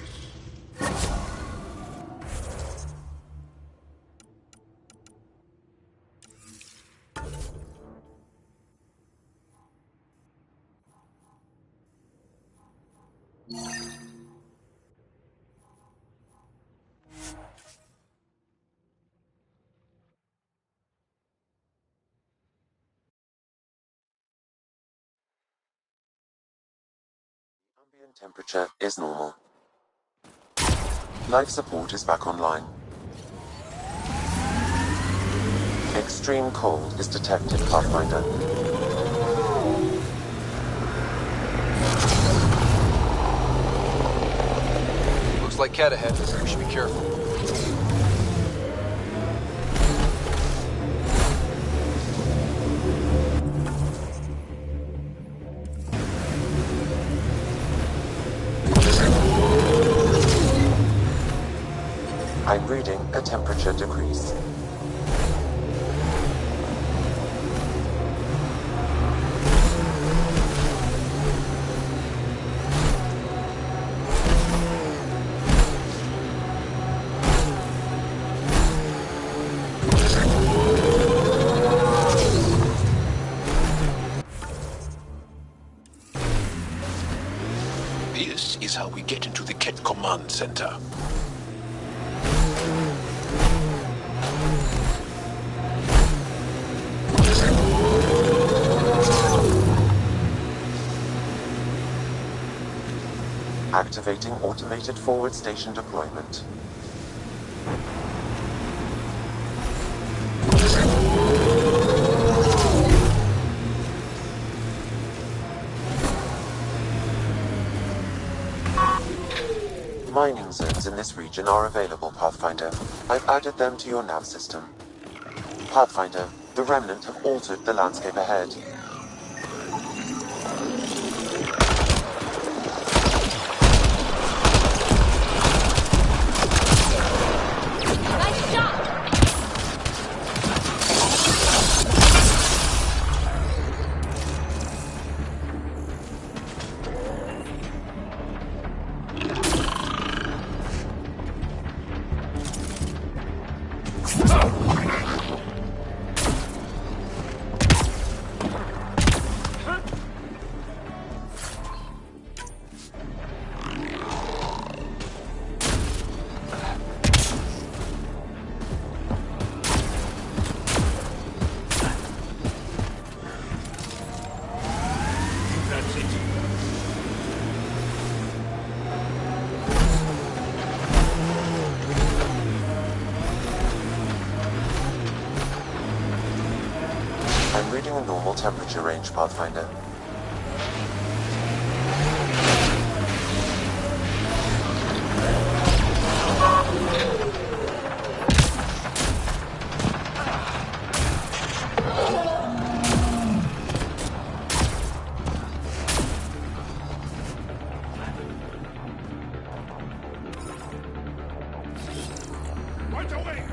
Ambient temperature is normal. Life support is back online. Extreme cold is detected, Pathfinder. Looks like Cat ahead. We should be careful. I'm reading a temperature decrease. This is how we get into the Ket Command Center. Activating automated forward station deployment. Mining zones in this region are available, Pathfinder. I've added them to your nav system. Pathfinder, the Remnant have altered the landscape ahead. I'm reading a normal temperature range, Pathfinder. Right away!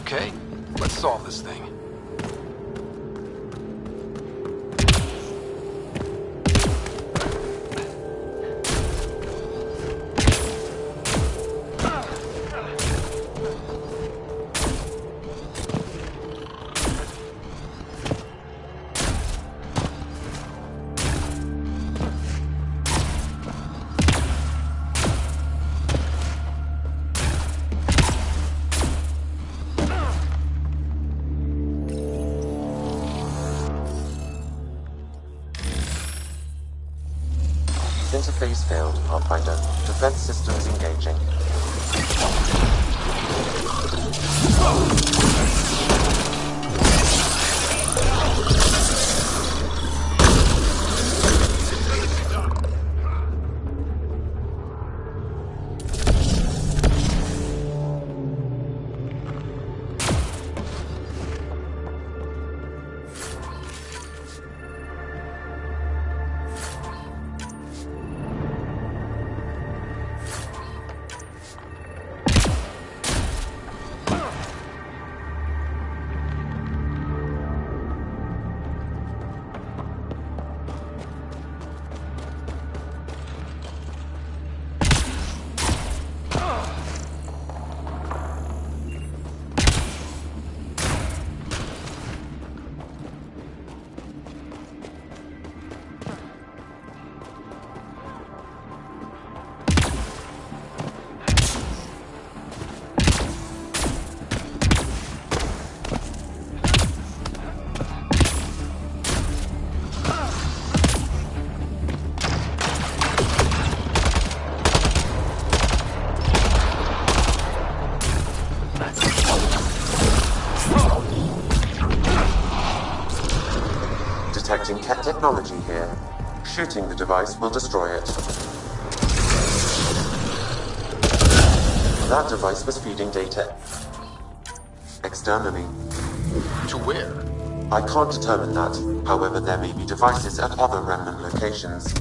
Okay, let's solve this thing. Interface failed, Pathfinder. Defense systems engaging. Detecting cat technology here. Shooting the device will destroy it. That device was feeding data externally. To where? I can't determine that. However, there may be devices at other remnant locations.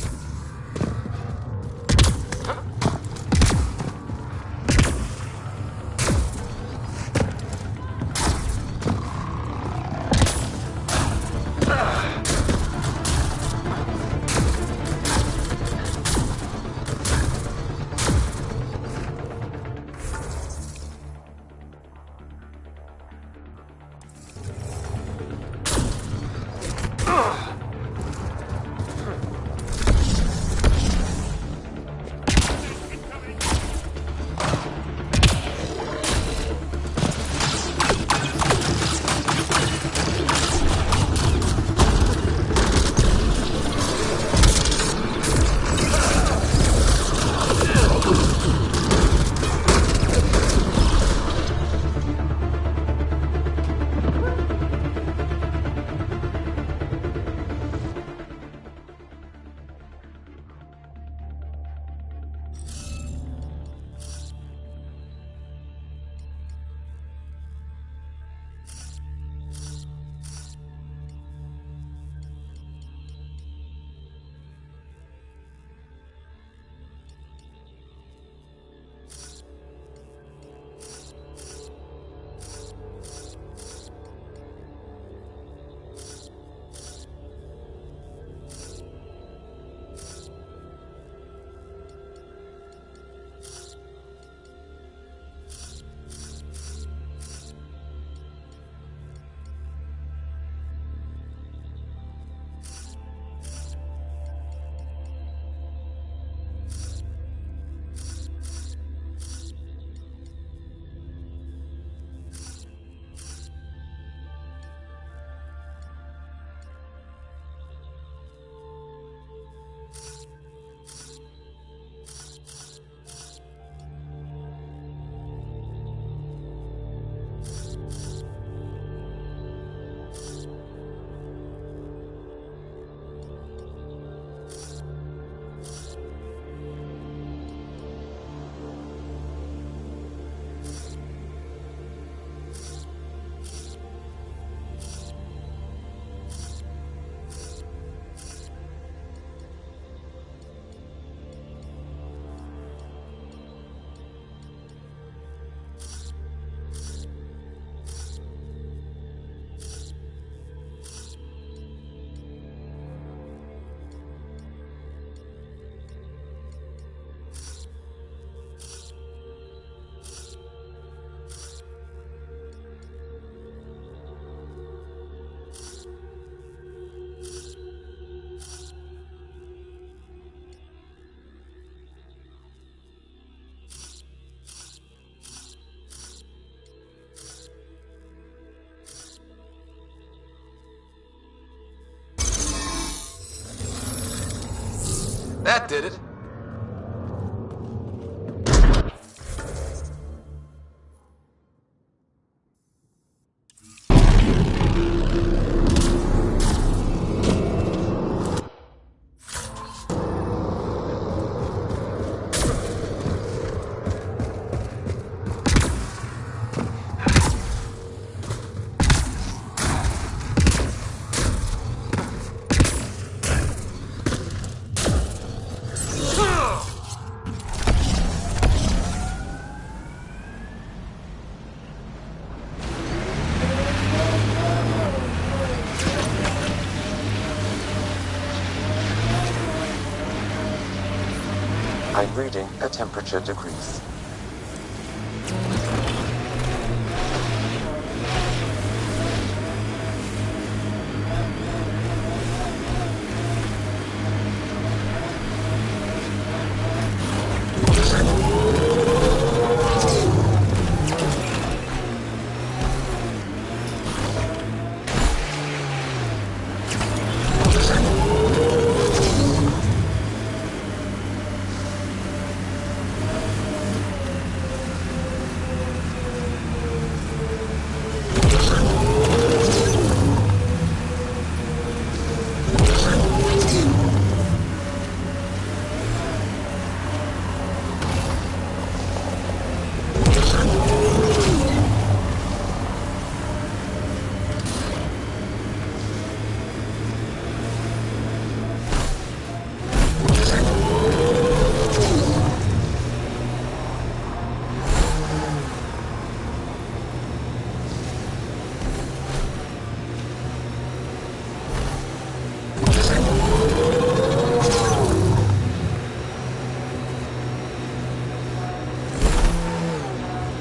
That did it. I'm reading a temperature decrease.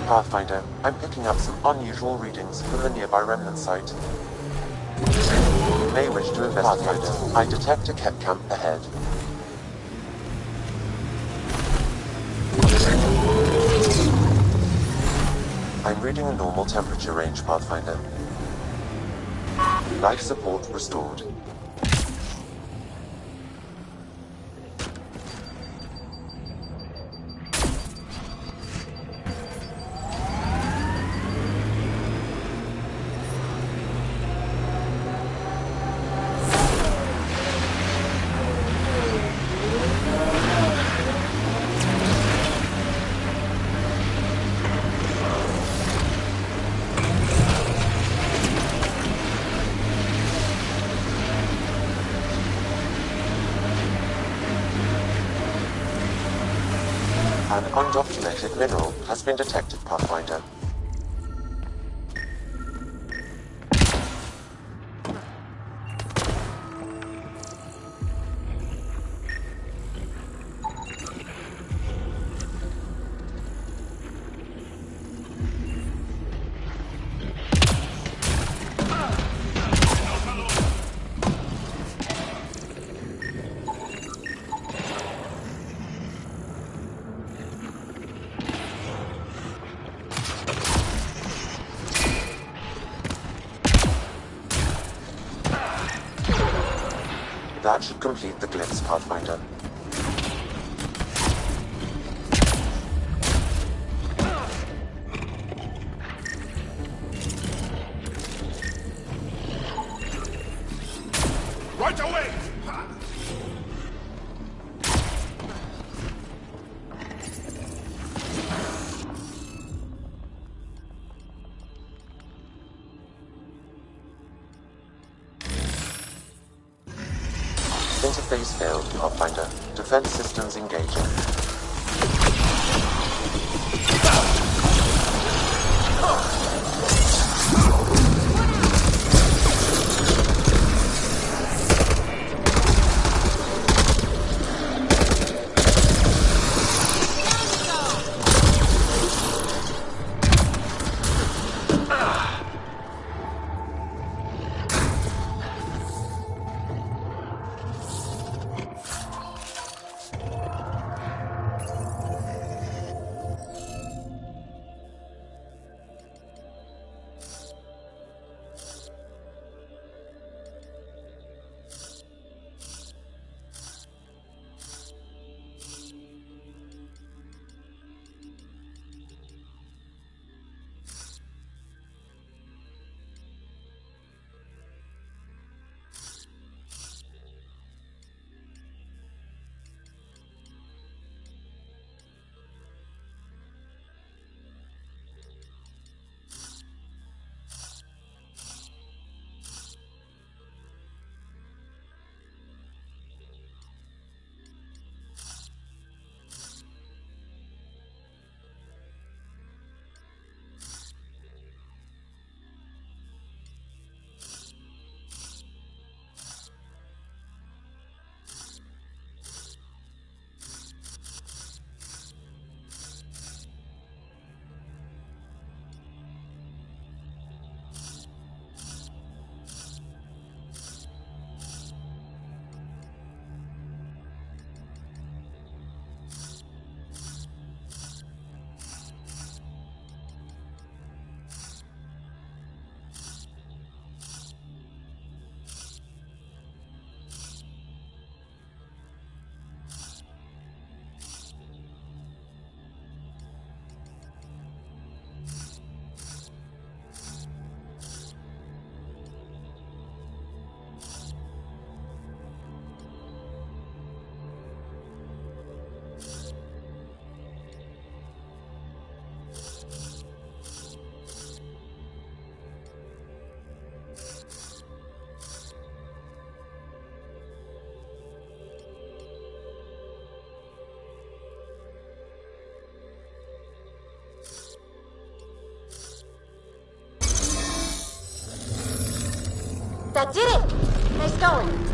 Pathfinder, I'm picking up some unusual readings from the nearby remnant site. You may wish to investigate. Pathfinder, I detect a Kett camp ahead. I'm reading a normal temperature range, Pathfinder. Life support restored. An undocumented mineral has been detected, Pathfinder. That should complete the glyphs, Pathfinder. Right away! Interface failed, Pathfinder. Defense systems engaging. That did it! Nice going.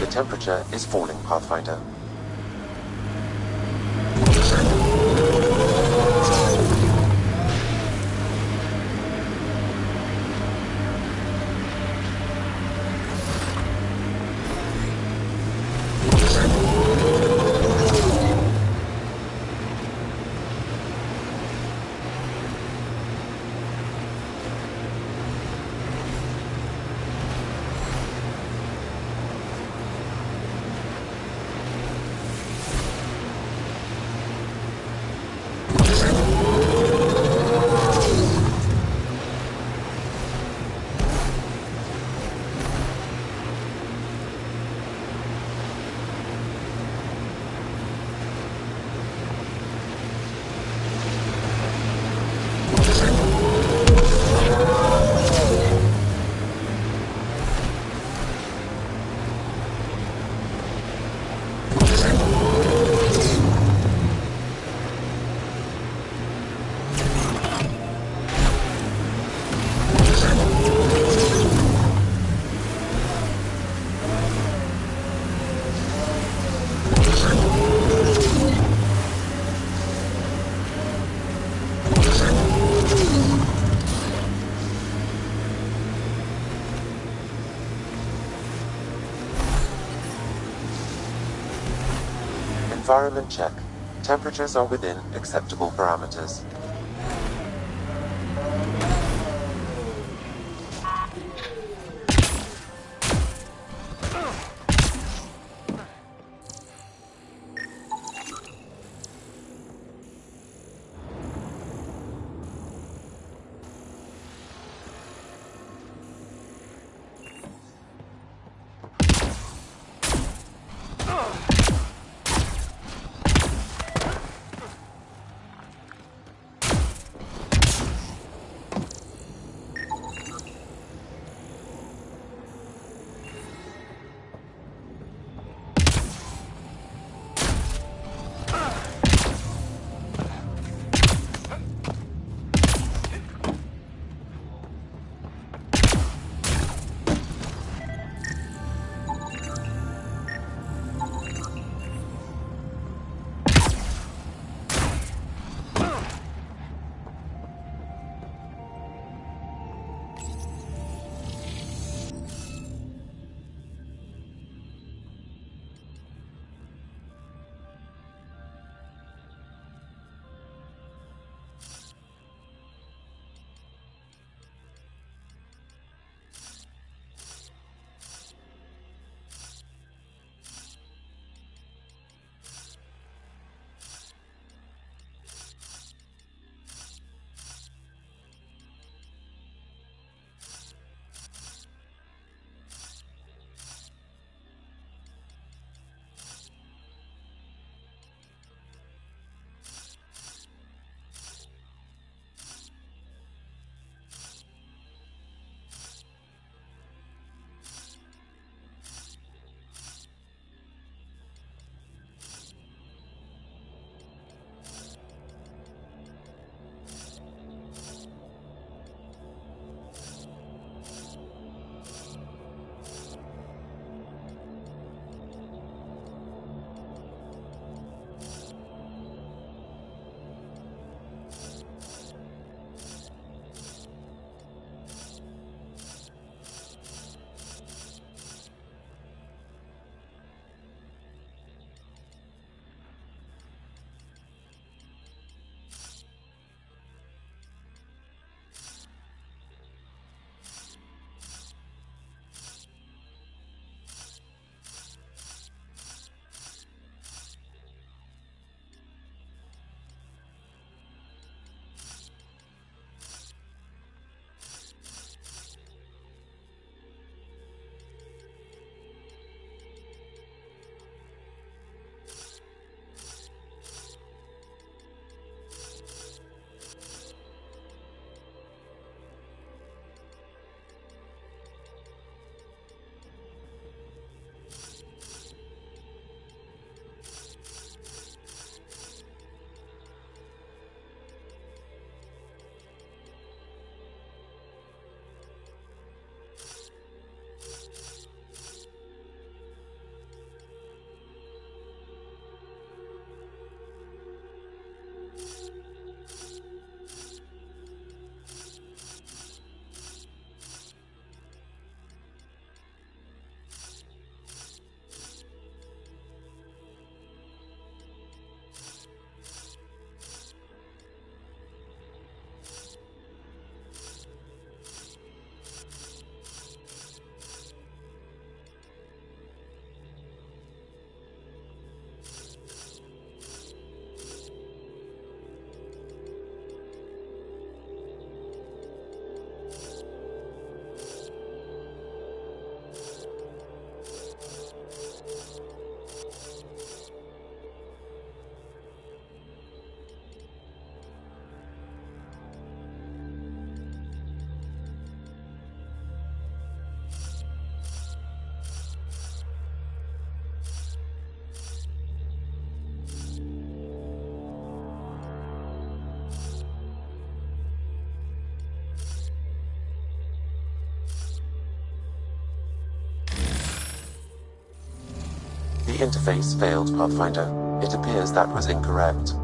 The temperature is falling, Pathfinder. Environment check. Temperatures are within acceptable parameters. interface failed, Pathfinder. It appears that was incorrect.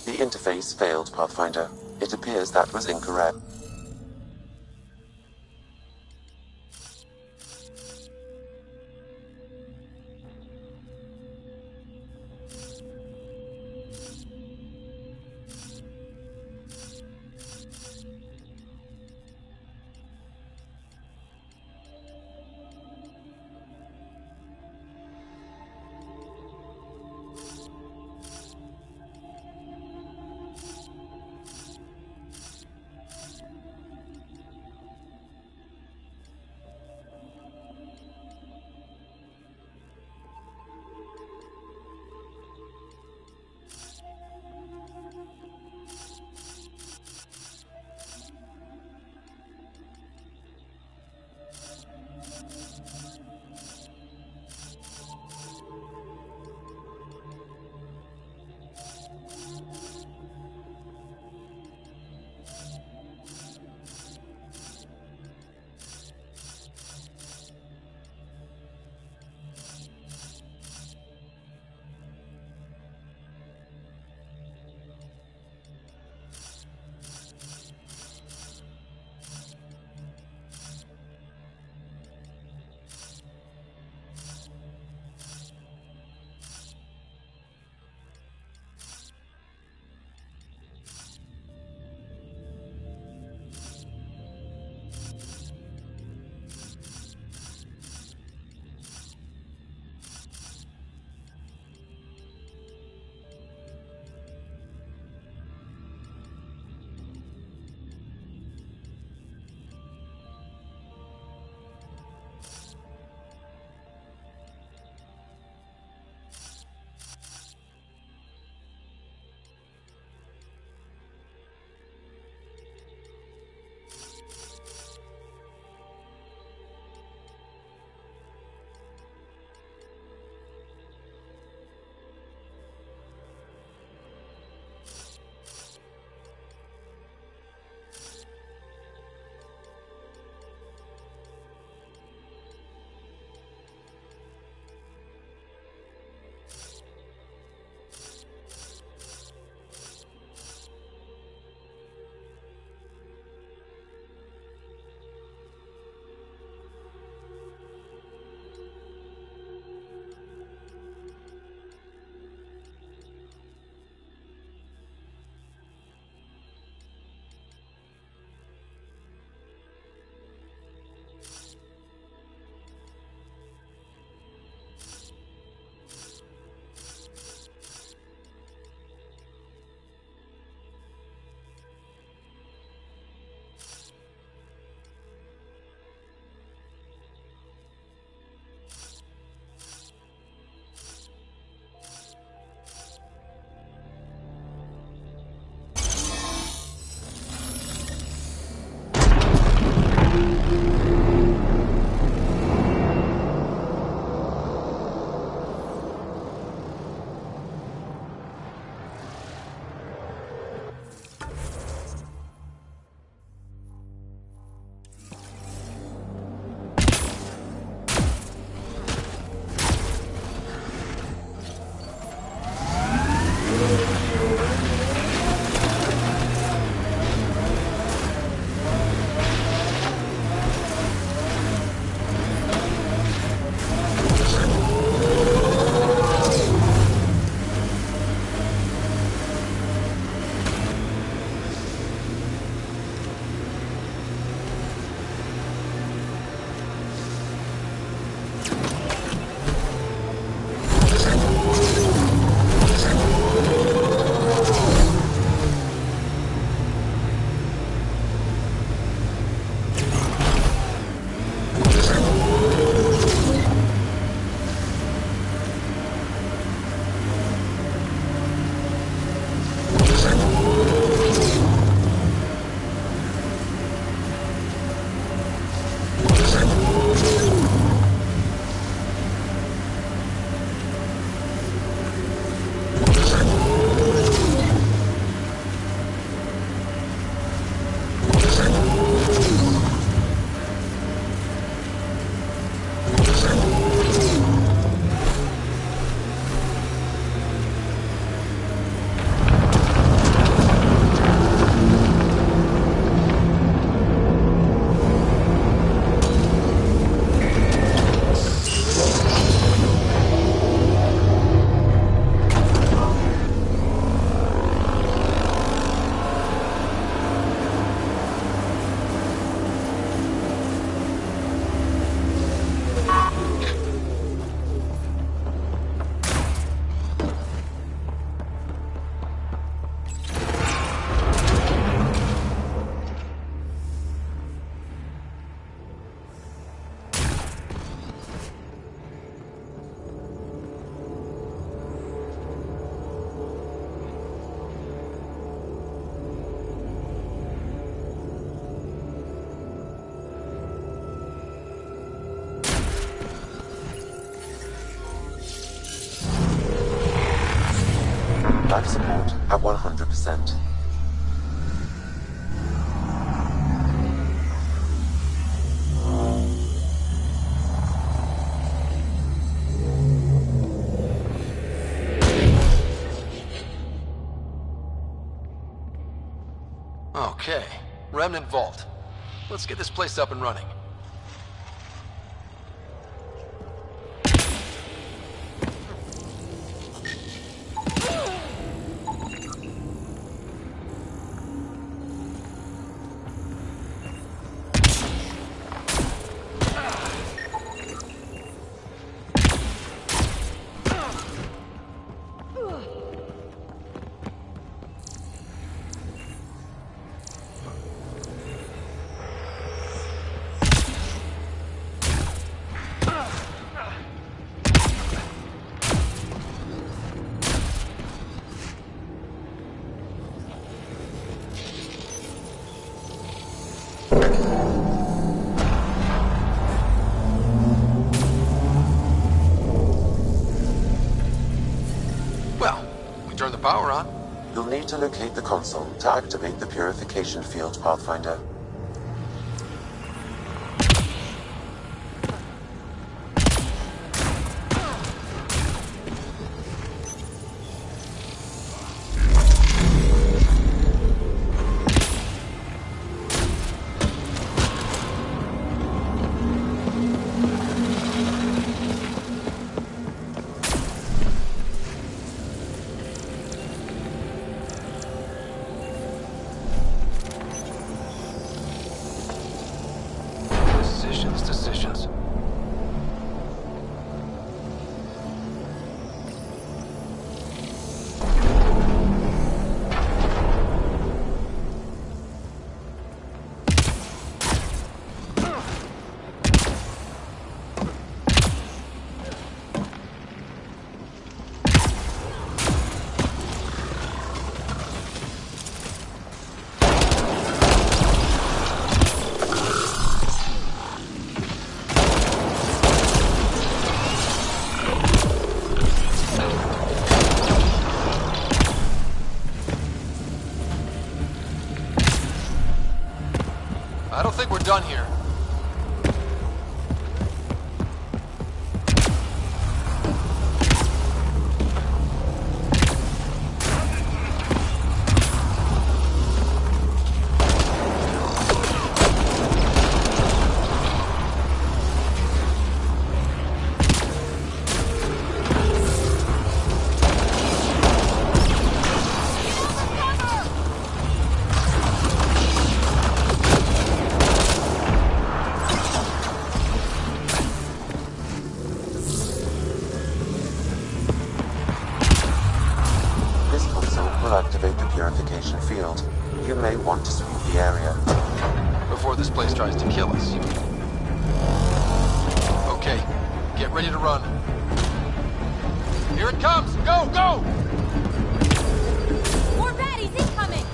The interface failed, Pathfinder. It appears that was incorrect. life support at 100%. Okay, Remnant Vault. Let's get this place up and running. Turn the power on. You'll need to locate the console to activate the purification field, Pathfinder. Decisions. I don't think we're done here. Activate the purification field. You may want to sweep the area before this place tries to kill us. Okay, get ready to run. Here it comes! Go, go! More baddies incoming!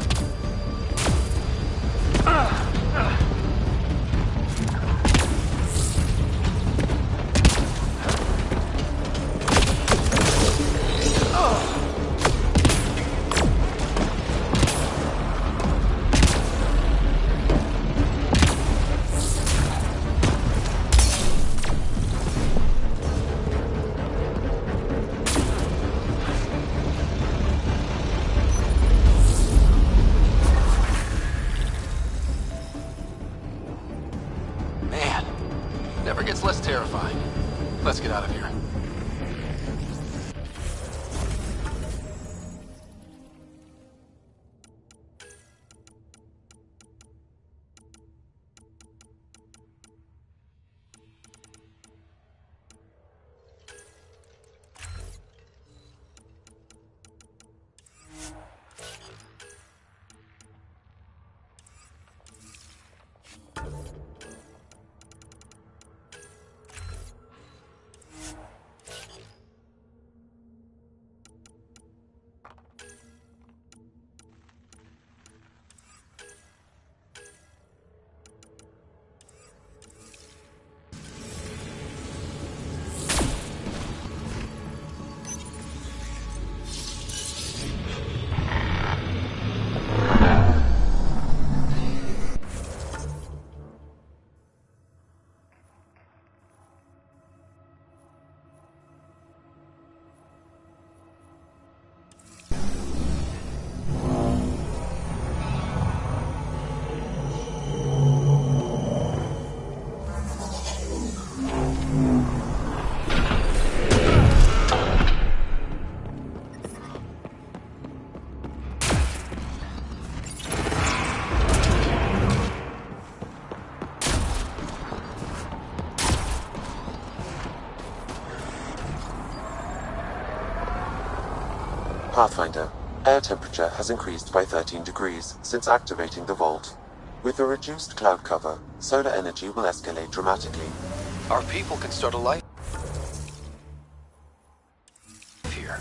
Never gets less terrifying. Let's get out of here. Pathfinder, air temperature has increased by 13 degrees since activating the vault. With a reduced cloud cover, solar energy will escalate dramatically. Our people can start a life here.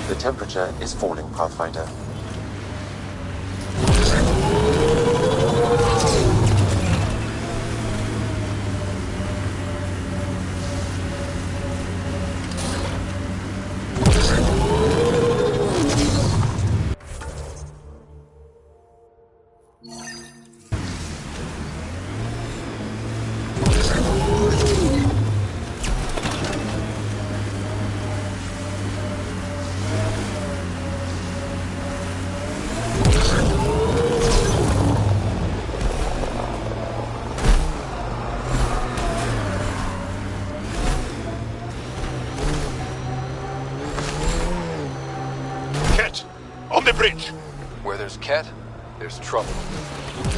The temperature is falling, Pathfinder. On the bridge! Where there's Ket, there's trouble.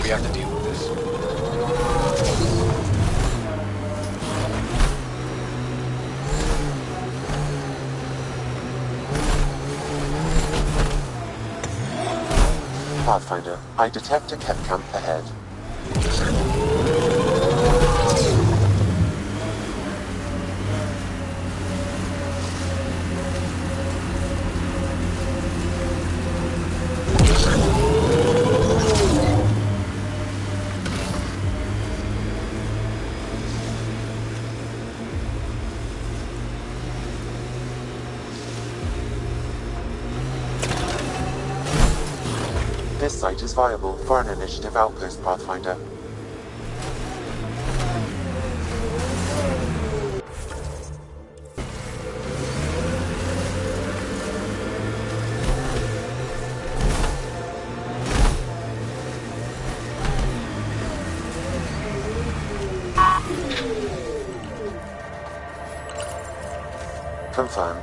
We have to deal with this. Pathfinder, I detect a Ket camp ahead. This site is viable for an initiative outpost, Pathfinder. Confirm.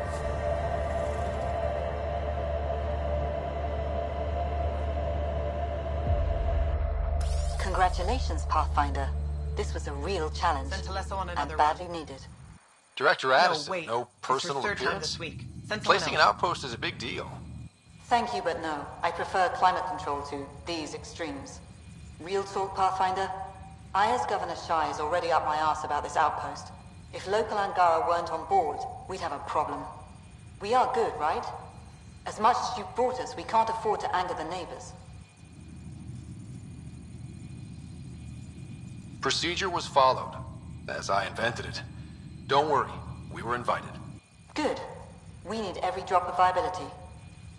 Congratulations, Pathfinder. This was a real challenge, and badly needed. Director Addison, wait. no It's her personal third time appearance? this week. Send someone Placing an else. outpost is a big deal. Thank you, but no. I prefer climate control to these extremes. Real talk, Pathfinder? Aya's Governor Shai is already up my arse about this outpost. If local Angara weren't on board, we'd have a problem. We are good, right? As much as you've brought us, we can't afford to anger the neighbors. Procedure was followed, as I invented it. Don't worry, we were invited. Good. We need every drop of viability,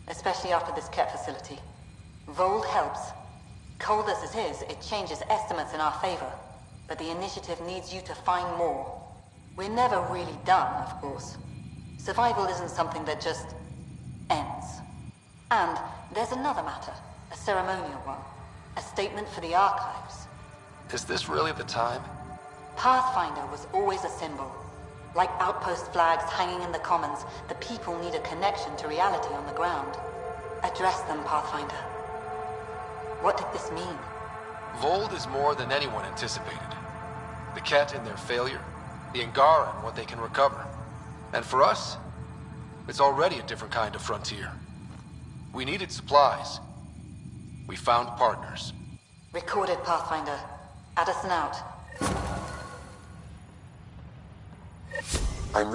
especially after this Ket facility. Vold helps. Cold as it is, it changes estimates in our favor, but the initiative needs you to find more. We're never really done, of course. Survival isn't something that just ends. And there's another matter, a ceremonial one, a statement for the archives. Is this really the time? Pathfinder was always a symbol. Like outpost flags hanging in the commons, the people need a connection to reality on the ground. Address them, Pathfinder. What did this mean? Vold is more than anyone anticipated. The Ket and their failure, the Angara and what they can recover. And for us, it's already a different kind of frontier. We needed supplies. We found partners. Recorded, Pathfinder. Addison out. I'm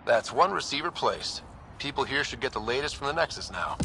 That's one receiver placed. People here should get the latest from the Nexus now.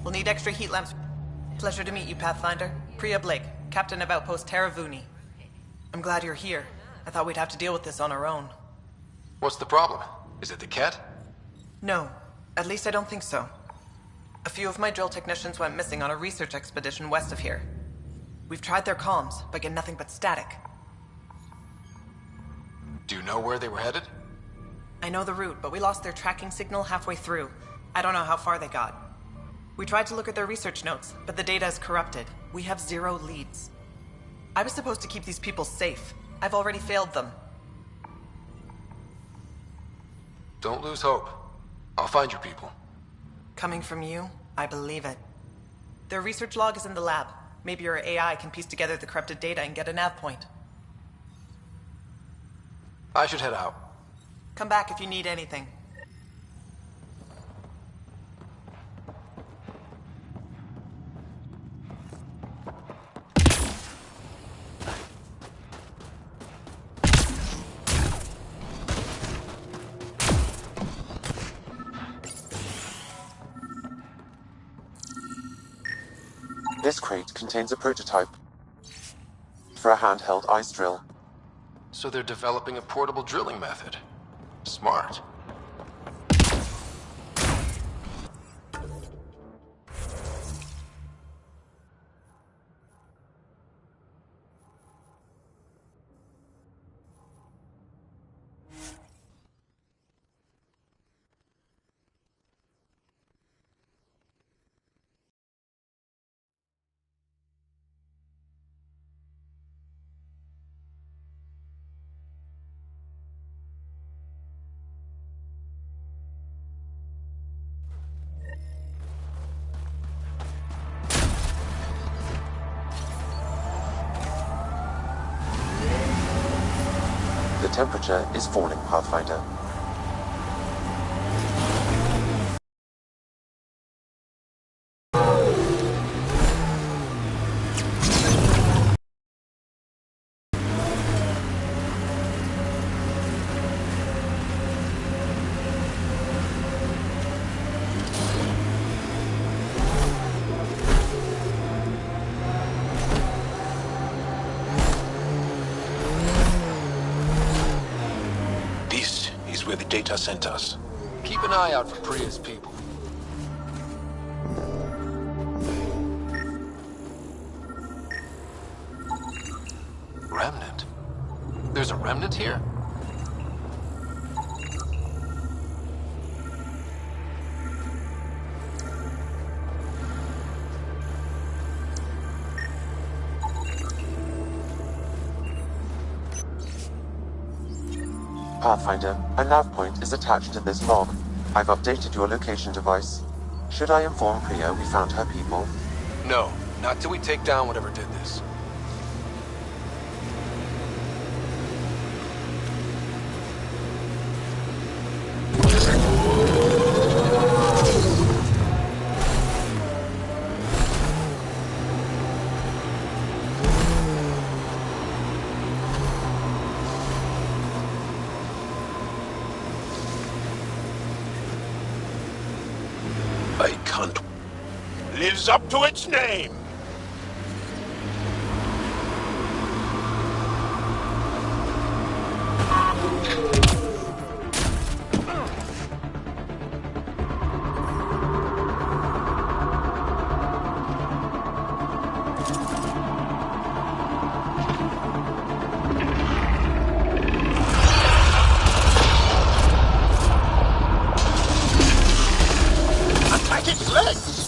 We'll need extra heat lamps. Pleasure to meet you, Pathfinder. Priya Blake, Captain of Outpost Taravuni. I'm glad you're here. I thought we'd have to deal with this on our own. What's the problem? Is it the Ket? No. At least I don't think so. A few of my drill technicians went missing on a research expedition west of here. We've tried their comms, but get nothing but static. Do you know where they were headed? I know the route, but we lost their tracking signal halfway through. I don't know how far they got. We tried to look at their research notes, but the data is corrupted. We have 0 leads. I was supposed to keep these people safe. I've already failed them. Don't lose hope. I'll find your people. Coming from you, I believe it. Their research log is in the lab. Maybe your AI can piece together the corrupted data and get a nav point. I should head out. Come back if you need anything. This crate contains a prototype for a handheld ice drill. So they're developing a portable drilling method. Smart. The temperature is falling, Pathfinder. Where the data sent us. Keep an eye out for Priya's people. Remnant? There's a remnant here? Pathfinder, a nav point is attached to this log. I've updated your location device. Should I inform Priya we found her people? No, not till we take down whatever did this. I can't. Lives up to its name! Attack its legs!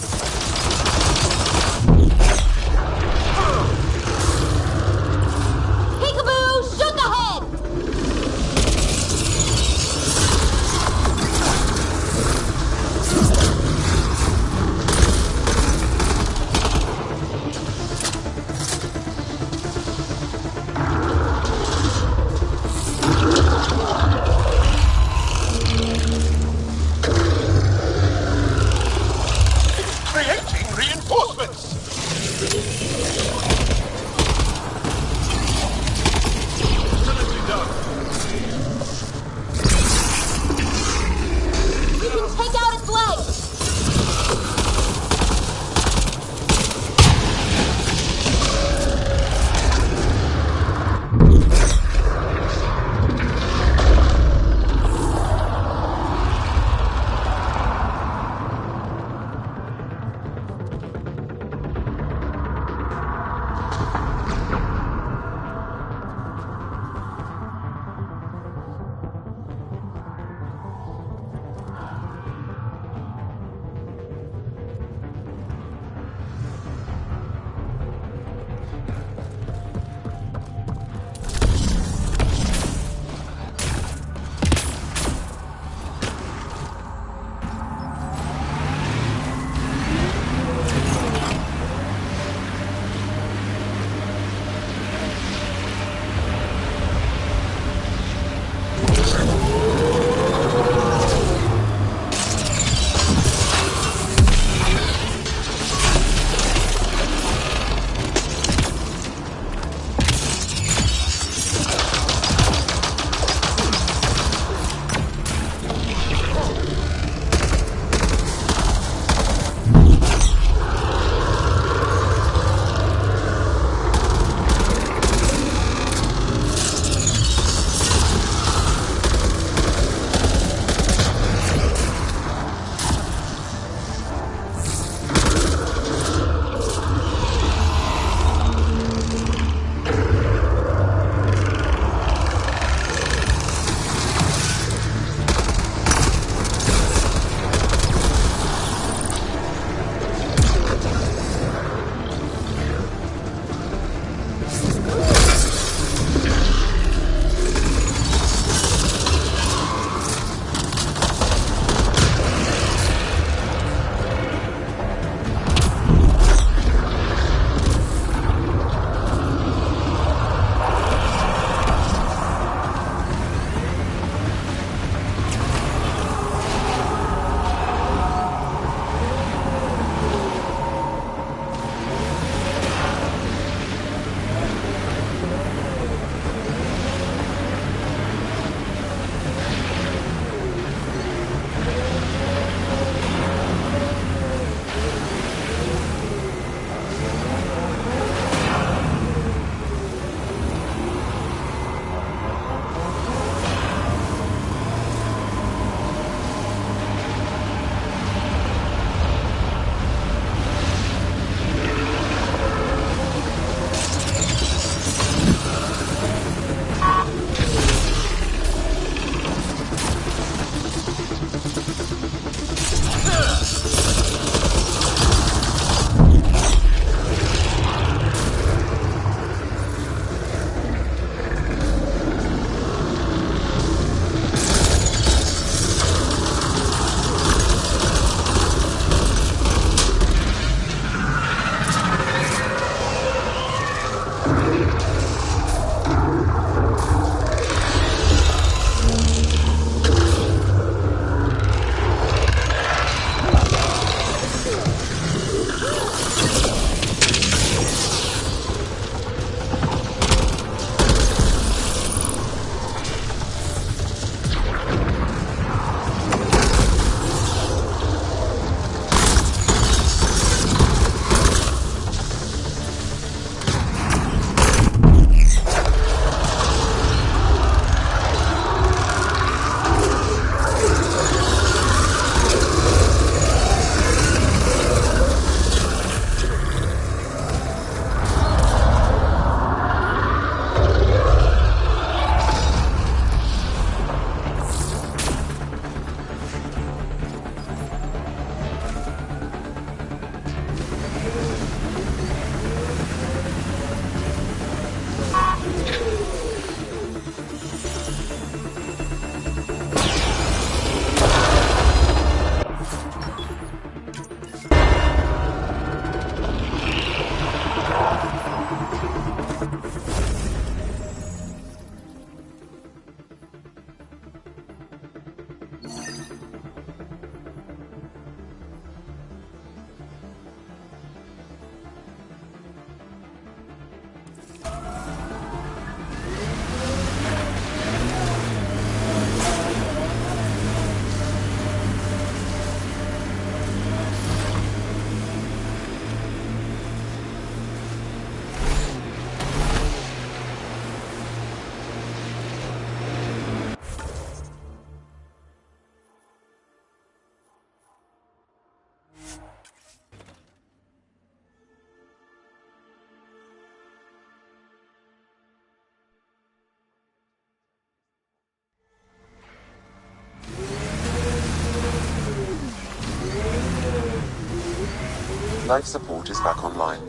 Life support is back online.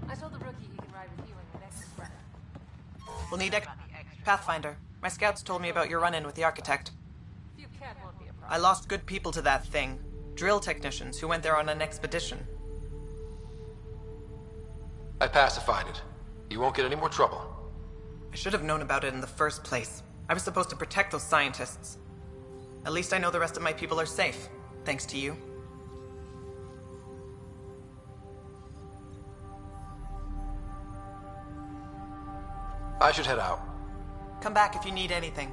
I told the rookie he can ride with you in the next sprint. We'll need Pathfinder. My scouts told me about your run-in with the architect. Few cat won't be a problem. I lost good people to that thing. Drill technicians who went there on an expedition. I pacified it. You won't get any more trouble. I should have known about it in the first place. I was supposed to protect those scientists. At least I know the rest of my people are safe, thanks to you. I should head out. Come back if you need anything.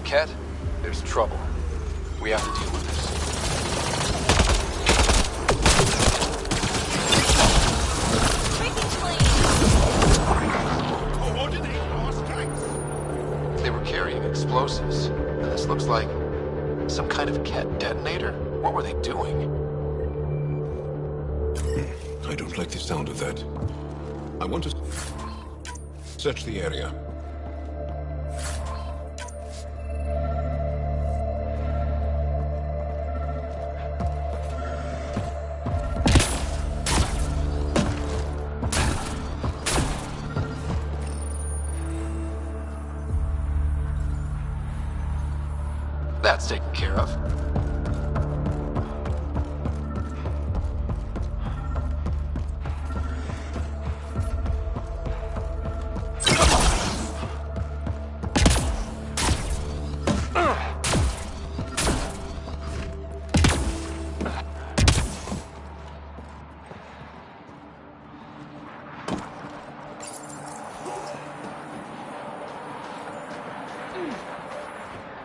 Ket, there's trouble. We have to deal with this. They were carrying explosives, and this looks like some kind of Ket detonator? What were they doing? I don't like the sound of that. I want to search the area. care of.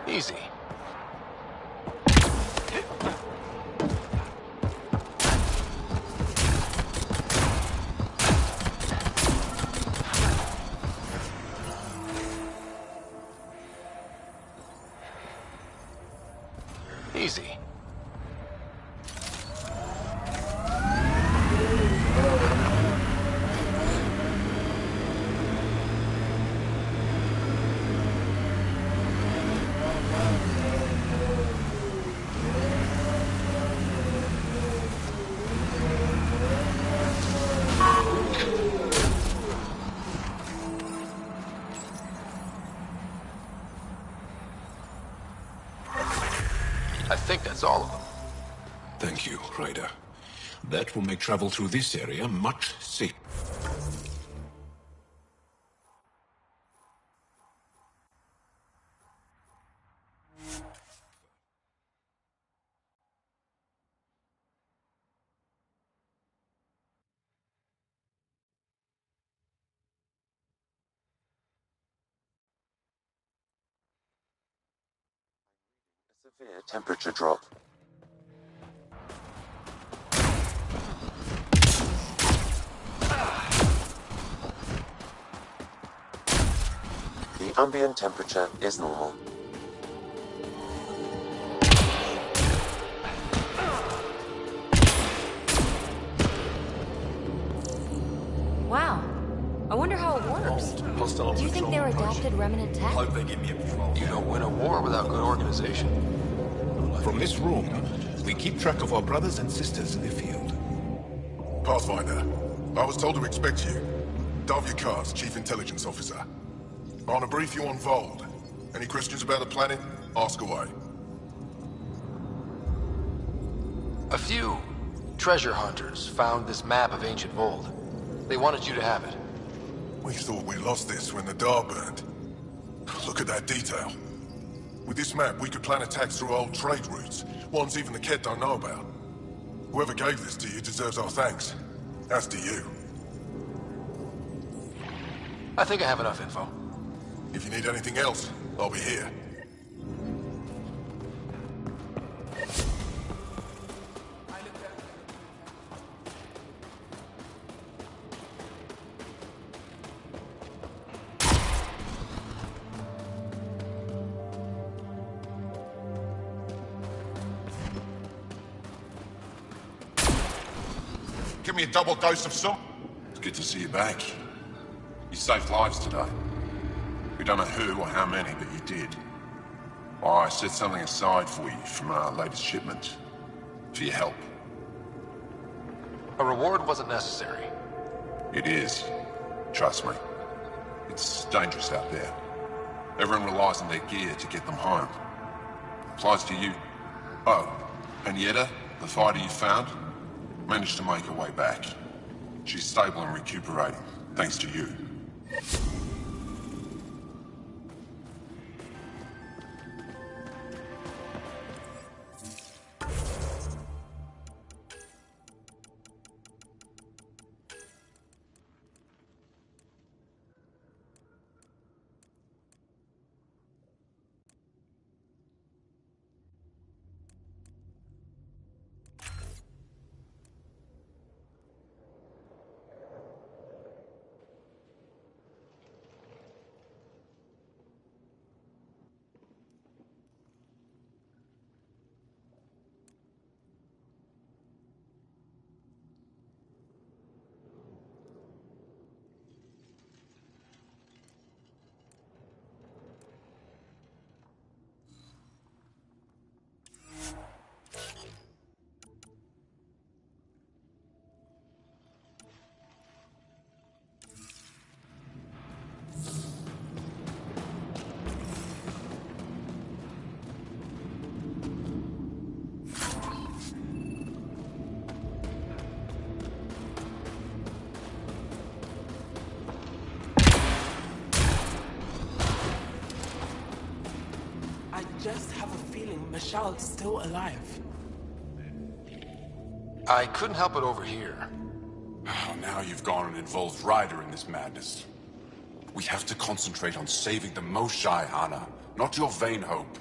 Easy. Easy. I think that's all of them. Thank you, Ryder. That will make travel through this area much safer. Severe temperature drop. The ambient temperature is normal. Wow. I wonder how it works. Do you think they're adapted remnant tech? Hope they give me a patrol. You don't win a war without good organization. From this room, we keep track of our brothers and sisters in the field. Pathfinder, I was told to expect you. Davia Kars, Chief Intelligence Officer. I want to brief you on Vold. Any questions about the planet? Ask away. A few treasure hunters found this map of ancient Vold. They wanted you to have it. We thought we lost this when the Dar burned. Look at that detail. With this map, we could plan attacks through old trade routes, ones even the Kett don't know about. Whoever gave this to you deserves our thanks. As do you. I think I have enough info. If you need anything else, I'll be here. Give me a double dose of salt. It's good to see you back. You saved lives today. We don't know who or how many, but you did. I set something aside for you from our latest shipment. For your help. A reward wasn't necessary. It is. Trust me. It's dangerous out there. Everyone relies on their gear to get them home. Applies to you. Oh, and Yetta, the fighter you found, managed to make her way back. She's stable and recuperating, thanks to you. Michelle's still alive. I couldn't help it over here. Oh, now you've gone and involved Ryder in this madness. We have to concentrate on saving the Moshai, Hana, not your vain hope.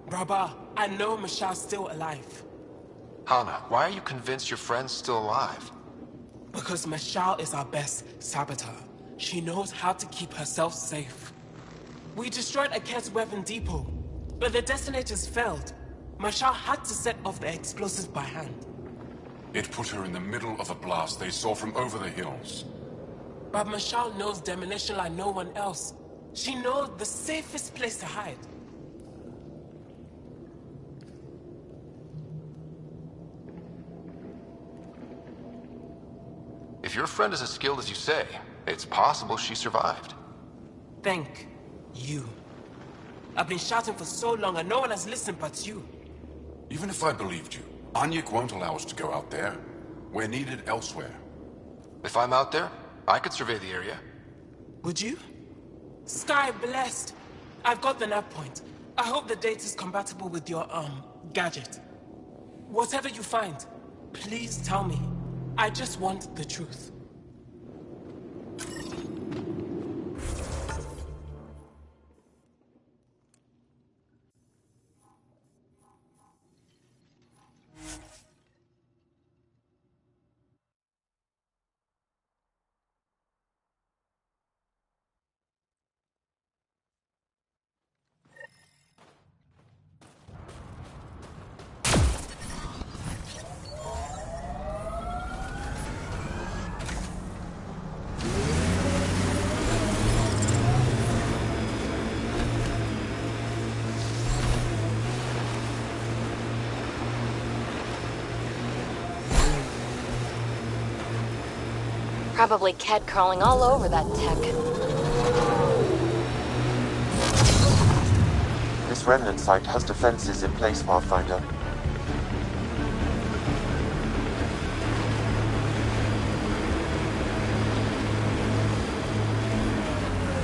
Brother, I know Michelle's still alive. Hana, why are you convinced your friend's still alive? Because Michelle is our best saboteur. She knows how to keep herself safe. We destroyed Aket's weapon depot, but the detonators failed. Michelle had to set off the explosives by hand. It put her in the middle of a blast they saw from over the hills. But Michelle knows demolition like no one else. She knows the safest place to hide. If your friend is as skilled as you say, it's possible she survived. Thank you. I've been shouting for so long and no one has listened but you. Even if I believed you, Anyek won't allow us to go out there. We're needed elsewhere. If I'm out there, I could survey the area. Would you? Sky blessed. I've got the nav point. I hope the data's compatible with your, gadget. Whatever you find, please tell me. I just want the truth. Probably Ked crawling all over that tech. This remnant site has defenses in place, Pathfinder.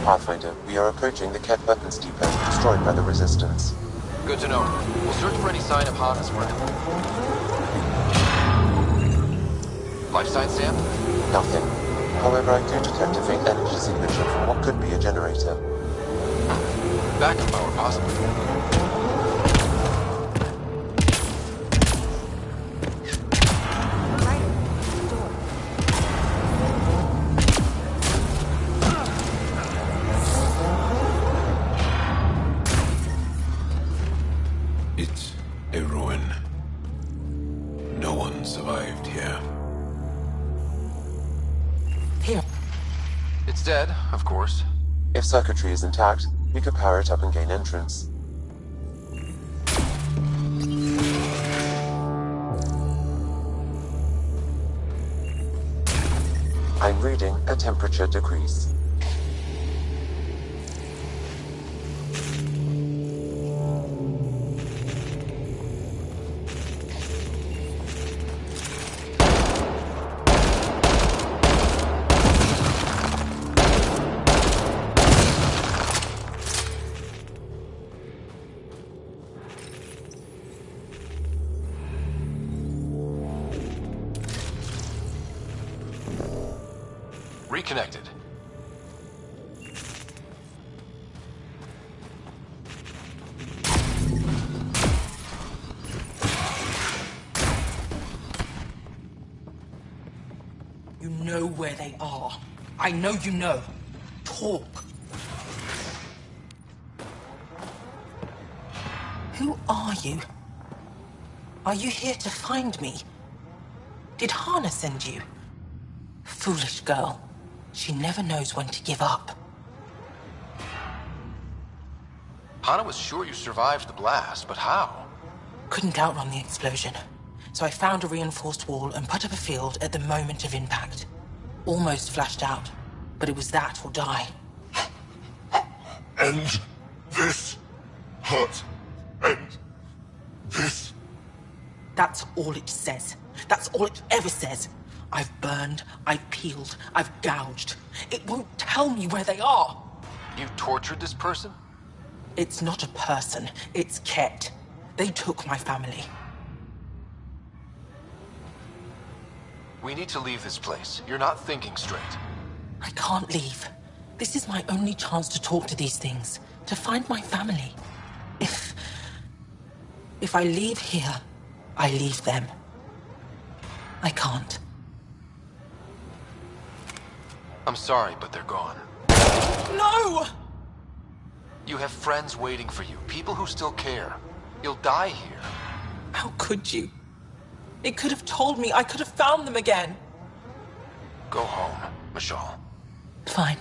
Pathfinder, we are approaching the Ket weapons depot, destroyed by the Resistance. Good to know. We'll search for any sign of Hana's friend. Life sign, Sam? Nothing. However, I do detect a faint energy signature from what could be a generator. Backup power, possibly. It's a ruin. No one survived here. Here. It's dead, of course. If circuitry is intact, we could power it up and gain entrance. I'm reading a temperature decrease. Reconnected. You know where they are. I know you know. Talk. Who are you? Are you here to find me? Did Hana send you? Foolish girl. She never knows when to give up. Hana was sure you survived the blast, but how? Couldn't outrun the explosion. So I found a reinforced wall and put up a field at the moment of impact. Almost flashed out, but it was that or die. End this hurt. End this. That's all it says. That's all it ever says. I've burned, I've peeled, I've gouged. It won't tell me where they are. You tortured this person? It's not a person, it's Ket. They took my family. We need to leave this place. You're not thinking straight. I can't leave. This is my only chance to talk to these things, to find my family. If I leave here, I leave them. I can't. I'm sorry, but they're gone. No! You have friends waiting for you, people who still care. You'll die here. How could you? It could have told me. I could have found them again. Go home, Mashal. Fine.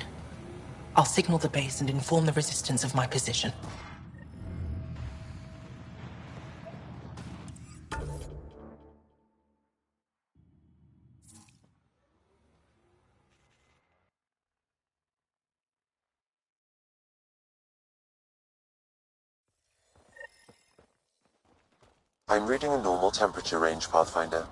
I'll signal the base and inform the Resistance of my position. I'm reading a normal temperature range, Pathfinder.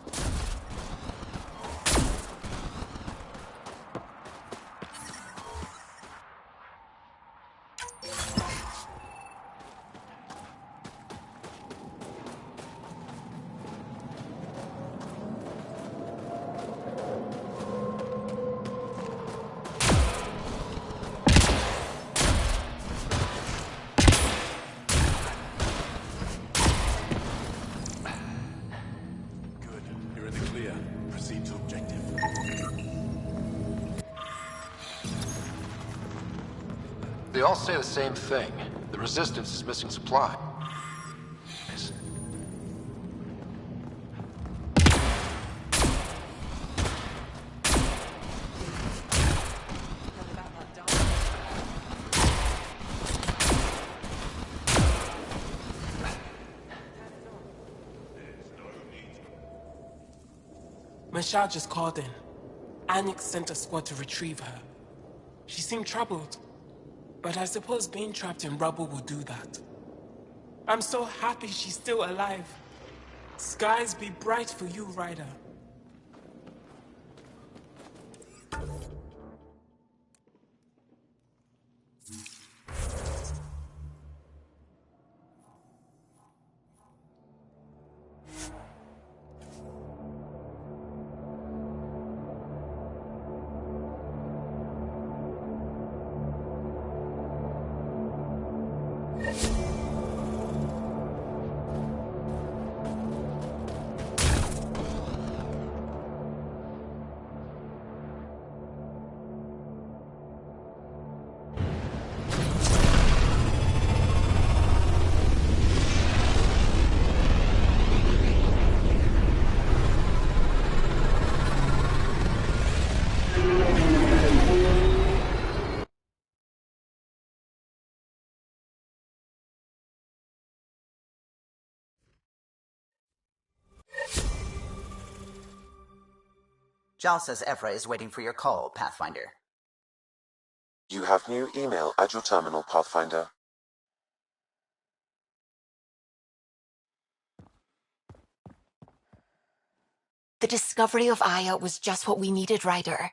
They all say the same thing. The Resistance is missing supply. Mashal just called in. Anyx sent a squad to retrieve her. She seemed troubled. But I suppose being trapped in rubble will do that. I'm so happy she's still alive. Skies be bright for you, Ryder. Jal says Evra is waiting for your call, Pathfinder. You have new email at your terminal, Pathfinder. The discovery of Aya was just what we needed, Ryder.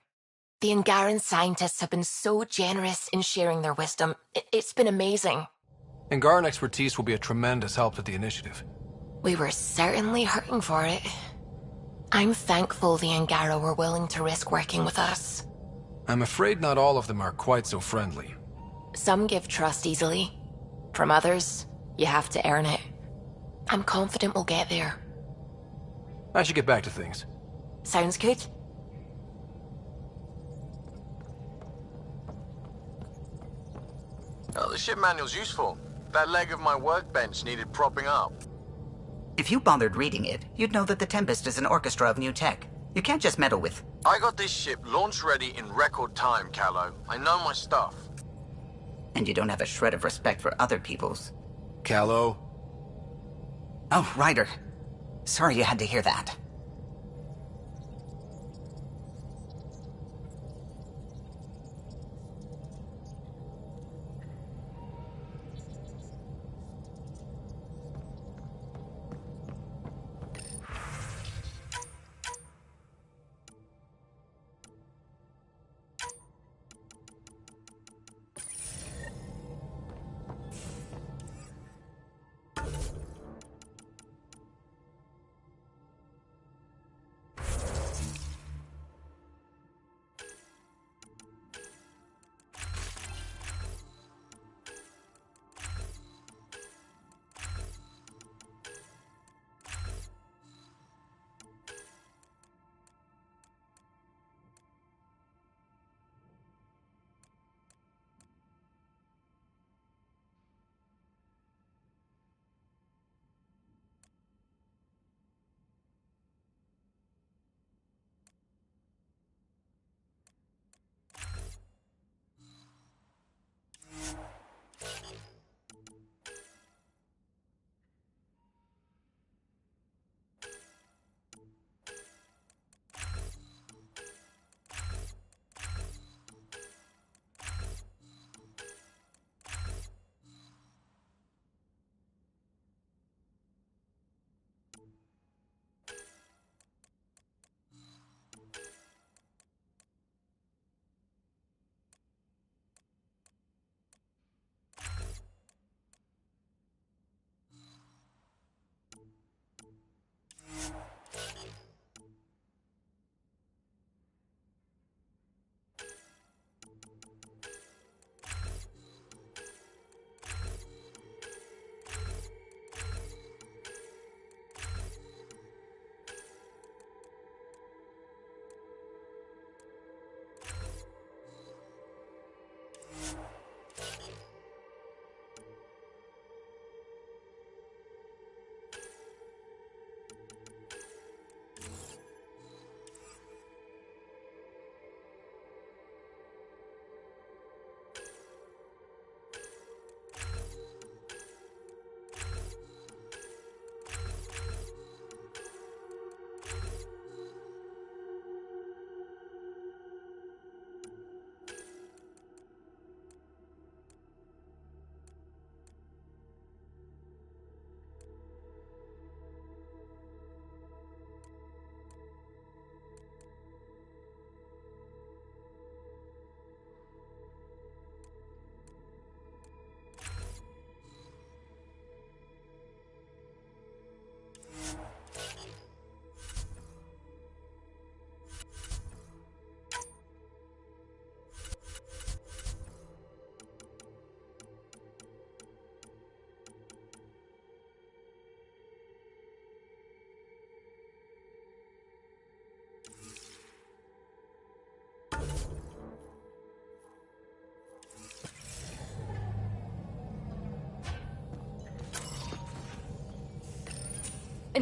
The Angaran scientists have been so generous in sharing their wisdom. It's been amazing. Angaran expertise will be a tremendous help to the initiative. We were certainly hurting for it. I'm thankful the Angara were willing to risk working with us. I'm afraid not all of them are quite so friendly. Some give trust easily. From others, you have to earn it. I'm confident we'll get there. I should get back to things. Sounds good. Oh, the ship manual's useful. That leg of my workbench needed propping up. If you bothered reading it, you'd know that the Tempest is an orchestra of new tech. You can't just meddle with... I got this ship launch ready in record time, Callow. I know my stuff. And you don't have a shred of respect for other people's. Callow? Oh, Ryder. Sorry you had to hear that.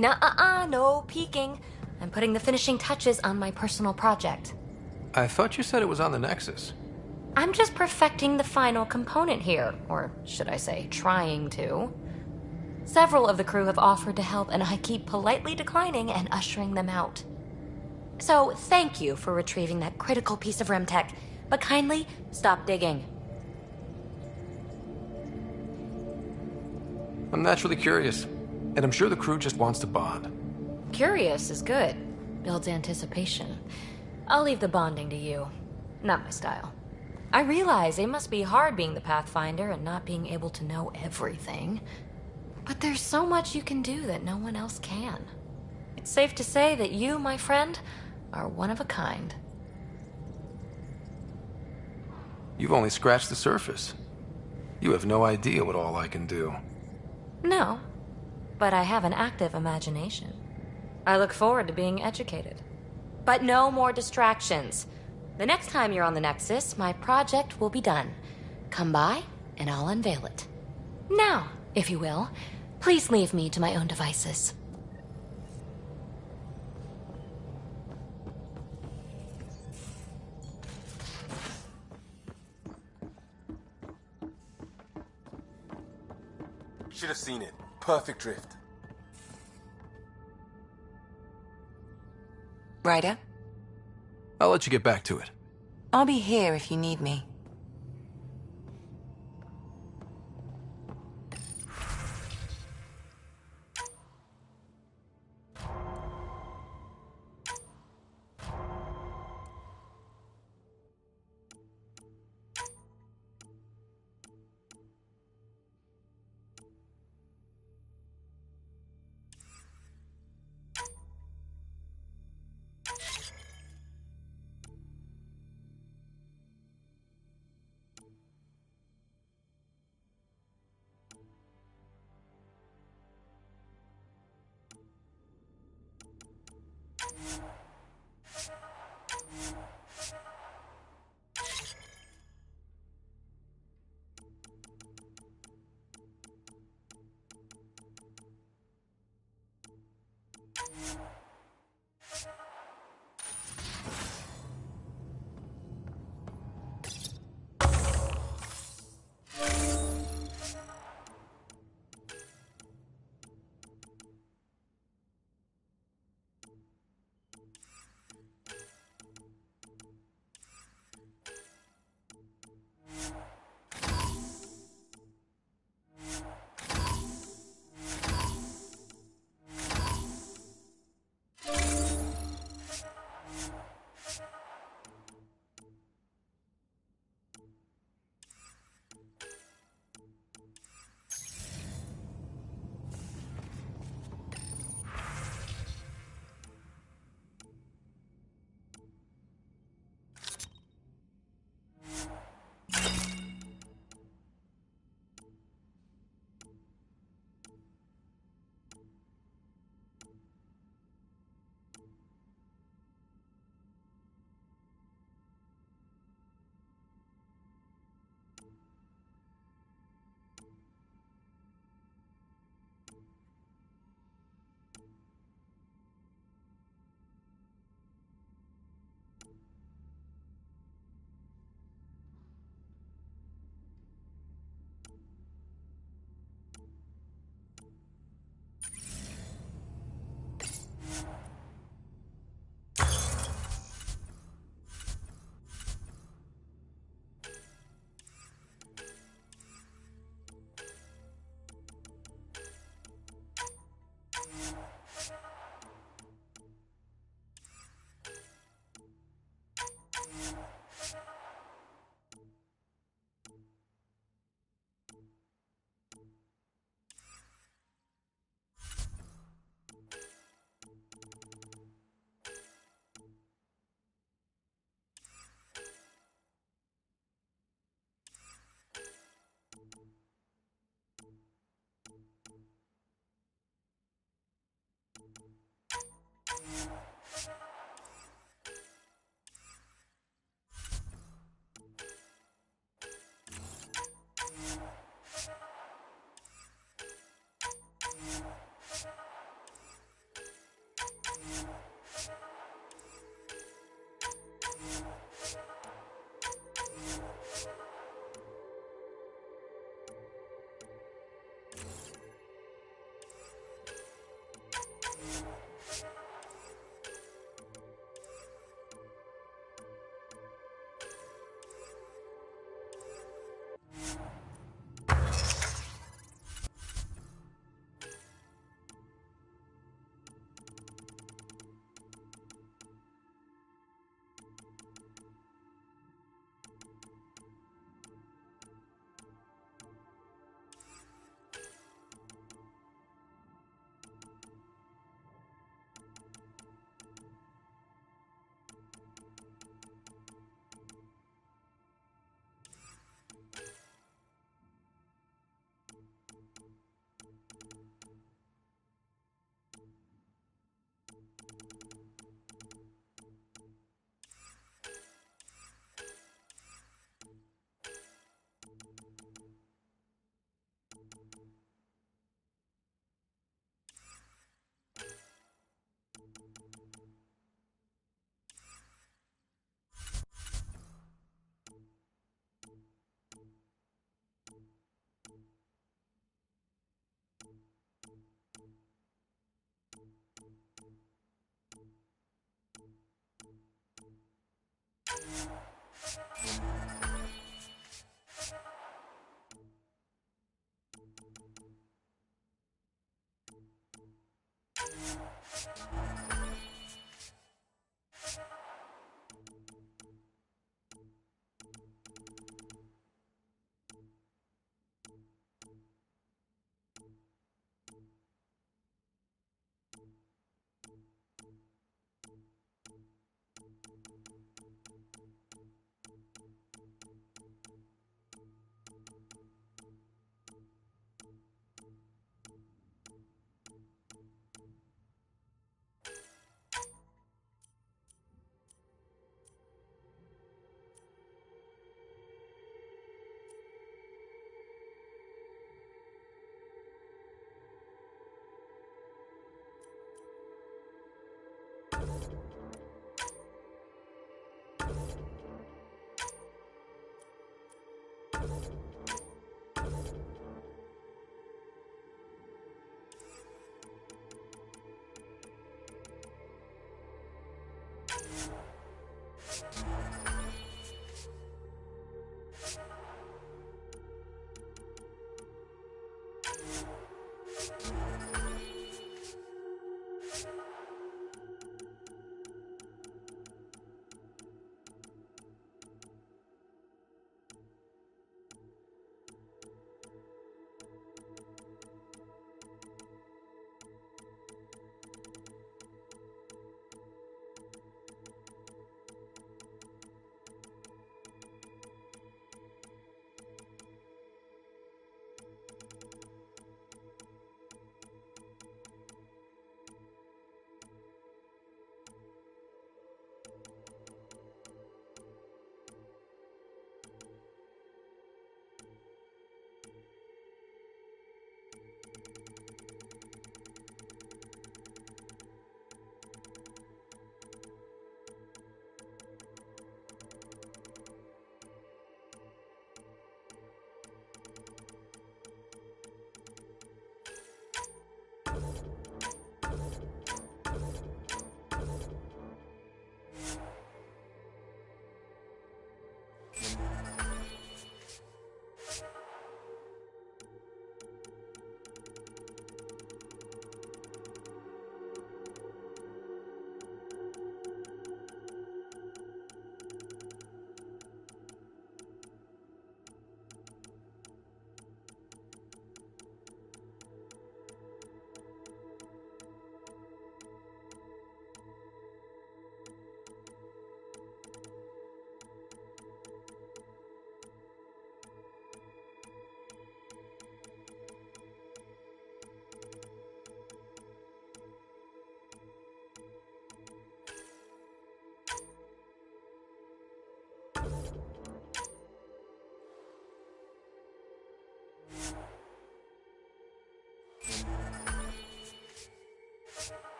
Nuh-uh, no peeking. I'm putting the finishing touches on my personal project. I thought you said it was on the Nexus. I'm just perfecting the final component here, or should I say, trying to. Several of the crew have offered to help, and I keep politely declining and ushering them out. So, thank you for retrieving that critical piece of Remtech, but kindly stop digging. I'm naturally curious, and I'm sure the crew just wants to bond. Curious is good. Builds anticipation. I'll leave the bonding to you. Not my style. I realize it must be hard being the Pathfinder and not being able to know everything. But there's so much you can do that no one else can. It's safe to say that you, my friend, are one of a kind. You've only scratched the surface. You have no idea what all I can do. No, but I have an active imagination. I look forward to being educated. But no more distractions. The next time you're on the Nexus, my project will be done. Come by, and I'll unveil it. Now, if you will, please leave me to my own devices. Should have seen it. Perfect drift. Ryder? I'll let you get back to it. I'll be here if you need me.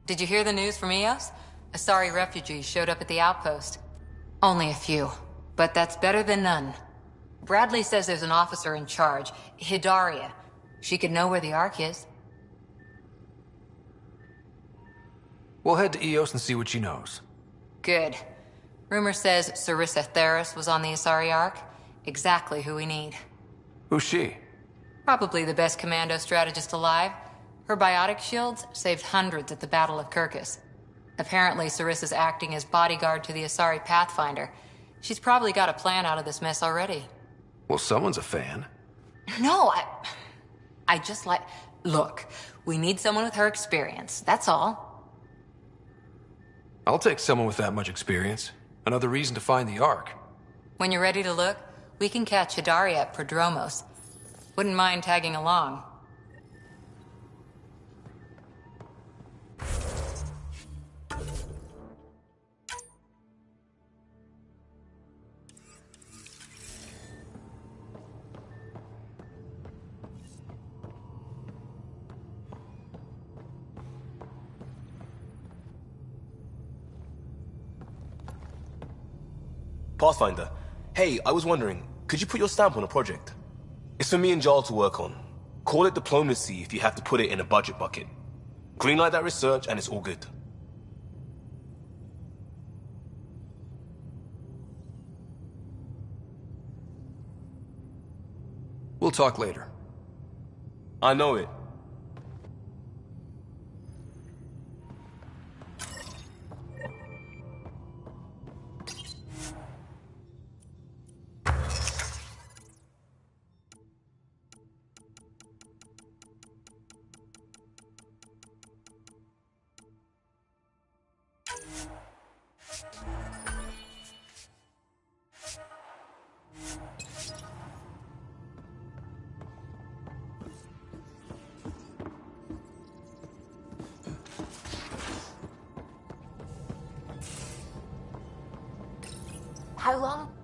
Did you hear the news from Eos? Asari refugees showed up at the outpost. Only a few, but that's better than none. Bradley says there's an officer in charge, Hidaria. She could know where the Ark is. We'll head to Eos and see what she knows. Good. Rumor says Sarissa Theris was on the Asari Ark. Exactly who we need. Who's she? Probably the best commando strategist alive. Her biotic shields saved hundreds at the Battle of Kirkus. Apparently, Sarissa's acting as bodyguard to the Asari Pathfinder. She's probably got a plan out of this mess already. Well, someone's a fan. No, I just like... Look, we need someone with her experience, that's all. I'll take someone with that much experience. Another reason to find the Ark. When you're ready to look, we can catch Hidari at Prodromos. Wouldn't mind tagging along. Pathfinder, hey, I was wondering, could you put your stamp on a project? It's for me and Jarl to work on. Call it diplomacy if you have to put it in a budget bucket. Greenlight that research and it's all good. We'll talk later. I know it. How long?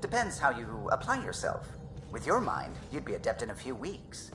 Depends how you apply yourself. With your mind, you'd be adept in a few weeks.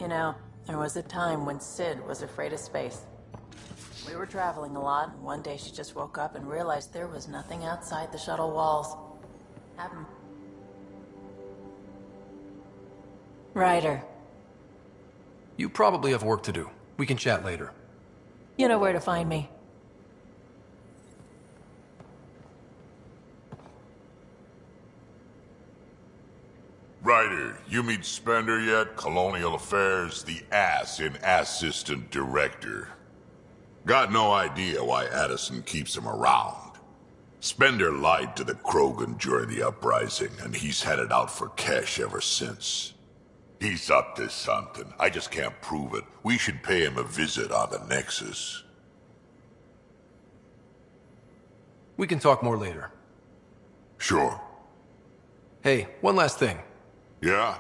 You know, there was a time when Sid was afraid of space. We were traveling a lot, and one day she just woke up and realized there was nothing outside the shuttle walls. Happened. Ryder. You probably have work to do. We can chat later. You know where to find me. Ryder, you meet Spender yet? Colonial Affairs, the ass in assistant director. Got no idea why Addison keeps him around. Spender lied to the Krogan during the uprising, and he's headed out for cash ever since. He's up to something. I just can't prove it. We should pay him a visit on the Nexus. We can talk more later. Sure. Hey, one last thing. Yeah?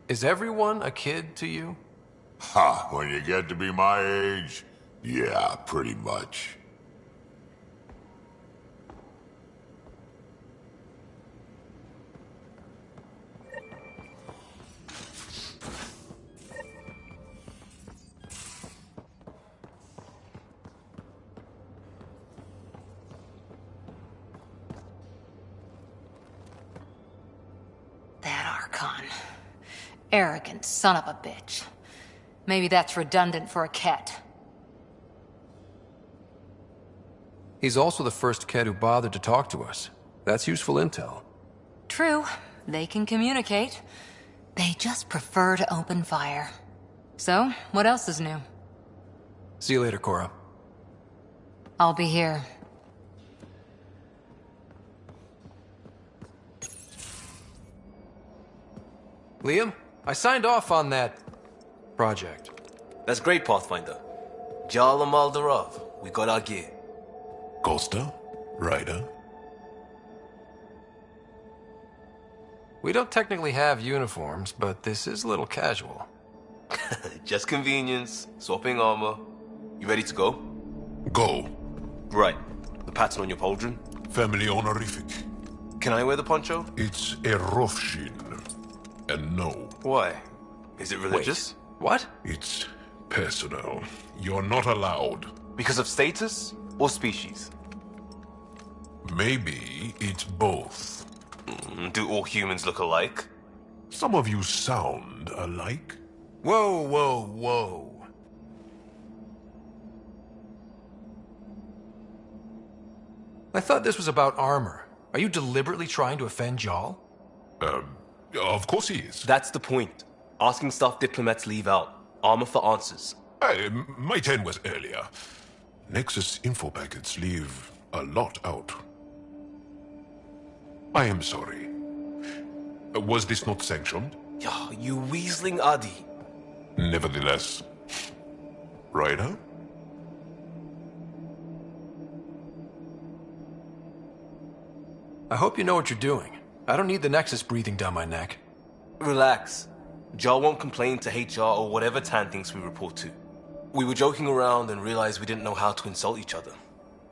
Is everyone a kid to you? Ha, when you get to be my age, yeah, pretty much. That Archon. Arrogant son of a bitch. Maybe that's redundant for a Ket. He's also the first kid who bothered to talk to us. That's useful intel. True, they can communicate. They just prefer to open fire. So, what else is new? See you later, Cora. I'll be here. Liam, I signed off on that project. That's great, Pathfinder. Jal and Maldarov, we got our gear. Costa? Ryder? We don't technically have uniforms, but this is a little casual. Just convenience, swapping armor. You ready to go? Go. Right. The pattern on your pauldron? Family honorific. Can I wear the poncho? It's a Rofshin. And no. Why? Is it religious? Wait, what? It's personal. You're not allowed. Because of status or species? Maybe it's both. Do all humans look alike? Some of you sound alike. Whoa, whoa, whoa. I thought this was about armor. Are you deliberately trying to offend Jal? Of course he is. That's the point. Asking stuff diplomats leave out. Armor for answers. My turn was earlier. Nexus info packets leave a lot out. I am sorry. Was this not sanctioned? You weaseling Adi. Nevertheless. Ryder? I hope you know what you're doing. I don't need the Nexus breathing down my neck. Relax. Jar won't complain to HR or whatever Tan thinks we report to. We were joking around and realized we didn't know how to insult each other.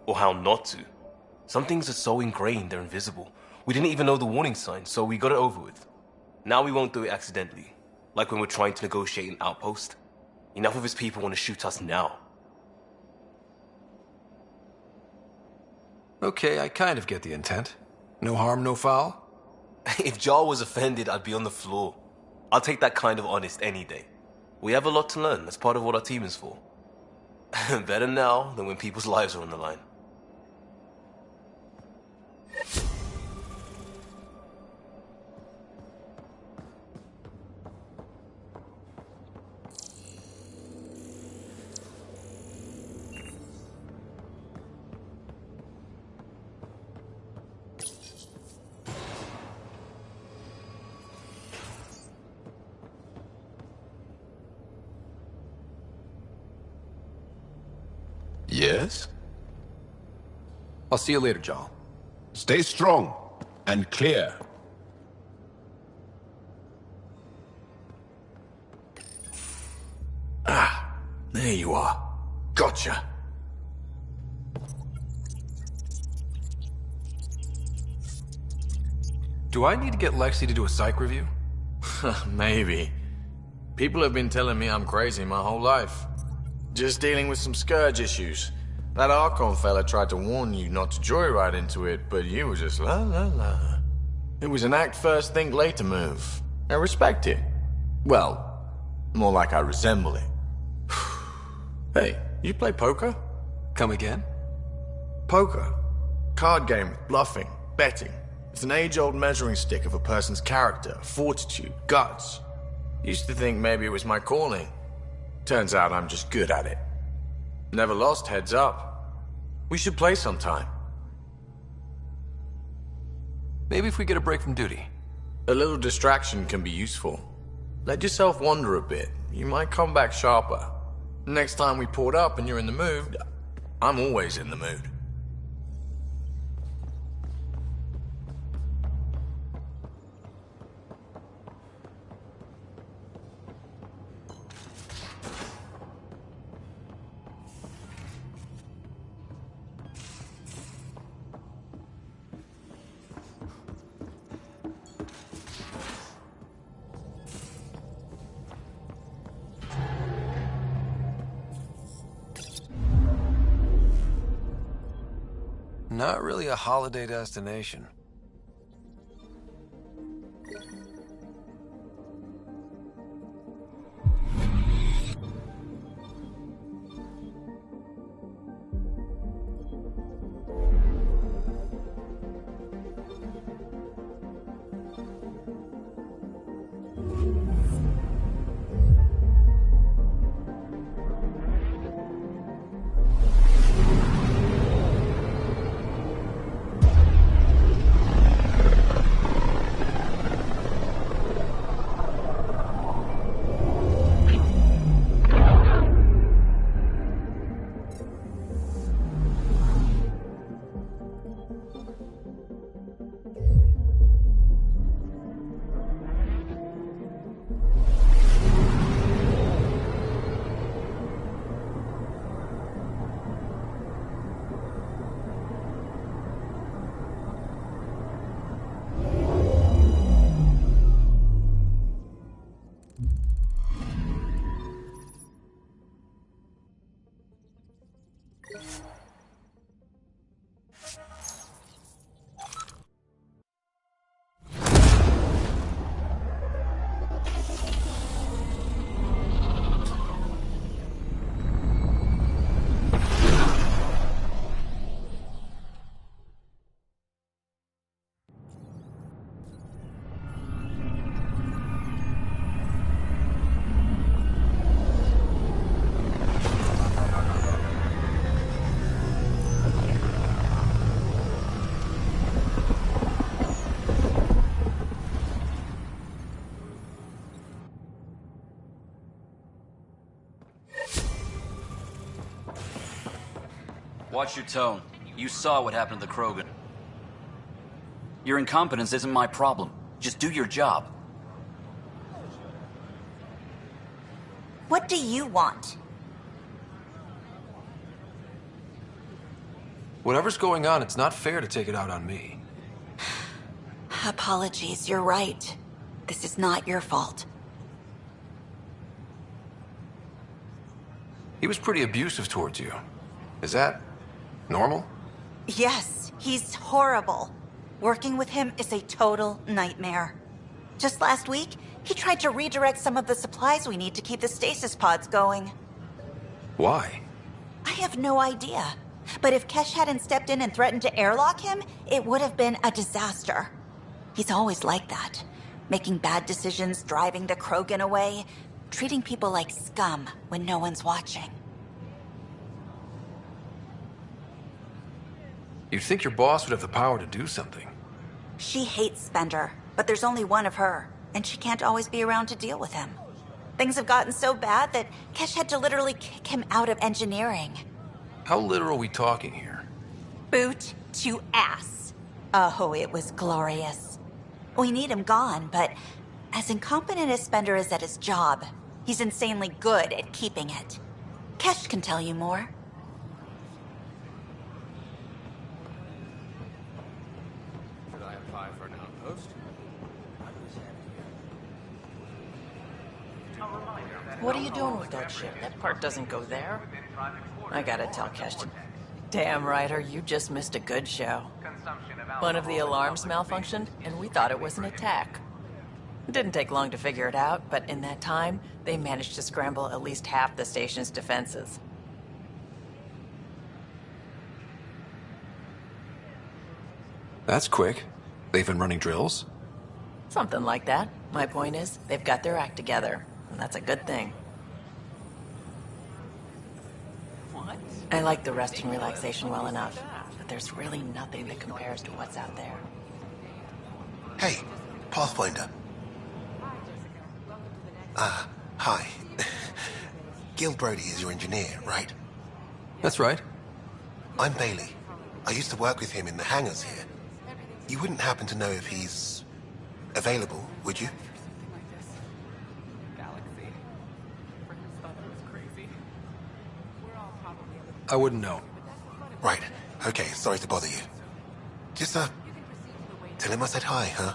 Or how not to. Some things are so ingrained they're invisible. We didn't even know the warning sign, so we got it over with. Now we won't do it accidentally. Like when we're trying to negotiate an outpost. Enough of his people want to shoot us now. Okay, I kind of get the intent. No harm, no foul? If Jar was offended, I'd be on the floor. I'll take that kind of honest any day. We have a lot to learn. That's part of what our team is for. Better now than when people's lives are on the line. Yes? I'll see you later, Jal. Stay strong and clear. Ah, there you are. Gotcha. Do I need to get Lexi to do a psych review? Maybe. People have been telling me I'm crazy my whole life. Just dealing with some scourge issues. That Archon fella tried to warn you not to joyride into it, but you were just la la la. It was an act first, think later move. I respect it. Well, more like I resemble it. Hey, you play poker? Come again? Poker. Card game with bluffing, betting. It's an age-old measuring stick of a person's character, fortitude, guts. Used to think maybe it was my calling. Turns out I'm just good at it. Never lost, heads up. We should play sometime. Maybe if we get a break from duty. A little distraction can be useful. Let yourself wander a bit. You might come back sharper. Next time we port up and you're in the mood, I'm always in the mood. Not really a holiday destination. Watch your tone. You saw what happened to the Krogan. Your incompetence isn't my problem. Just do your job. What do you want? Whatever's going on, it's not fair to take it out on me. Apologies, you're right. This is not your fault. He was pretty abusive towards you. Is that normal? Yes, he's horrible. Working with him is a total nightmare. Just last week, he tried to redirect some of the supplies we need to keep the stasis pods going. Why? I have no idea. But if Kesh hadn't stepped in and threatened to airlock him, it would have been a disaster. He's always like that. Making bad decisions, driving the Krogan away, treating people like scum when no one's watching. You'd think your boss would have the power to do something. She hates Spender, but there's only one of her, and she can't always be around to deal with him. Things have gotten so bad that Kesh had to literally kick him out of engineering. How literal are we talking here? Boot to ass. Oh, it was glorious. We need him gone, but as incompetent as Spender is at his job, he's insanely good at keeping it. Kesh can tell you more. Should I apply for an outpost? What are you doing with that ship? That part doesn't go there. I gotta tell Keston. Damn, Ryder, you just missed a good show. One of the alarms malfunctioned, and we thought it was an attack. It didn't take long to figure it out, but in that time, they managed to scramble at least half the station's defenses. That's quick. They've been running drills? Something like that. My point is, they've got their act together, and that's a good thing. What? I like the rest and relaxation well enough, but there's really nothing that compares to what's out there. Hey, Pathfinder. Hi. Gil Brody is your engineer, right? That's right. I'm Bailey. I used to work with him in the hangars here. You wouldn't happen to know if he's available, would you? I wouldn't know. Right. Okay, sorry to bother you. Just, tell him I said hi, huh?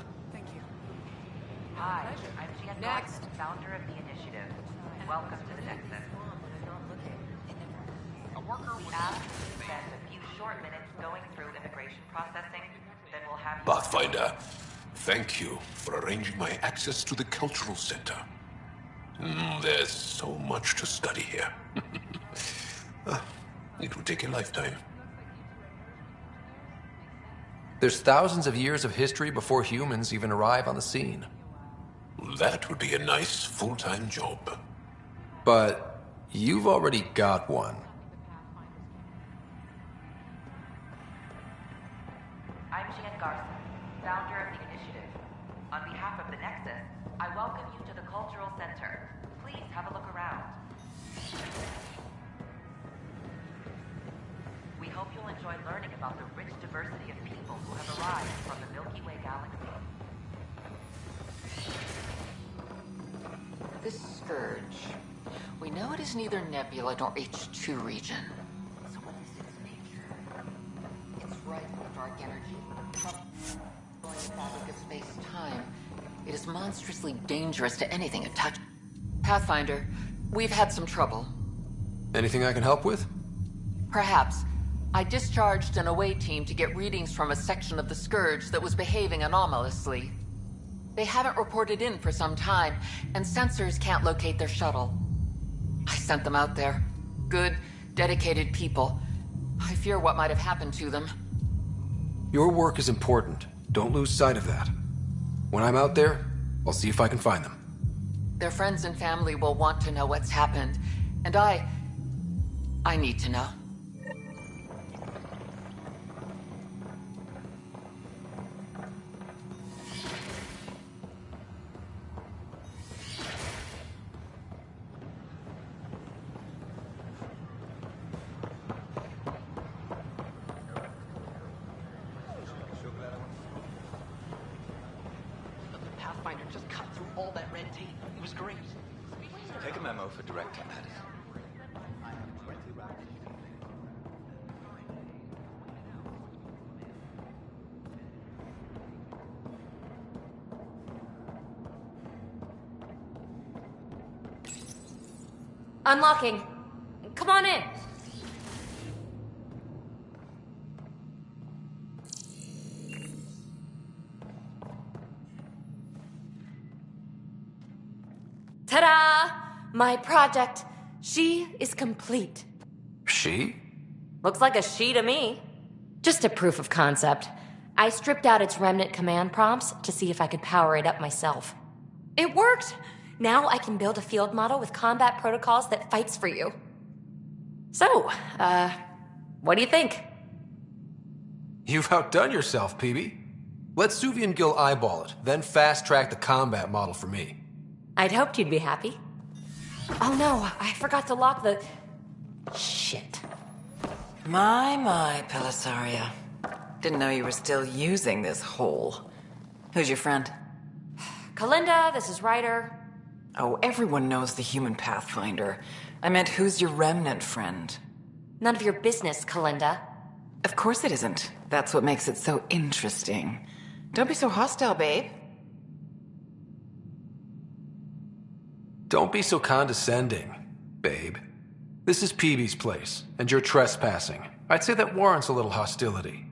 Hi, I'm Jan Next, founder of the initiative. Welcome to the Nexus. A worker would ask to spend a few short minutes going through immigration processing, then we'll have... Pathfinder, thank you for arranging my access to the cultural center. There's so much to study here. It will take a lifetime. There's thousands of years of history before humans even arrive on the scene. That would be a nice full-time job. But you've already got one. I'm Jan Garson, founder of the initiative. On behalf of the Nexus, I welcome you to the Cultural Center. Please have a look around. We hope you'll enjoy learning about the rich diversity of people who have arrived from the Milky Way galaxy. This scourge. We know it is neither nebula nor H2 region. So what is its nature? It's rife with dark energy, the fabric of space-time. It is monstrously dangerous to anything it touches. Pathfinder, we've had some trouble. Anything I can help with? Perhaps. I discharged an away team to get readings from a section of the Scourge that was behaving anomalously. They haven't reported in for some time, and sensors can't locate their shuttle. I sent them out there. Good, dedicated people. I fear what might have happened to them. Your work is important. Don't lose sight of that. When I'm out there, I'll see if I can find them. Their friends and family will want to know what's happened, and I need to know. Take a memo for Director Addis. Unlocking. Come on in. Ta-da! My project. She is complete. She? Looks like a she to me. Just a proof of concept. I stripped out its remnant command prompts to see if I could power it up myself. It worked! Now I can build a field model with combat protocols that fights for you. So, what do you think? You've outdone yourself, PB. Let Suvi and Gil eyeball it, then fast-track the combat model for me. I'd hoped you'd be happy. Oh no, I forgot to lock the... Shit. My, Pelisaria. Didn't know you were still using this hole. Who's your friend? Kalinda, this is Ryder. Oh, everyone knows the human Pathfinder. I meant, who's your remnant friend? None of your business, Kalinda. Of course it isn't. That's what makes it so interesting. Don't be so hostile, babe. Don't be so condescending, babe. This is Peebee's place, and you're trespassing. I'd say that warrants a little hostility.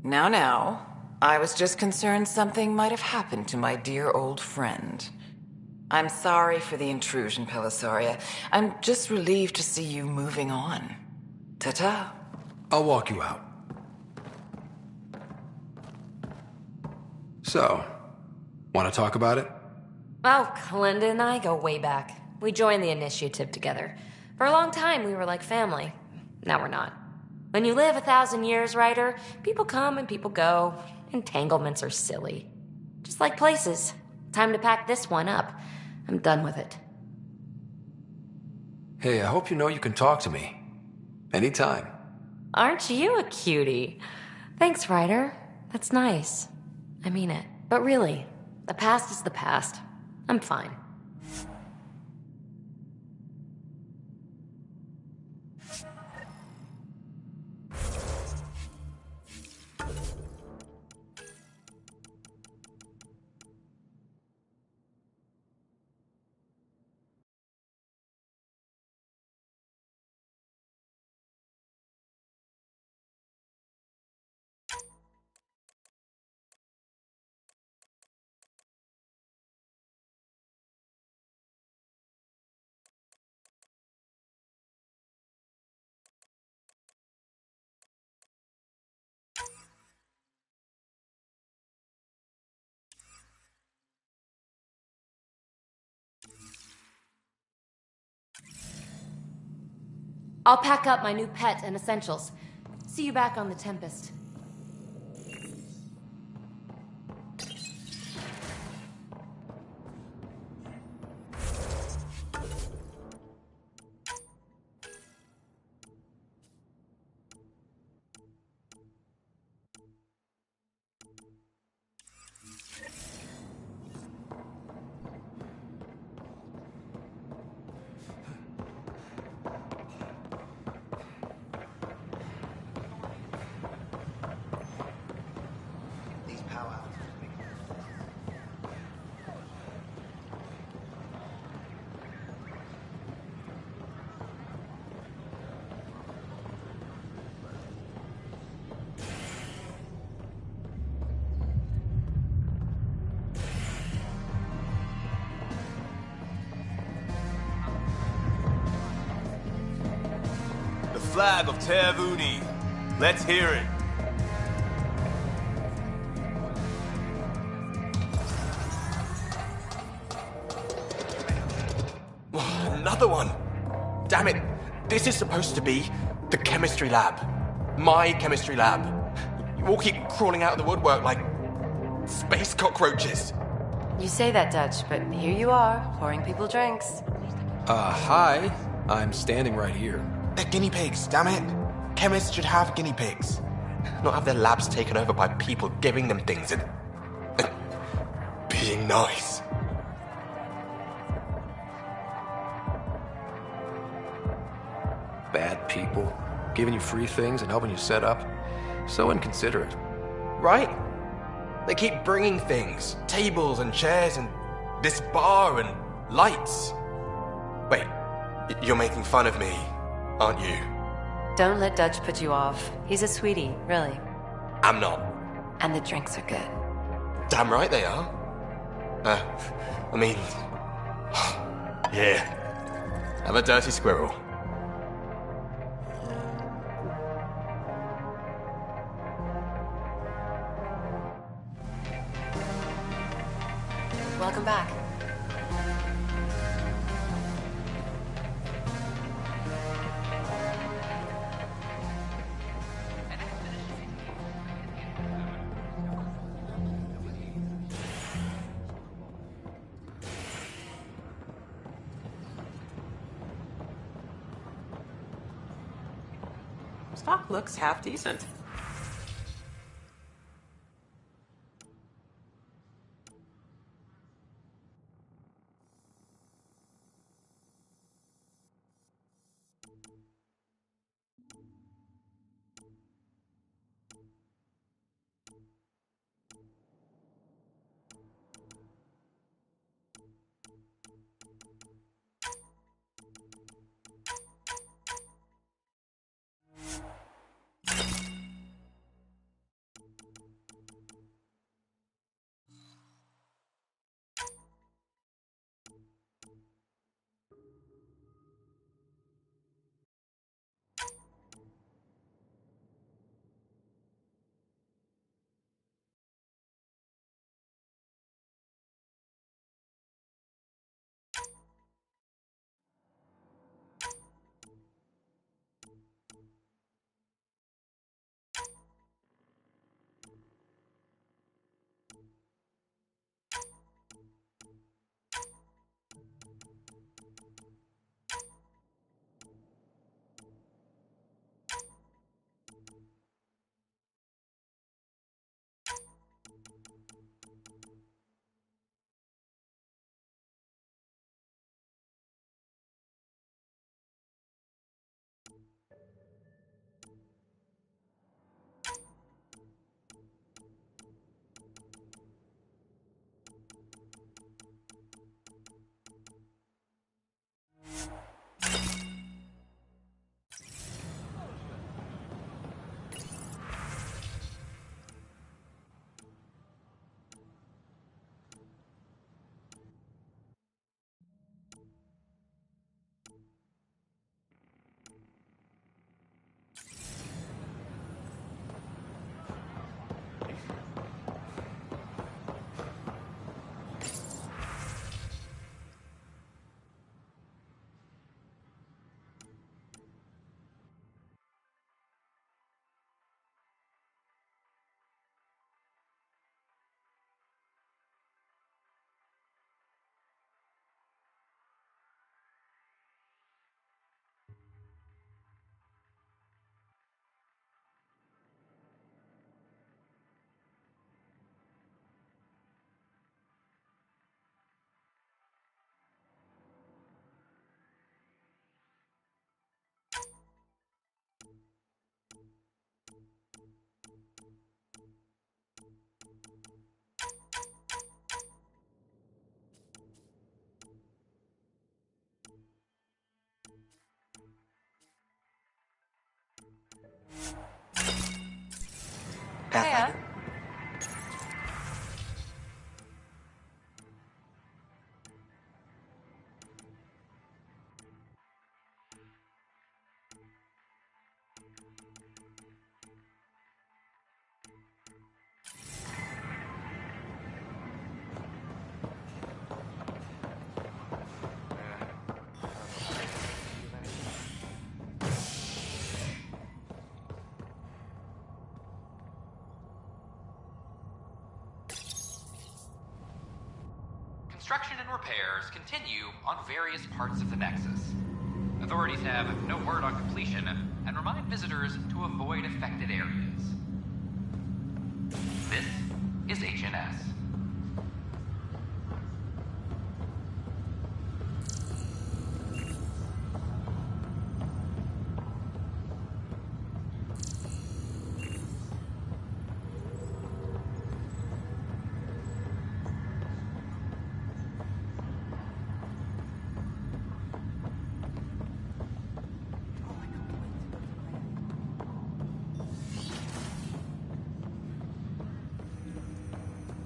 Now. I was just concerned something might have happened to my dear old friend. I'm sorry for the intrusion, Pelisaria. I'm just relieved to see you moving on. Ta-ta. I'll walk you out. So, want to talk about it? Oh, Linda and I go way back. We joined the initiative together. For a long time, we were like family. Now we're not. When you live 1,000 years, Ryder, people come and people go. Entanglements are silly. Just like places. Time to pack this one up. I'm done with it. Hey, I hope you know you can talk to me. Anytime. Aren't you a cutie? Thanks, Ryder. That's nice. I mean it. But really, the past is the past. I'm fine. I'll pack up my new pet and essentials. See you back on the Tempest. Flag of Tervuni. Let's hear it. Another one! Damn it! This is supposed to be the chemistry lab. My chemistry lab. You all keep crawling out of the woodwork like space cockroaches. You say that, Dutch, but here you are, pouring people drinks. Hi. I'm standing right here. They're guinea pigs, damn it. Chemists should have guinea pigs. Not have their labs taken over by people giving them things and being nice. Bad people, giving you free things and helping you set up. So inconsiderate. Right? They keep bringing things. Tables and chairs and this bar and lights. Wait, you're making fun of me, aren't you? Don't let Dutch put you off. He's a sweetie, really. I'm not. And the drinks are good. Damn right they are. I mean... yeah. Have a dirty squirrel. Welcome back. Stock looks half decent. construction and repairs continue on various parts of the Nexus. Authorities have no word on completion and remind visitors to avoid affected areas. This is HNS.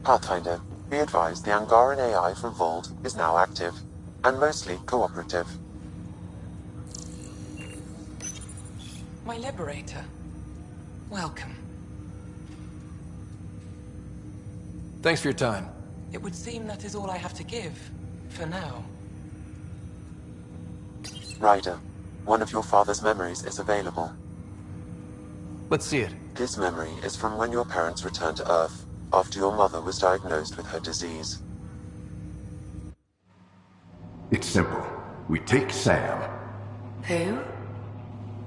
Pathfinder, be advised the Angaran AI from Vault is now active, and mostly cooperative. My liberator. Welcome. Thanks for your time. It would seem that is all I have to give, for now. Ryder, one of your father's memories is available. Let's see it. This memory is from when your parents returned to Earth, after your mother was diagnosed with her disease. It's simple. We take Sam. Who?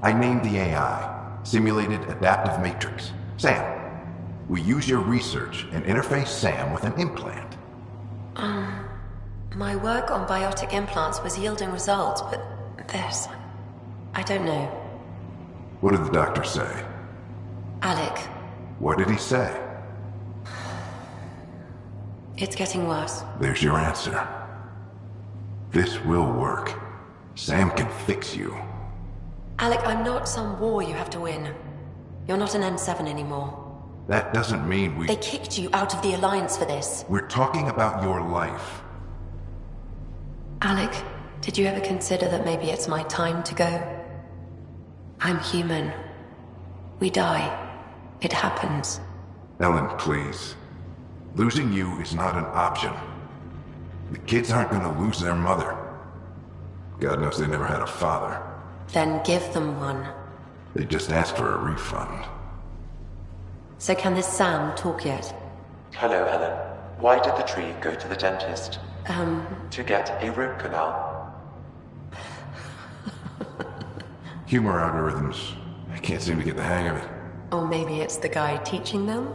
I named the AI, Simulated Adaptive Matrix. Sam. We use your research and interface Sam with an implant. My work on biotic implants was yielding results, but this... I don't know. What did the doctor say? Alec, What did he say? it's getting worse. There's your answer. This will work. Sam can fix you. Alec, I'm not some war you have to win. You're not an N7 anymore. That doesn't mean we... They kicked you out of the Alliance for this. We're talking about your life. Alec, did you ever consider that maybe it's my time to go? I'm human. We die. It happens. Ellen, please. Losing you is not an option. The kids aren't gonna lose their mother. God knows they never had a father. Then give them one. They just asked for a refund. So can this Sam talk yet? Hello, Ellen. Why did the tree go to the dentist? To get a root canal. Humor algorithms. I can't seem to get the hang of it. Or maybe it's the guy teaching them?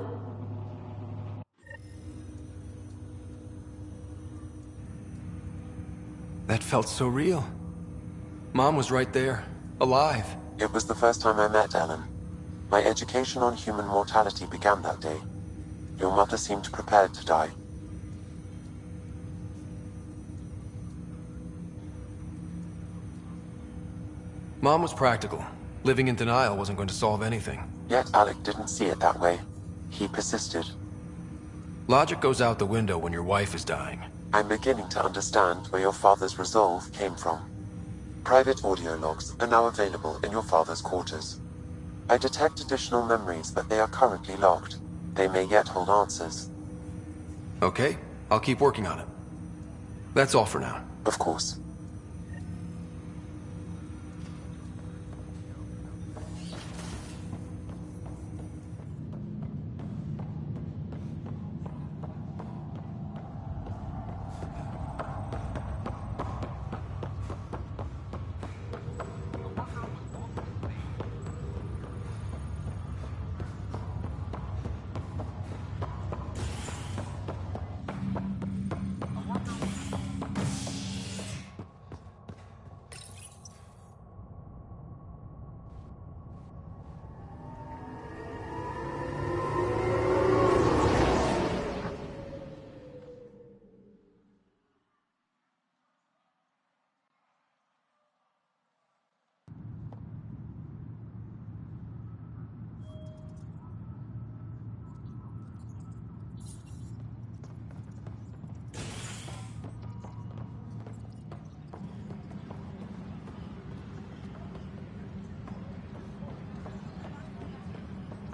That felt so real. Mom was right there, alive. It was the first time I met Ellen. My education on human mortality began that day. Your mother seemed prepared to die. Mom was practical. Living in denial wasn't going to solve anything. Yet Alec didn't see it that way. He persisted. Logic goes out the window when your wife is dying. I'm beginning to understand where your father's resolve came from. Private audio logs are now available in your father's quarters. I detect additional memories, but they are currently locked. They may yet hold answers. Okay, I'll keep working on it. That's all for now. Of course.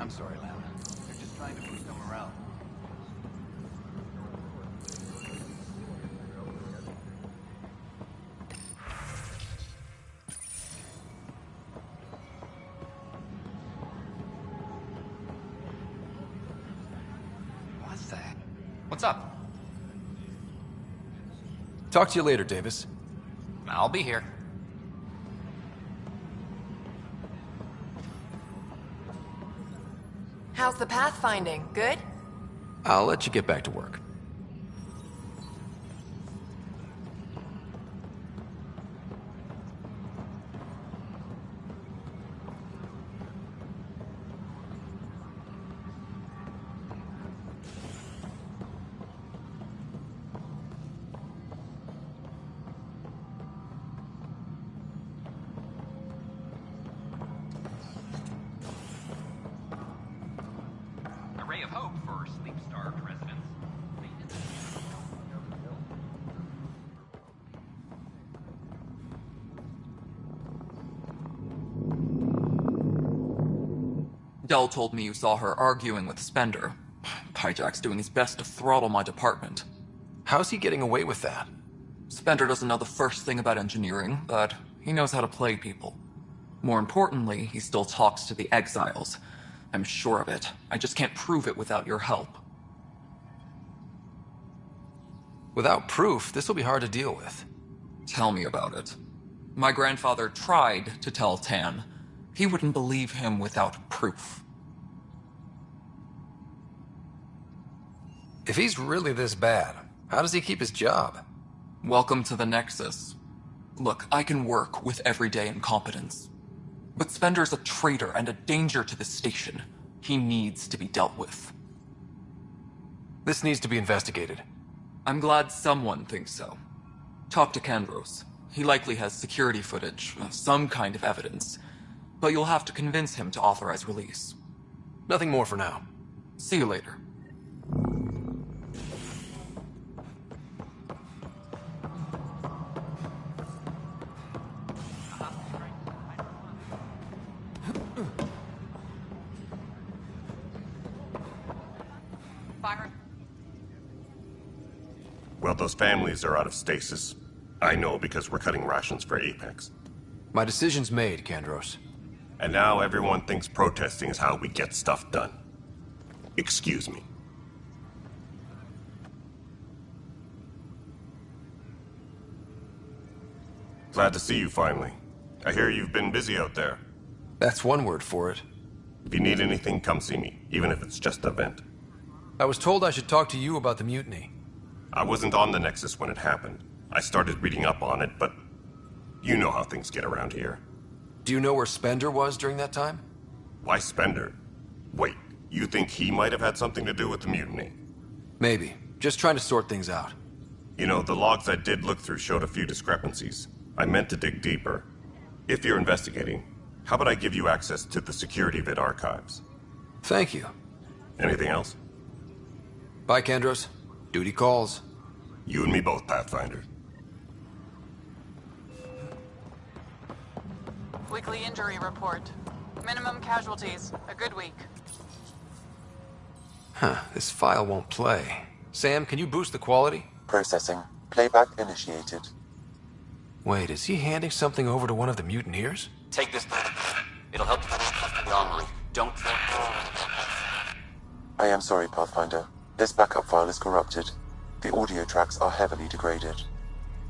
I'm sorry, Lam. They're just trying to boost them around. What's that? What's up? Talk to you later, Davis. I'll be here. How's the pathfinding? Good? I'll let you get back to work. A ray of hope for sleep-starved residents. Dell told me you saw her arguing with Spender. Pyjack's doing his best to throttle my department. How's he getting away with that? Spender doesn't know the first thing about engineering, but he knows how to play people. More importantly, he still talks to the exiles. I'm sure of it. I just can't prove it without your help. Without proof, this will be hard to deal with. Tell me about it. My grandfather tried to tell Tan. He wouldn't believe him without proof. If he's really this bad, how does he keep his job? Welcome to the Nexus. Look, I can work with everyday incompetence. But Spender's a traitor and a danger to the station. He needs to be dealt with. This needs to be investigated. I'm glad someone thinks so. Talk to Kandros. He likely has security footage, some kind of evidence. But you'll have to convince him to authorize release. Nothing more for now. See you later. Well, those families are out of stasis. I know because we're cutting rations for Apex. My decision's made, Kandros. And now everyone thinks protesting is how we get stuff done. Excuse me. Glad to see you finally. I hear you've been busy out there. That's one word for it. If you need anything, come see me, even if it's just a vent. I was told I should talk to you about the mutiny. I wasn't on the Nexus when it happened. I started reading up on it, but you know how things get around here. Do you know where Spender was during that time? Why Spender? Wait, you think he might have had something to do with the mutiny? Maybe. Just trying to sort things out. You know, the logs I did look through showed a few discrepancies. I meant to dig deeper. If you're investigating, how about I give you access to the security vid archives? Thank you. Anything else? Bye, Kandros. Duty calls. You and me both, Pathfinder. Weekly injury report. Minimum casualties. A good week. Huh, this file won't play. Sam, can you boost the quality? Processing. Playback initiated. Wait, is he handing something over to one of the mutineers? Take this. It'll help the armory. Don't... I am sorry, Pathfinder. This backup file is corrupted. The audio tracks are heavily degraded.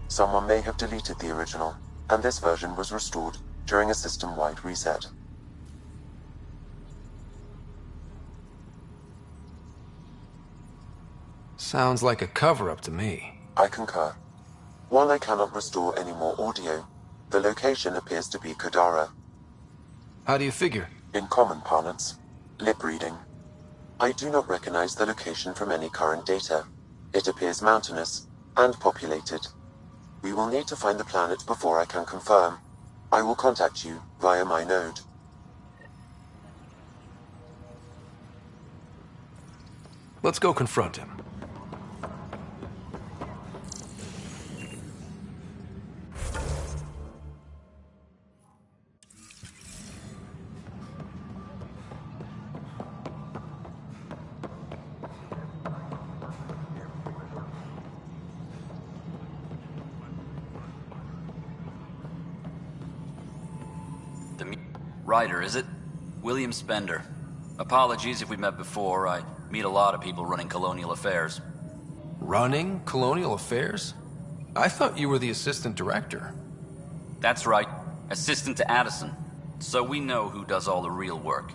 Someone may have deleted the original, and this version was restored during a system-wide reset. Sounds like a cover-up to me. I concur. While I cannot restore any more audio, the location appears to be Kadara. How do you figure? In common parlance, lip reading. I do not recognize the location from any current data. It appears mountainous and populated. We will need to find the planet before I can confirm. I will contact you via my node. Let's go confront him. Ryder, is it? William Spender. Apologies if we met before. I meet a lot of people running colonial affairs. Running colonial affairs? I thought you were the assistant director. That's right. Assistant to Addison. So we know who does all the real work.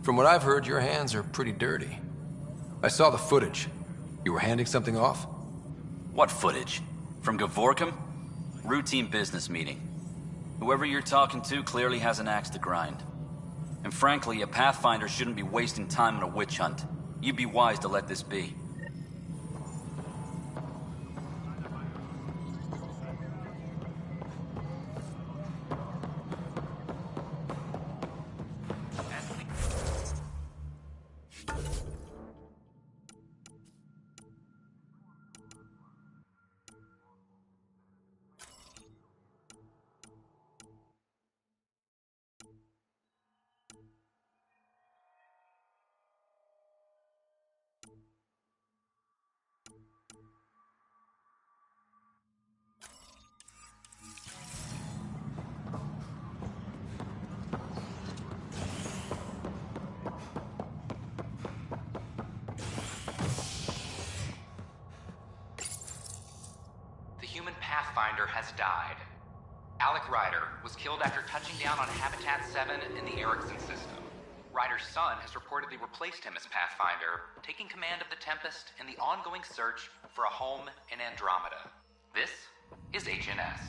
From what I've heard, your hands are pretty dirty. I saw the footage. You were handing something off? What footage? From Gavorkum? Routine business meeting. Whoever you're talking to clearly has an axe to grind. And frankly, a Pathfinder shouldn't be wasting time on a witch hunt. You'd be wise to let this be. The human Pathfinder has died. Alec Ryder was killed after touching down on Habitat 7 in the Erickson system. Ryder's son has reportedly replaced him as Pathfinder, taking command of the Tempest in the ongoing search for a home in Andromeda. This is HNS.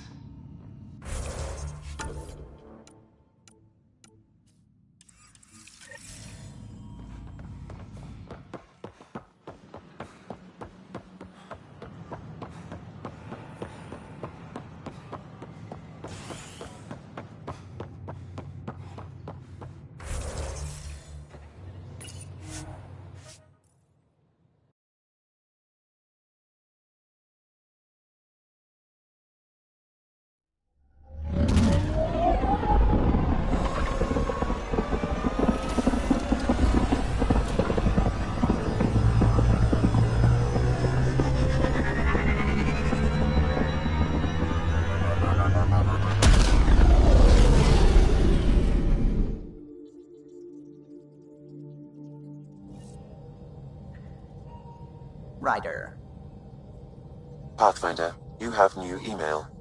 Ryder. Pathfinder, you have new email.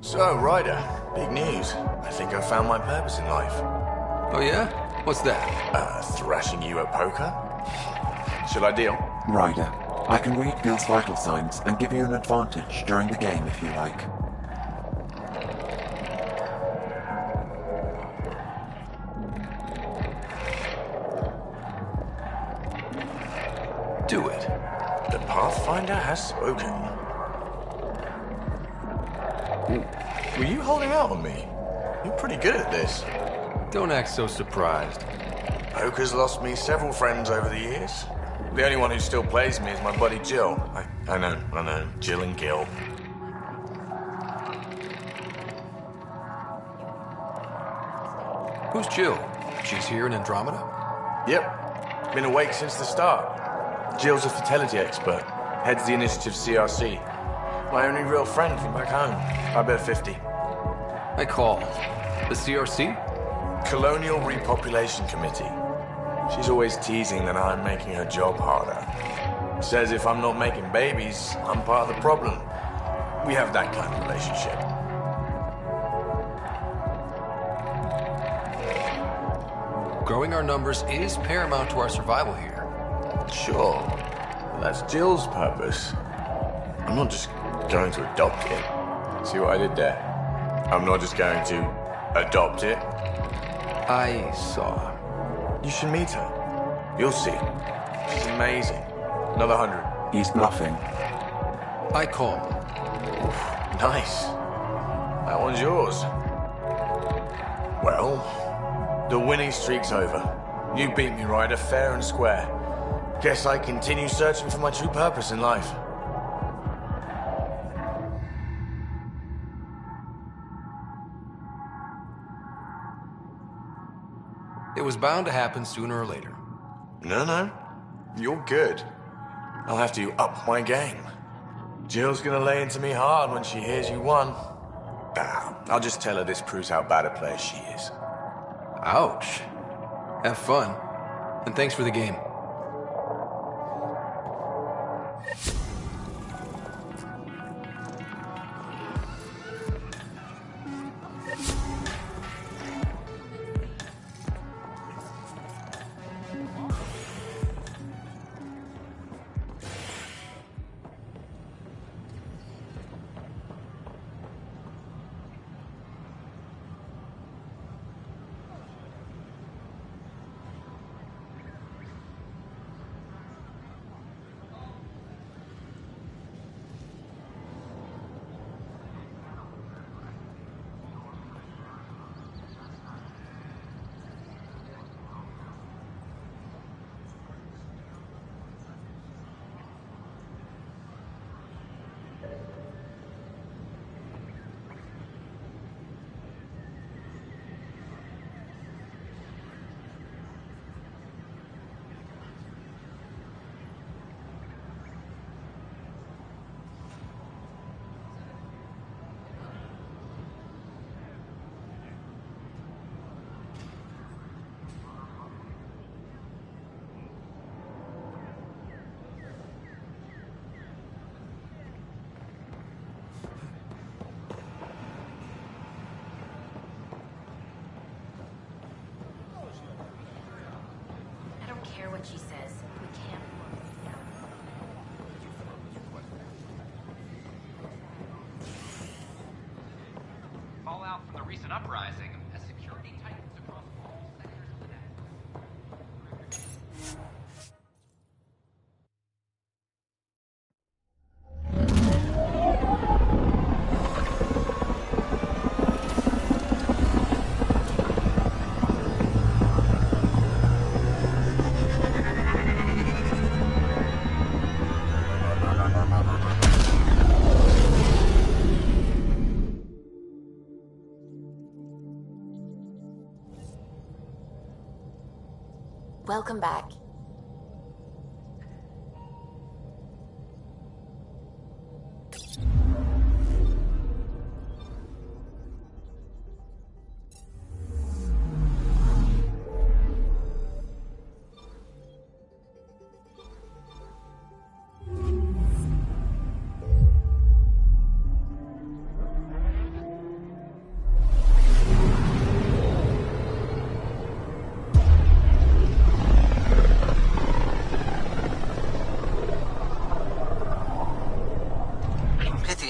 So, Ryder, big news. I think I found my purpose in life. Oh yeah? What's that? Thrashing you at poker? Shall I deal? Ryder, I can read Gil's vital signs and give you an advantage during the game if you like. Do it. The Pathfinder has spoken. Were you holding out on me? You're pretty good at this. Don't act so surprised. Poker's lost me several friends over the years. The only one who still plays me is my buddy Jill. I know. Jill and Gil. Who's Jill? She's here in Andromeda? Yep. Been awake since the start. Jill's a fertility expert. Heads the initiative CRC. My only real friend from back home. I bet 50. I call. The CRC? Colonial Repopulation Committee. She's always teasing that I'm making her job harder. Says if I'm not making babies, I'm part of the problem. We have that kind of relationship. Growing our numbers is paramount to our survival here. Sure. That's Jill's purpose. I'm not just going to adopt it. See what I did there? I'm not just going to adopt it. I saw. You should meet her. You'll see. She's amazing. Another 100. He's bluffing. I call. Oof, nice. That one's yours. Well, the winning streak's over. You beat me, Ryder, fair and square. Guess I continue searching for my true purpose in life. It was bound to happen sooner or later. No. You're good. I'll have to up my game. Jill's gonna lay into me hard when she hears you won. I'll just tell her this proves how bad a player she is. Ouch. Have fun. And thanks for the game. What she says. We can't. Fallout from the recent uprising as security tightens across all sectors of the net. Welcome back.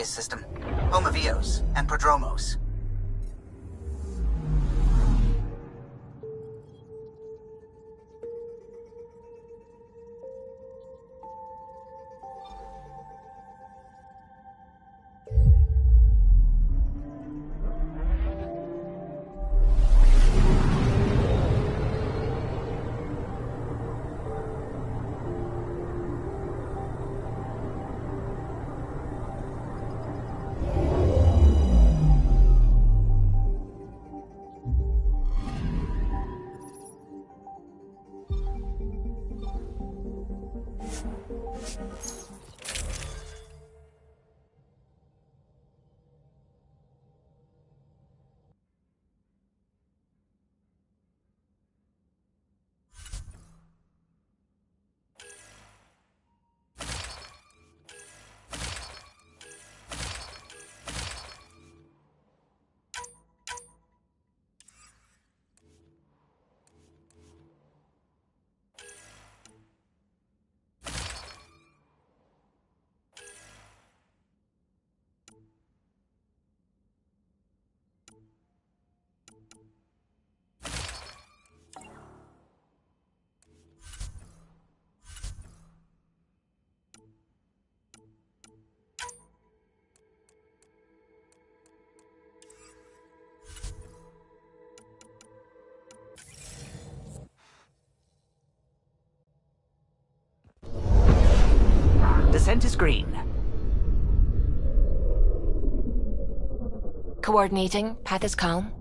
space system, home of Eos and Prodromos. Descent is green. Coordinating. Path is calm.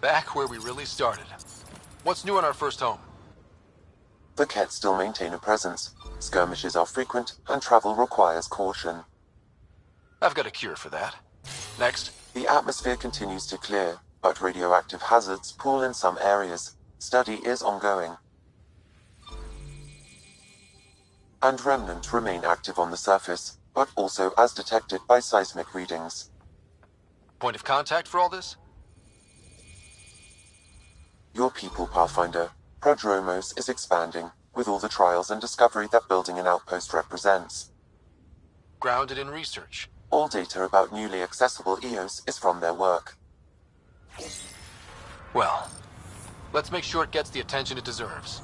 Back where we really started. What's new on our first home? The Kett still maintain a presence. Skirmishes are frequent, and travel requires caution. I've got a cure for that. Next. The atmosphere continues to clear, but radioactive hazards pool in some areas. Study is ongoing. And remnants remain active on the surface, but also as detected by seismic readings. Point of contact for all this? Your people, Pathfinder. Prodromos is expanding, with all the trials and discovery that building an outpost represents. Grounded in research. All data about newly accessible Eos is from their work. Well, let's make sure it gets the attention it deserves.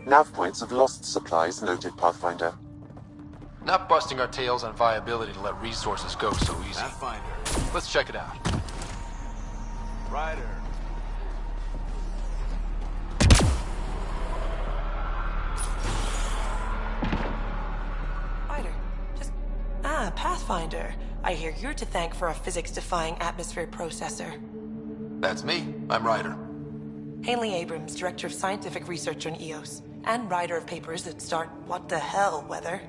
Nav points of lost supplies noted, Pathfinder. Not busting our tails on viability to let resources go so easy. Pathfinder. Let's check it out. Ryder. Pathfinder. I hear you're to thank for a physics-defying atmosphere processor. That's me. I'm Ryder. Haley Abrams, Director of Scientific Research on EOS, and writer of papers that start what the hell weather.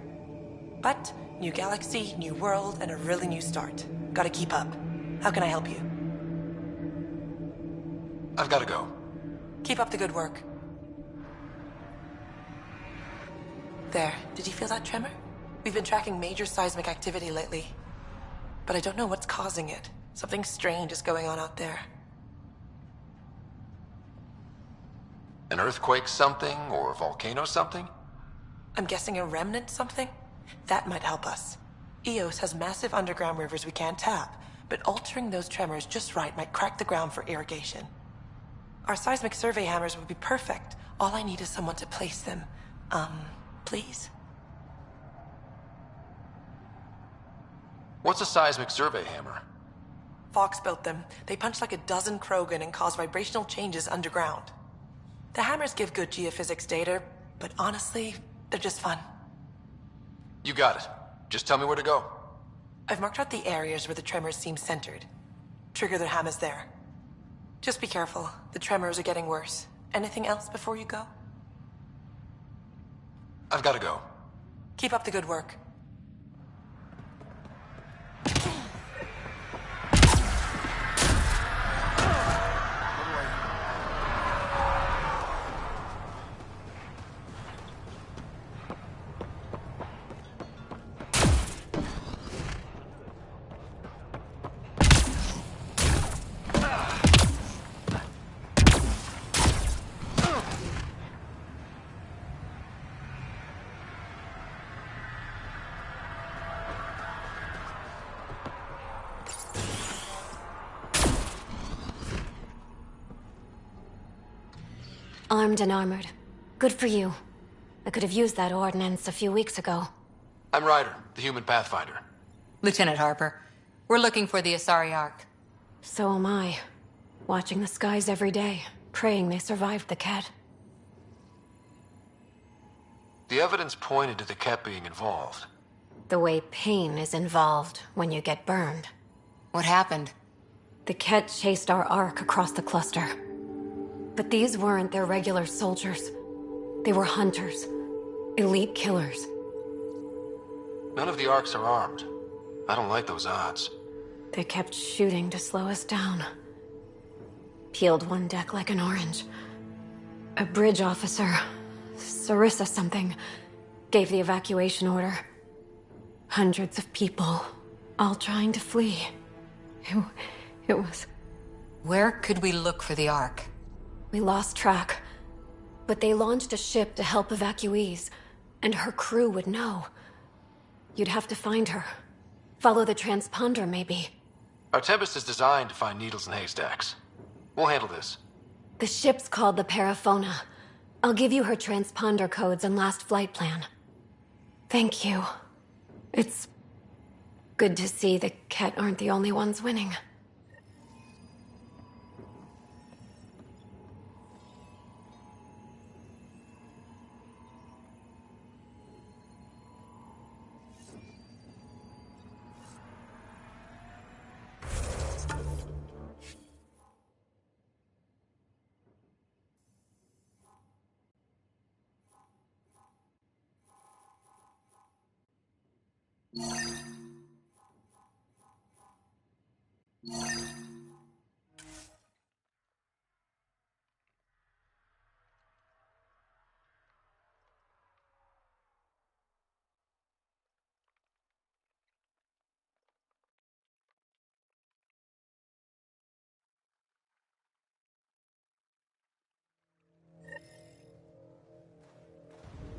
But, new galaxy, new world, and a really new start. Gotta keep up. How can I help you? I've gotta go. Keep up the good work. There, did you feel that tremor? We've been tracking major seismic activity lately. But I don't know what's causing it. Something strange is going on out there. An earthquake something, or a volcano something? I'm guessing a remnant something? That might help us. EOS has massive underground rivers we can't tap, but altering those tremors just right might crack the ground for irrigation. Our seismic survey hammers would be perfect. All I need is someone to place them. Please? What's a seismic survey hammer? Fox built them. They punch like a dozen Krogan and cause vibrational changes underground. The hammers give good geophysics data, but honestly, they're just fun. You got it. Just tell me where to go. I've marked out the areas where the tremors seem centered. Trigger the hammers there. Just be careful. The tremors are getting worse. Anything else before you go? I've gotta go. Keep up the good work. Armed and armored. Good for you. I could have used that ordnance a few weeks ago. I'm Ryder, the human Pathfinder. Lieutenant Harper, we're looking for the Asari Ark. So am I. Watching the skies every day, praying they survived the Ket. The evidence pointed to the Ket being involved. The way pain is involved when you get burned. What happened? The Ket chased our Ark across the cluster. But these weren't their regular soldiers. They were hunters. Elite killers. None of the Arks are armed. I don't like those odds. They kept shooting to slow us down. Peeled one deck like an orange. A bridge officer, Sarissa something, gave the evacuation order. Hundreds of people, all trying to flee. It was... Where could we look for the Ark? We lost track. But they launched a ship to help evacuees, and her crew would know. You'd have to find her. Follow the transponder, maybe. Our Tempest is designed to find needles in haystacks. We'll handle this. The ship's called the Paraphona. I'll give you her transponder codes and last flight plan. Thank you. It's good to see the Ket aren't the only ones winning.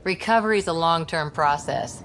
Recovery's a long-term process.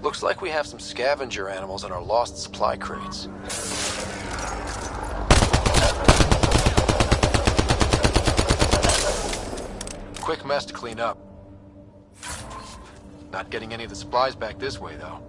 Looks like we have some scavenger animals in our lost supply crates. Quick mess to clean up. Not getting any of the supplies back this way, though.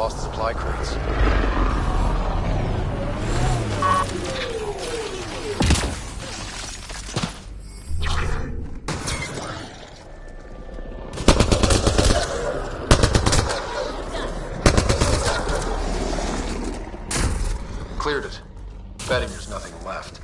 Supply crates. Cleared it. Betting there's nothing left.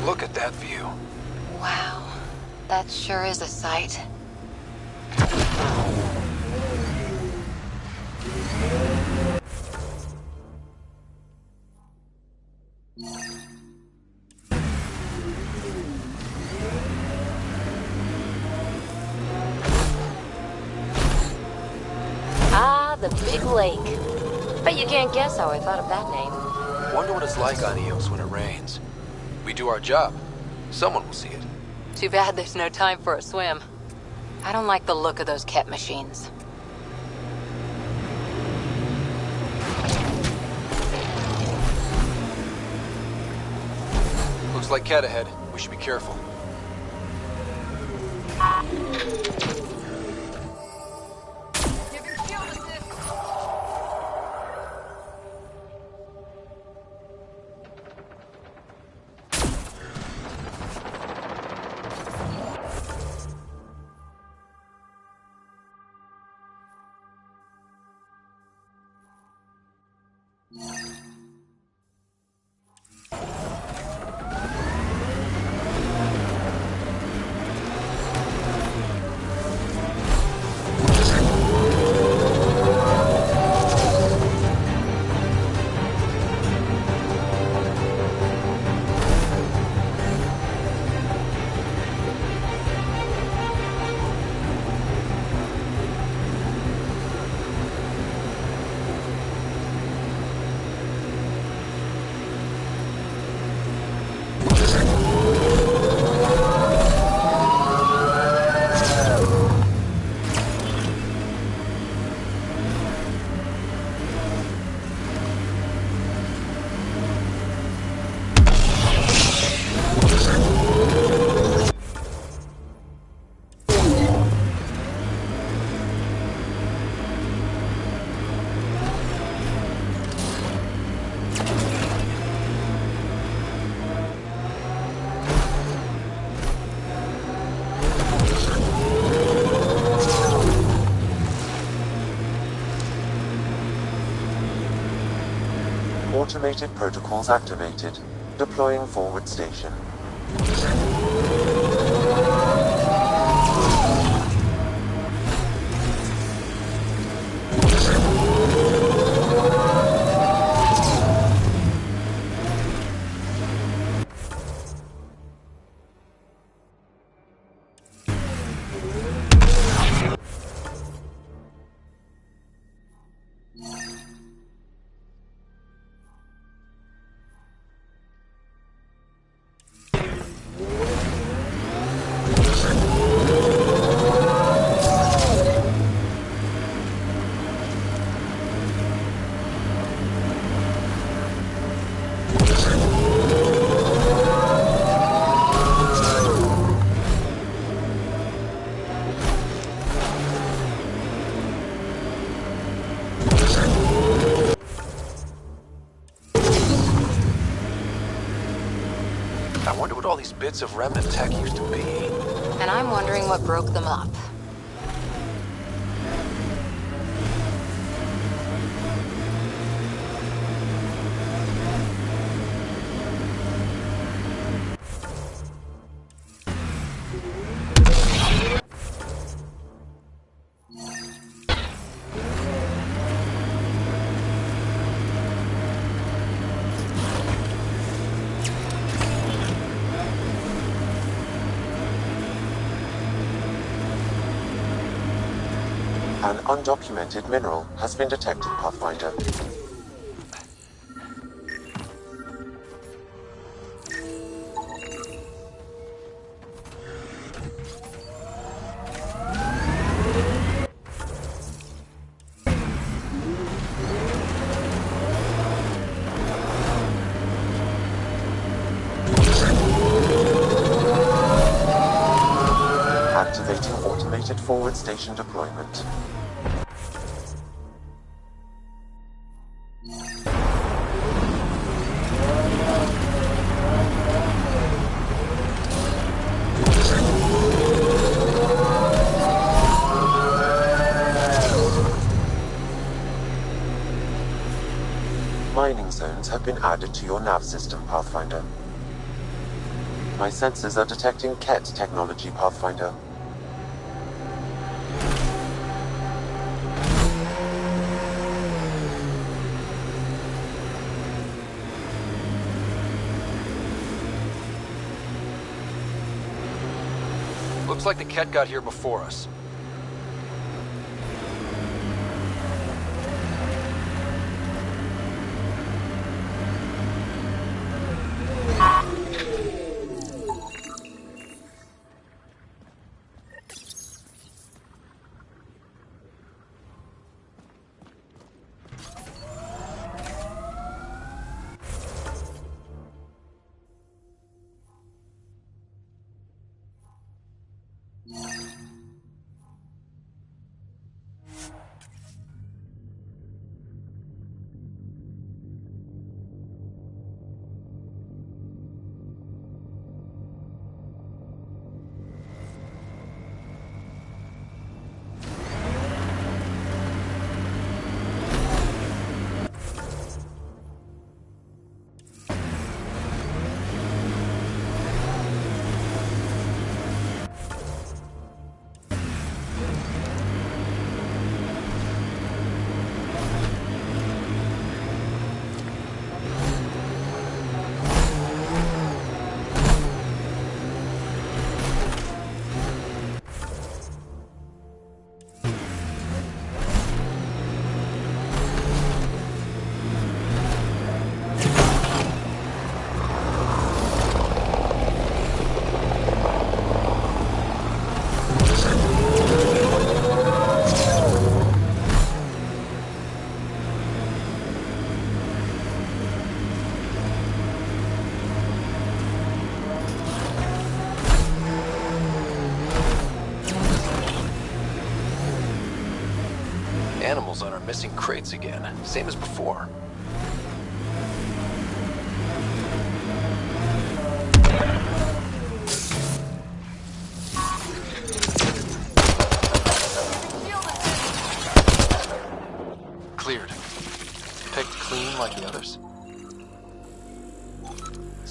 Look at that view. Wow, that sure is a sight. Ah, the big lake. Bet you can't guess how I thought of that name. Wonder what it's like on Eos when it rains. We do our job. Someone will see it. Too bad there's no time for a swim. I don't like the look of those Ket machines. Looks like Ket ahead. We should be careful. Automated protocols activated. Deploying forward station. I wonder what all these bits of remnant tech used to be. And I'm wondering what broke them up. An undocumented mineral has been detected, Pathfinder. Activating automated forward station deployment. Mining zones have been added to your nav system, Pathfinder. My sensors are detecting KET technology, Pathfinder. Looks like the Ket got here before us. Animals on our missing crates again, same as before. Cleared. Picked clean like the others.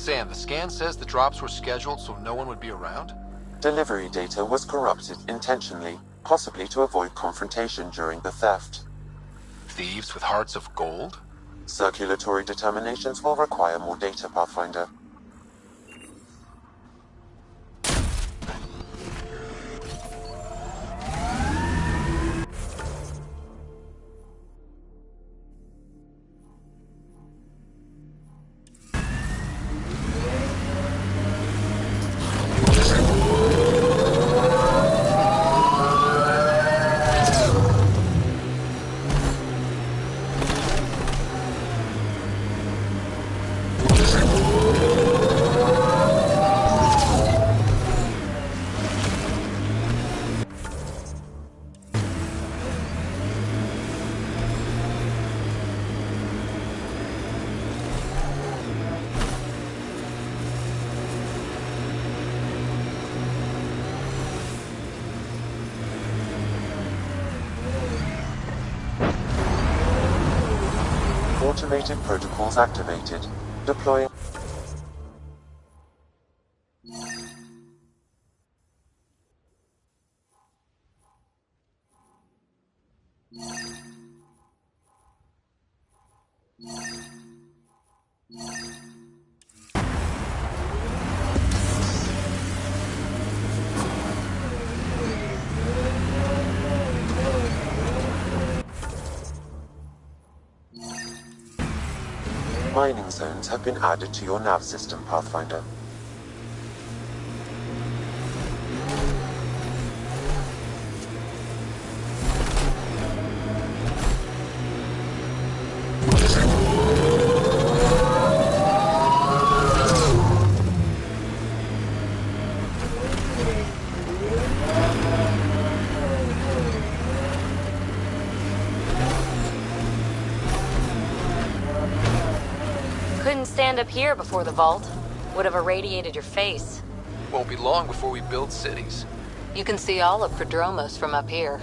Sam, the scan says the drops were scheduled so no one would be around? Delivery data was corrupted intentionally, possibly to avoid confrontation during the theft. Thieves with hearts of gold? Circulatory determinations will require more data, Pathfinder. Automated protocols activated. Deploying. Mining zones have been added to your nav system, Pathfinder. Couldn't stand up here before the vault. Would have irradiated your face. Won't be long before we build cities. You can see all of Prodromos from up here.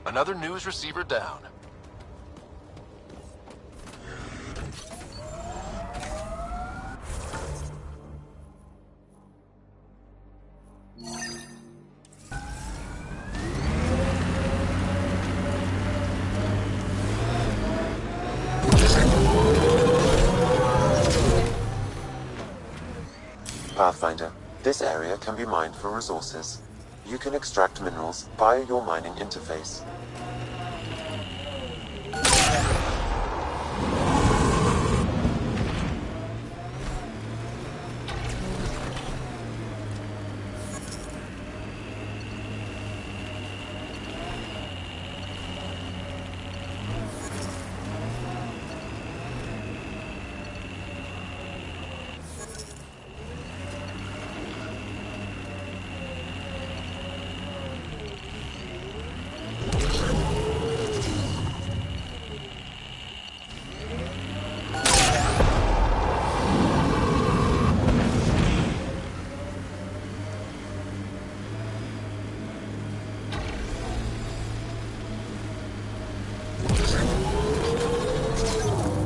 Another news receiver down. Pathfinder, this area can be mined for resources. You can extract minerals via your mining interface.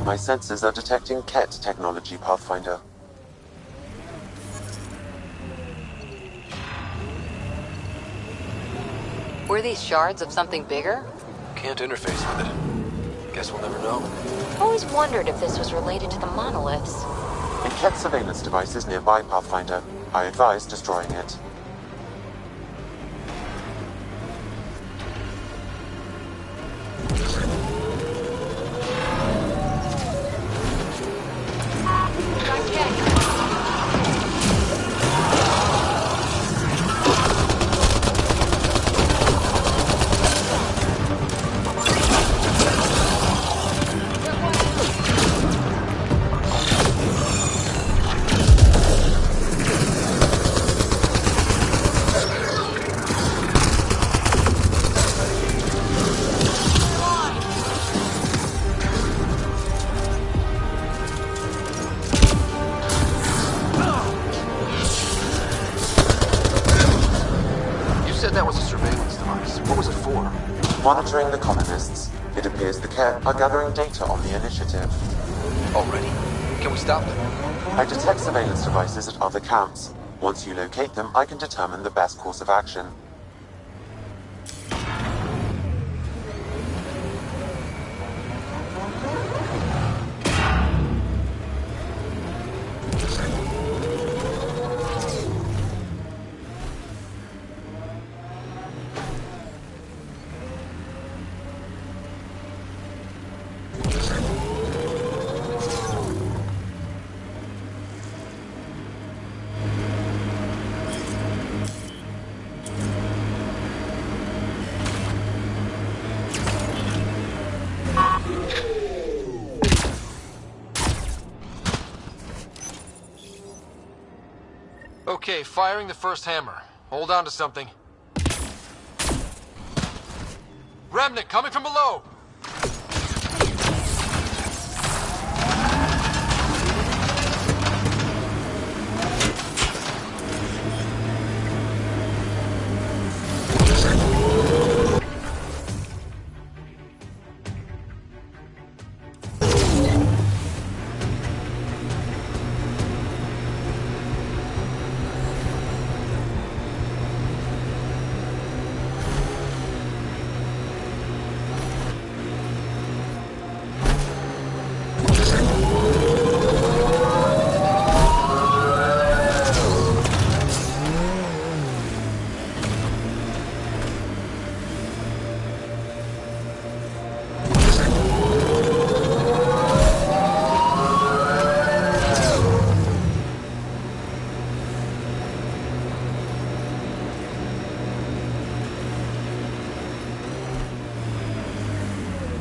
My sensors are detecting Ket technology, Pathfinder. Were these shards of something bigger? Can't interface with it. Guess we'll never know. Always wondered if this was related to the monoliths. A Ket surveillance device is nearby, Pathfinder. I advise destroying it. Monitoring the colonists, it appears the Care are gathering data on the initiative. Already? Can we stop them? I detect surveillance devices at other camps. Once you locate them, I can determine the best course of action. Okay, firing the first hammer. Hold on to something. Remnant coming from below!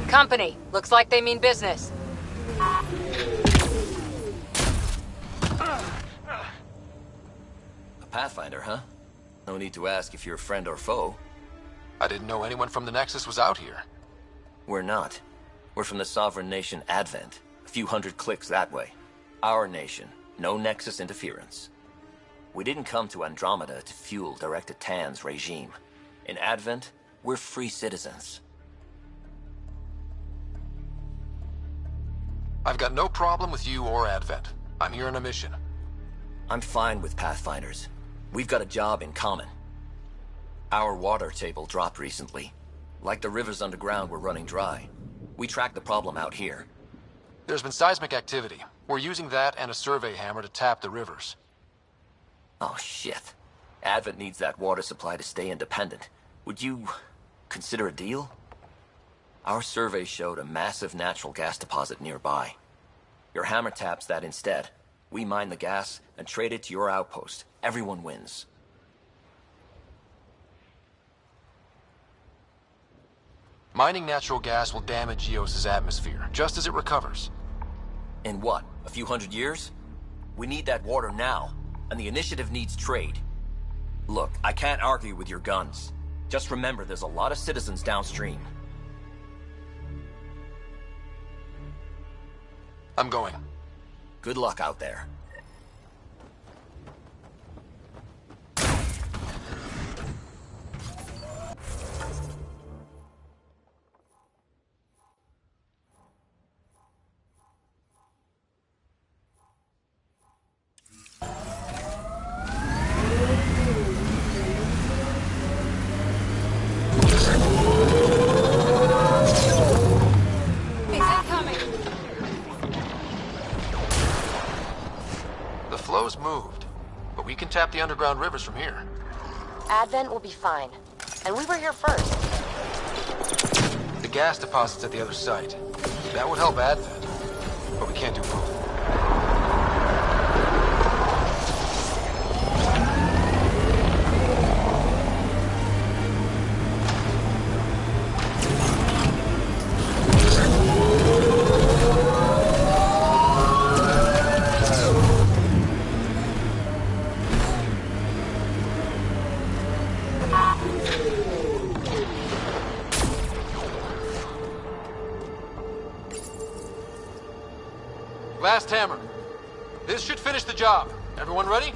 Company, looks like they mean business. A Pathfinder, huh? No need to ask if you're a friend or foe. I didn't know anyone from the Nexus was out here. We're not. We're from the sovereign nation Advent. A few hundred clicks that way. Our nation. No Nexus interference. We didn't come to Andromeda to fuel Director Tan's regime. In Advent, we're free citizens. I've got no problem with you or Advent. I'm here on a mission. I'm fine with Pathfinders. We've got a job in common. Our water table dropped recently. Like the rivers underground were running dry. We tracked the problem out here. There's been seismic activity. We're using that and a survey hammer to tap the rivers. Oh shit. Advent needs that water supply to stay independent. Would you consider a deal? Our survey showed a massive natural gas deposit nearby. Your hammer taps that instead. We mine the gas and trade it to your outpost. Everyone wins. Mining natural gas will damage Eos's atmosphere, just as it recovers. In what, a few hundred years? We need that water now, and the initiative needs trade. Look, I can't argue with your guns. Just remember there's a lot of citizens downstream. I'm going. Good luck out there. Moved, but we can tap the underground rivers from here. Advent will be fine. And we were here first. The gas deposit's at the other site. That would help Advent, but we can't do both. Last hammer. This should finish the job. Everyone ready?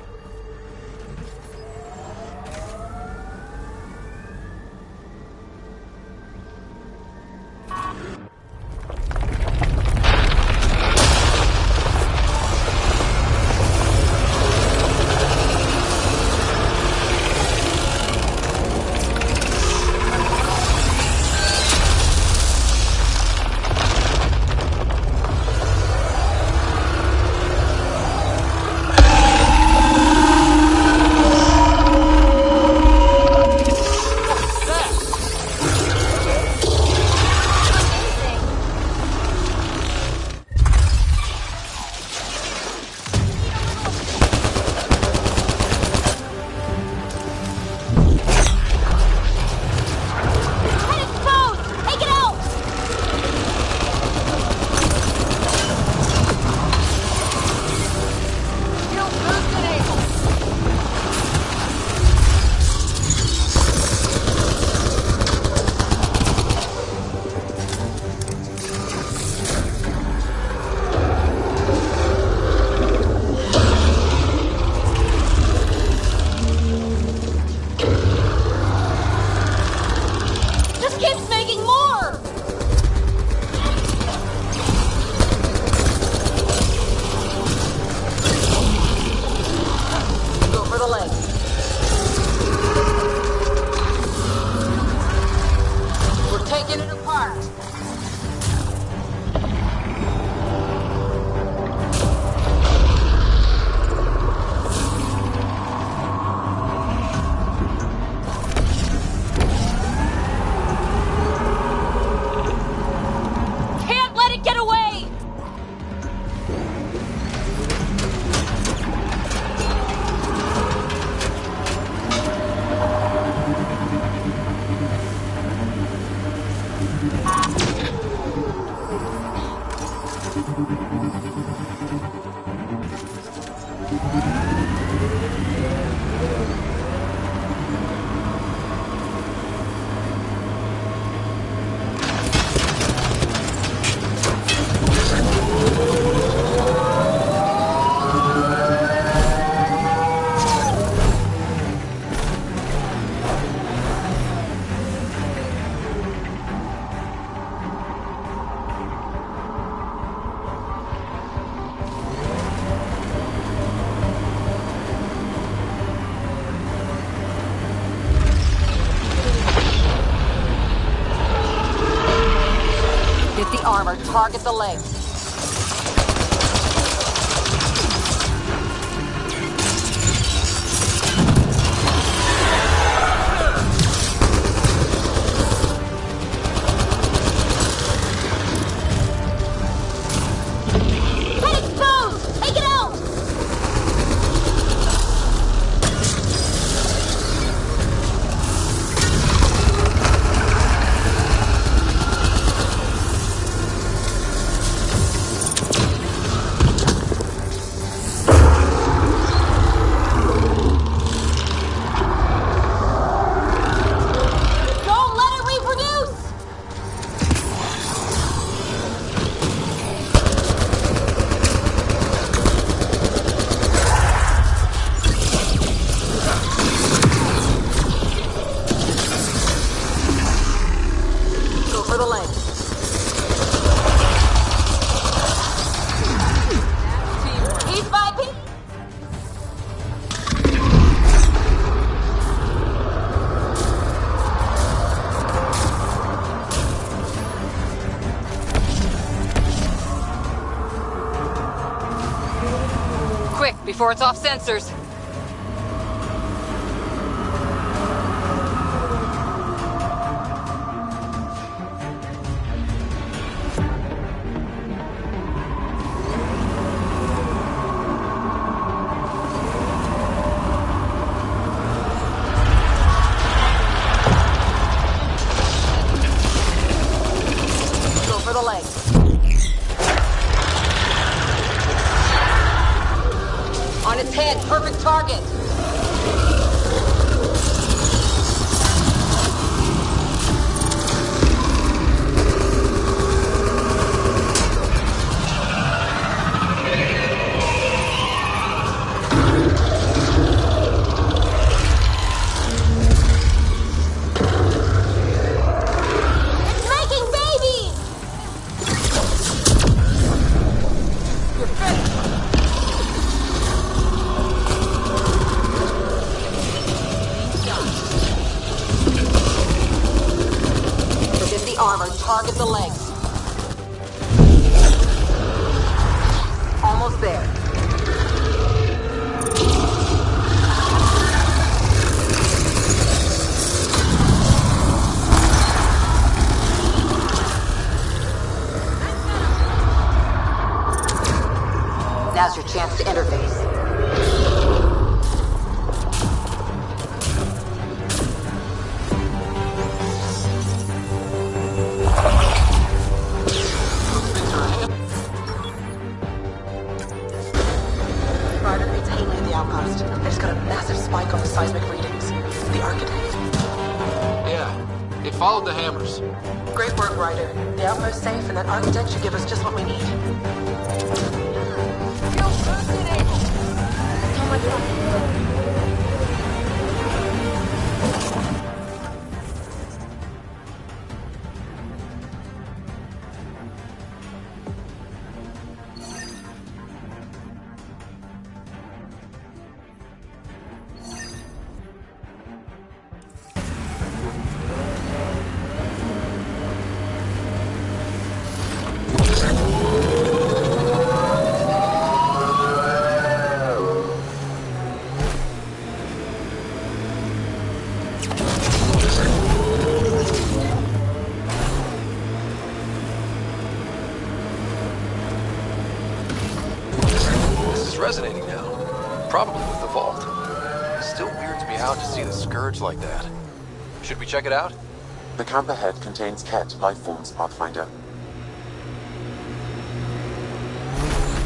Get the armor, target the legs. Head exposed! Take it out! Don't let it reproduce! Go for the legs. Piece by piece. Quick, before it's off sensors. Go for the legs. On its head, perfect target. It's making babies! You're finished. Within the armor, target the legs. Almost there. Now's your chance to interface. Ryder, it's Haley at the outpost. I just got a massive spike on the seismic readings. The architect. Yeah, it followed the hammers. Great work, Ryder. The outpost's safe, and that architect should give us just what we need. Oh my god. Resonating now. Probably with the vault. Still weirds me out to see the Scourge like that. Should we check it out? The camp ahead contains Ket Lifeforms, Pathfinder.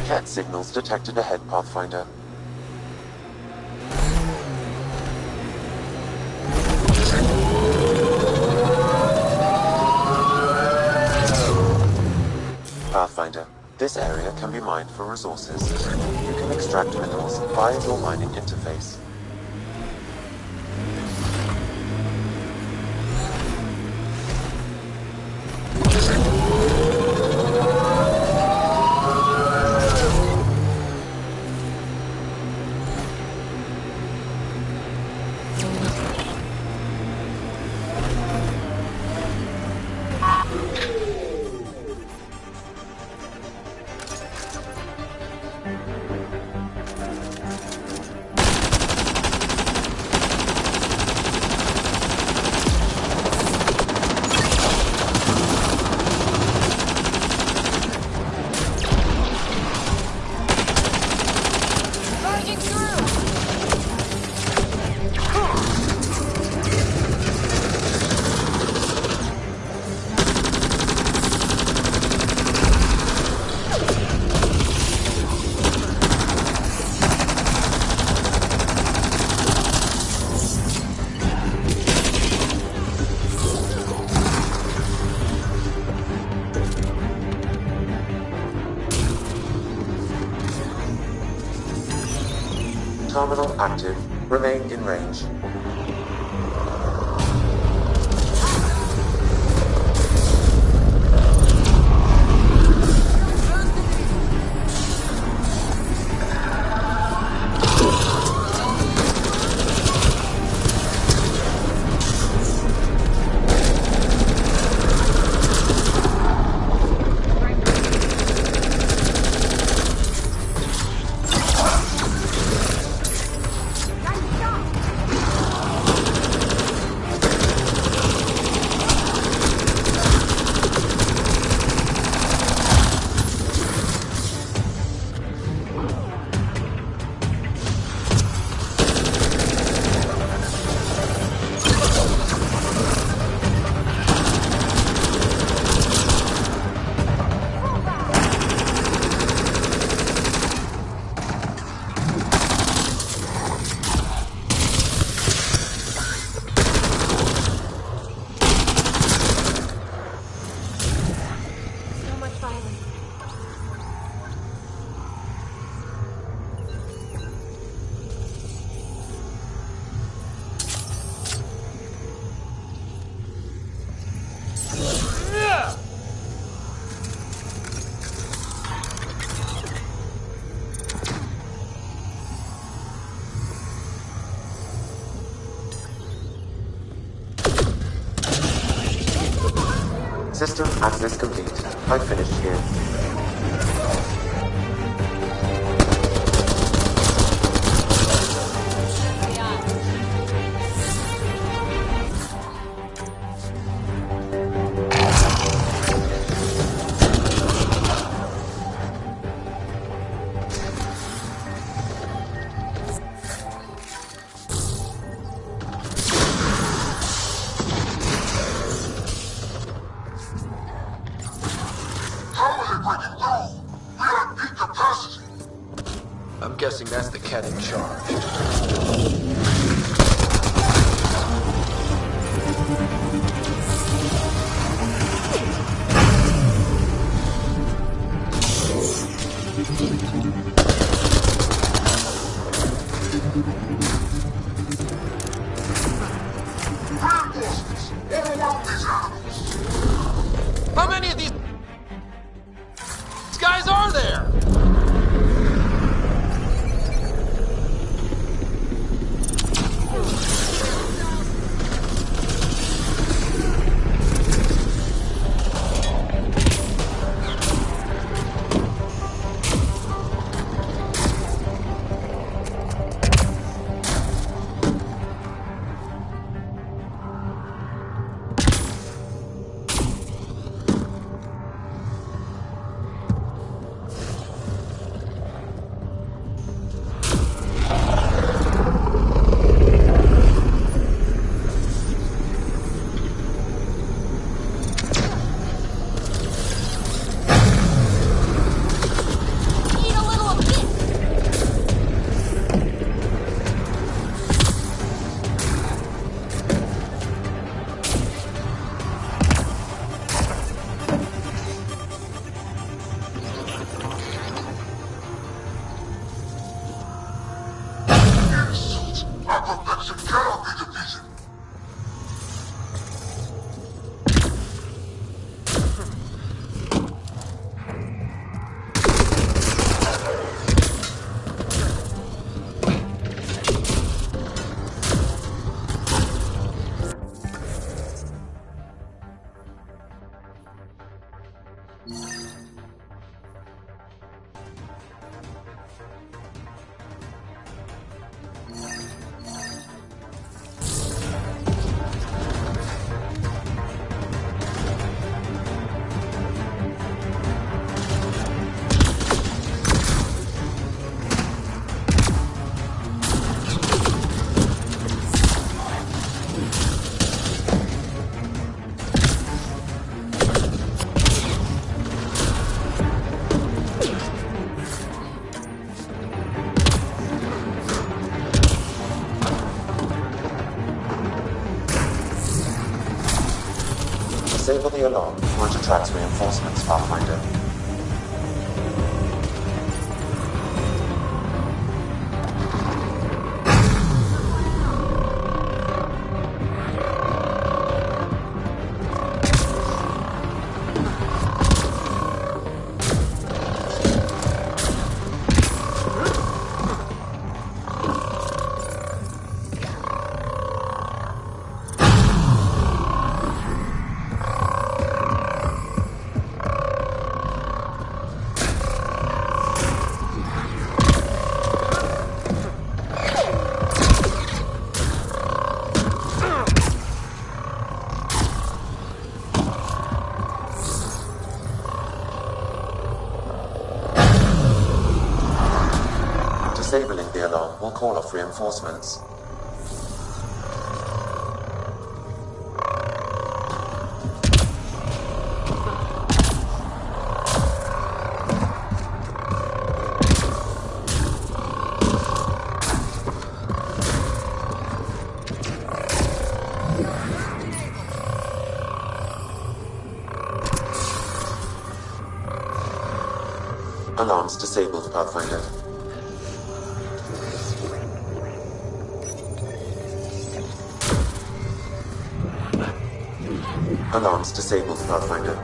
CAT signals detected ahead, Pathfinder. Pathfinder, this area can be mined for resources. You can extract minerals via your mining interface. Terminal active. Remain in range. System access complete. I finished here. I'm guessing that's the cat in charge. How many of these guys are there? My perfection cannot be defeated. Disable the alarm before it attracts reinforcements, Pathfinder. Disabling the alarm will call off reinforcements. Alarms disabled, Pathfinder. Alarms disabled, Pathfinder.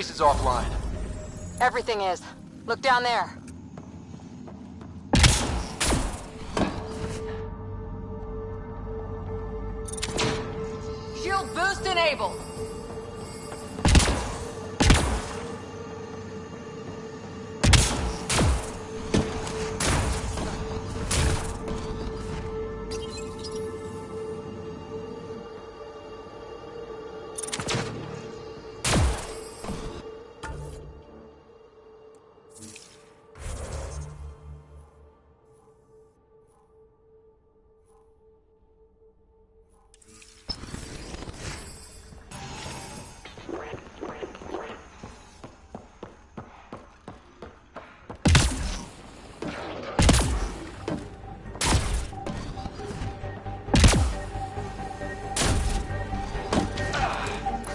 base is offline. Everything is. Look down there. Shield boost enabled.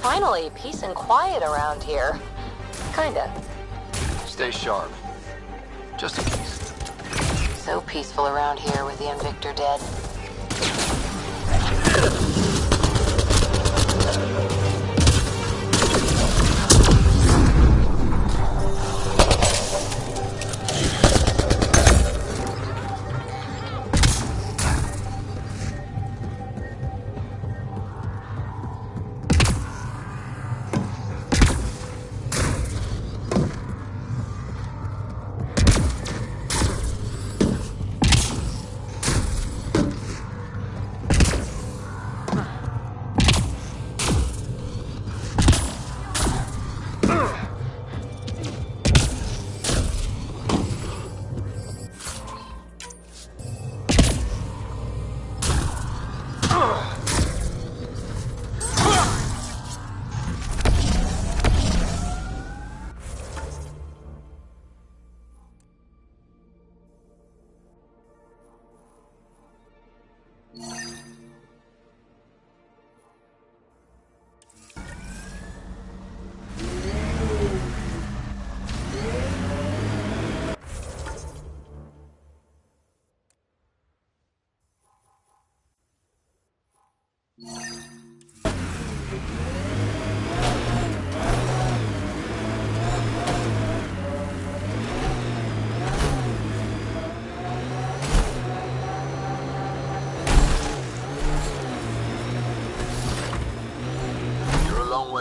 Finally, peace and quiet around here. Kinda. Stay sharp. Just in case. So peaceful around here with the Invictor dead.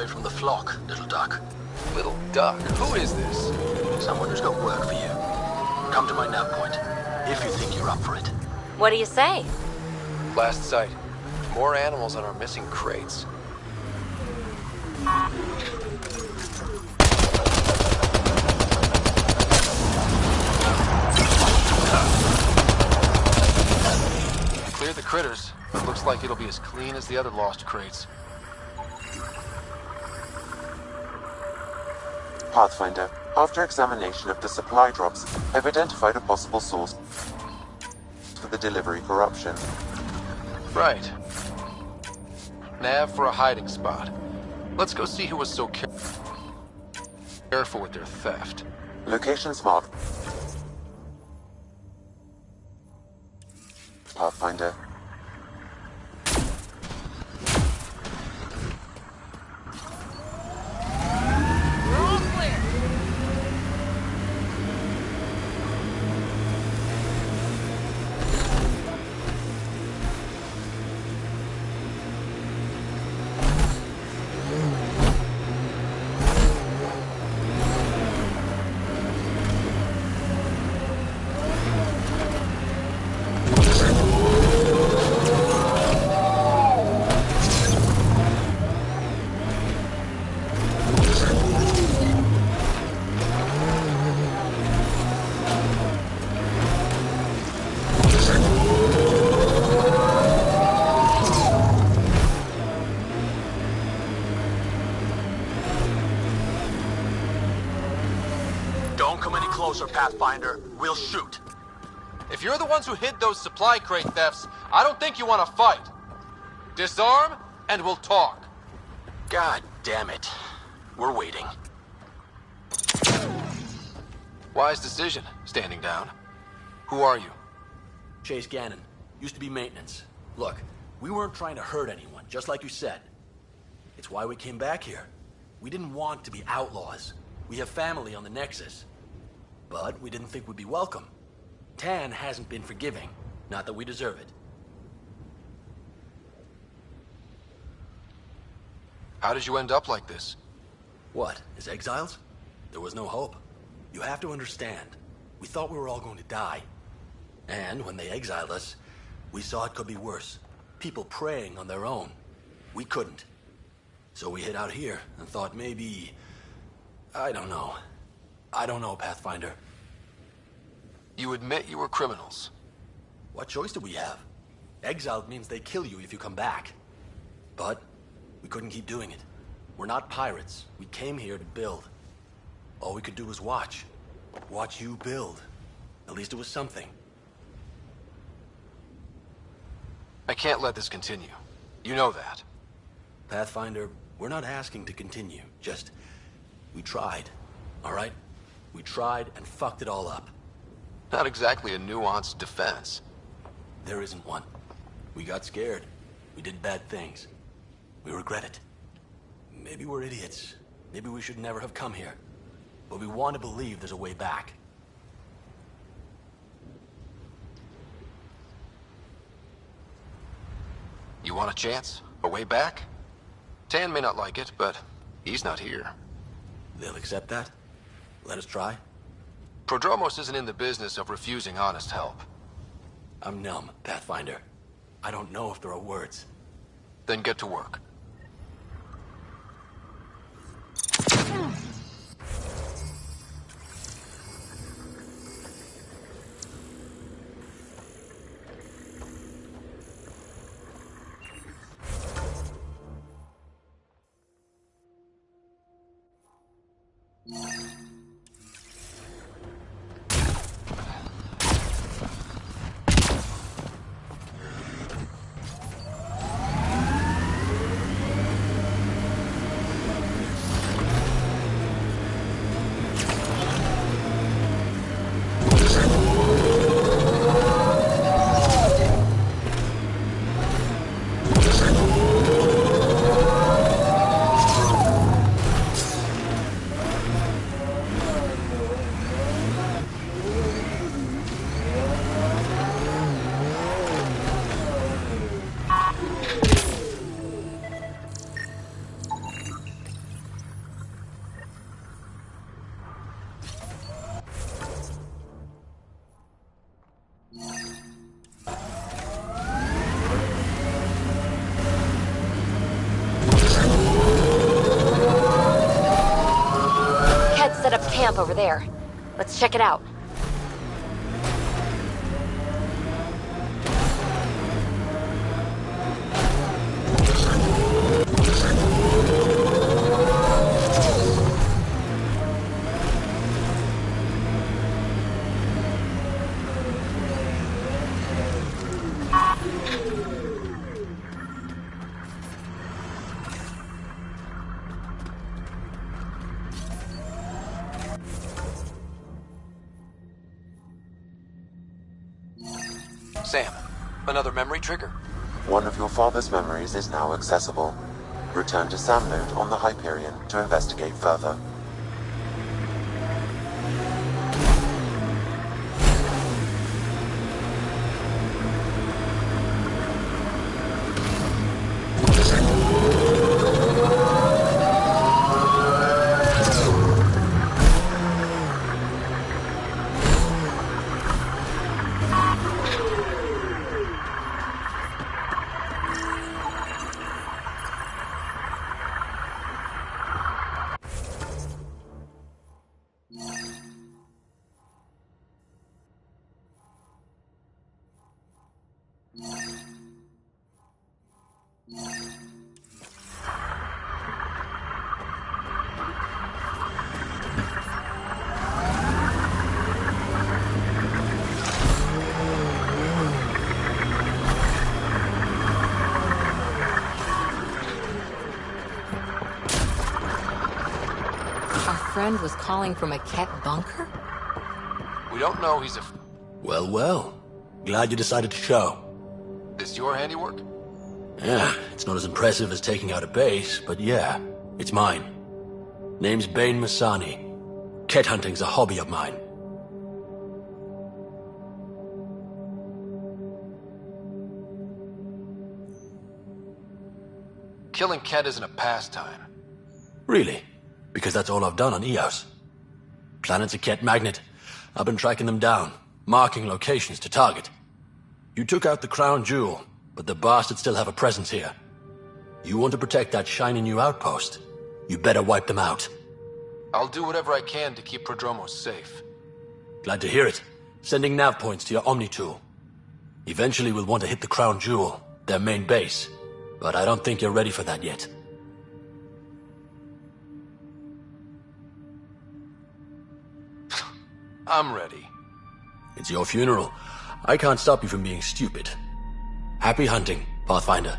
From the flock, little duck. Little duck? Who is this? Someone who's got work for you. Come to my nav point, if you think you're up for it. What do you say? Last sight. More animals on our missing crates. Cleared the critters, but looks like it'll be as clean as the other lost crates. Pathfinder, after examination of the supply drops, I've identified a possible source for the delivery corruption. Right. Nav for a hiding spot. Let's go see who was so careful with their theft. Location's marked. Pathfinder. Closer, Pathfinder. We'll shoot. If you're the ones who hid those supply crate thefts, I don't think you want to fight. Disarm, and we'll talk. God damn it. We're waiting. Wise decision, standing down. Who are you? Chase Gannon. Used to be maintenance. Look, we weren't trying to hurt anyone, just like you said. It's why we came back here. We didn't want to be outlaws. We have family on the Nexus. But we didn't think we'd be welcome. Tan hasn't been forgiving. Not that we deserve it. How did you end up like this? What, as exiles? There was no hope. You have to understand, we thought we were all going to die. And when they exiled us, we saw it could be worse. People preying on their own. We couldn't. So we hid out here and thought maybe... I don't know. I don't know, Pathfinder. You admit you were criminals. What choice do we have? Exiled means they kill you if you come back. But we couldn't keep doing it. We're not pirates. We came here to build. All we could do was watch. Watch you build. At least it was something. I can't let this continue. You know that. Pathfinder, we're not asking to continue. Just, we tried. All right? We tried and fucked it all up. Not exactly a nuanced defense. There isn't one. We got scared. We did bad things. We regret it. Maybe we're idiots. Maybe we should never have come here. But we want to believe there's a way back. You want a chance? A way back? Tan may not like it, but he's not here. They'll accept that? Let us try? Prodromos isn't in the business of refusing honest help. I'm numb, Pathfinder. I don't know if there are words. Then get to work. Set up camp over there. Let's check it out. Sam, another memory trigger? One of your father's memories is now accessible. Return to Sam Node on the Hyperion to investigate further. Friend was calling from a Ket bunker? We don't know he's a... Well, well. Glad you decided to show. This your handiwork? Yeah, it's not as impressive as taking out a base, but yeah, it's mine. Name's Bain Masani. Ket hunting's a hobby of mine. Killing Ket isn't a pastime. Really? Because that's all I've done on Eos. Planet's a Ket magnet. I've been tracking them down, marking locations to target. You took out the crown jewel, but the bastards still have a presence here. You want to protect that shiny new outpost? You better wipe them out. I'll do whatever I can to keep Prodromos safe. Glad to hear it. Sending nav points to your Omni tool. Eventually we'll want to hit the crown jewel, their main base. But I don't think you're ready for that yet. I'm ready. It's your funeral. I can't stop you from being stupid. Happy hunting, Pathfinder.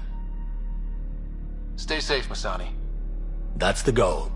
Stay safe, Masani. That's the goal.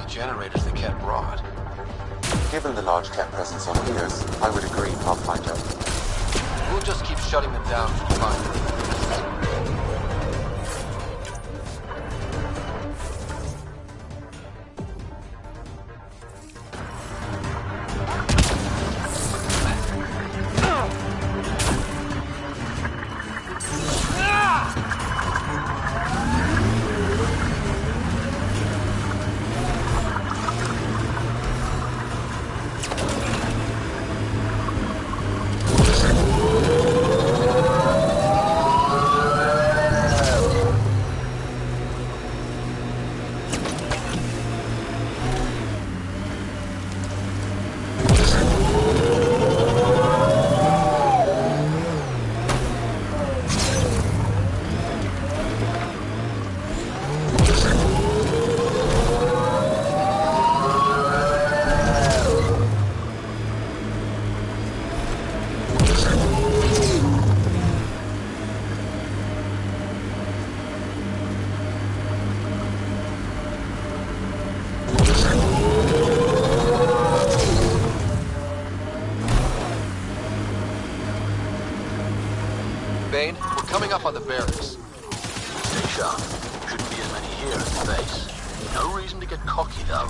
Generators the Ket brought. Given the large Ket presence on Eos, I would agree, Pathfinder. We'll just keep shutting them down if we find them. off on the barracks. Stay sharp. Shouldn't be as many here as the base. No reason to get cocky, though.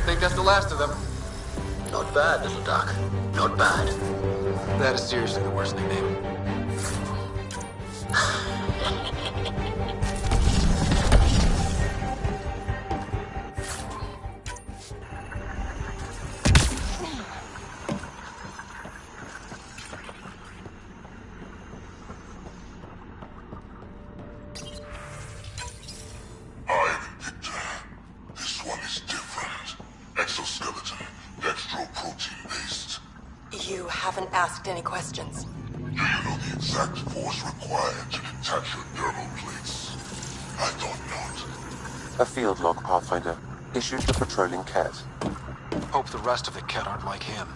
Think that's the last of them? Not bad, little duck. Not bad. That is seriously the worst nickname. This one is different. Exoskeleton, dextroprotein-based. You haven't asked any questions. Do you know the exact force required to detach your dermal plates? I thought not. A field log, Pathfinder. Issued to patrolling Ket. Hope the rest of the Ket aren't like him.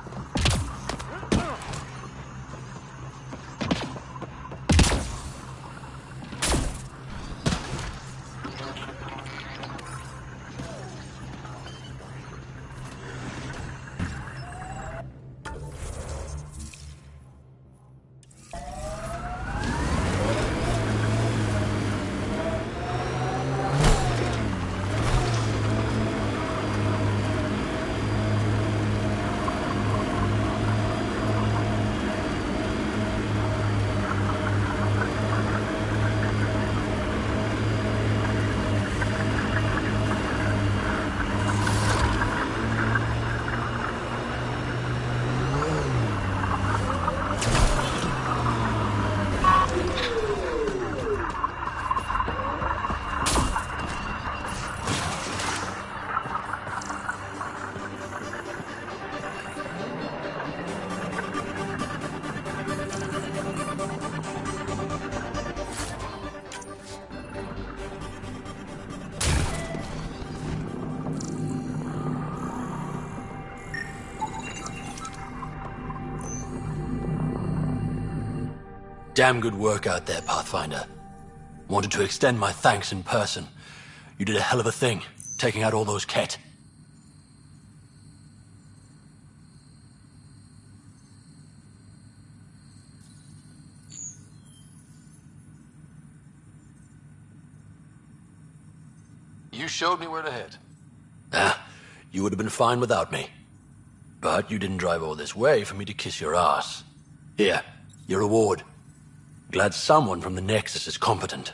Damn good work out there, Pathfinder. Wanted to extend my thanks in person. You did a hell of a thing, taking out all those Ket. You showed me where to head. You would have been fine without me. But you didn't drive all this way for me to kiss your ass. Here, your reward. Glad someone from the Nexus is competent.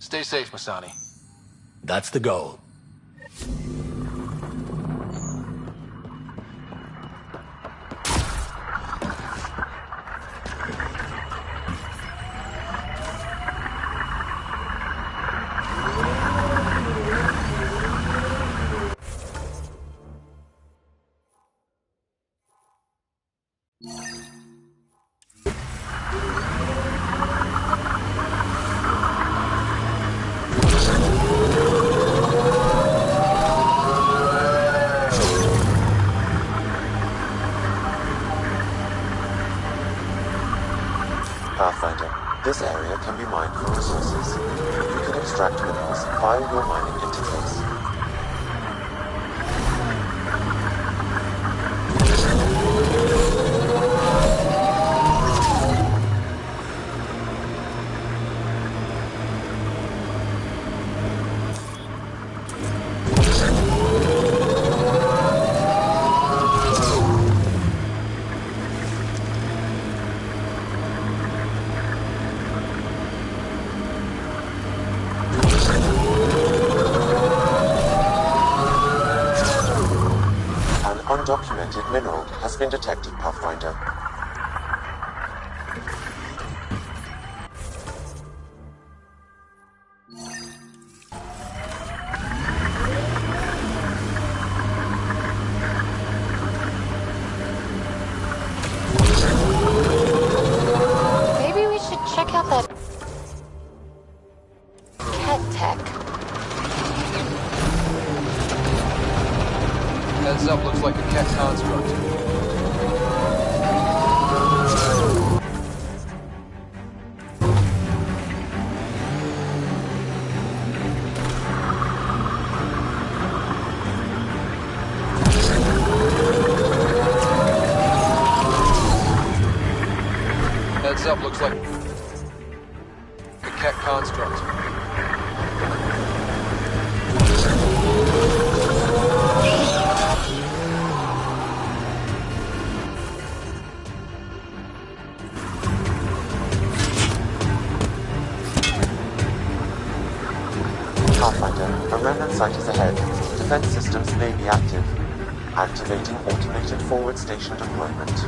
Stay safe, Masani. That's the goal. Pathfinder, this area can be mined for resources. You can extract minerals via your mining interface. Undocumented mineral has been detected, Pathfinder. Heads up, looks like a Keck construct. Heads up, looks like a Keck construct. Pathfinder, a remnant site is ahead. Defense systems may be active. Activating automated forward station deployment.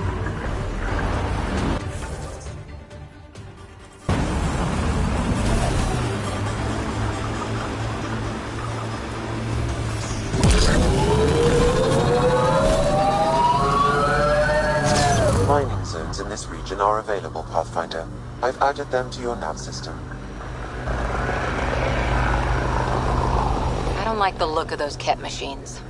Mining zones in this region are available, Pathfinder. I've added them to your nav system. I don't like the look of those Ket machines.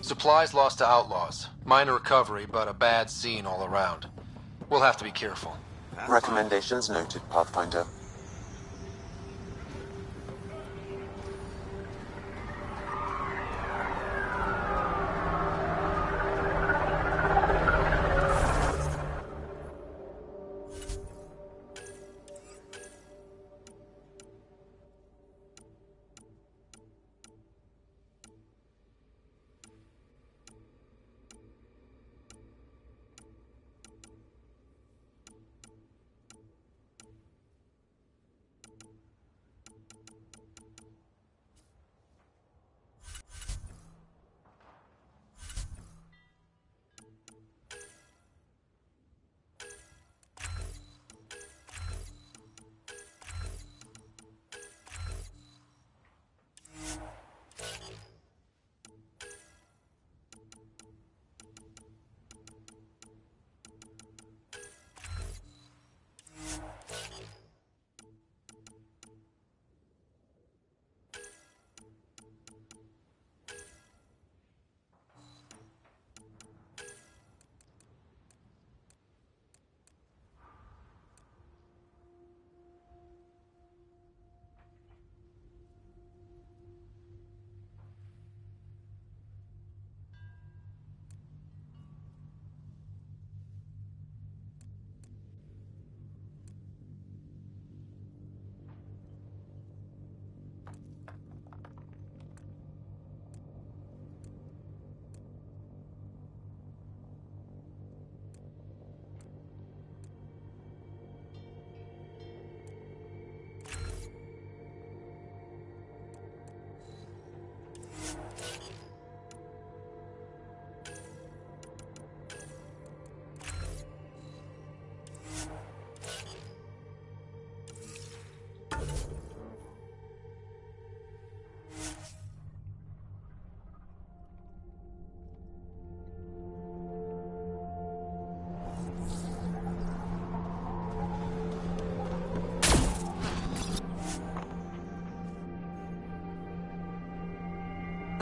Supplies lost to outlaws. Minor recovery, but a bad scene all around. We'll have to be careful. Recommendations noted, Pathfinder.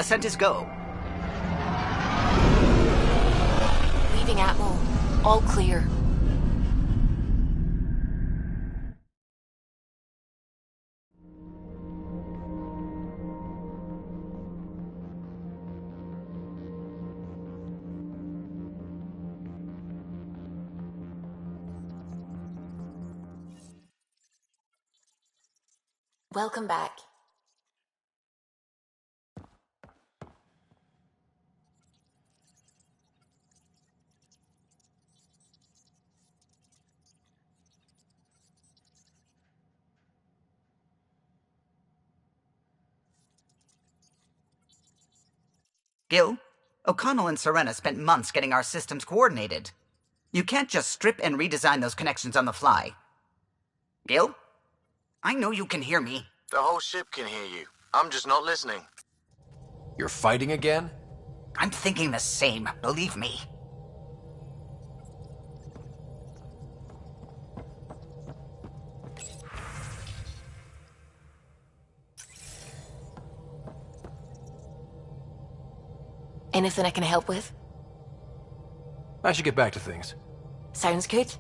Ascent is go. Leaving Atmo. All clear. Welcome back. Gil, O'Connell and Serena spent months getting our systems coordinated. You can't just strip and redesign those connections on the fly. Gil? I know you can hear me. The whole ship can hear you. I'm just not listening. You're fighting again? I'm thinking the same, believe me. Anything I can help with? I should get back to things. Sounds good.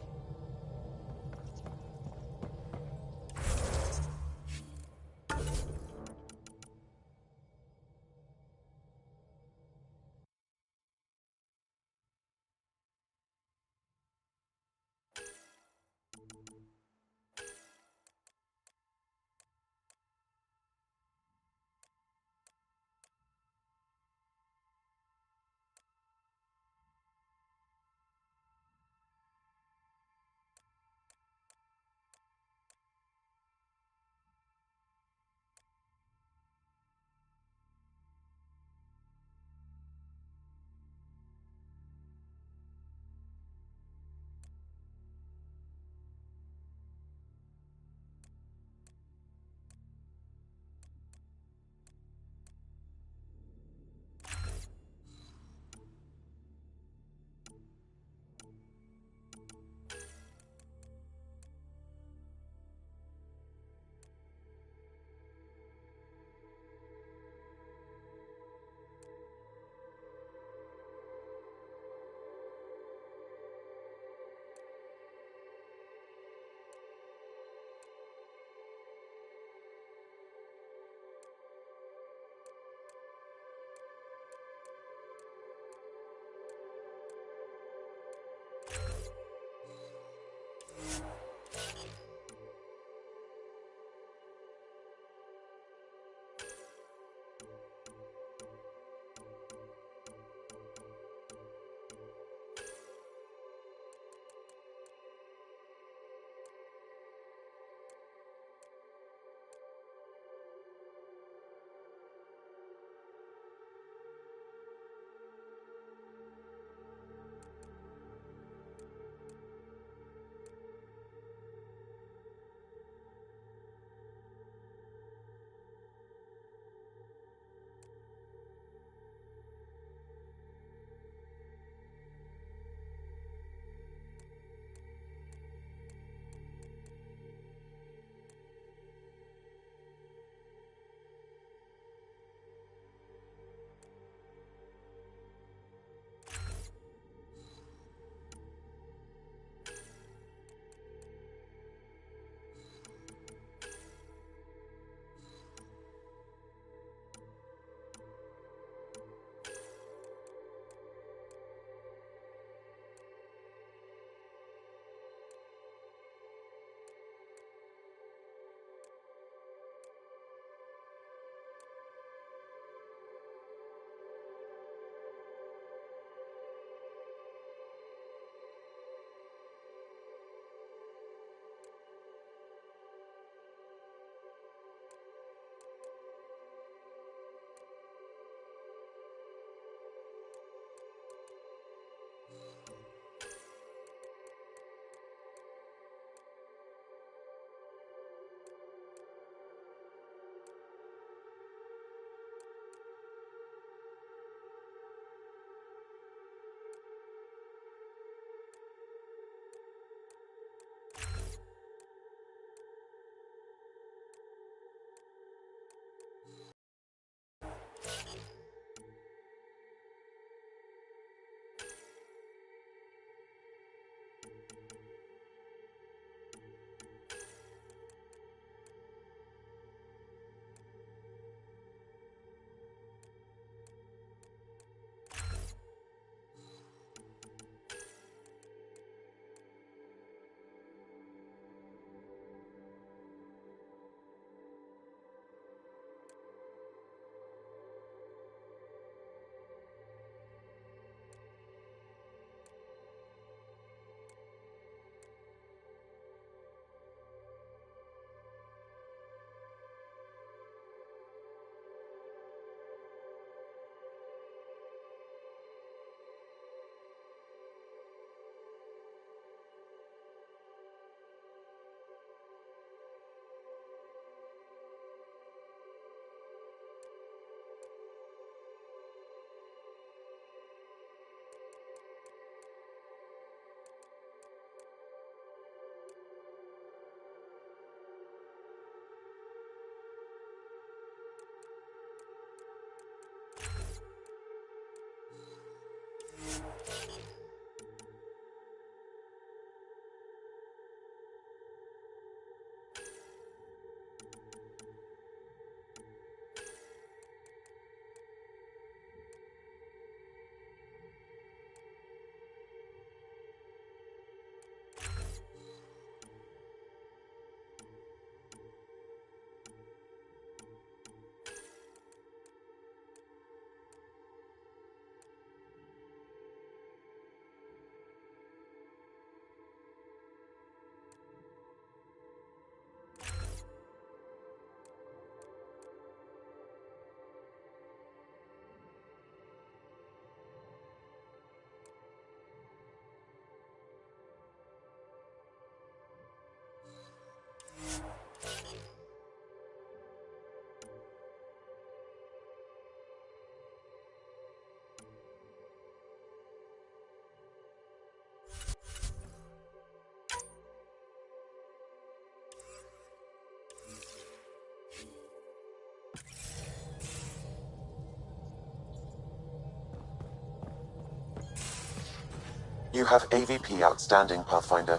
You have AVP outstanding, Pathfinder.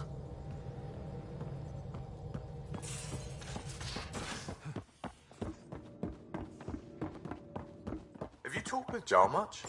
Have you talked with Joel much?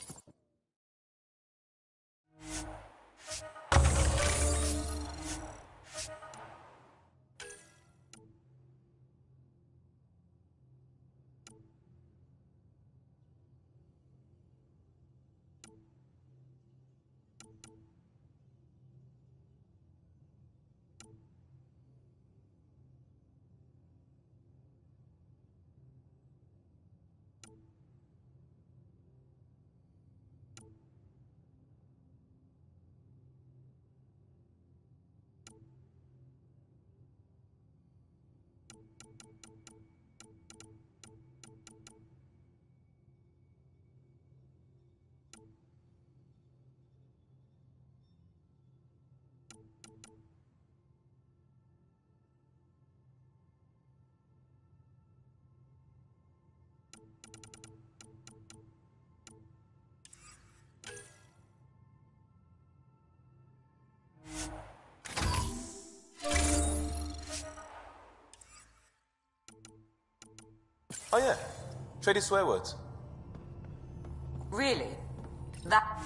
Oh yeah, traded swear words. Really? That...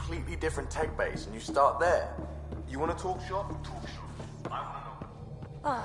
completely different tech base and you start there. You want to talk shop? Talk shop. I want to know.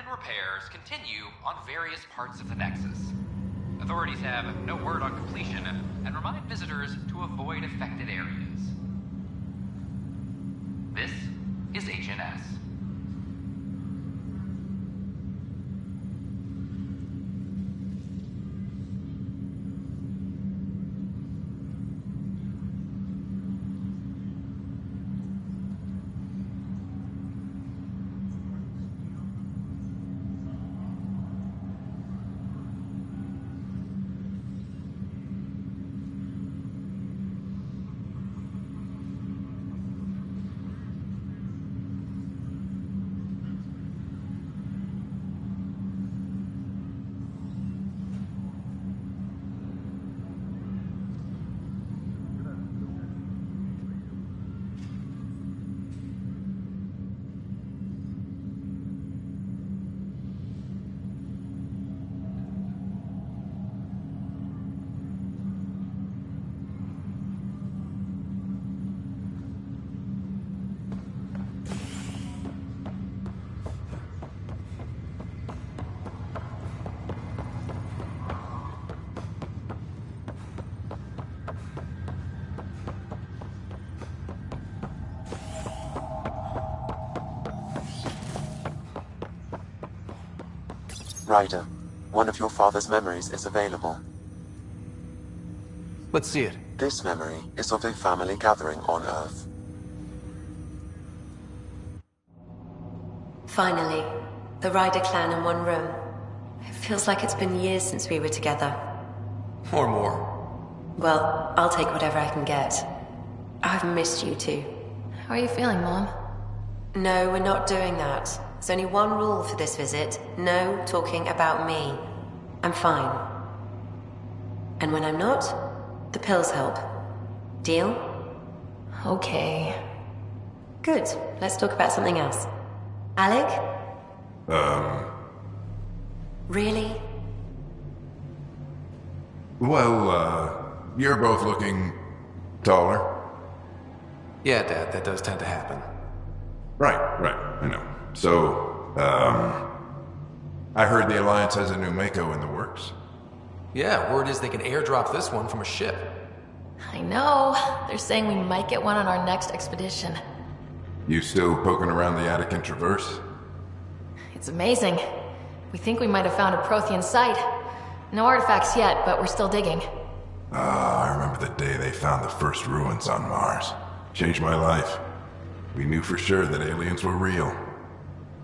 and repairs continue on various parts of the Nexus. Authorities have no word on completion and remind visitors to avoid affected areas. This is HNS. Ryder, one of your father's memories is available. Let's see it. This memory is of a family gathering on Earth. Finally, the Ryder clan in one room. It feels like it's been years since we were together. Or more. Well, I'll take whatever I can get. I've missed you too. How are you feeling, Mom? No, we're not doing that. There's only one rule for this visit. No talking about me. I'm fine. And when I'm not, the pills help. Deal? Okay. Good. Let's talk about something else. Alec? Really? Well, you're both looking taller. Yeah, Dad, that does tend to happen. Right, I know. So, I heard the Alliance has a new Mako in the works. Yeah, word is they can airdrop this one from a ship. I know. They're saying we might get one on our next expedition. You still poking around the Attican Traverse? It's amazing. We think we might have found a Prothean site. No artifacts yet, but we're still digging. I remember the day they found the first ruins on Mars. Changed my life. We knew for sure that aliens were real.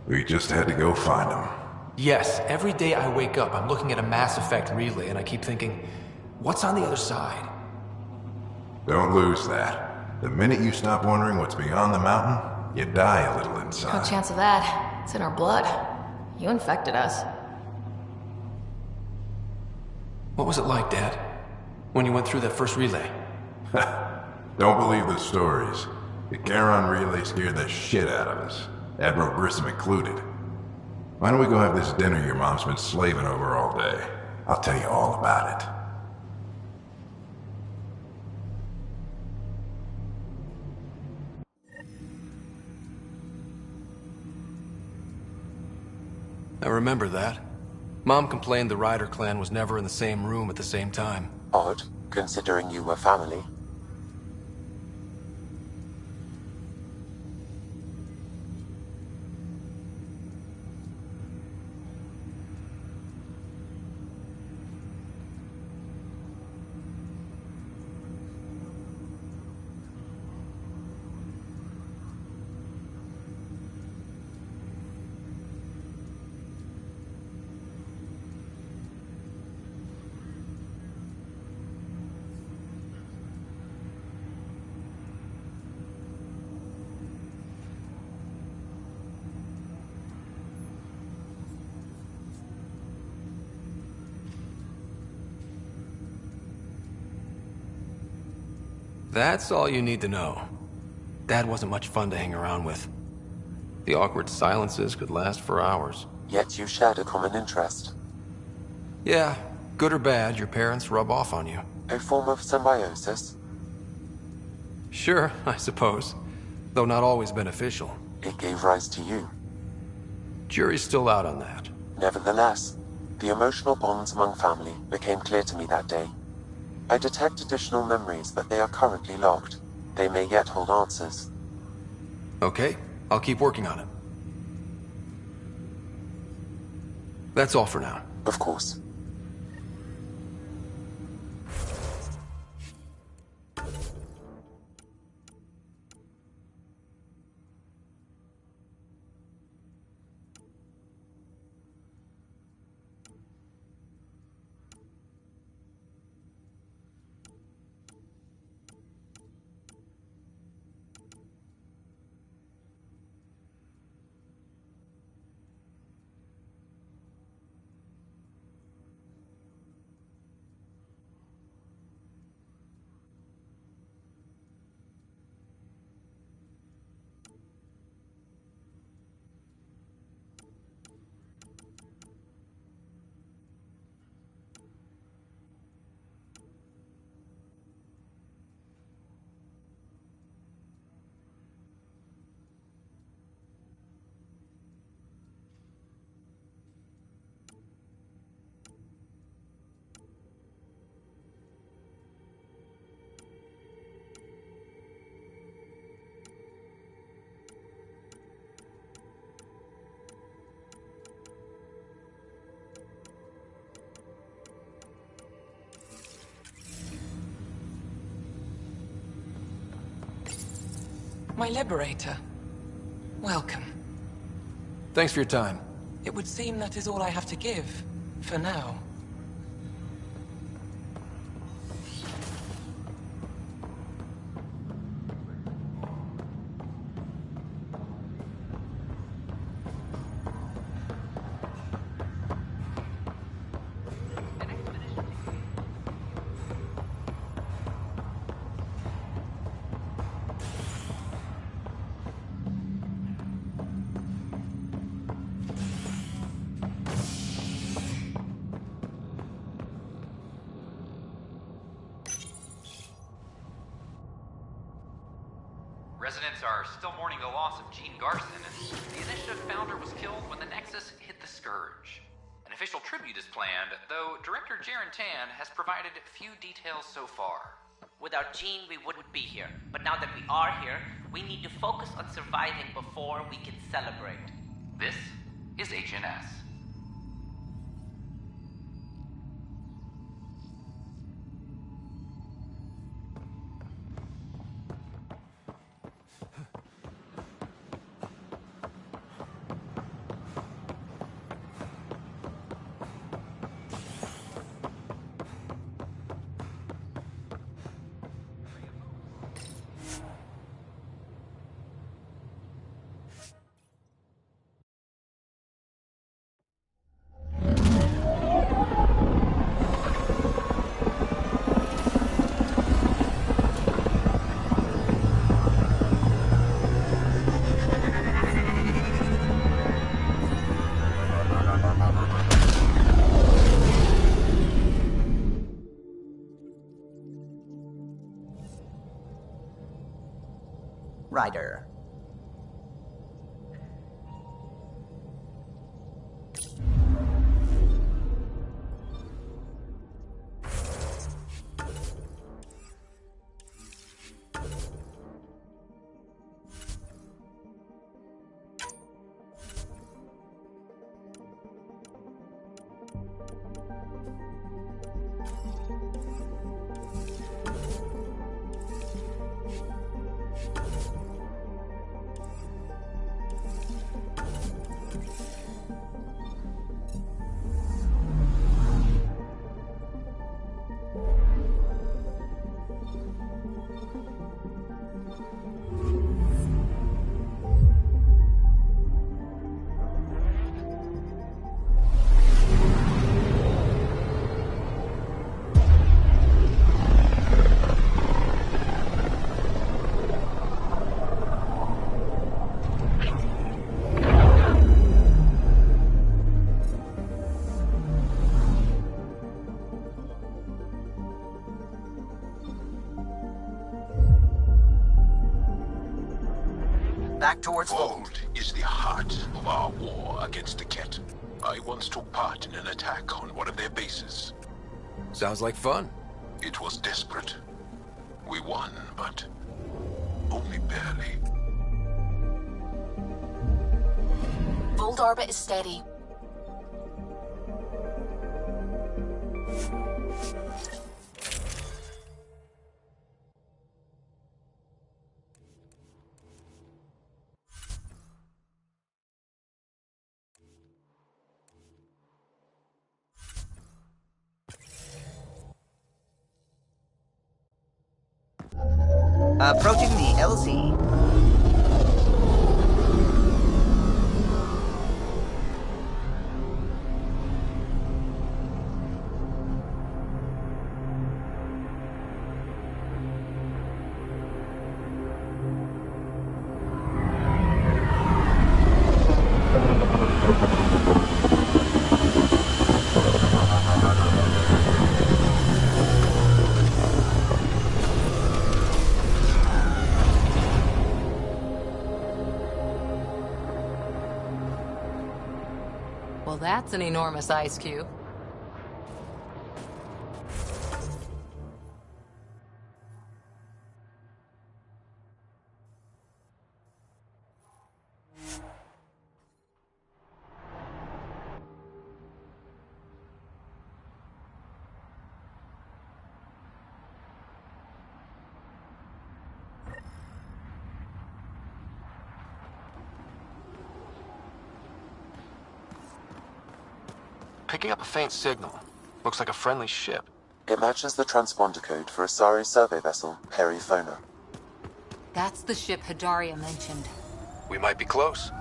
We just had to go find them. Yes, every day I wake up, I'm looking at a Mass Effect relay and I keep thinking, what's on the other side? Don't lose that. The minute you stop wondering what's beyond the mountain, you die a little No inside. chance of that. It's in our blood. You infected us. What was it like, Dad? When you went through that first relay? Don't believe the stories. The Charon relay scared the shit out of us. Admiral Grissom included. Why don't we go have this dinner your mom's been slaving over all day? I'll tell you all about it. I remember that. Mom complained the Ryder clan was never in the same room at the same time. Odd, considering you were family. That's all you need to know. Dad wasn't much fun to hang around with. The awkward silences could last for hours. Yet you shared a common interest. Yeah, good or bad, your parents rub off on you. A form of symbiosis. Sure, I suppose. Though not always beneficial. It gave rise to you. Jury's still out on that. Nevertheless, the emotional bonds among family became clear to me that day. I detect additional memories, but they are currently logged. They may yet hold answers. Okay, I'll keep working on it. That's all for now. Of course. My liberator. Welcome. Thanks for your time. It would seem that is all I have to give, for now. Residents are still mourning the loss of Gene Garson, and the Initiative founder was killed when the Nexus hit the Scourge. An official tribute is planned, though Director Jaren Tan has provided few details so far. Without Gene, we wouldn't be here. But now that we are here, we need to focus on surviving before we can celebrate. This is HNS. Ryder. back towards Fold. Fold is the heart of our war against the Ket. I once took part in an attack on one of their bases. Sounds like fun. It was desperate. We won, but only barely. Fold orbit is steady. Approaching the LZ. Well, that's an enormous ice cube. Picking up a faint signal. Looks like a friendly ship. It matches the transponder code for a Asari survey vessel, Perifona. That's the ship Hadaria mentioned. We might be close.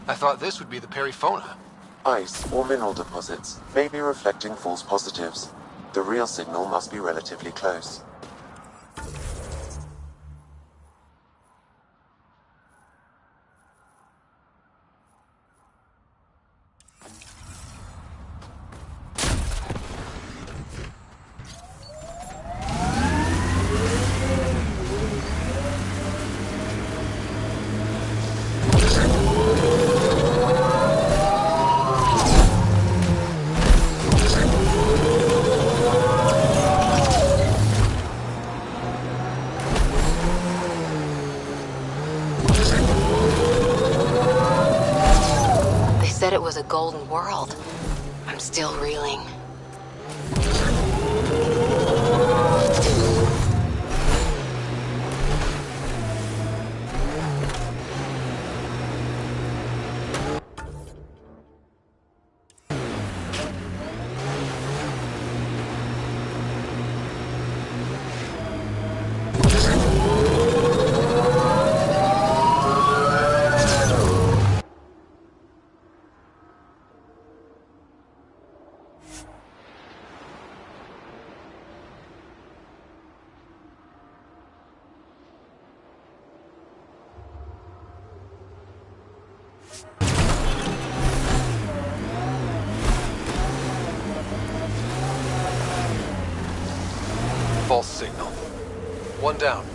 I thought this would be the Perifona. Ice or mineral deposits may be reflecting false positives. The real signal must be relatively close. Said it was a golden world. I'm still reeling. False signal. One down.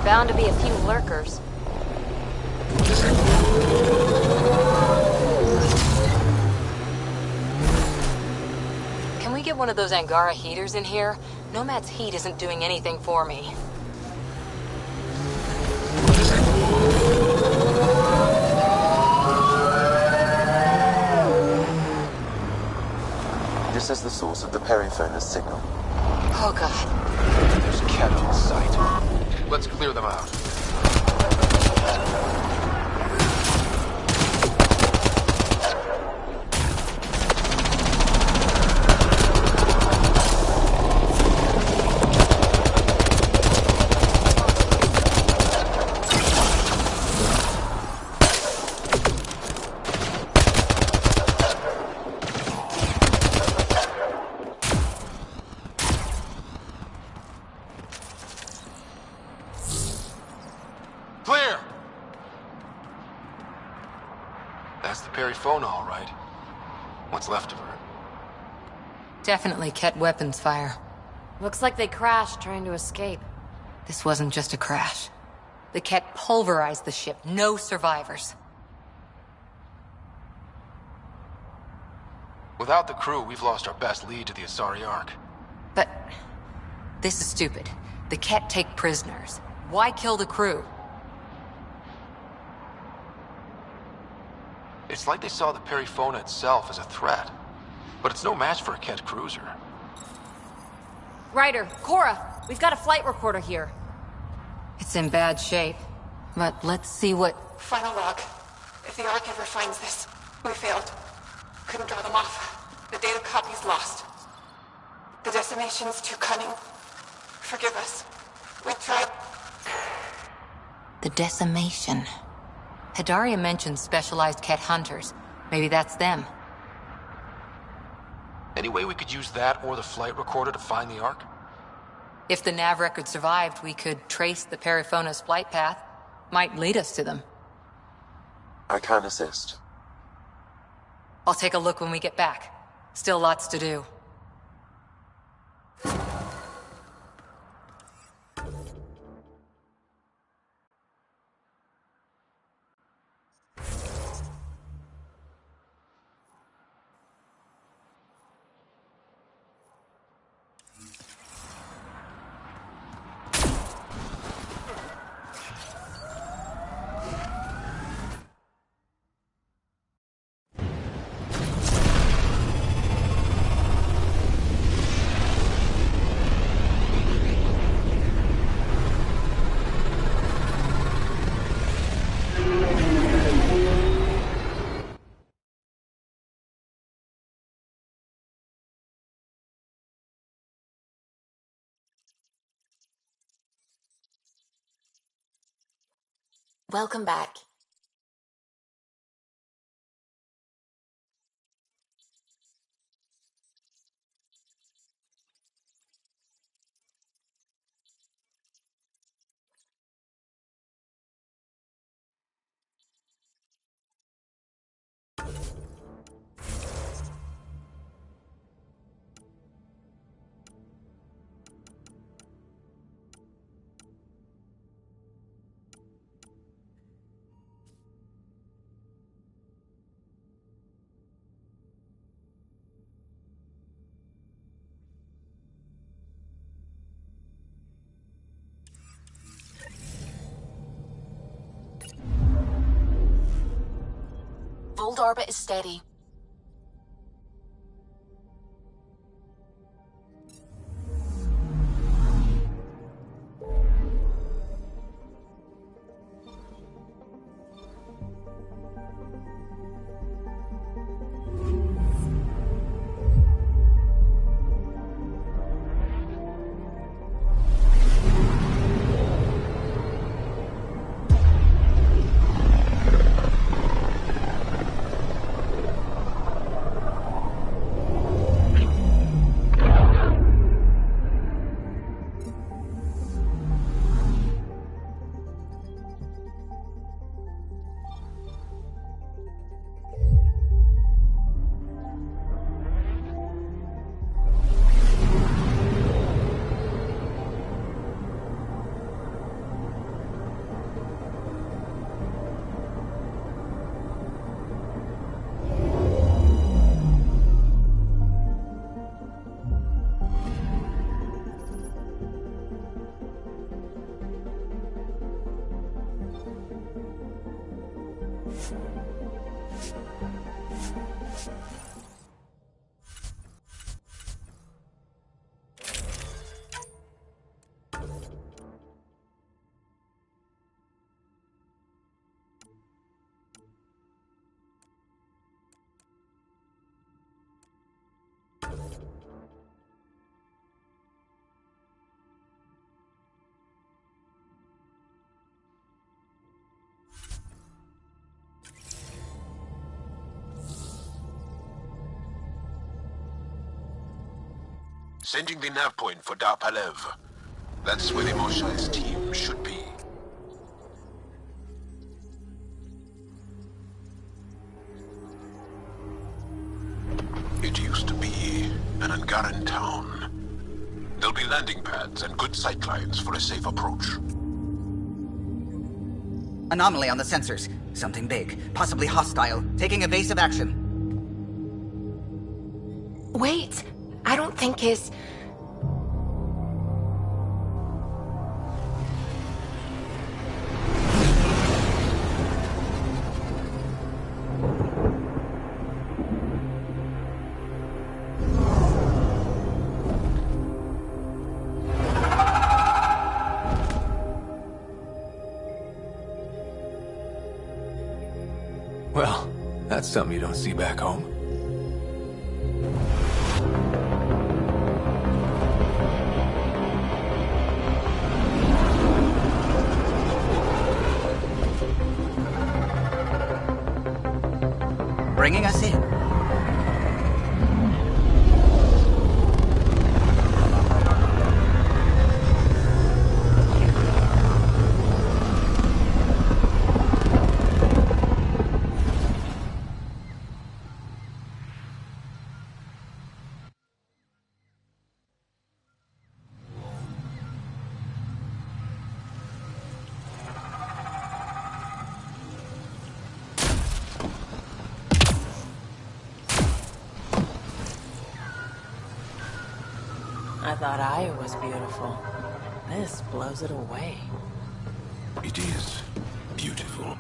Bound to be a few lurkers. Can we get one of those Angara heaters in here? Nomad's heat isn't doing anything for me. This is the source of the periphone's signal. Oh god. There's a cat in sight. Let's clear them out. Clear! That's the Perifona, all right. What's left of her? Definitely Ket weapons fire. Looks like they crashed trying to escape. This wasn't just a crash. The Ket pulverized the ship. No survivors. Without the crew, we've lost our best lead to the Asari Ark. But this is stupid. The Ket take prisoners. Why kill the crew? It's like they saw the Perifona itself as a threat. But it's no match for a Ket cruiser. Ryder, Cora, we've got a flight recorder here. It's in bad shape. But let's see what... Final log. If the Ark ever finds this, we failed. Couldn't draw them off. The data copy's lost. The decimation's too cunning. Forgive us. We tried. The decimation. Hidaria mentioned specialized Ket hunters. Maybe that's them. Any way we could use that or the flight recorder to find the Ark? If the nav record survived, we could trace the Perifona's flight path. Might lead us to them. I can assist. I'll take a look when we get back. Still lots to do. Welcome back. Old orbit is steady. Sending the nav point for Dar Palev. That's where the Moshai's team should be. It used to be an Angaran town. There'll be landing pads and good sight lines for a safe approach. Anomaly on the sensors. Something big, possibly hostile, taking evasive action. Wait, I don't think his... Well, that's something you don't see back home. Bringing us in. I thought Aya was beautiful. This blows it away. It is beautiful.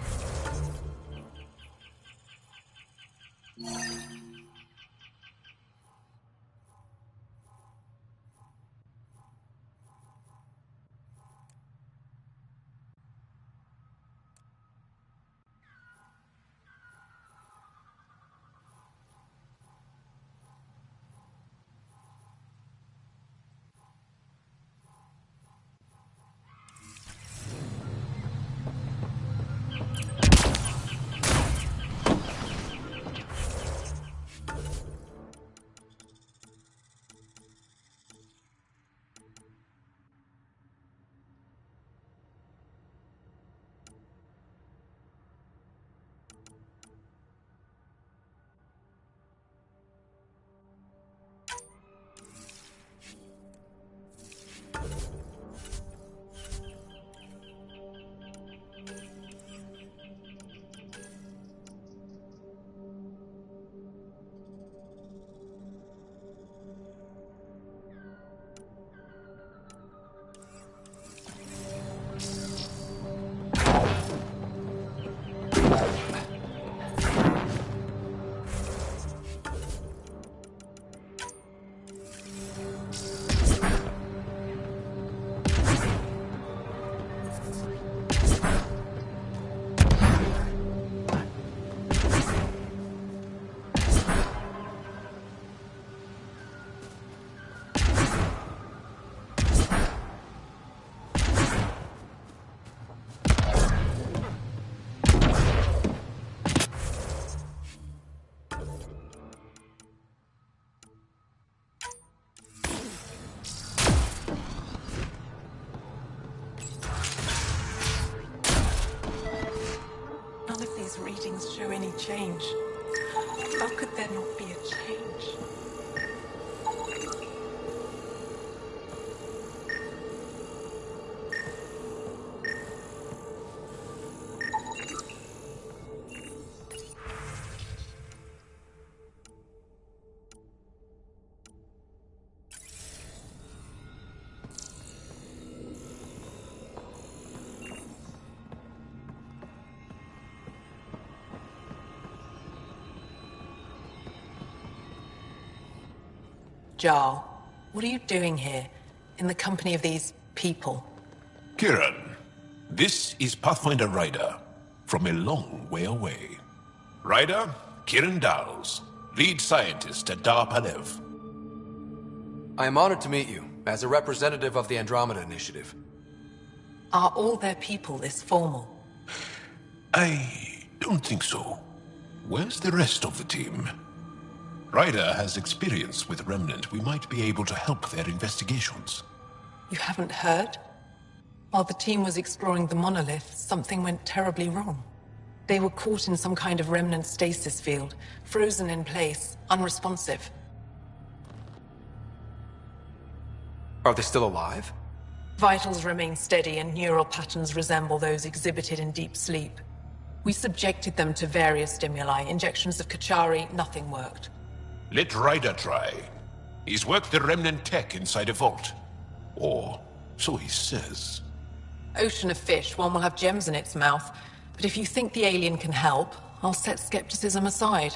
None of these readings show any change. How could there not be a change? Jarl, what are you doing here, in the company of these people? Kieran, this is Pathfinder Ryder, from a long way away. Ryder, Kieran Dowles, lead scientist at Dar Palev. I am honored to meet you, as a representative of the Andromeda Initiative. Are all their people this formal? I don't think so. Where's the rest of the team? Ryder has experience with Remnant. We might be able to help their investigations. You haven't heard? While the team was exploring the monolith, something went terribly wrong. They were caught in some kind of remnant stasis field, frozen in place, unresponsive. Are they still alive? Vitals remain steady and neural patterns resemble those exhibited in deep sleep. We subjected them to various stimuli, injections of Kachari, nothing worked. Let Ryder try. He's worked the Remnant tech inside a vault. Or so he says. Ocean of fish, one will have gems in its mouth. But if you think the alien can help, I'll set skepticism aside.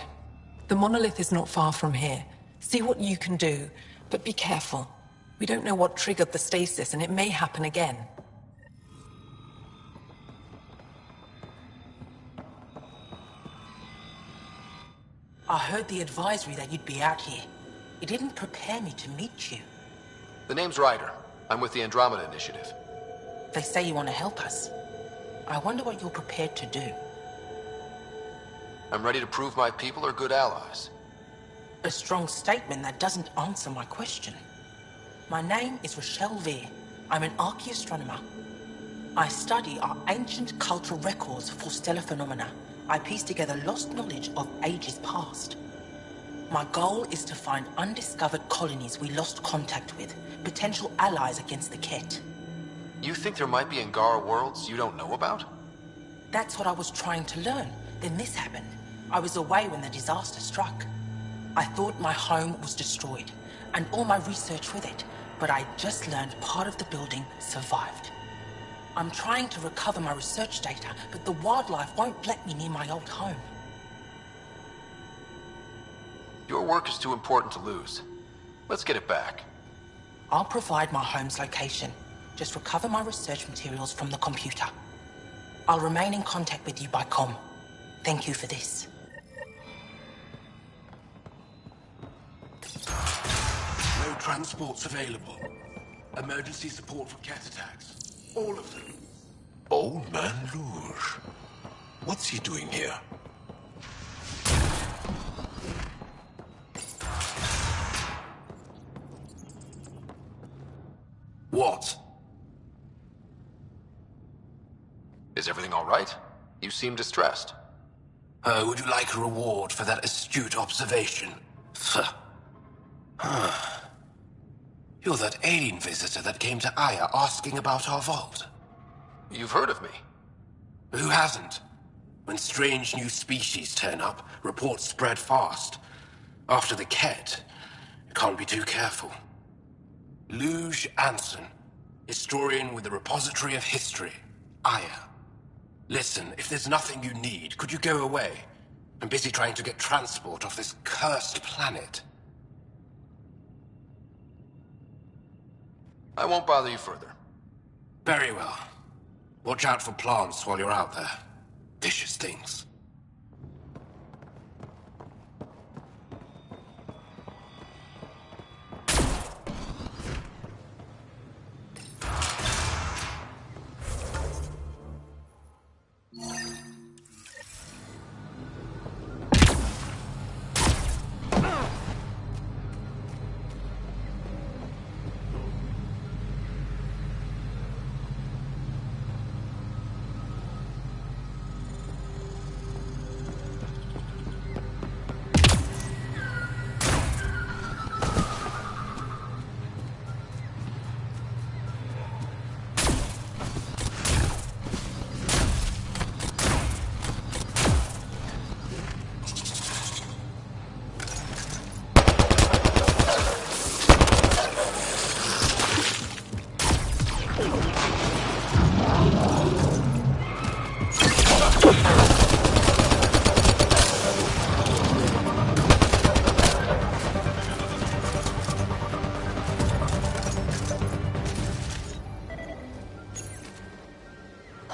The monolith is not far from here. See what you can do, but be careful. We don't know what triggered the stasis, and it may happen again. I heard the advisory that you'd be out here. It didn't prepare me to meet you. The name's Ryder. I'm with the Andromeda Initiative. They say you want to help us. I wonder what you're prepared to do. I'm ready to prove my people are good allies. A strong statement that doesn't answer my question. My name is Rochelle Veer. I'm an archaeoastronomer. I study our ancient cultural records for stellar phenomena. I piece together lost knowledge of ages past. My goal is to find undiscovered colonies we lost contact with, potential allies against the Ket. You think there might be Angara worlds you don't know about? That's what I was trying to learn. Then this happened. I was away when the disaster struck. I thought my home was destroyed, and all my research with it, but I just learned part of the building survived. I'm trying to recover my research data, but the wildlife won't let me near my old home. Your work is too important to lose. Let's get it back. I'll provide my home's location. Just recover my research materials from the computer. I'll remain in contact with you by comm. Thank you for this. No transports available. Emergency support for cat attacks. All of them. Old Man Luge. What's he doing here? What? Is everything all right? You seem distressed. Would you like a reward for that astute observation? You're that alien visitor that came to Aya asking about our vault. You've heard of me. Who hasn't? When strange new species turn up, reports spread fast. After the Ket, you can't be too careful. Luge Anson, historian with the Repository of History, Aya. Listen, if there's nothing you need, could you go away? I'm busy trying to get transport off this cursed planet. I won't bother you further. Very well. Watch out for plants while you're out there. Vicious things.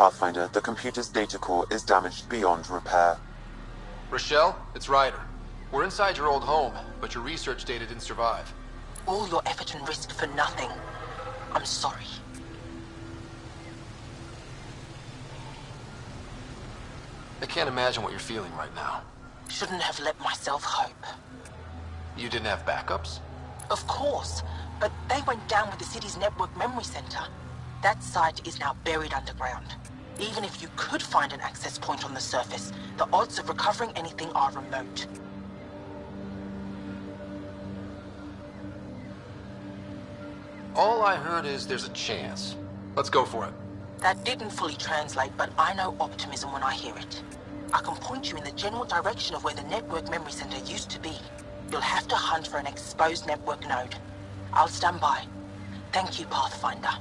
Pathfinder, the computer's data core is damaged beyond repair. Rochelle, it's Ryder. We're inside your old home, but your research data didn't survive. All your effort and risk for nothing. I'm sorry. I can't imagine what you're feeling right now. Shouldn't have let myself hope. You didn't have backups? Of course, but they went down with the city's network memory center. That site is now buried underground. Even if you could find an access point on the surface, the odds of recovering anything are remote. All I heard is there's a chance. Let's go for it. That didn't fully translate, but I know optimism when I hear it. I can point you in the general direction of where the network memory center used to be. You'll have to hunt for an exposed network node. I'll stand by. Thank you, Pathfinder.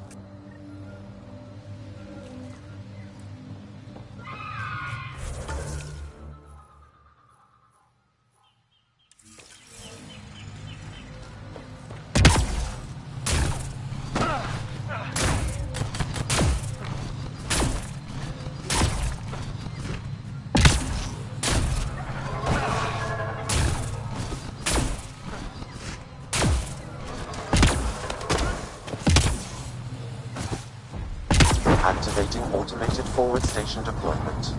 Activating automated forward station deployment.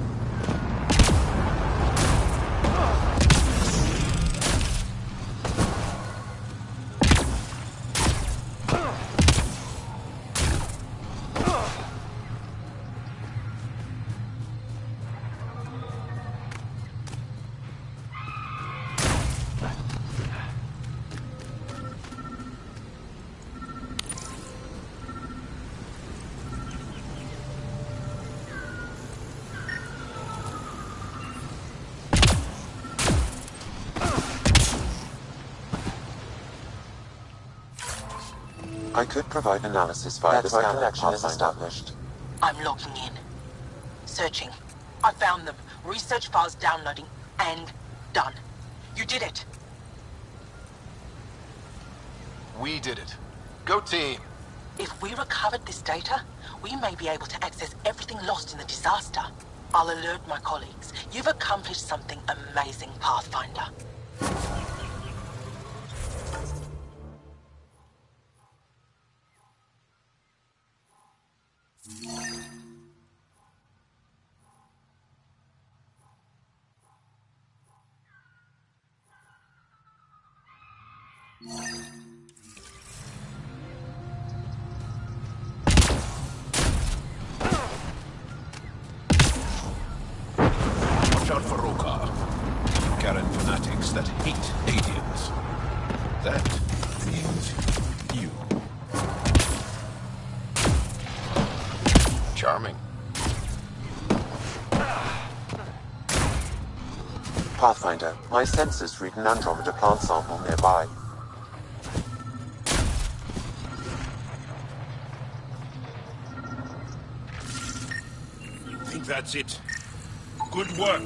I could provide analysis via the scanner. Connection is established. I'm logging in. Searching. I found them. Research files downloading. And done. You did it. We did it. Go team. If we recovered this data, we may be able to access everything lost in the disaster. I'll alert my colleagues. You've accomplished something amazing, Pathfinder. Watch out for Rokar. Karen fanatics that hate aliens. That means you. Charming. Pathfinder, my sensors read an Andromeda plant sample nearby. I think that's it. Good work.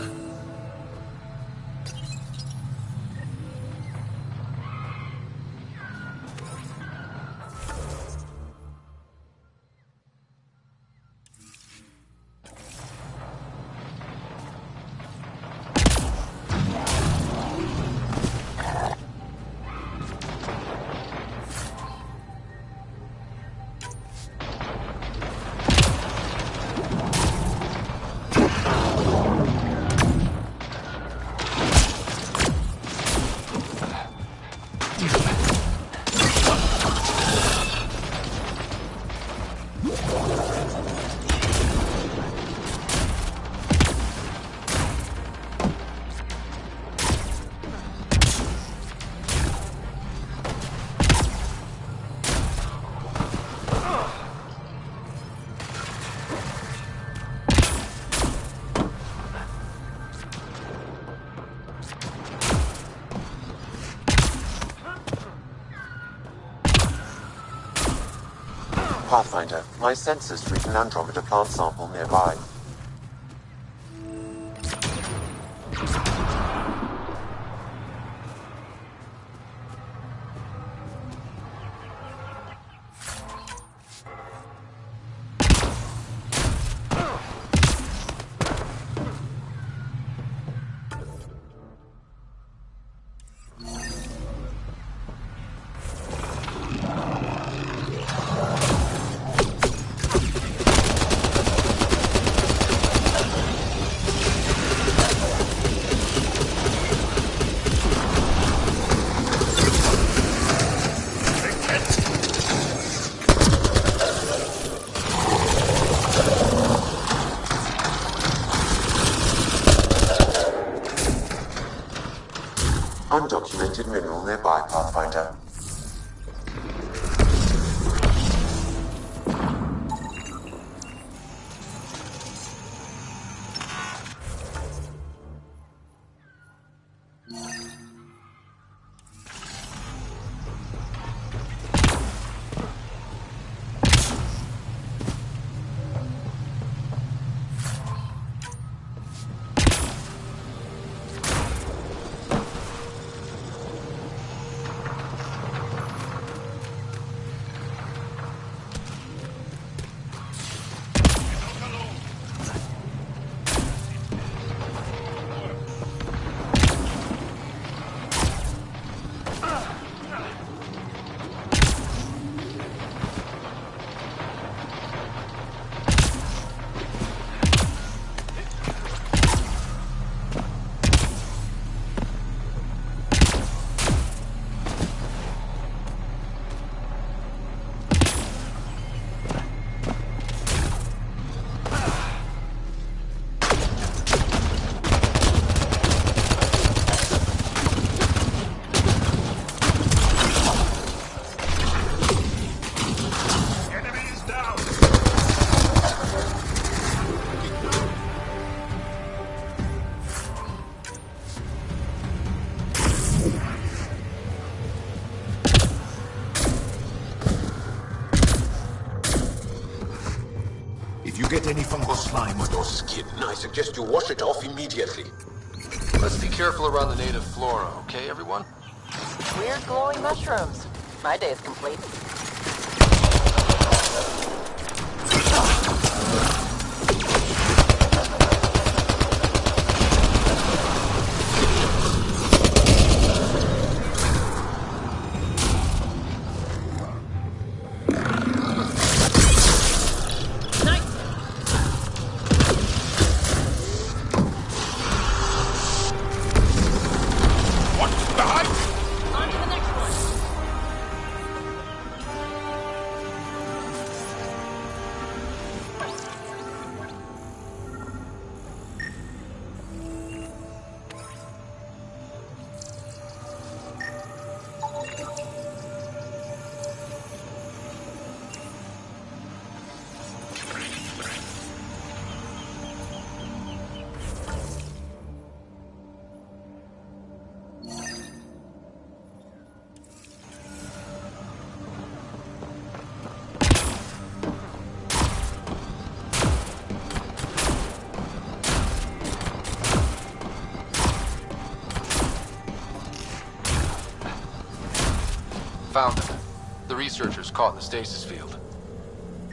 Pathfinder, my sensors read an Andromeda plant sample nearby. pigmented mineral nearby, Pathfinder. If you get any fungal slime on your skin, I suggest you wash it off immediately. Let's be careful around the native flora, okay, everyone? Weird glowing mushrooms. My day's complete. Found them. The researchers caught in the stasis field.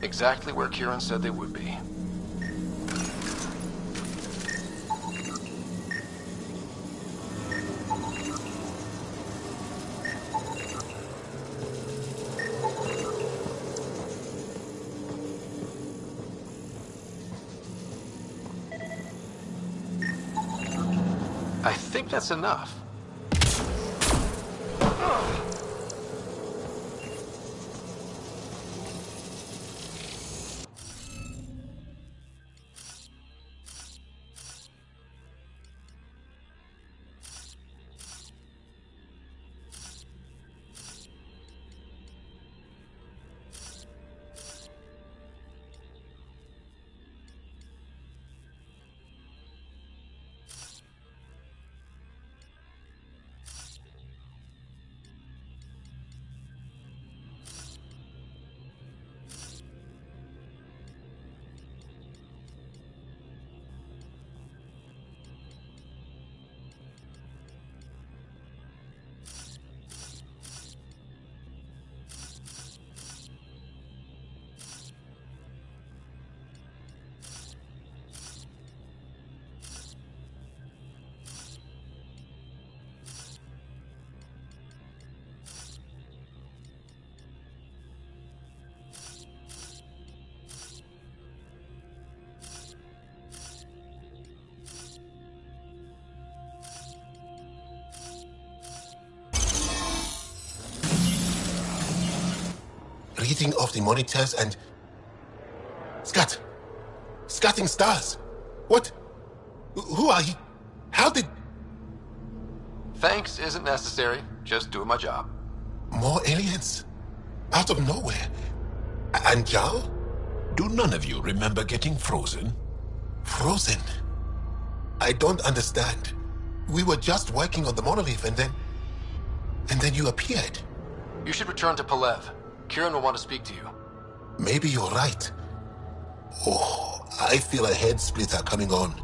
Exactly where Kieran said they would be. I think that's enough. Reading off the monitors and... Scatting stars! What? Who are you? How did... Thanks isn't necessary. Just doing my job. More aliens? Out of nowhere? And Jal? Do none of you remember getting frozen? Frozen? I don't understand. We were just working on the monolith and then you appeared. You should return to Palev. Kieran will want to speak to you. Maybe you're right. Oh, I feel a head splitter coming on.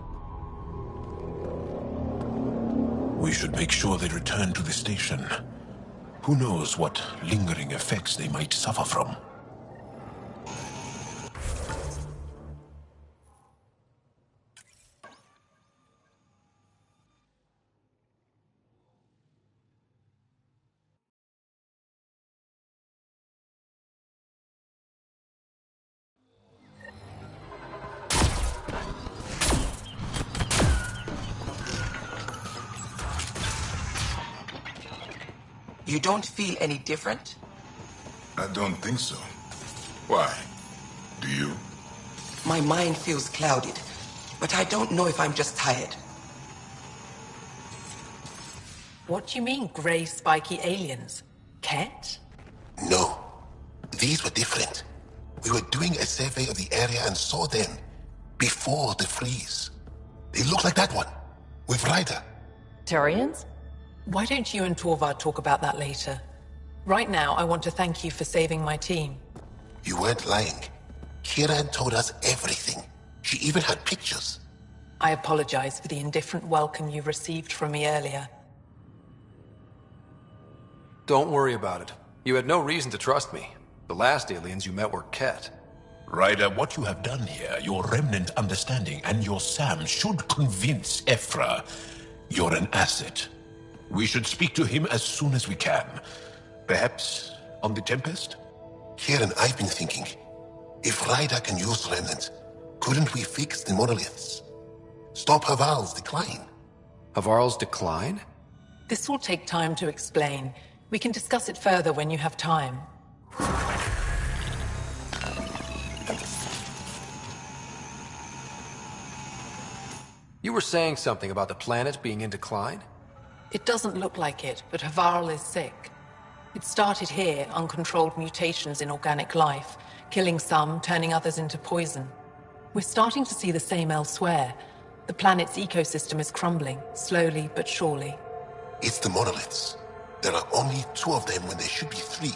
We should make sure they return to the station. Who knows what lingering effects they might suffer from. You don't feel any different? I don't think so. Why? Do you? My mind feels clouded, but I don't know if I'm just tired. What do you mean, grey, spiky aliens? Ket? No. These were different. We were doing a survey of the area and saw them before the freeze. They look like that one, with Ryder. Turians? Why don't you and Torvald talk about that later? Right now, I want to thank you for saving my team. You weren't lying. Kieran told us everything. She even had pictures. I apologize for the indifferent welcome you received from me earlier. Don't worry about it. You had no reason to trust me. The last aliens you met were Ket. Ryder, what you have done here, your remnant understanding and your Sam should convince Ephra you're an asset. We should speak to him as soon as we can. Perhaps on the Tempest? Kieran, I've been thinking. If Ryder can use remnant, couldn't we fix the monoliths? Stop Haval's decline? Havarl's decline? This will take time to explain. We can discuss it further when you have time. You were saying something about the planet being in decline? It doesn't look like it, but Havarl is sick. It started here, uncontrolled mutations in organic life, killing some, turning others into poison. We're starting to see the same elsewhere. The planet's ecosystem is crumbling, slowly but surely. It's the monoliths. There are only 2 of them when there should be 3.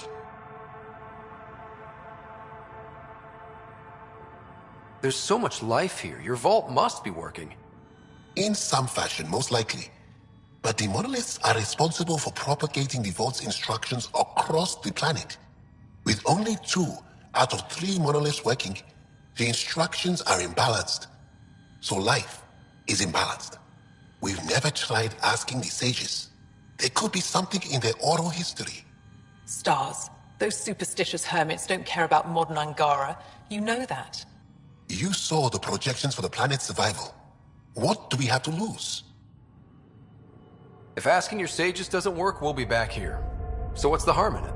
There's so much life here. Your vault must be working. In some fashion, most likely. But the monoliths are responsible for propagating the vault's instructions across the planet. With only 2 out of 3 monoliths working, the instructions are imbalanced. So life is imbalanced. We've never tried asking the sages. There could be something in their oral history. Stars. Those superstitious hermits don't care about modern Angara. You know that. You saw the projections for the planet's survival. What do we have to lose? If asking your sages doesn't work, we'll be back here. So what's the harm in it?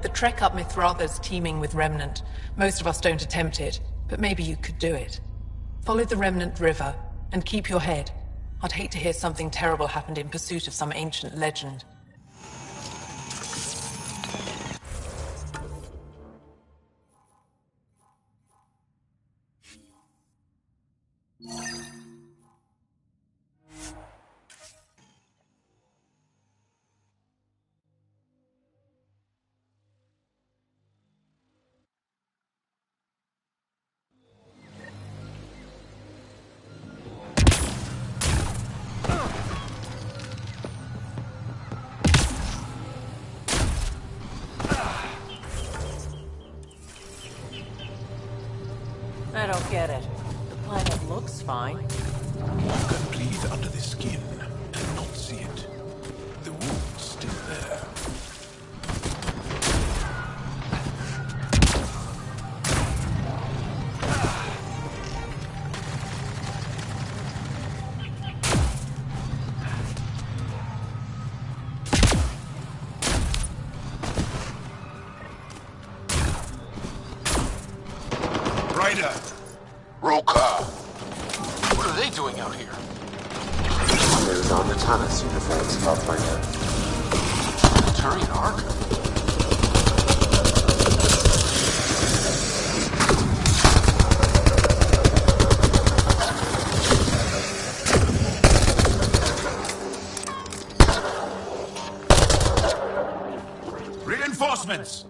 The trek up Mithratha's teeming with Remnant. Most of us don't attempt it, but maybe you could do it. Follow the Remnant River, and keep your head. I'd hate to hear something terrible happened in pursuit of some ancient legend. I don't get it. The planet looks fine. One can breathe under the skin and not see it. The wound's still there. Ryder! Roka! What are they doing out here? Slowed on attack. Natanus uniforms, Pathfinder. Turian Ark? Reinforcements!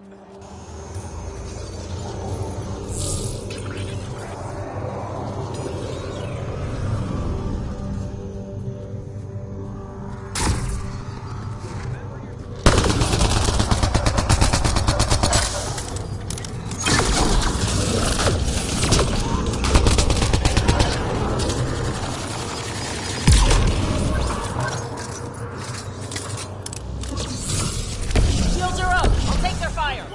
Shields are up! I'll take their fire!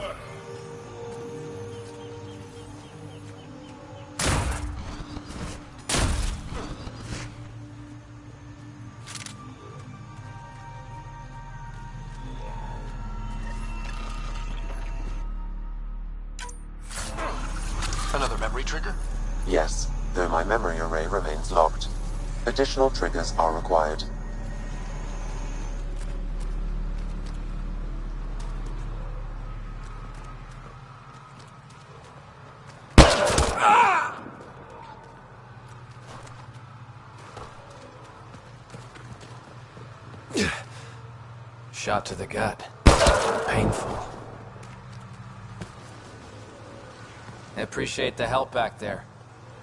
Another memory trigger? Yes, though my memory array remains locked. Additional triggers are required. Shot to the gut. Painful. I appreciate the help back there.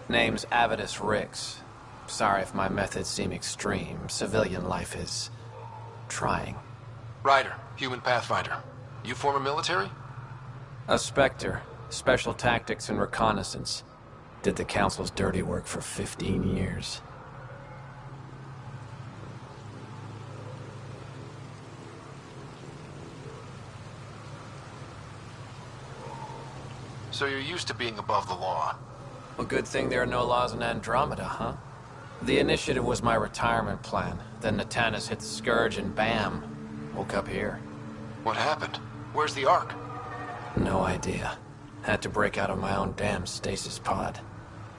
Name's Avidus Rix. Sorry if my methods seem extreme. Civilian life is trying. Ryder, human pathfinder. You former military? A Spectre. Special tactics and reconnaissance. Did the Council's dirty work for 15 years. So you're used to being above the law. Well, good thing there are no laws in Andromeda, huh? The initiative was my retirement plan. Then Natanus hit the Scourge and bam, woke up here. What happened? Where's the Ark? No idea. Had to break out of my own damn stasis pod.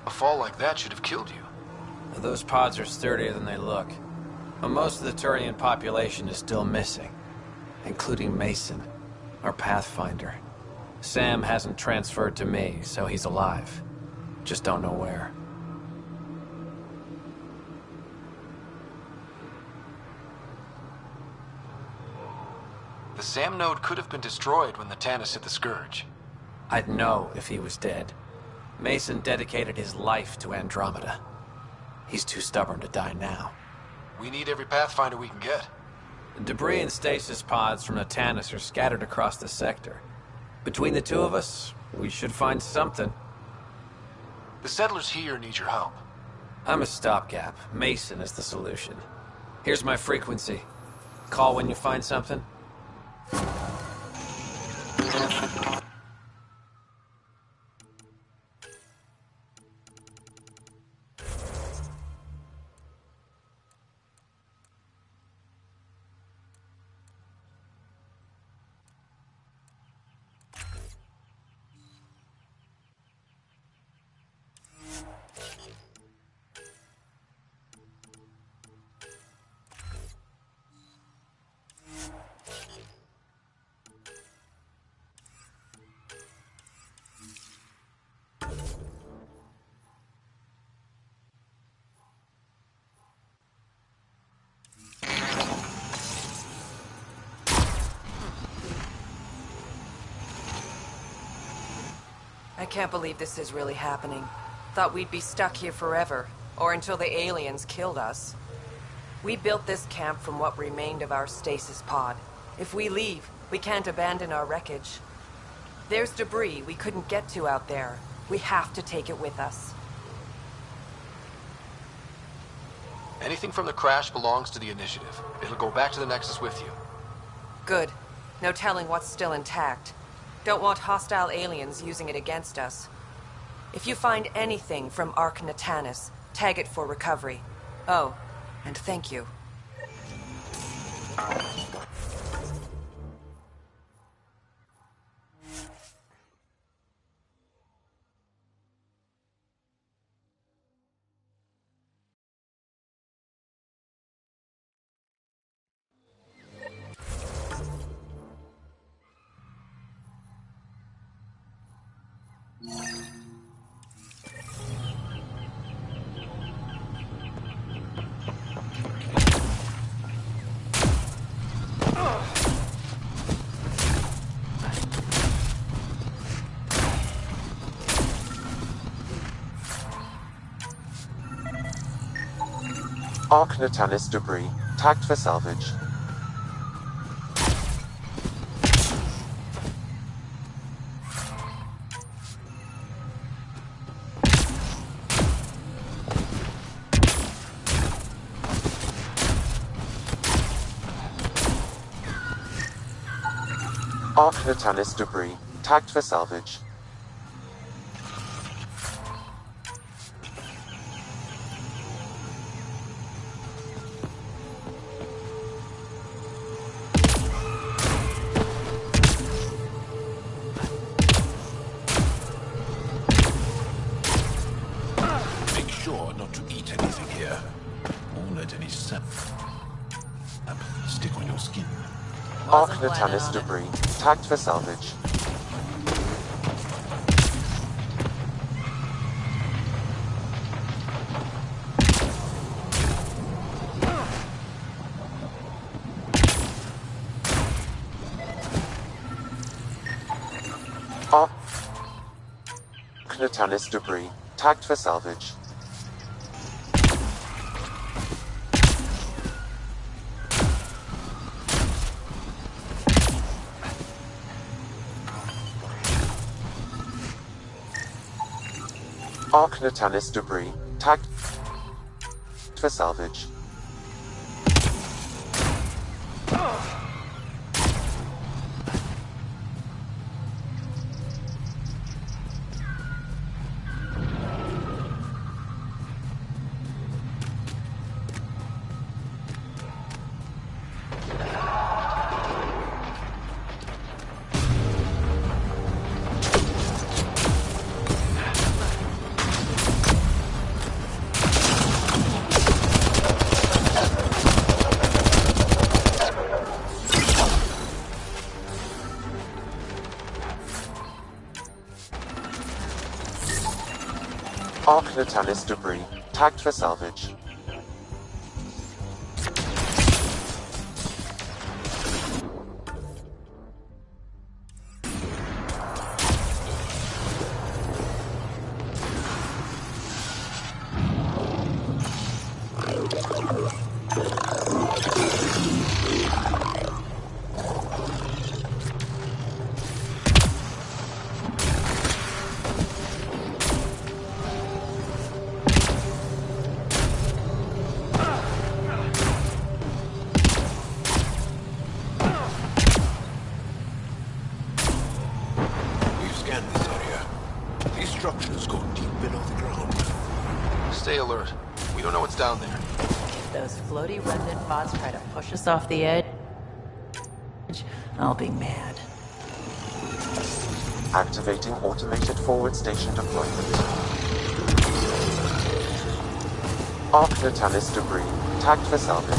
A fall like that should have killed you. Those pods are sturdier than they look. But most of the Turian population is still missing, including Mason, our Pathfinder. Sam hasn't transferred to me, so he's alive. Just don't know where. The Sam node could have been destroyed when the Natanus hit the Scourge. I'd know if he was dead. Mason dedicated his life to Andromeda. He's too stubborn to die now. We need every Pathfinder we can get. The debris and stasis pods from Natanus are scattered across the sector. Between the two of us, we should find something. The settlers here need your help. I'm a stopgap. Mason is the solution. Here's my frequency. Call when you find something. I can't believe this is really happening. Thought we'd be stuck here forever, or until the aliens killed us. We built this camp from what remained of our stasis pod. If we leave, we can't abandon our wreckage. There's debris we couldn't get to out there. We have to take it with us. Anything from the crash belongs to the Initiative. It'll go back to the Nexus with you. Good. No telling what's still intact. Don't want hostile aliens using it against us. If you find anything from Ark Natanus, tag it for recovery. Oh, and thank you. Arc Natalis debris, tagged for salvage. Arc Natalis debris, tagged for salvage. Make sure not to eat anything here, or let any sap stick on your skin. Arc Natalis debris, tagged for salvage. Arc Natalis debris, tagged for salvage. Arc Natalis debris, tagged for salvage. Arc Natalis debris, tagged for salvage. We've scanned this area. These structures go deep below the ground. Stay alert. We don't know what's down there. If those floaty remnant bots try to push us off the edge, I'll be mad. Activating automated forward station deployment. Arc Natalis debris, tagged for salvage.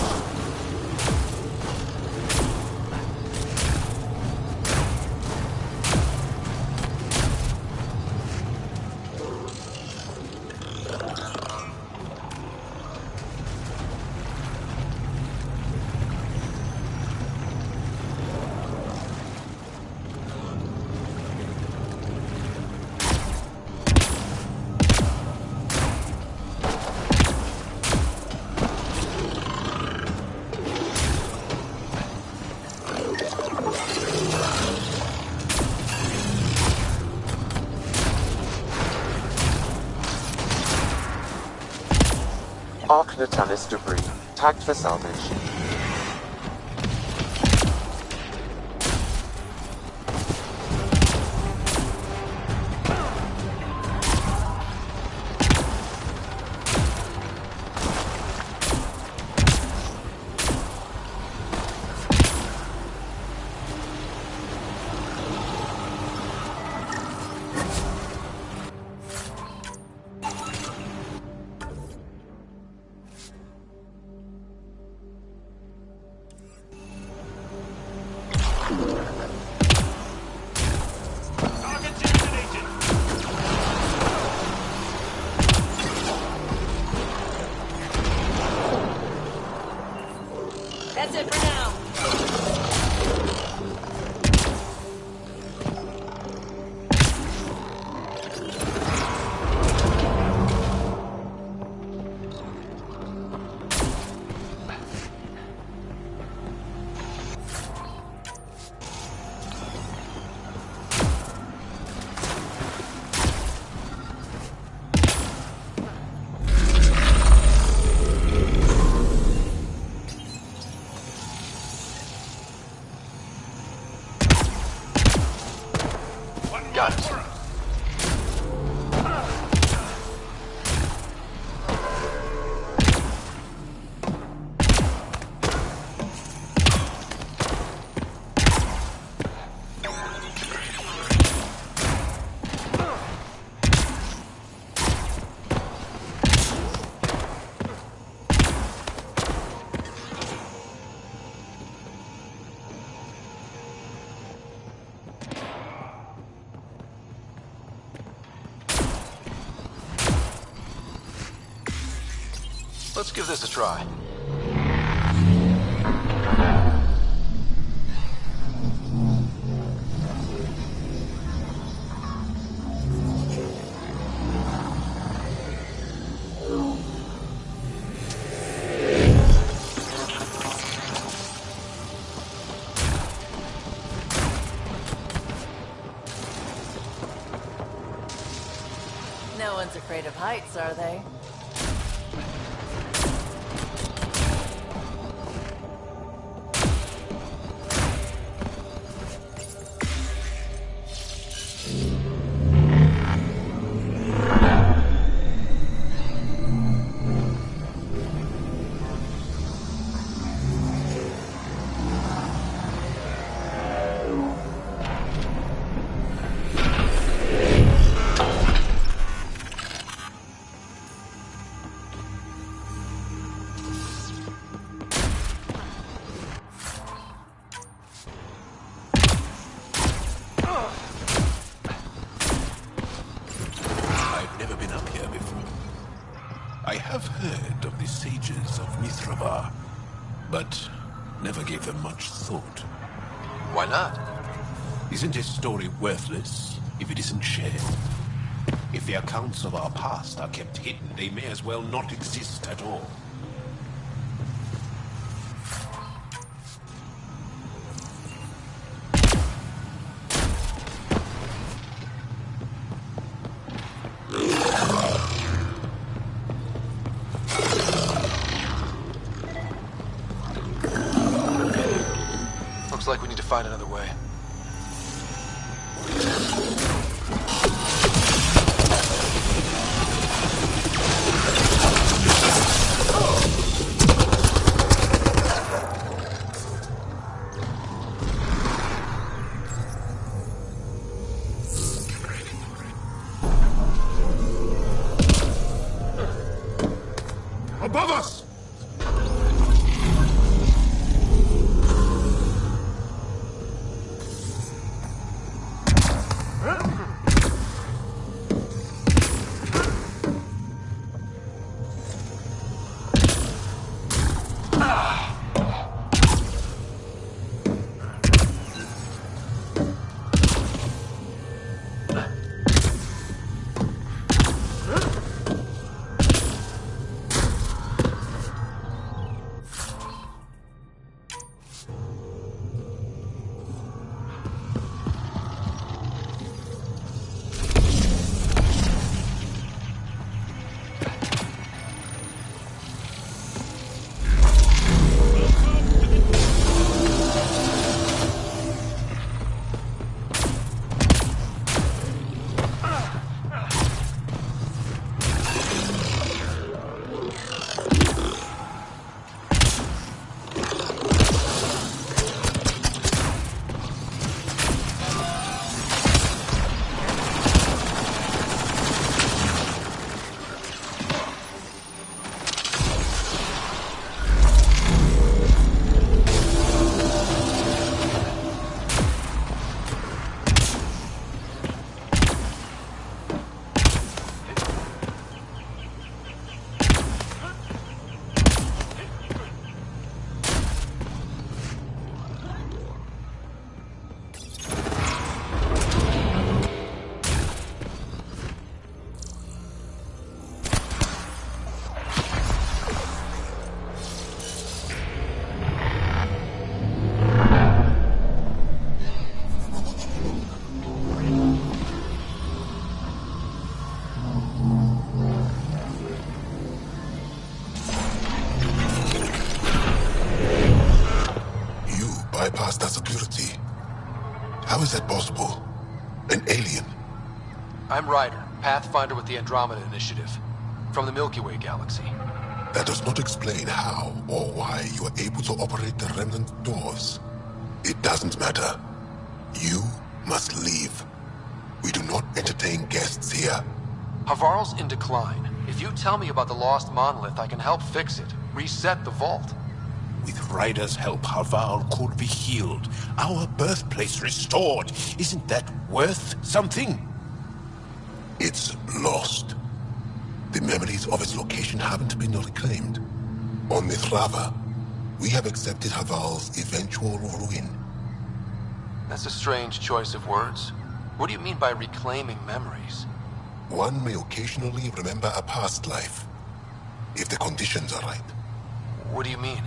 Arc Natalis debris, tagged for salvage. That's it for now. Got it. Let's give this a try. No one's afraid of heights, are they? I've never been up here before. I have heard of the sages of Mithrava, but never gave them much thought. Why not? Isn't a story worthless if it isn't shared? If the accounts of our past are kept hidden, they may as well not exist at all. Looks like we need to find another way. Above us! Bypass that security. How is that possible? An alien? I'm Ryder, Pathfinder with the Andromeda Initiative, from the Milky Way galaxy. That does not explain how or why you are able to operate the remnant doors. It doesn't matter. You must leave. We do not entertain guests here. Havarl's in decline. If you tell me about the lost monolith, I can help fix it. Reset the vault. With Ryder's help, Havarl could be healed. Our birthplace restored. Isn't that worth something? It's lost. The memories of its location haven't been reclaimed. On Mithrava, we have accepted Havarl's eventual ruin. That's a strange choice of words. What do you mean by reclaiming memories? One may occasionally remember a past life, if the conditions are right. What do you mean?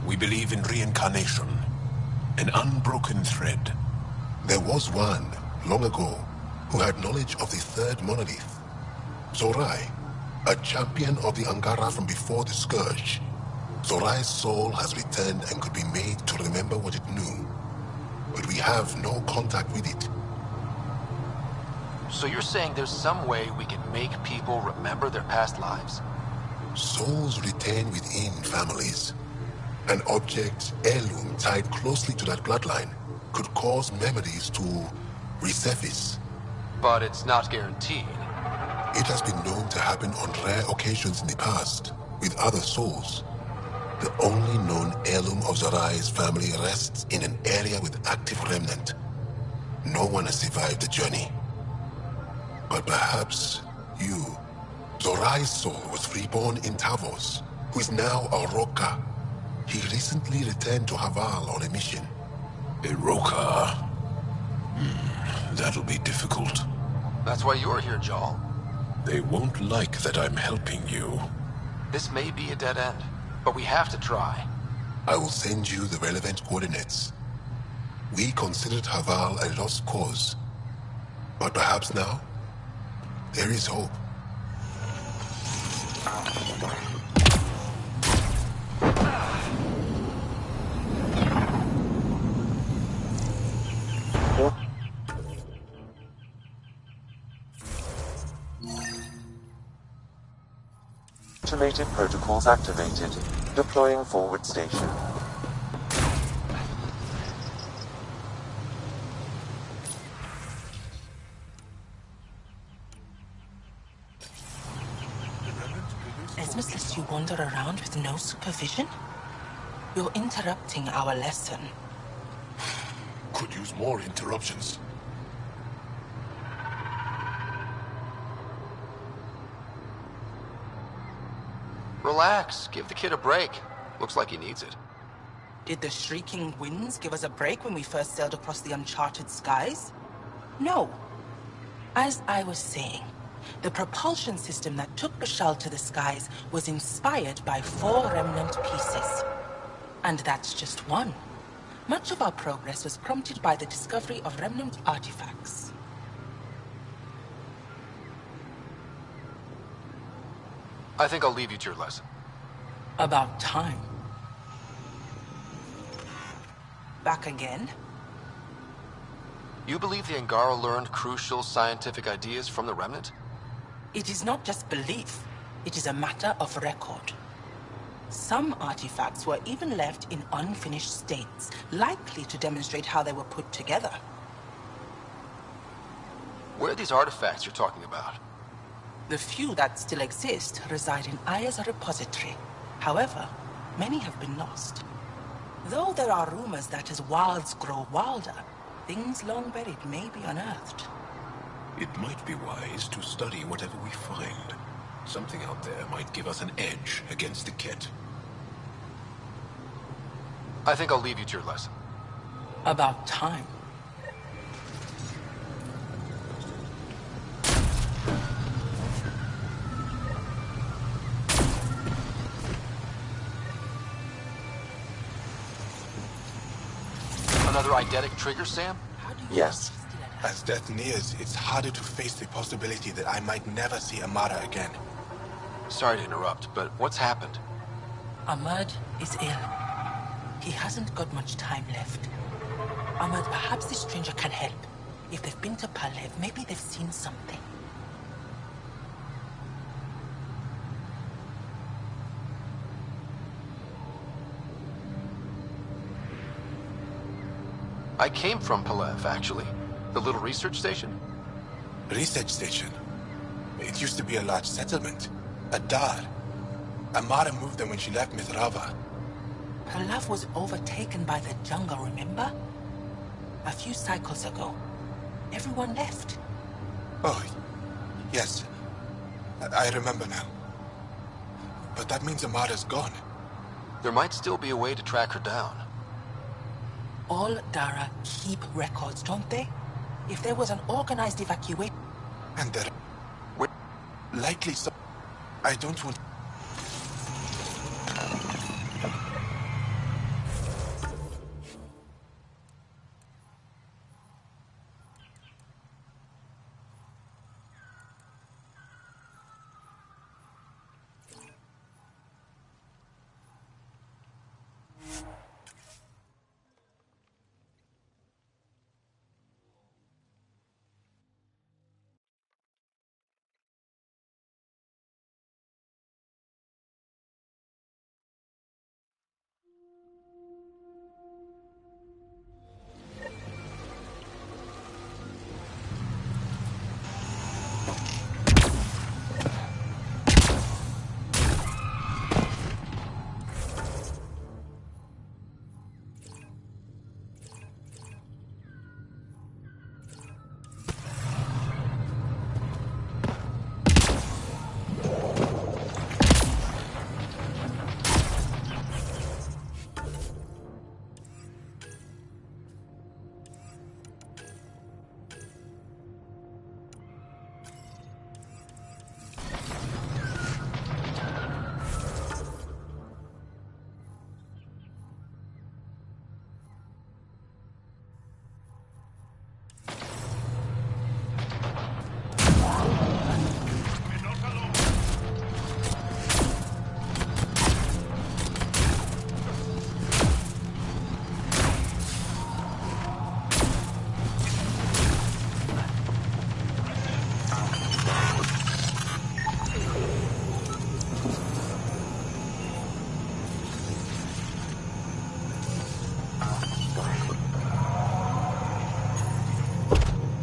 We believe in reincarnation. An unbroken thread. There was one, long ago, who had knowledge of the third monolith. Zorai, a champion of the Angara from before the Scourge. Zorai's soul has returned and could be made to remember what it knew. But we have no contact with it. So you're saying there's some way we can make people remember their past lives? Souls retain within families. An object, heirloom tied closely to that bloodline, could cause memories to resurface. But it's not guaranteed. It has been known to happen on rare occasions in the past, with other souls. The only known heirloom of Zorai's family rests in an area with active remnant. No one has survived the journey. But perhaps you. Zorai's soul was reborn in Tavos, who is now a Roka. He recently returned to Havarl on a mission. A Roka? That'll be difficult. That's why you're here, Jarl. They won't like that I'm helping you. This may be a dead end, but we have to try. I will send you the relevant coordinates. We considered Havarl a lost cause. But perhaps now, there is hope. Automated protocols activated. Deploying forward station. Esmus lets you wander around with no supervision? You're interrupting our lesson. Could use more interruptions. Relax. Give the kid a break. Looks like he needs it. Did the shrieking winds give us a break when we first sailed across the uncharted skies? No. As I was saying, the propulsion system that took Rochelle to the skies was inspired by 4 remnant pieces. And that's just one. Much of our progress was prompted by the discovery of remnant artifacts. I think I'll leave you to your lesson. About time. Back again? You believe the Angara learned crucial scientific ideas from the Remnant? It is not just belief. It is a matter of record. Some artifacts were even left in unfinished states, likely to demonstrate how they were put together. Where are these artifacts you're talking about? The few that still exist reside in Aya's repository. However, many have been lost. Though there are rumors that as wilds grow wilder, things long buried may be unearthed. It might be wise to study whatever we find. Something out there might give us an edge against the Kett. I think I'll leave you to your lesson. About time. Another eidetic trigger, Sam? Yes. As death nears, it's harder to face the possibility that I might never see Amara again. Sorry to interrupt, but what's happened? Ahmad is ill. He hasn't got much time left. Ahmad, perhaps this stranger can help. If they've been to Palev, maybe they've seen something. I came from Palev, actually. The little research station. Research station? It used to be a large settlement. A dar. Amara moved there when she left Mithrava. Palev was overtaken by the jungle, remember? A few cycles ago. Everyone left. Oh, yes. I remember now. But that means Amara's gone. There might still be a way to track her down. All Dara keep records, don't they? If there was an organized evacuation... And there... Likely so... I don't want...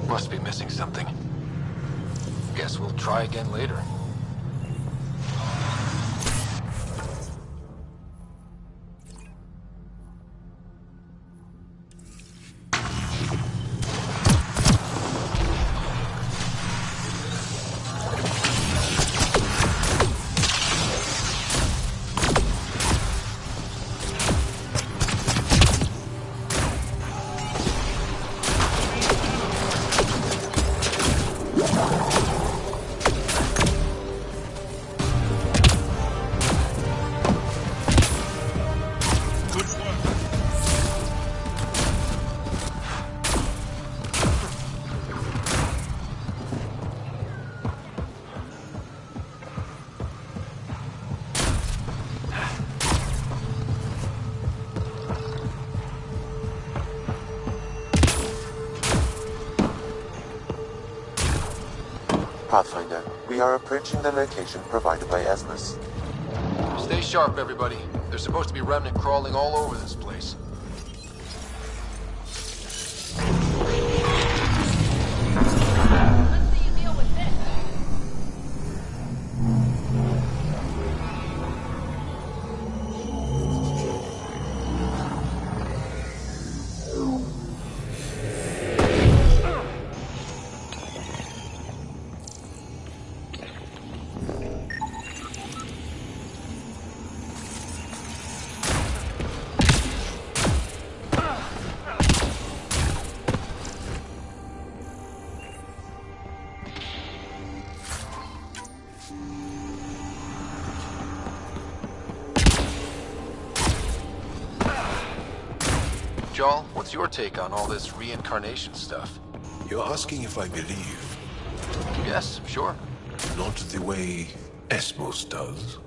Must be missing something. Guess we'll try again later. Pathfinder, we are approaching the location provided by Esmus. Stay sharp, everybody. There's supposed to be remnant crawling all over this place. Joel, what's your take on all this reincarnation stuff? You're asking if I believe? Yes, sure. Not the way Esmos does.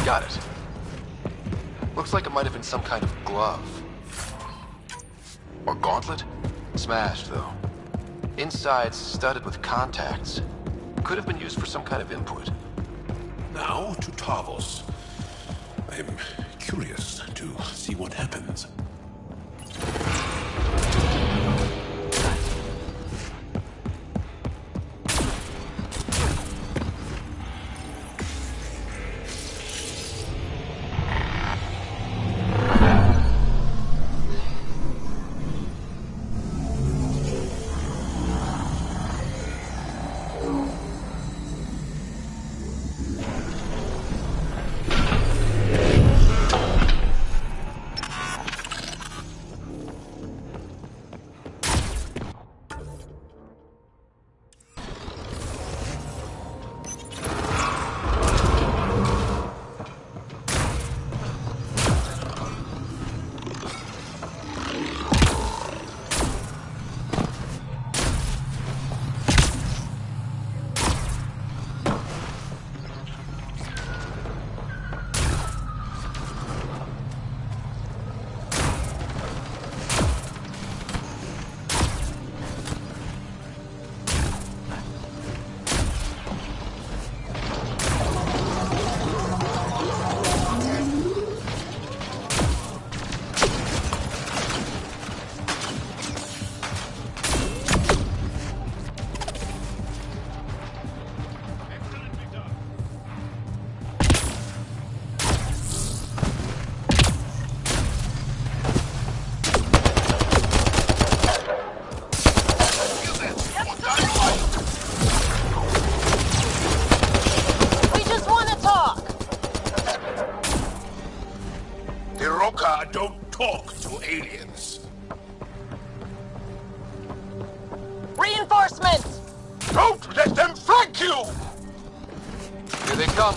Got it. Looks like it might have been some kind of glove. Or gauntlet? Smashed, though. Inside's studded with contacts. Could have been used for some kind of input. Now to Tavos. I'm curious to see what happens. Don't talk to aliens. Reinforcements! Don't let them flank you! Here they come.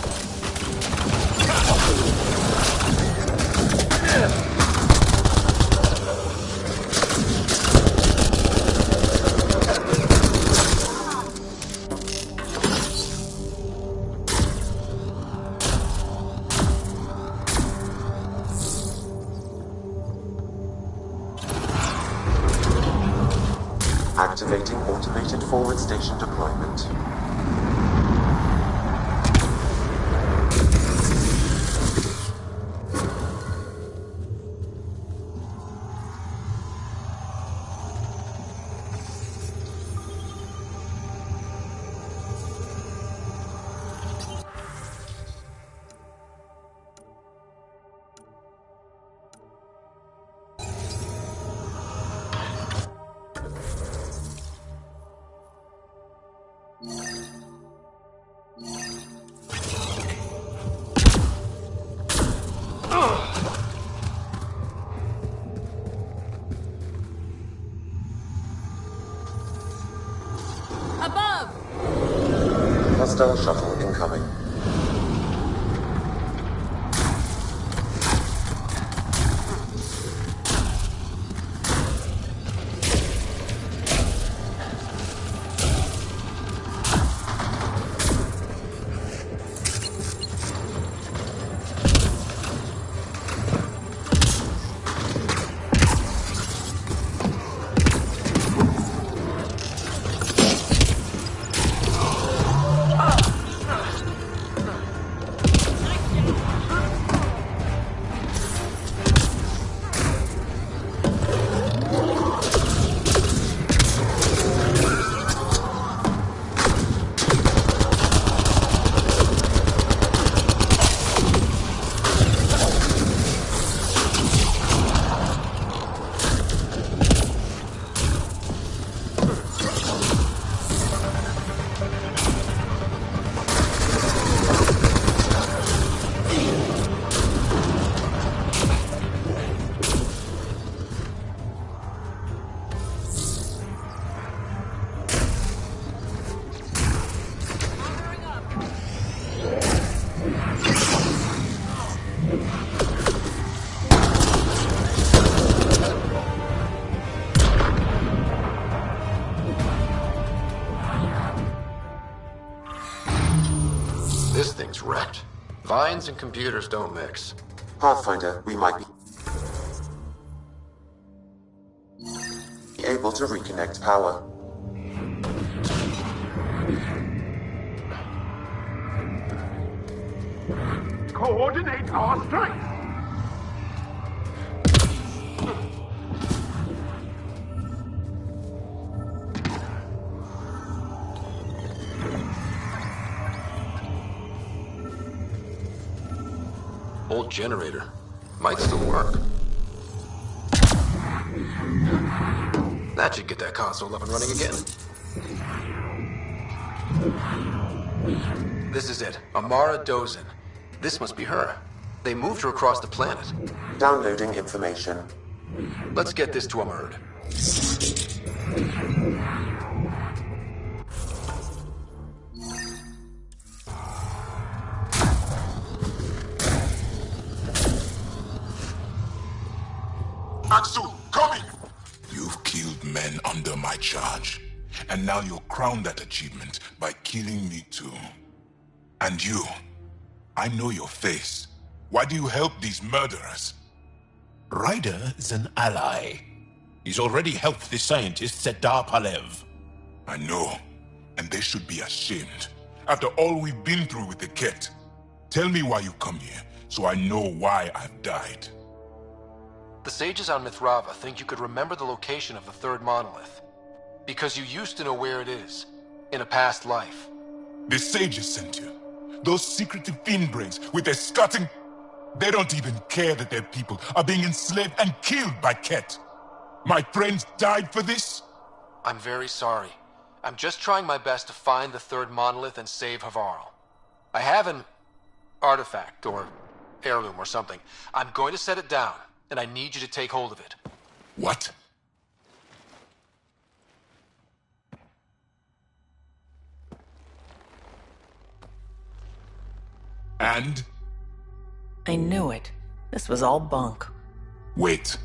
Activating automated forward station deployment. Above! Hostile shuttle incoming. Vines and computers don't mix. Pathfinder, we might be able to reconnect power. Coordinate our strike! Old generator. Might still work. That should get that console up and running again. This is it. Amara Dozin. This must be her. They moved her across the planet. Downloading information. Let's get this to Amurd. Axel, coming! You've killed men under my charge. And now you'll crown that achievement by killing me too. And you, I know your face. Why do you help these murderers? Ryder is an ally. He's already helped the scientists at Dar Palev. I know, and they should be ashamed. After all we've been through with the Ket. Tell me why you come here, so I know why I've died. The sages on Mithrava think you could remember the location of the third monolith. Because you used to know where it is, in a past life. The sages sent you. Those secretive fiend brains with their scutting... They don't even care that their people are being enslaved and killed by Ket. My friends died for this? I'm very sorry. I'm just trying my best to find the third monolith and save Havarl. I have an artifact, or heirloom or something. I'm going to set it down, and I need you to take hold of it. What? And? I knew it. This was all bunk. Wait.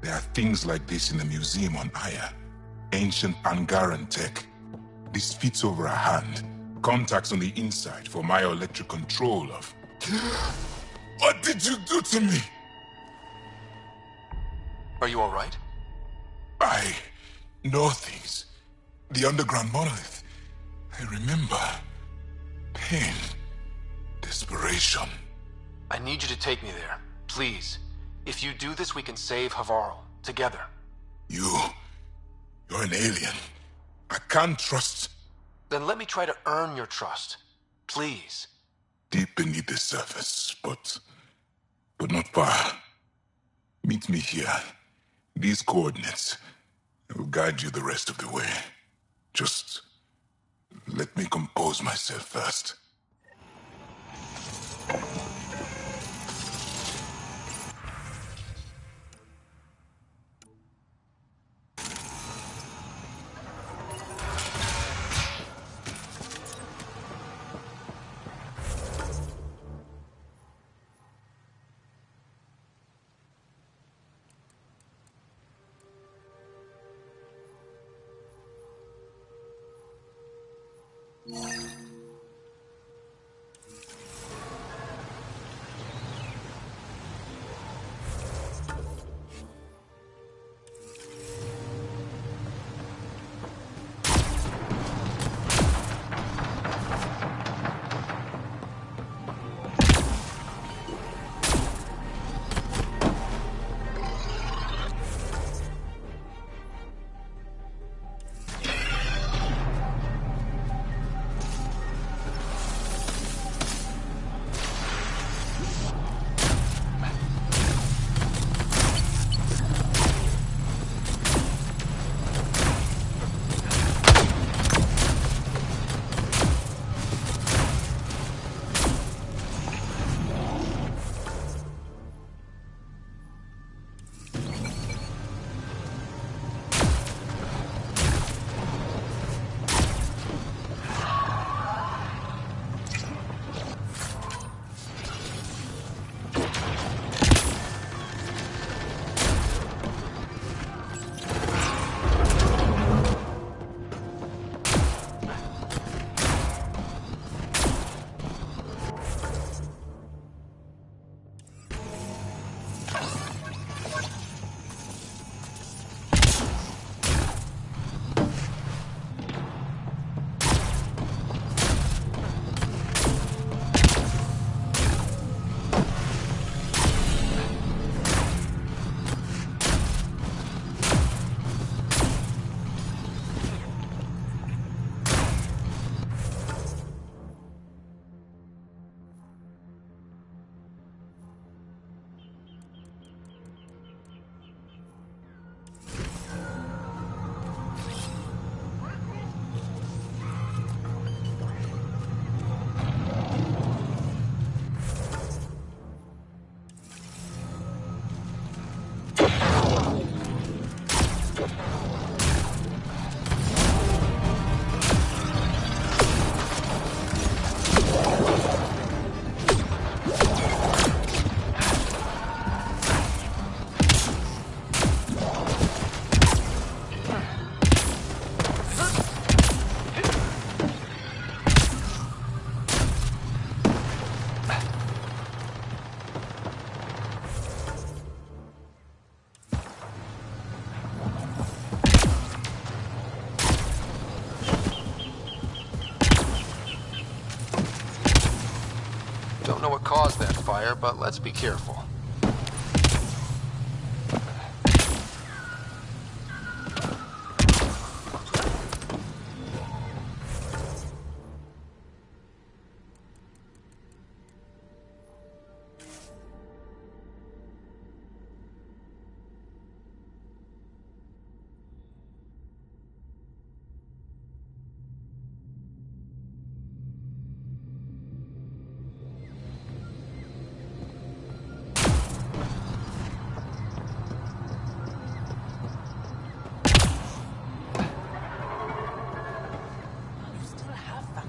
There are things like this in the museum on Aya. Ancient Angaran tech. This fits over a hand. Contacts on the inside for myoelectric control of... What did you do to me? Are you alright? I know things. The underground monolith. I remember. Pain. Desperation. I need you to take me there. Please. If you do this, we can save Havarl. Together. You're an alien. I can't trust... Then let me try to earn your trust. Please. Deep beneath the surface, but not far. Meet me here. These coordinates. I will guide you the rest of the way. Just let me compose myself first. Don't know what caused that fire, but let's be careful.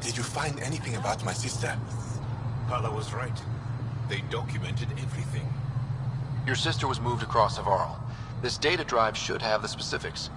Did you find anything about my sister? Carla was right. They documented everything. Your sister was moved across Savarl. This data drive should have the specifics.